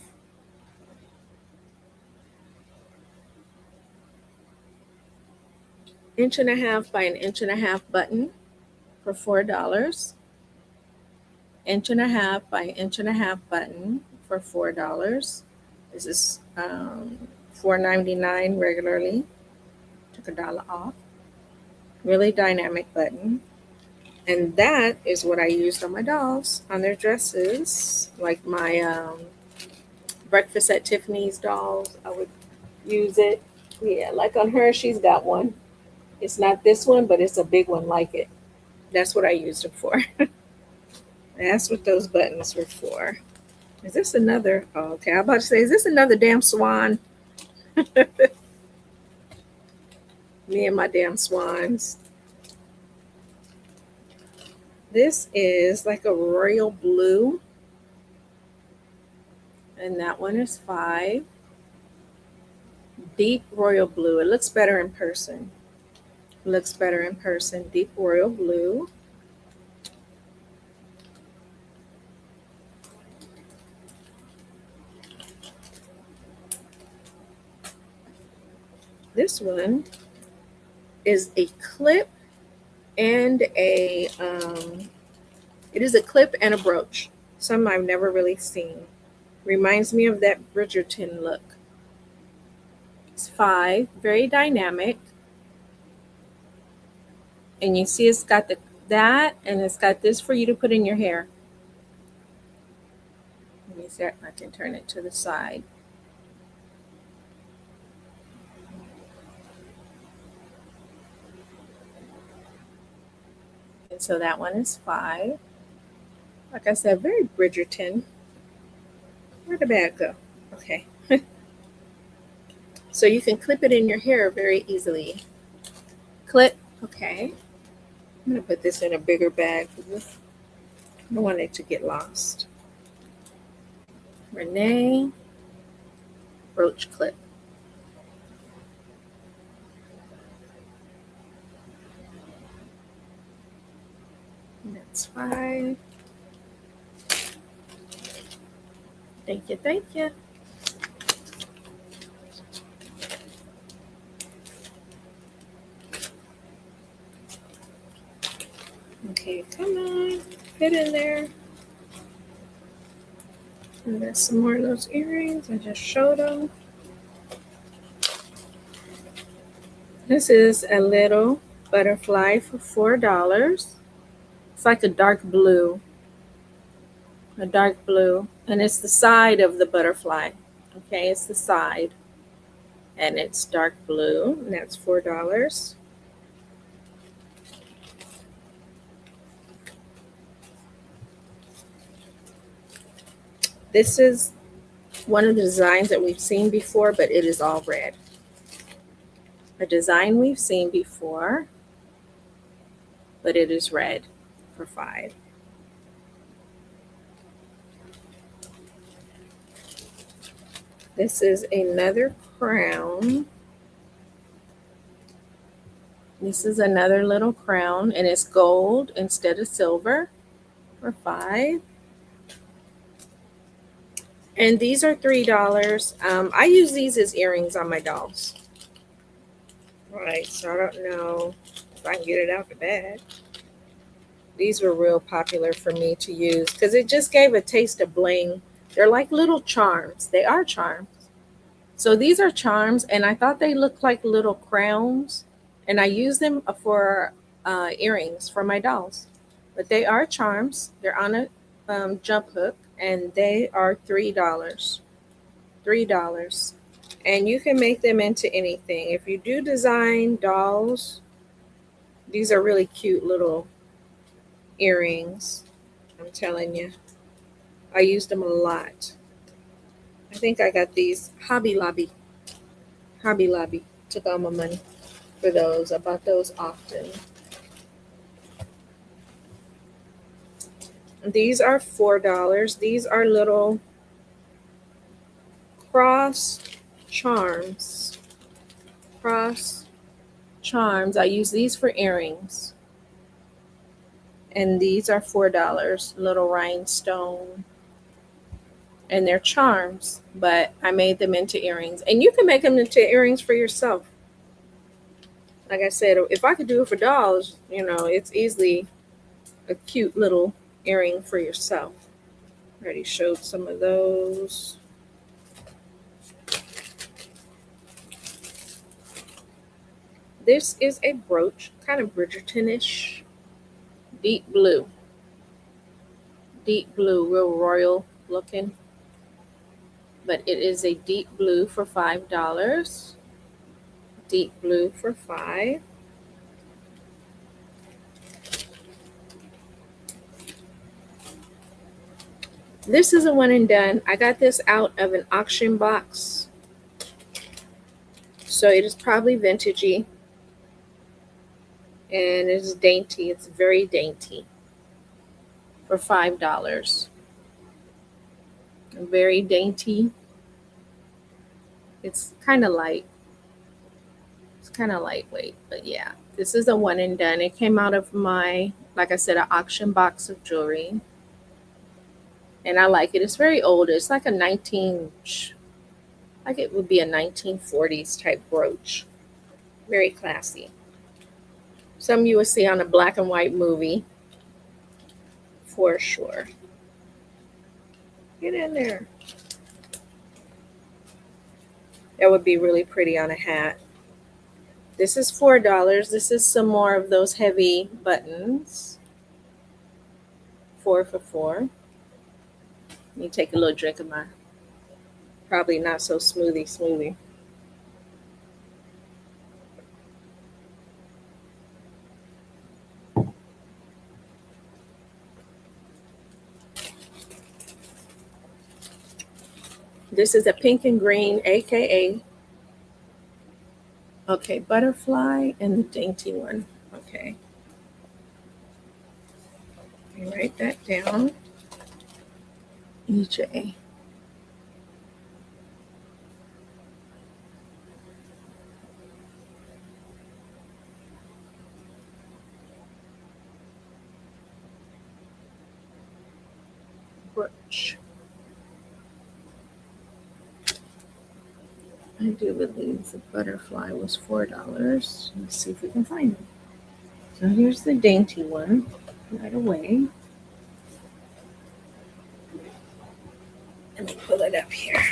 Inch and a half by an inch and a half button for $4. Inch and a half by inch and a half button for $4. This is $4.99 regularly. Took $1 off. Really dynamic button. And that is what I used on my dolls, on their dresses. Like my Breakfast at Tiffany's dolls, I would use it. Yeah, like on her, she's got one. It's not this one, but it's a big one like it. That's what I used it for. That's what those buttons were for. Is this another? Oh, okay, I'm about to say, is this another damn swan? Me and my damn swans. This is like a royal blue. And that one is $5. Deep royal blue. It looks better in person. Looks better in person. Deep royal blue. This one is a clip and it is a clip and a brooch. Some I've never really seen. Reminds me of that Bridgerton look. It's $5. Very dynamic. And you see it's got that and it's got this for you to put in your hair. Let me see if I can turn it to the side. And so that one is $5. Like I said, very Bridgerton. Where'd the bag go? Okay. So you can clip it in your hair very easily. Clip. Okay. I'm going to put this in a bigger bag. I don't want it to get lost. Renee brooch clip. And that's $5. Thank you, thank you. Okay, come on, fit in there. And there's some more of those earrings. I just showed them. This is a little butterfly for $4. It's like a dark blue. A dark blue. And it's the side of the butterfly. Okay, it's the side. And it's dark blue. And that's $4. This is one of the designs that we've seen before, but it is all red. A design we've seen before, but it is red for $5. This is another crown. This is another little crown, and it's gold instead of silver for $5. And these are $3. I use these as earrings on my dolls. Right, so I don't know if I can get it out the bag. These were real popular for me to use because it just gave a taste of bling. They're like little charms. They are charms. So these are charms, and I thought they looked like little crowns. And I use them for earrings for my dolls. But they are charms. They're on jump hook, and they are $3. $3. And you can make them into anything. If you do design dolls, these are really cute little earrings. I'm telling you, I used them a lot. I think I got these Hobby Lobby. Hobby Lobby took all my money for those. I bought those often. These are $4. These are little cross charms. Cross charms. I use these for earrings. And these are $4. Little rhinestone. And they're charms, but I made them into earrings. And you can make them into earrings for yourself. Like I said, if I could do it for dolls, it's easily a cute little earring for yourself. Already showed some of those. This is a brooch, kind of Bridgerton-ish. Deep blue. Deep blue, real royal looking. But it is a deep blue for $5. Deep blue for $5. This is a one and done. I got this out of an auction box. So it is probably vintagey. And it is dainty. It's very dainty. For $5. Very dainty. It's kind of light. It's kind of lightweight. But yeah, this is a one and done. It came out of my, like I said, an auction box of jewelry. And I like it. It's very old. It's like like it would be a 1940s type brooch. Very classy. Some you would see on a black and white movie. For sure. Get in there. That would be really pretty on a hat. This is $4. This is some more of those heavy buttons. 4 for $4. Let me take a little drink of my probably not so smoothie. This is a pink and green, aka okay, butterfly and the dainty one. Okay. Write that down. EJ. Brooch. I do believe the butterfly was $4. Let's see if we can find it. So here's the dainty one right away. Let me pull it up here.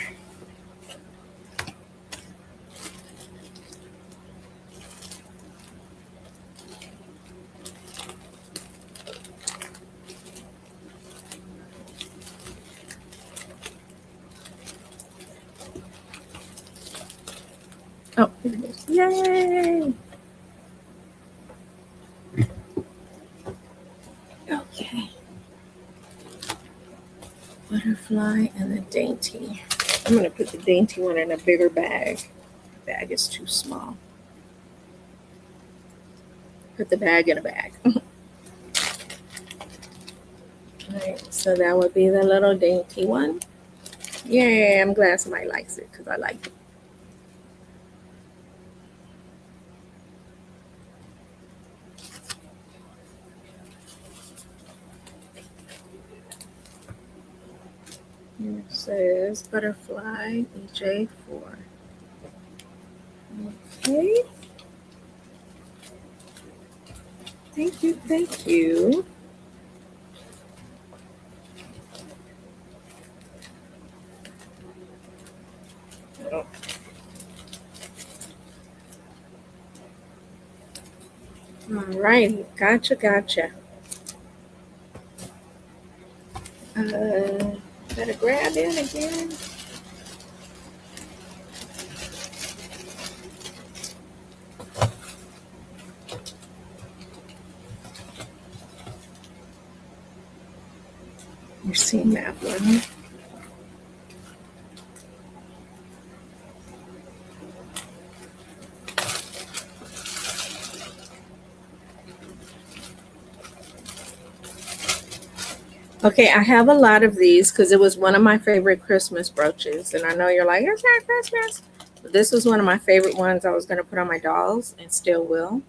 Oh, here it is. Yay! Okay. Butterfly and the dainty. I'm going to put the dainty one in a bigger bag. The bag is too small. Put the bag in a bag. Alright, so that would be the little dainty one. Yay, I'm glad somebody likes it because I like it. Here it says butterfly EJ4. Okay. Thank you. Oh. All right, gotcha. Gotta grab in again. You've seen that one. Okay, I have a lot of these because it was one of my favorite Christmas brooches. And I know you're like, it's not Christmas. But this was one of my favorite ones I was going to put on my dolls and still will.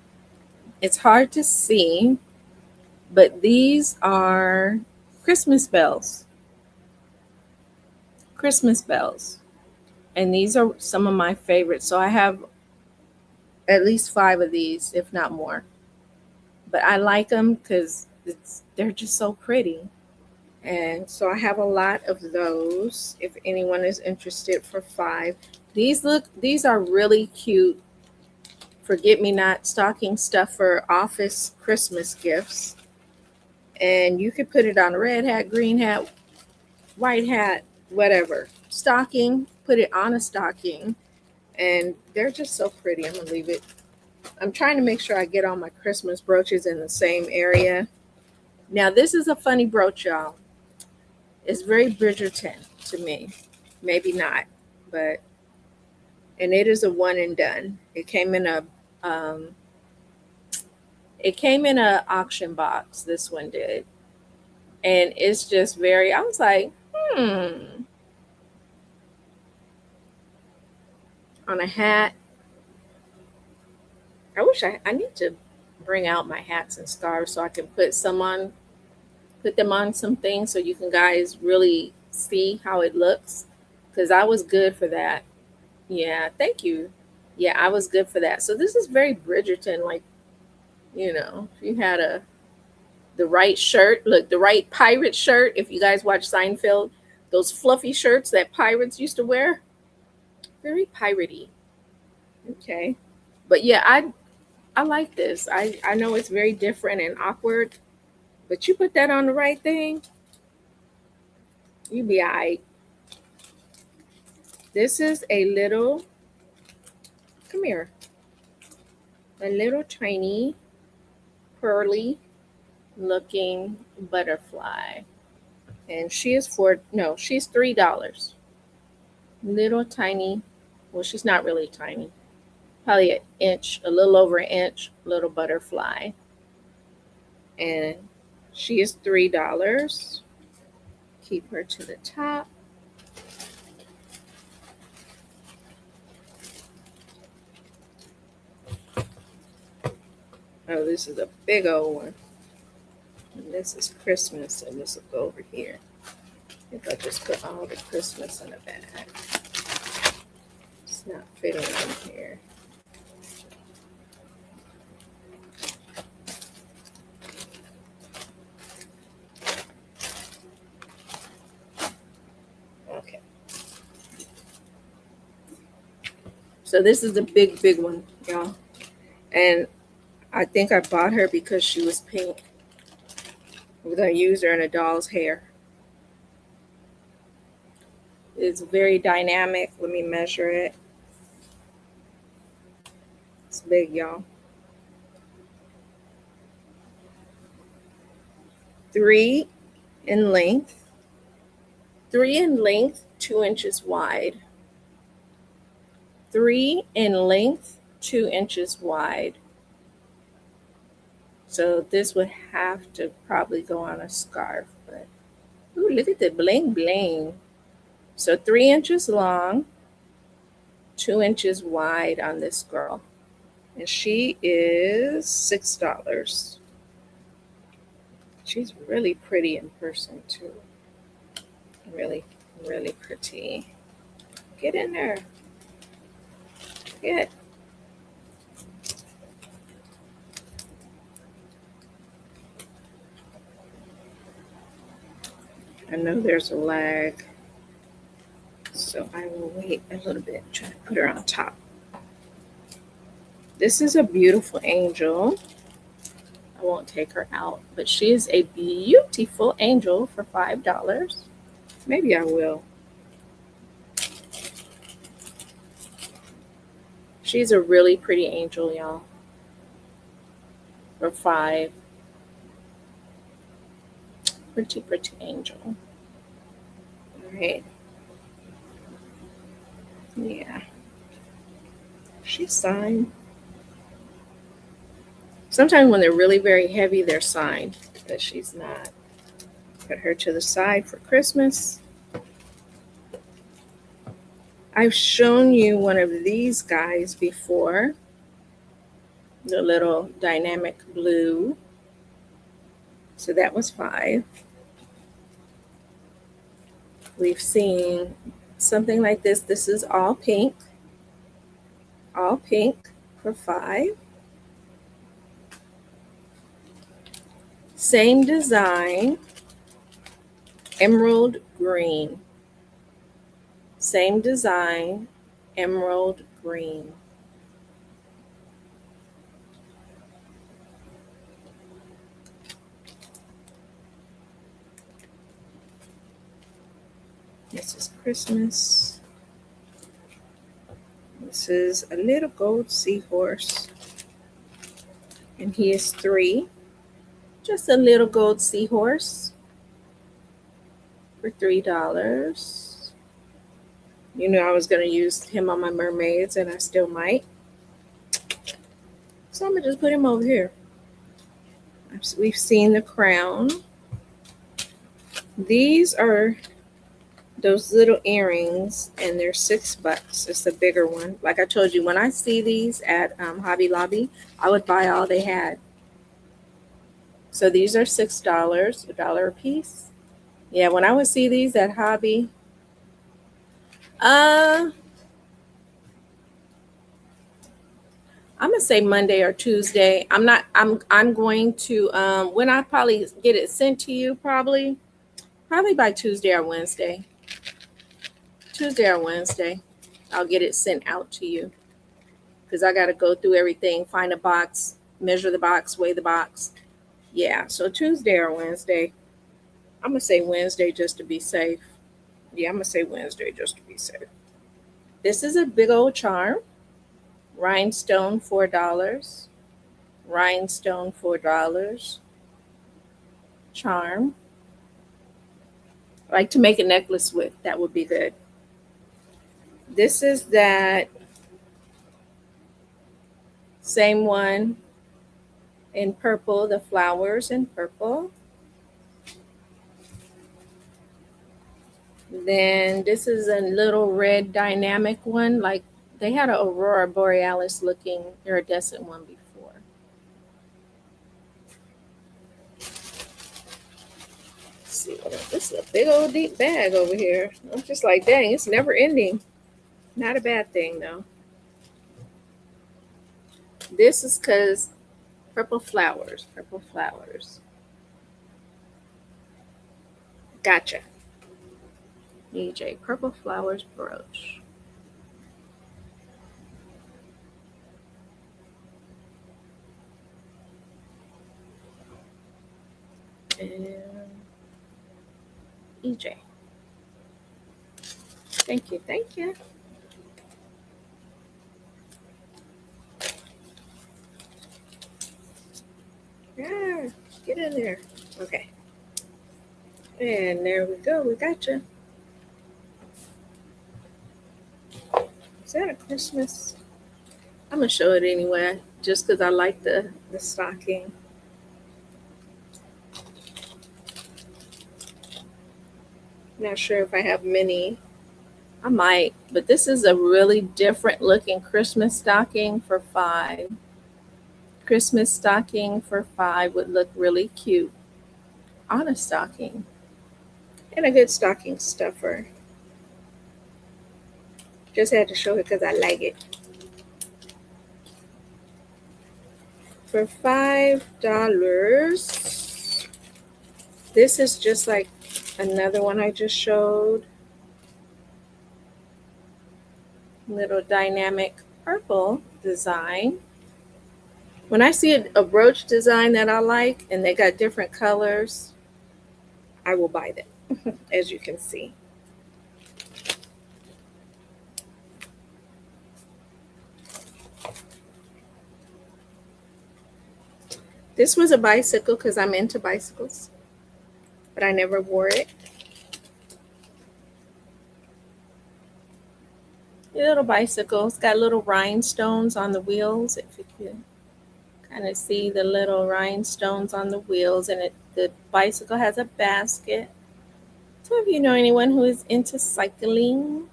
It's hard to see, but these are Christmas bells. Christmas bells. And these are some of my favorites. So I have at least 5 of these, if not more. But I like them because they're just so pretty. And so I have a lot of those if anyone is interested for 5. These are really cute forget me not stocking stuffer office Christmas gifts. And you could put it on a red hat, green hat, white hat, whatever. Stocking, put it on a stocking. And they're just so pretty. I'm gonna leave it. I'm trying to make sure I get all my Christmas brooches in the same area. Now this is a funny brooch, y'all. It's very Bridgerton to me. Maybe not, but and it is a one and done. Um, it came in a auction box. This one did, and it's just very. I was like, on a hat. I wish I need to bring out my hats and scarves so I can put them on some things so you can guys really see how it looks. Because I was good for that. Yeah, thank you. Yeah, I was good for that. So this is very Bridgerton, like if you had the right shirt, look, the right pirate shirt. If you guys watch Seinfeld, those fluffy shirts that pirates used to wear, very piratey. Okay, but yeah, I like this. I know it's very different and awkward, but you put that on the right thing, you be alright. This is a little, come here, a little tiny pearly looking butterfly. And she is she's $3. Little tiny, well, she's not really tiny, probably an inch, a little over an inch, little butterfly. And she is $3. Keep her to the top. Oh, this is a big old one. And this is Christmas, and this will go over here. If I just put all the Christmas in a bag. It's not fitting in here. Okay. So this is the big, big one, y'all. And I think I bought her because she was pink. We're going to use her in a doll's hair. It's very dynamic. Let me measure it. It's big, y'all. 3 in length. 3 in length, 2 inches wide. 3 in length, 2 inches wide. So this would have to probably go on a scarf. But ooh, look at the bling bling. So 3 inches long, 2 inches wide on this girl. And she is $6. She's really pretty in person too. Really, really pretty. Get in there. Get. I know there's a lag, so I will wait a little bit. Try to put her on top. This is a beautiful angel. I won't take her out. But she is a beautiful angel for $5. Maybe I will. She's a really pretty angel, y'all. For 5. Pretty, pretty angel. All right. Yeah. She's signed. Sometimes when they're really very heavy, they're signed, but she's not. Put her to the side for Christmas. I've shown you one of these guys before. The little dynamic blue. So that was 5. We've seen something like this. This is all pink. All pink for 5. Same design. Emerald green. Same design. Emerald green. This is Christmas. This is a little gold seahorse. And he is 3. Just a little gold seahorse for $3. You know I was going to use him on my mermaids, and I still might. So I'm going to just put him over here. We've seen the crown. These are those little earrings, and they're $6. It's a bigger one. Like I told you, when I see these at Hobby Lobby, I would buy all they had. So these are $6, $1 a piece. Yeah, when I would see these at Hobby, I'm gonna say Monday or Tuesday. I'm going to when I probably get it sent to you, probably by Tuesday or Wednesday. Tuesday or Wednesday, I'll get it sent out to you, because I got to go through everything, find a box, measure the box, weigh the box. Yeah, so Tuesday or Wednesday. I'm gonna say Wednesday just to be safe. Yeah, I'm gonna say Wednesday just to be safe. This is a big old charm. Rhinestone, $4. Rhinestone, $4. Charm. Like to make a necklace with, that would be good. This is that same one in purple, the flowers in purple. Then this is a little red dynamic one. Like they had an aurora borealis looking iridescent one before. Let's see what else. This is a big old deep bag over here. I'm just like, dang, it's never ending. Not a bad thing though. This is because purple flowers. Purple flowers. Gotcha. EJ, purple flowers brooch. And EJ. Thank you, thank you. Yeah, get in there. Okay. And there we go. We got you. Is that a Christmas? I'm going to show it anyway, just because I like the stocking. Not sure if I have many. I might, but this is a really different looking Christmas stocking for $5. Christmas stocking for $5 would look really cute on a stocking. And a good stocking stuffer. Just had to show it because I like it. For $5, this is just like another one I just showed. Little dynamic purple design. When I see a brooch design that I like and they got different colors, I will buy them, as you can see. This was a bicycle because I'm into bicycles, but I never wore it. A little bicycle. It's got little rhinestones on the wheels. If you can kind of see the little rhinestones on the wheels, and the bicycle has a basket. So if you know anyone who is into cycling,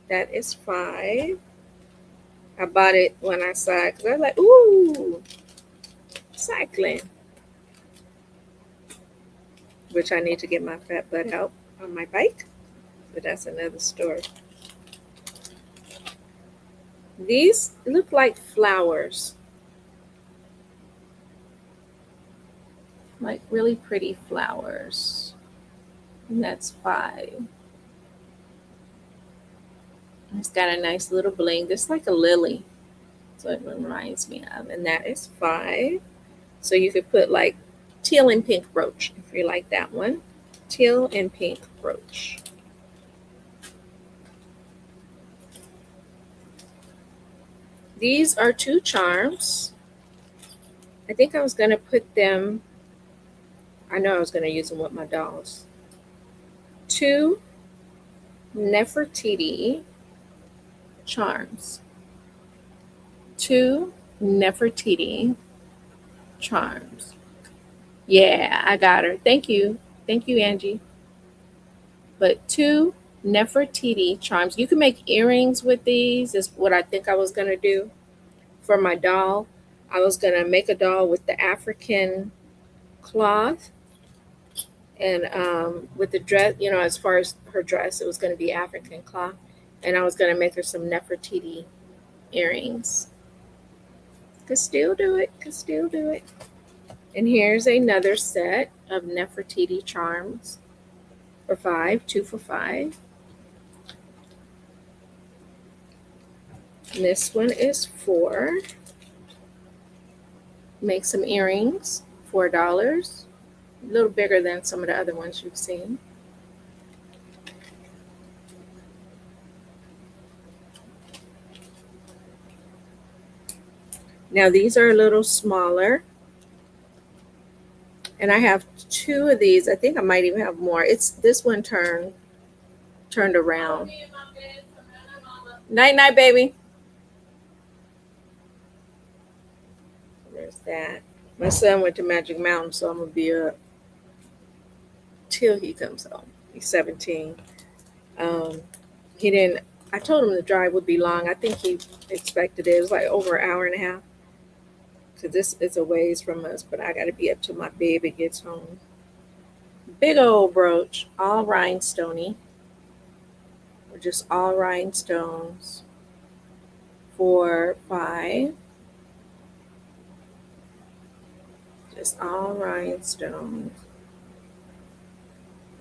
that is $5. I bought it when I saw it because I was like, ooh, cycling. Which I need to get my fat butt out on my bike, but that's another story. These look like flowers, like really pretty flowers, and that's $5. It's got a nice little bling. This like a lily, so it reminds me of, and that is $5. So you could put like teal and pink brooch if you like that one. Teal and pink brooch. These are 2 charms. I think I was going to put them, I know I was going to use them with my dolls. 2 Nefertiti charms. 2 Nefertiti charms. Yeah, I got her. Thank you. Thank you, Angie. But 2 Nefertiti charms. You can make earrings with these, is what I think I was going to do for my doll. I was going to make a doll with the African cloth, and with the dress, as far as her dress, it was going to be African cloth. And I was going to make her some Nefertiti earrings. Could still do it. Could still do it. And here's another set of Nefertiti charms for $5, 2 for $5. And this one is 4. Make some earrings, $4. A little bigger than some of the other ones you've seen. Now these are a little smaller. And I have 2 of these. I think I might even have more. It's this one turned around. Night night, baby. There's that. My son went to Magic Mountain, so I'm gonna be up till he comes home. He's 17. He didn't. I told him the drive would be long. I think he expected it. It was like over an hour and a half. Cause this is a ways from us, but I got to be up till my baby gets home. Big old brooch, all rhinestoney, or just all rhinestones for $5. Just all rhinestones.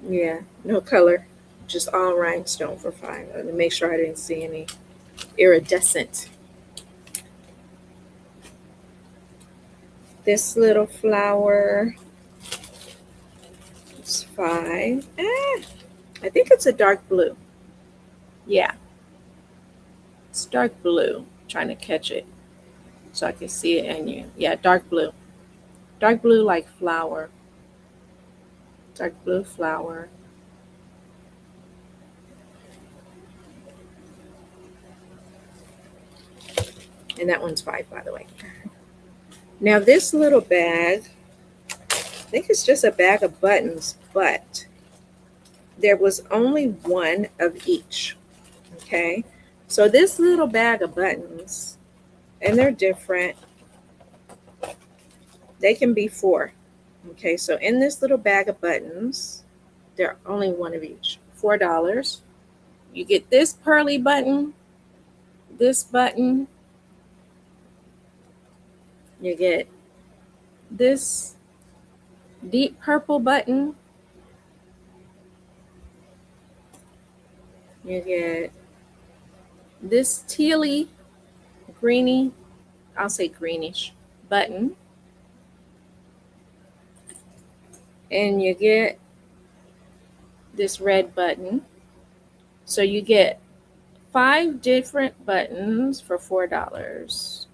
Yeah, no color, just all rhinestone for $5. Let me make sure I didn't see any iridescent. This little flower is $5. I think it's a dark blue. Yeah, it's dark blue. I'm trying to catch it so I can see it in you. Yeah, dark blue. Dark blue like flower. Dark blue flower. And that one's $5, by the way. Now this little bag, I think it's just a bag of buttons, but there was only 1 of each. Okay, so this little bag of buttons, and they're different. They can be 4. Okay, so in this little bag of buttons, there are only 1 of each. $4. You get this pearly button, this button. You get this deep purple button. You get this tealy, greeny, I'll say greenish button, and you get this red button. So you get 5 different buttons for $4.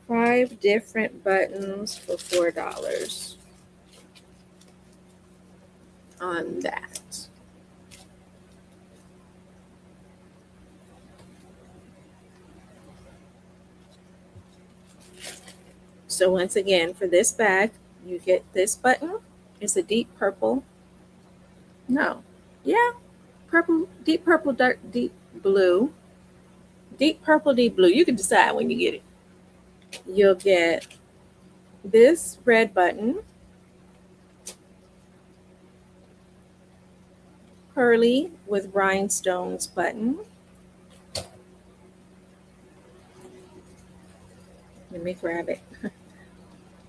5 different buttons for $4 on that. So once again, for this bag, you get this button. It's a deep purple. No. Yeah. Purple, dark, deep blue. Deep purple, deep blue. You can decide when you get it. You'll get this red button, pearly with rhinestones button. Let me grab it.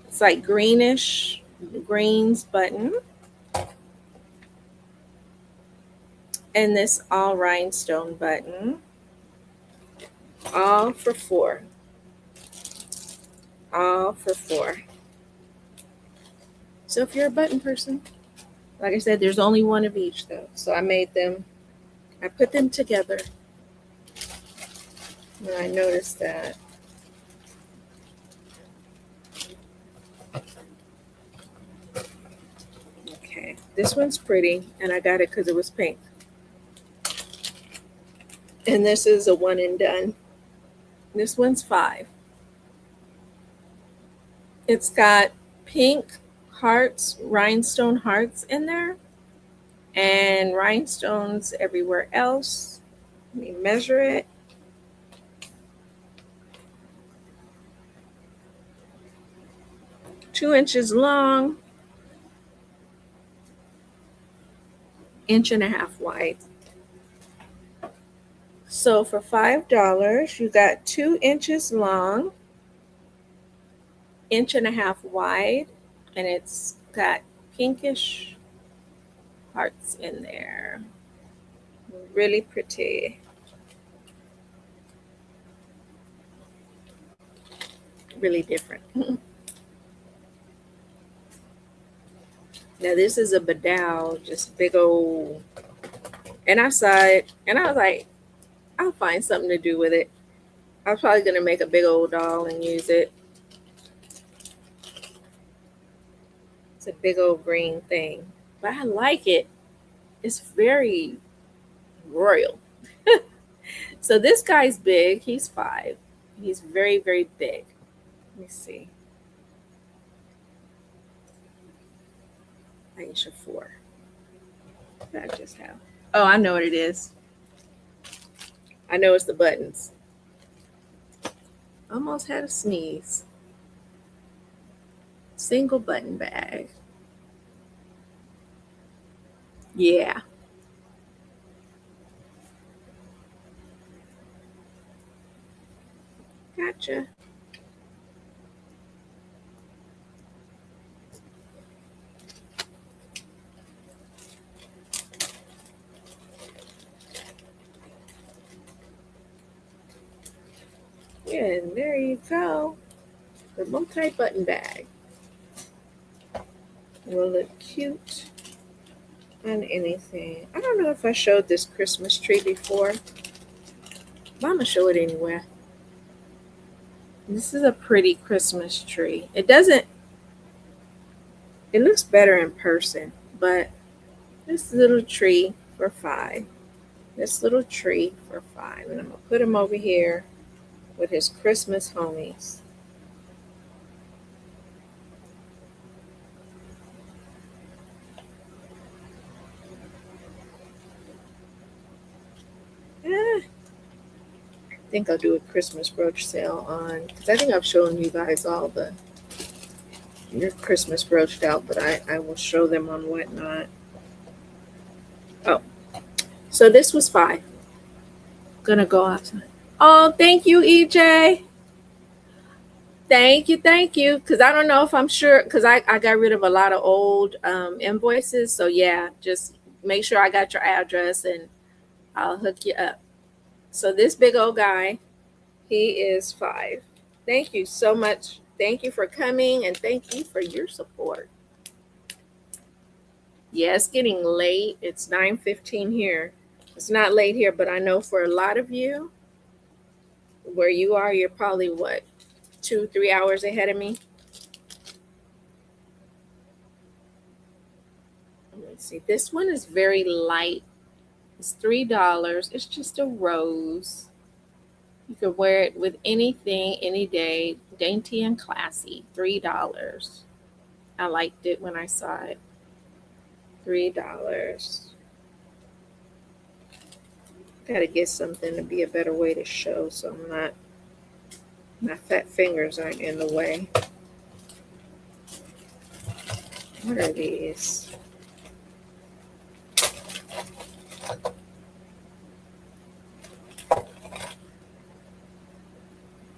It's like greenish, greens button. And this all rhinestone button. All for $4. All for $4. So if you're a button person, like I said, there's only one of each though. So I put them together. And I noticed that. Okay, this one's pretty, and I got it because it was pink. And this is a one and done. This one's 5. It's got pink hearts, rhinestone hearts in there, and rhinestones everywhere else. Let me measure it. Two inches long, 1.5 wide. So for $5, you got 2 inches long, 1.5 wide, and it's got pinkish hearts in there. Really pretty. Really different. Now this is a badal, just big old. And I saw it, and I was like, I'll find something to do with it. I was probably gonna make a big old doll and use it. It's a big old green thing, but I like it. It's very royal. So this guy's big. He's 5. He's very, very big. Let me see. Aisha 4. What did I just have? Oh, I know what it is. I know it's the buttons. Almost had a sneeze. Single button bag. Yeah. Gotcha. Yeah, and there you go. The multi-button bag. Will look cute on anything. I don't know if I showed this Christmas tree before, but I'm gonna show it anyway. This is a pretty Christmas tree. It looks better in person, but this little tree for $5. This little tree for $5. And I'm gonna put him over here with his Christmas homies. I think I'll do a Christmas brooch sale on, because I think I've shown you guys all your Christmas broached out, but I will show them on Whatnot. Oh, so this was $5. Gonna go outside. Oh, thank you, EJ. Thank you. Because I don't know if I'm sure, because I got rid of a lot of old invoices. So yeah, just make sure I got your address and I'll hook you up. So this big old guy, he is $5. Thank you so much Thank you for coming and thank you for your support. Yeah, it's getting late. It's 9:15 here. It's not late here, but I know for a lot of you, where you are, you're probably what, 2, 3 hours ahead of me. Let's see. This one is very light. It's $3. It's just a rose. You could wear it with anything, any day. Dainty and classy. $3. I liked it when I saw it. $3. Gotta get something to be a better way to show so I'm not, my fat fingers aren't in the way. What are these?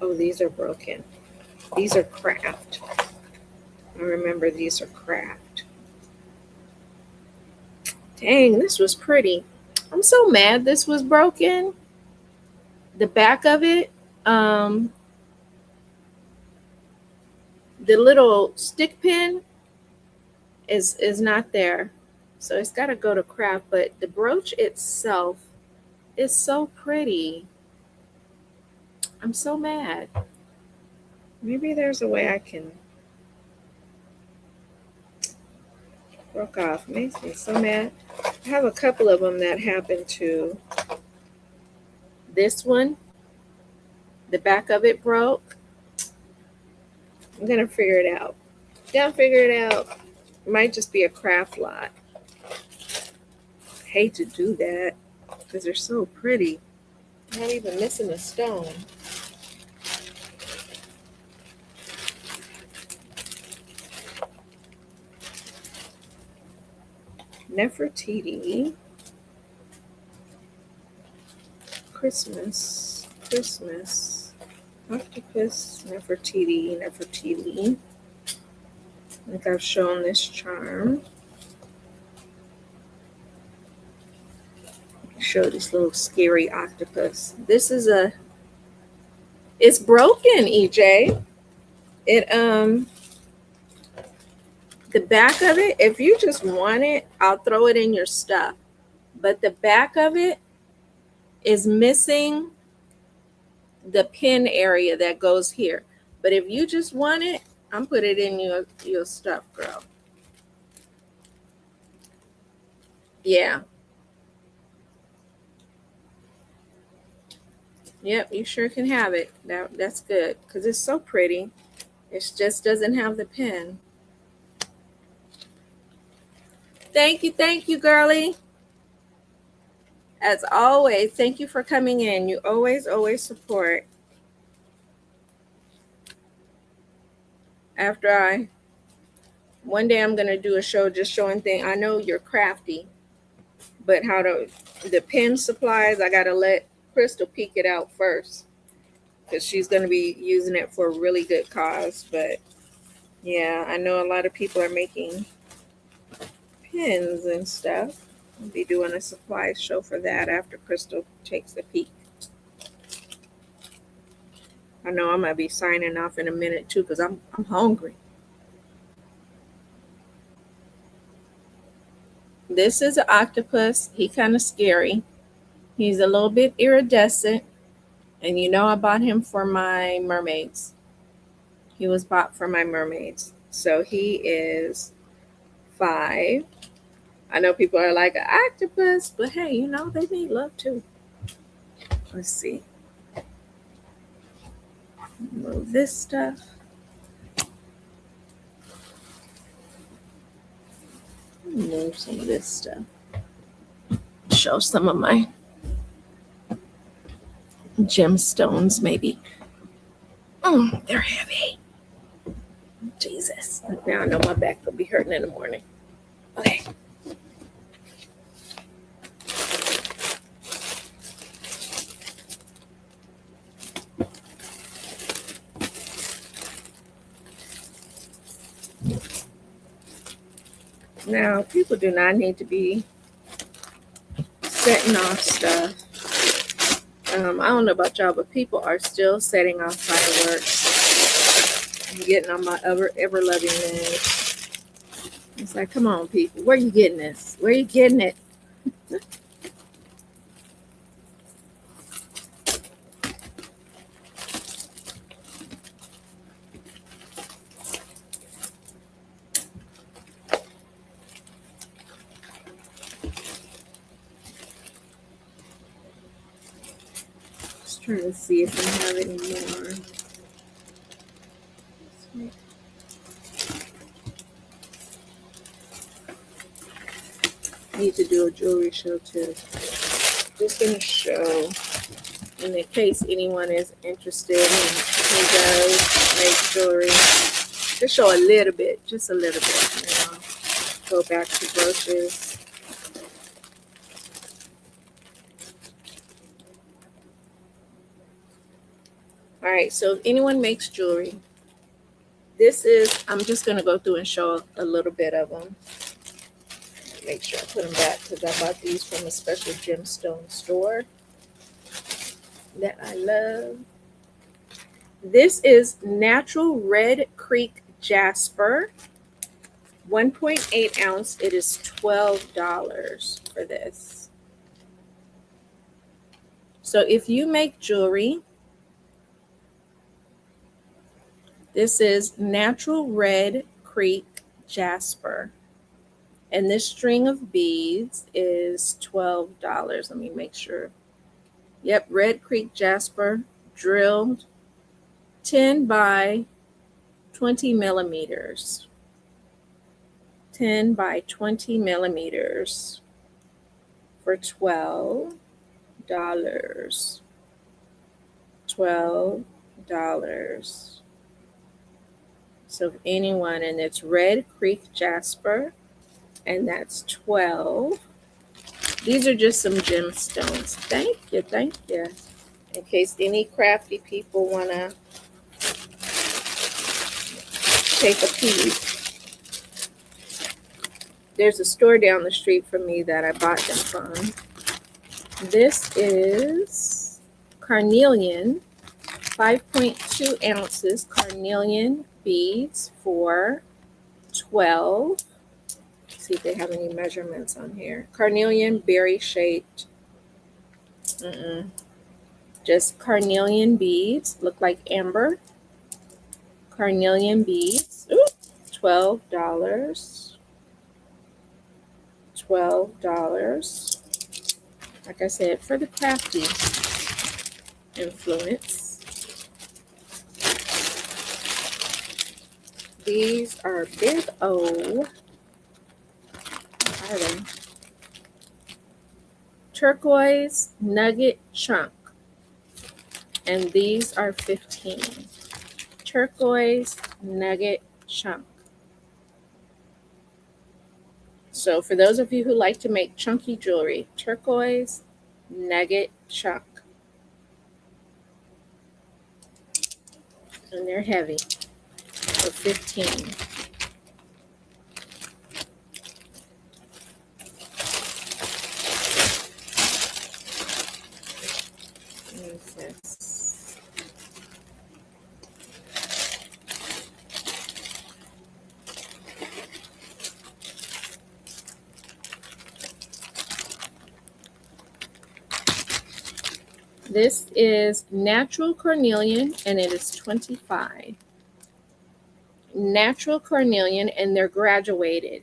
Oh, these are broken. These are craft. I remember these are craft. Dang, this was pretty. I'm so mad this was broken. The back of it, the little stick pin is not there. So it's got to go to craft, but the brooch itself is so pretty. I'm so mad. Maybe there's a way I can broke off. Makes me so mad. I have a couple of them that happen to. This one, the back of it broke. I'm gonna figure it out. Gotta figure it out. It might just be a craft lot. I hate to do that because they're so pretty. Not even missing a stone. Nefertiti. Christmas. Octopus, Nefertiti. I think I've shown this charm. Show this little scary octopus. This is it's broken, EJ. It the back of it, if you just want it, I'll throw it in your stuff. But the back of it is missing the pin area that goes here. But if you just want it, I'm put it in your stuff, girl. Yeah. Yep, you sure can have it. That's good because it's so pretty. It just doesn't have the pin. Thank you, girlie. As always, thank you for coming in. You always support. One day I'm gonna do a show just showing things. I know you're crafty, but the pin supplies, I gotta let Crystal peek it out first because she's gonna be using it for a really good cause. But yeah, I know a lot of people are making pins and stuff. I'll be doing a supply show for that after Crystal takes a peek. I know I'm gonna be signing off in a minute too because I'm hungry. This is an octopus. He kind of scary. He's a little bit iridescent, and you know I bought him for my mermaids. He was bought for my mermaids, so he is 5. I know people are like an octopus, but hey, you know they need love too. Let's see. Move this stuff. Move some of this stuff. Show some of my gemstones, maybe. They're heavy. Jesus. Now I know my back will be hurting in the morning. Okay. Now, people do not need to be setting off stuff. I don't know about y'all, but people are still setting off fireworks. I'm getting on my ever loving nerves. It's like, come on, people, where you getting this? Where you getting it? Just trying to see if I have any more. Need to do a jewelry show too. Just gonna show, in case anyone is interested in who does make jewelry. Just show a little bit, just a little bit. And then I'll go back to brooches. All right, so if anyone makes jewelry, this is, I'm just gonna go through and show a little bit of them. Make sure I put them back because I bought these from a special gemstone store that I love. This is natural Red Creek Jasper, 1.8 ounce. It is $12 for this. So if you make jewelry, this is natural Red Creek Jasper. And this string of beads is $12. Let me make sure. Yep, Red Creek Jasper, drilled 10 by 20 millimeters. 10 by 20 millimeters for $12. $12. So if anyone, and it's Red Creek Jasper, and that's 12. These are just some gemstones. Thank you, thank you. In case any crafty people want to take a peek. There's a store down the street from me that I bought them from. This is carnelian, 5.2 ounces carnelian beads for $12. See if they have any measurements on here. Carnelian berry shaped. Just carnelian beads. Look like amber. Carnelian beads. Ooh, $12. $12. Like I said, for the crafty influence. These are big O. Are they? Turquoise nugget chunk. And these are 15. Turquoise nugget chunk. So for those of you who like to make chunky jewelry, turquoise nugget chunk. And they're heavy. For 15. This is natural carnelian, and it is 25. Natural carnelian, and they're graduated.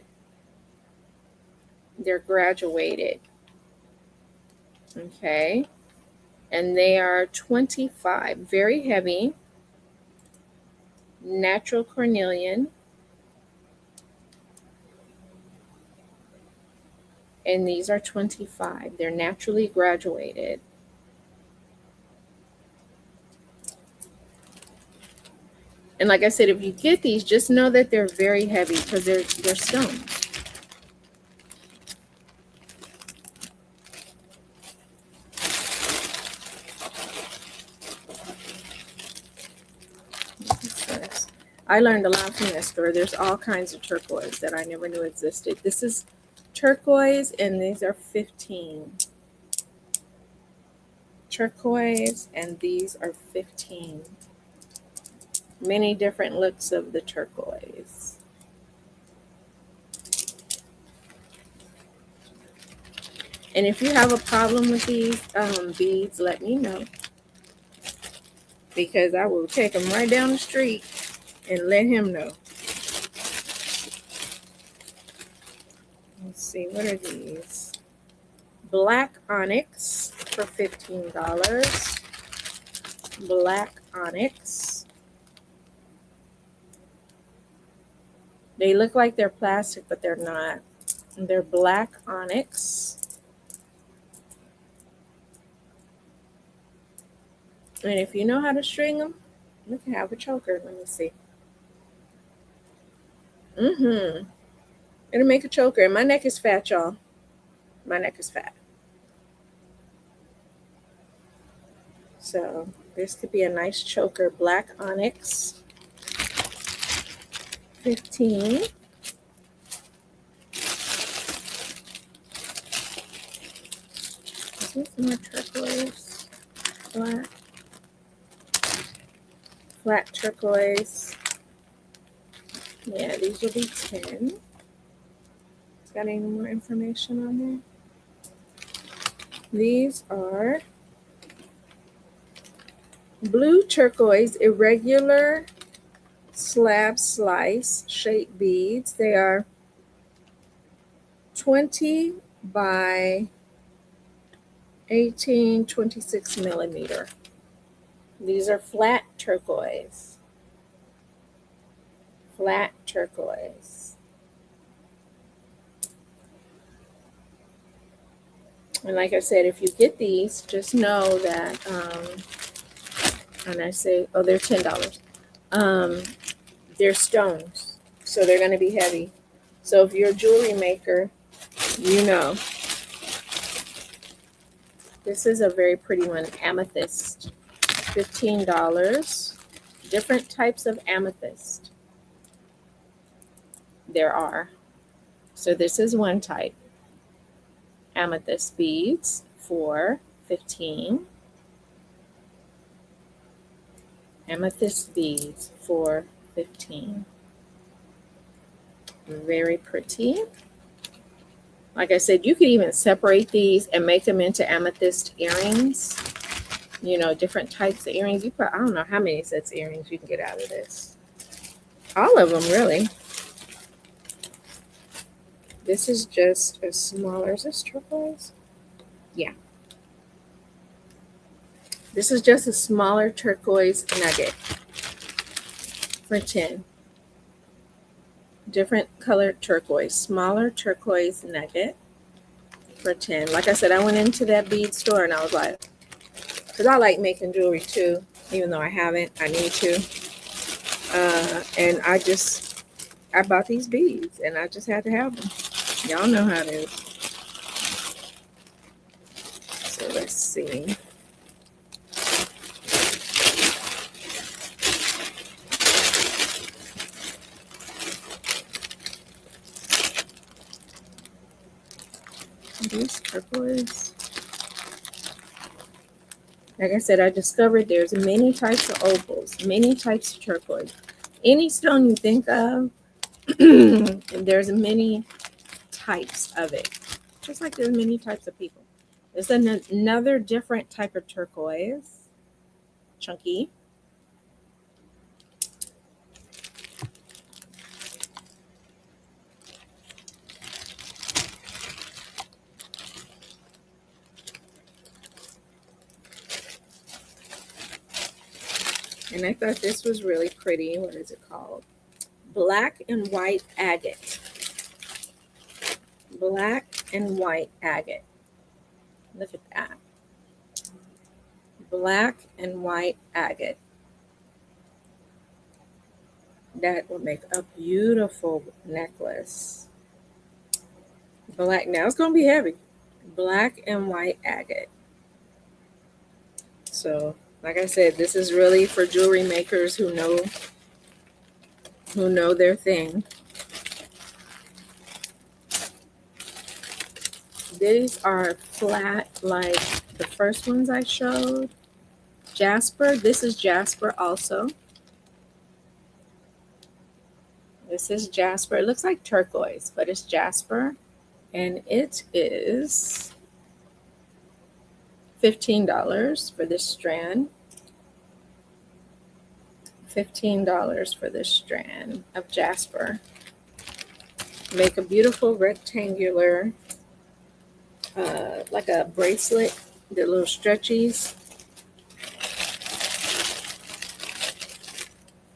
They're graduated. Okay. And they are 25. Very heavy. Natural carnelian. And these are 25. They're naturally graduated. And like I said, if you get these, just know that they're very heavy because they're stone. I learned a lot from this store. There's all kinds of turquoise that I never knew existed. This is turquoise, and these are 15. Turquoise, and these are 15. Many different looks of the turquoise. And if you have a problem with these beads, let me know, because I will take them right down the street and let him know. Let's see, what are these? Black onyx for $15. Black onyx. They look like they're plastic, but they're not. They're black onyx. And if you know how to string them, you can have a choker. Let me see. It'll make a choker. And my neck is fat, y'all. My neck is fat. So this could be a nice choker. Black onyx. 15. Is this more turquoise? Black. Flat turquoise. Yeah, these will be 10. It's got any more information on there? These are blue turquoise irregular slab slice shape beads. They are 20 by 18, 26 millimeter. These are flat turquoise. Flat turquoise. And like I said, if you get these, just know that, and I say, oh, they're $10. They're stones, so they're going to be heavy. So if you're a jewelry maker, you know. This is a very pretty one, amethyst, $15. Different types of amethyst there are. So this is one type. Amethyst beads for $15. Amethyst beads for $15. Very pretty. Like I said, you could even separate these and make them into amethyst earrings. You know, different types of earrings. I don't know how many sets of earrings you can get out of this. All of them, really. This is just a smaller, is this turquoise? Yeah. This is just a smaller turquoise nugget for 10. Different colored turquoise, smaller turquoise nugget for 10. Like I said, I went into that bead store and I was like, because I like making jewelry too, even though I haven't, I need to. And I bought these beads and I just had to have them. Y'all know how it is. So let's see. These turquoise. Like I said, I discovered there's many types of opals, many types of turquoise. Any stone you think of, there's many types of it. Just like there's many types of people. There's another different type of turquoise. Chunky. And I thought this was really pretty. What is it called? Black and white agate. Black and white agate. Look at that. Black and white agate. That will make a beautiful necklace. Black. Now it's going to be heavy. Black and white agate. So, like I said, this is really for jewelry makers who know their thing. These are flat like the first ones I showed. Jasper. This is jasper also. This is jasper. It looks like turquoise, but it's jasper. And it is $15 for this strand. $15 for this strand of jasper. Make a beautiful rectangular, like a bracelet, the little stretchies.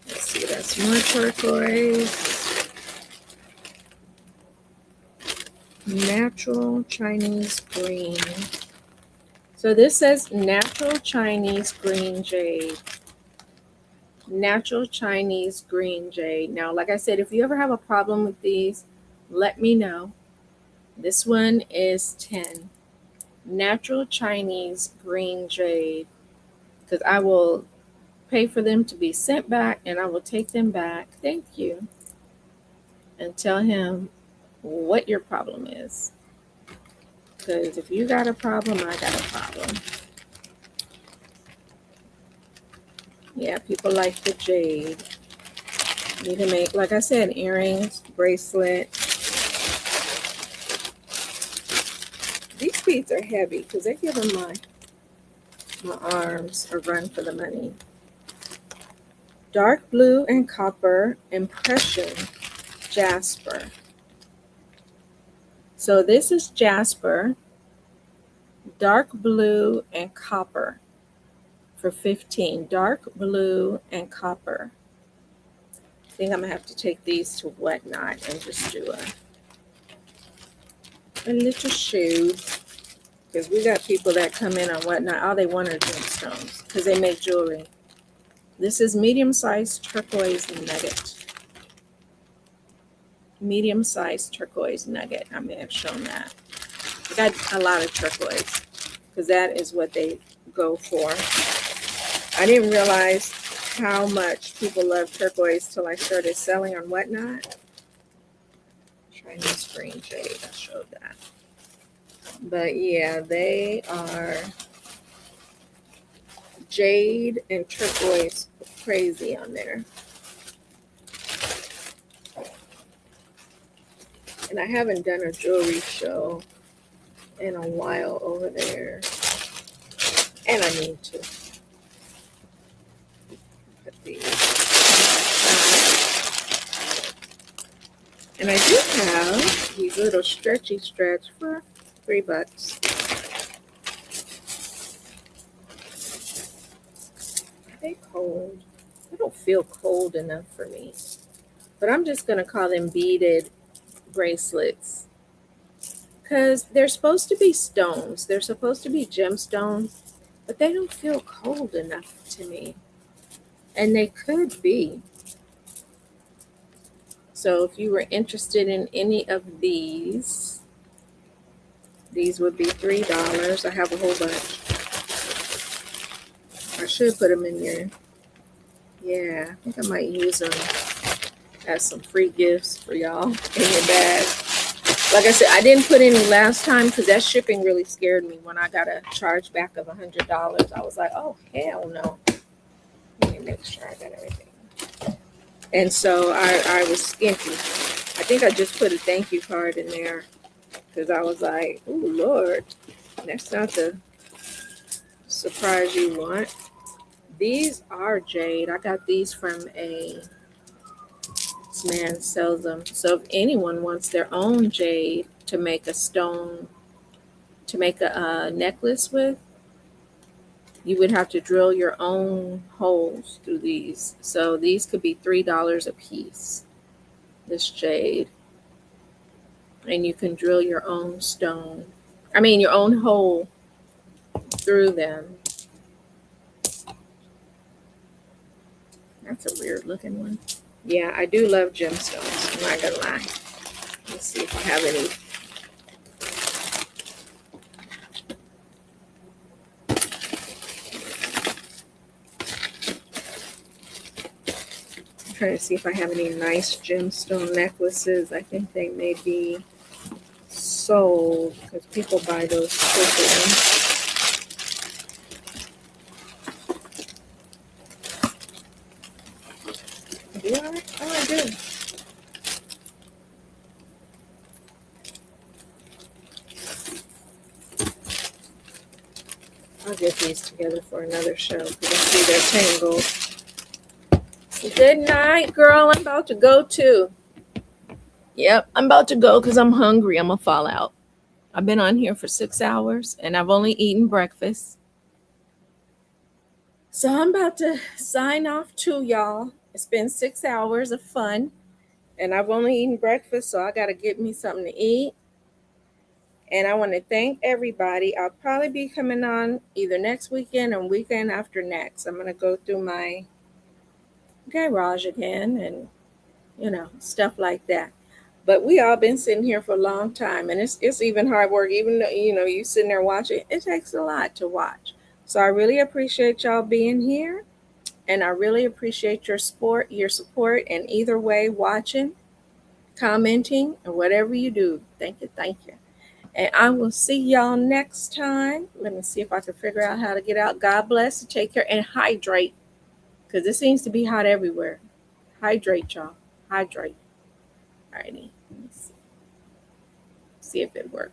Let's see, that's more turquoise. Natural Chinese green. So this says natural Chinese green jade. Natural Chinese green jade. Now, like I said, if you ever have a problem with these, let me know. This one is 10. Natural Chinese green jade. Because I will pay for them to be sent back and I will take them back. Thank you. And tell him what your problem is. Because if you got a problem, I got a problem. Yeah, people like the jade. You can make, like I said, earrings, bracelet. These beads are heavy because they're giving my arms a run for the money. Dark blue and copper impression jasper. So this is jasper, dark blue and copper for 15. Dark blue and copper. I think I'm gonna have to take these to Whatnot and just do a little show. Because we got people that come in on Whatnot, all they want are gemstones because they make jewelry. This is medium-sized turquoise nugget. Medium-sized turquoise nugget. I may have shown that. I got a lot of turquoise because that is what they go for. I didn't realize how much people love turquoise till I started selling on Whatnot. Chinese green jade, I showed that. But yeah, they are jade and turquoise crazy on there. And I haven't done a jewelry show in a while over there. And I need to. Put these. And I do have these little stretchy straps for $3. Are they cold? They don't feel cold enough for me. But I'm just going to call them beaded bracelets. Because they're supposed to be stones. They're supposed to be gemstones. But they don't feel cold enough to me. And they could be. So if you were interested in any of these would be $3. I have a whole bunch. I should put them in here. Yeah, I think I might use them as some free gifts for y'all in your bag. Like I said, I didn't put any last time because that shipping really scared me when I got a charge back of $100. I was like, oh, hell no. Let me make sure I got everything. And so I was skimpy. I think I just put a thank you card in there because I was like, oh, Lord, that's not the surprise you want. These are jade. I got these from this man sells them. So if anyone wants their own jade to make a stone, to make a necklace with, you would have to drill your own holes through these. So these could be $3 a piece, this jade. And you can drill your own your own hole through them. That's a weird looking one. Yeah, I do love gemstones. I'm not gonna lie. Let's see if I have any. I'm trying to see if I have any nice gemstone necklaces. I think they may be sold because people buy those quickly. Do I? Oh, I do. I'll get these together for another show because I see they're tangled. Good night, girl. I'm about to go too. Yep, I'm about to go because I'm hungry. I'm going to fall out. I've been on here for 6 hours and I've only eaten breakfast. So I'm about to sign off too, y'all. It's been 6 hours of fun and I've only eaten breakfast, so I got to get me something to eat. And I want to thank everybody. I'll probably be coming on either next weekend or weekend after next. I'm going to go through my garage again and, stuff like that. But we all been sitting here for a long time, and it's even hard work. Even though you sitting there watching, it takes a lot to watch. So I really appreciate y'all being here, and I really appreciate your support, and either way, watching, commenting, or whatever you do. Thank you. And I will see y'all next time. Let me see if I can figure out how to get out. God bless. Take care and hydrate, because it seems to be hot everywhere. Hydrate, y'all. Hydrate. Alrighty. Let me see if it works.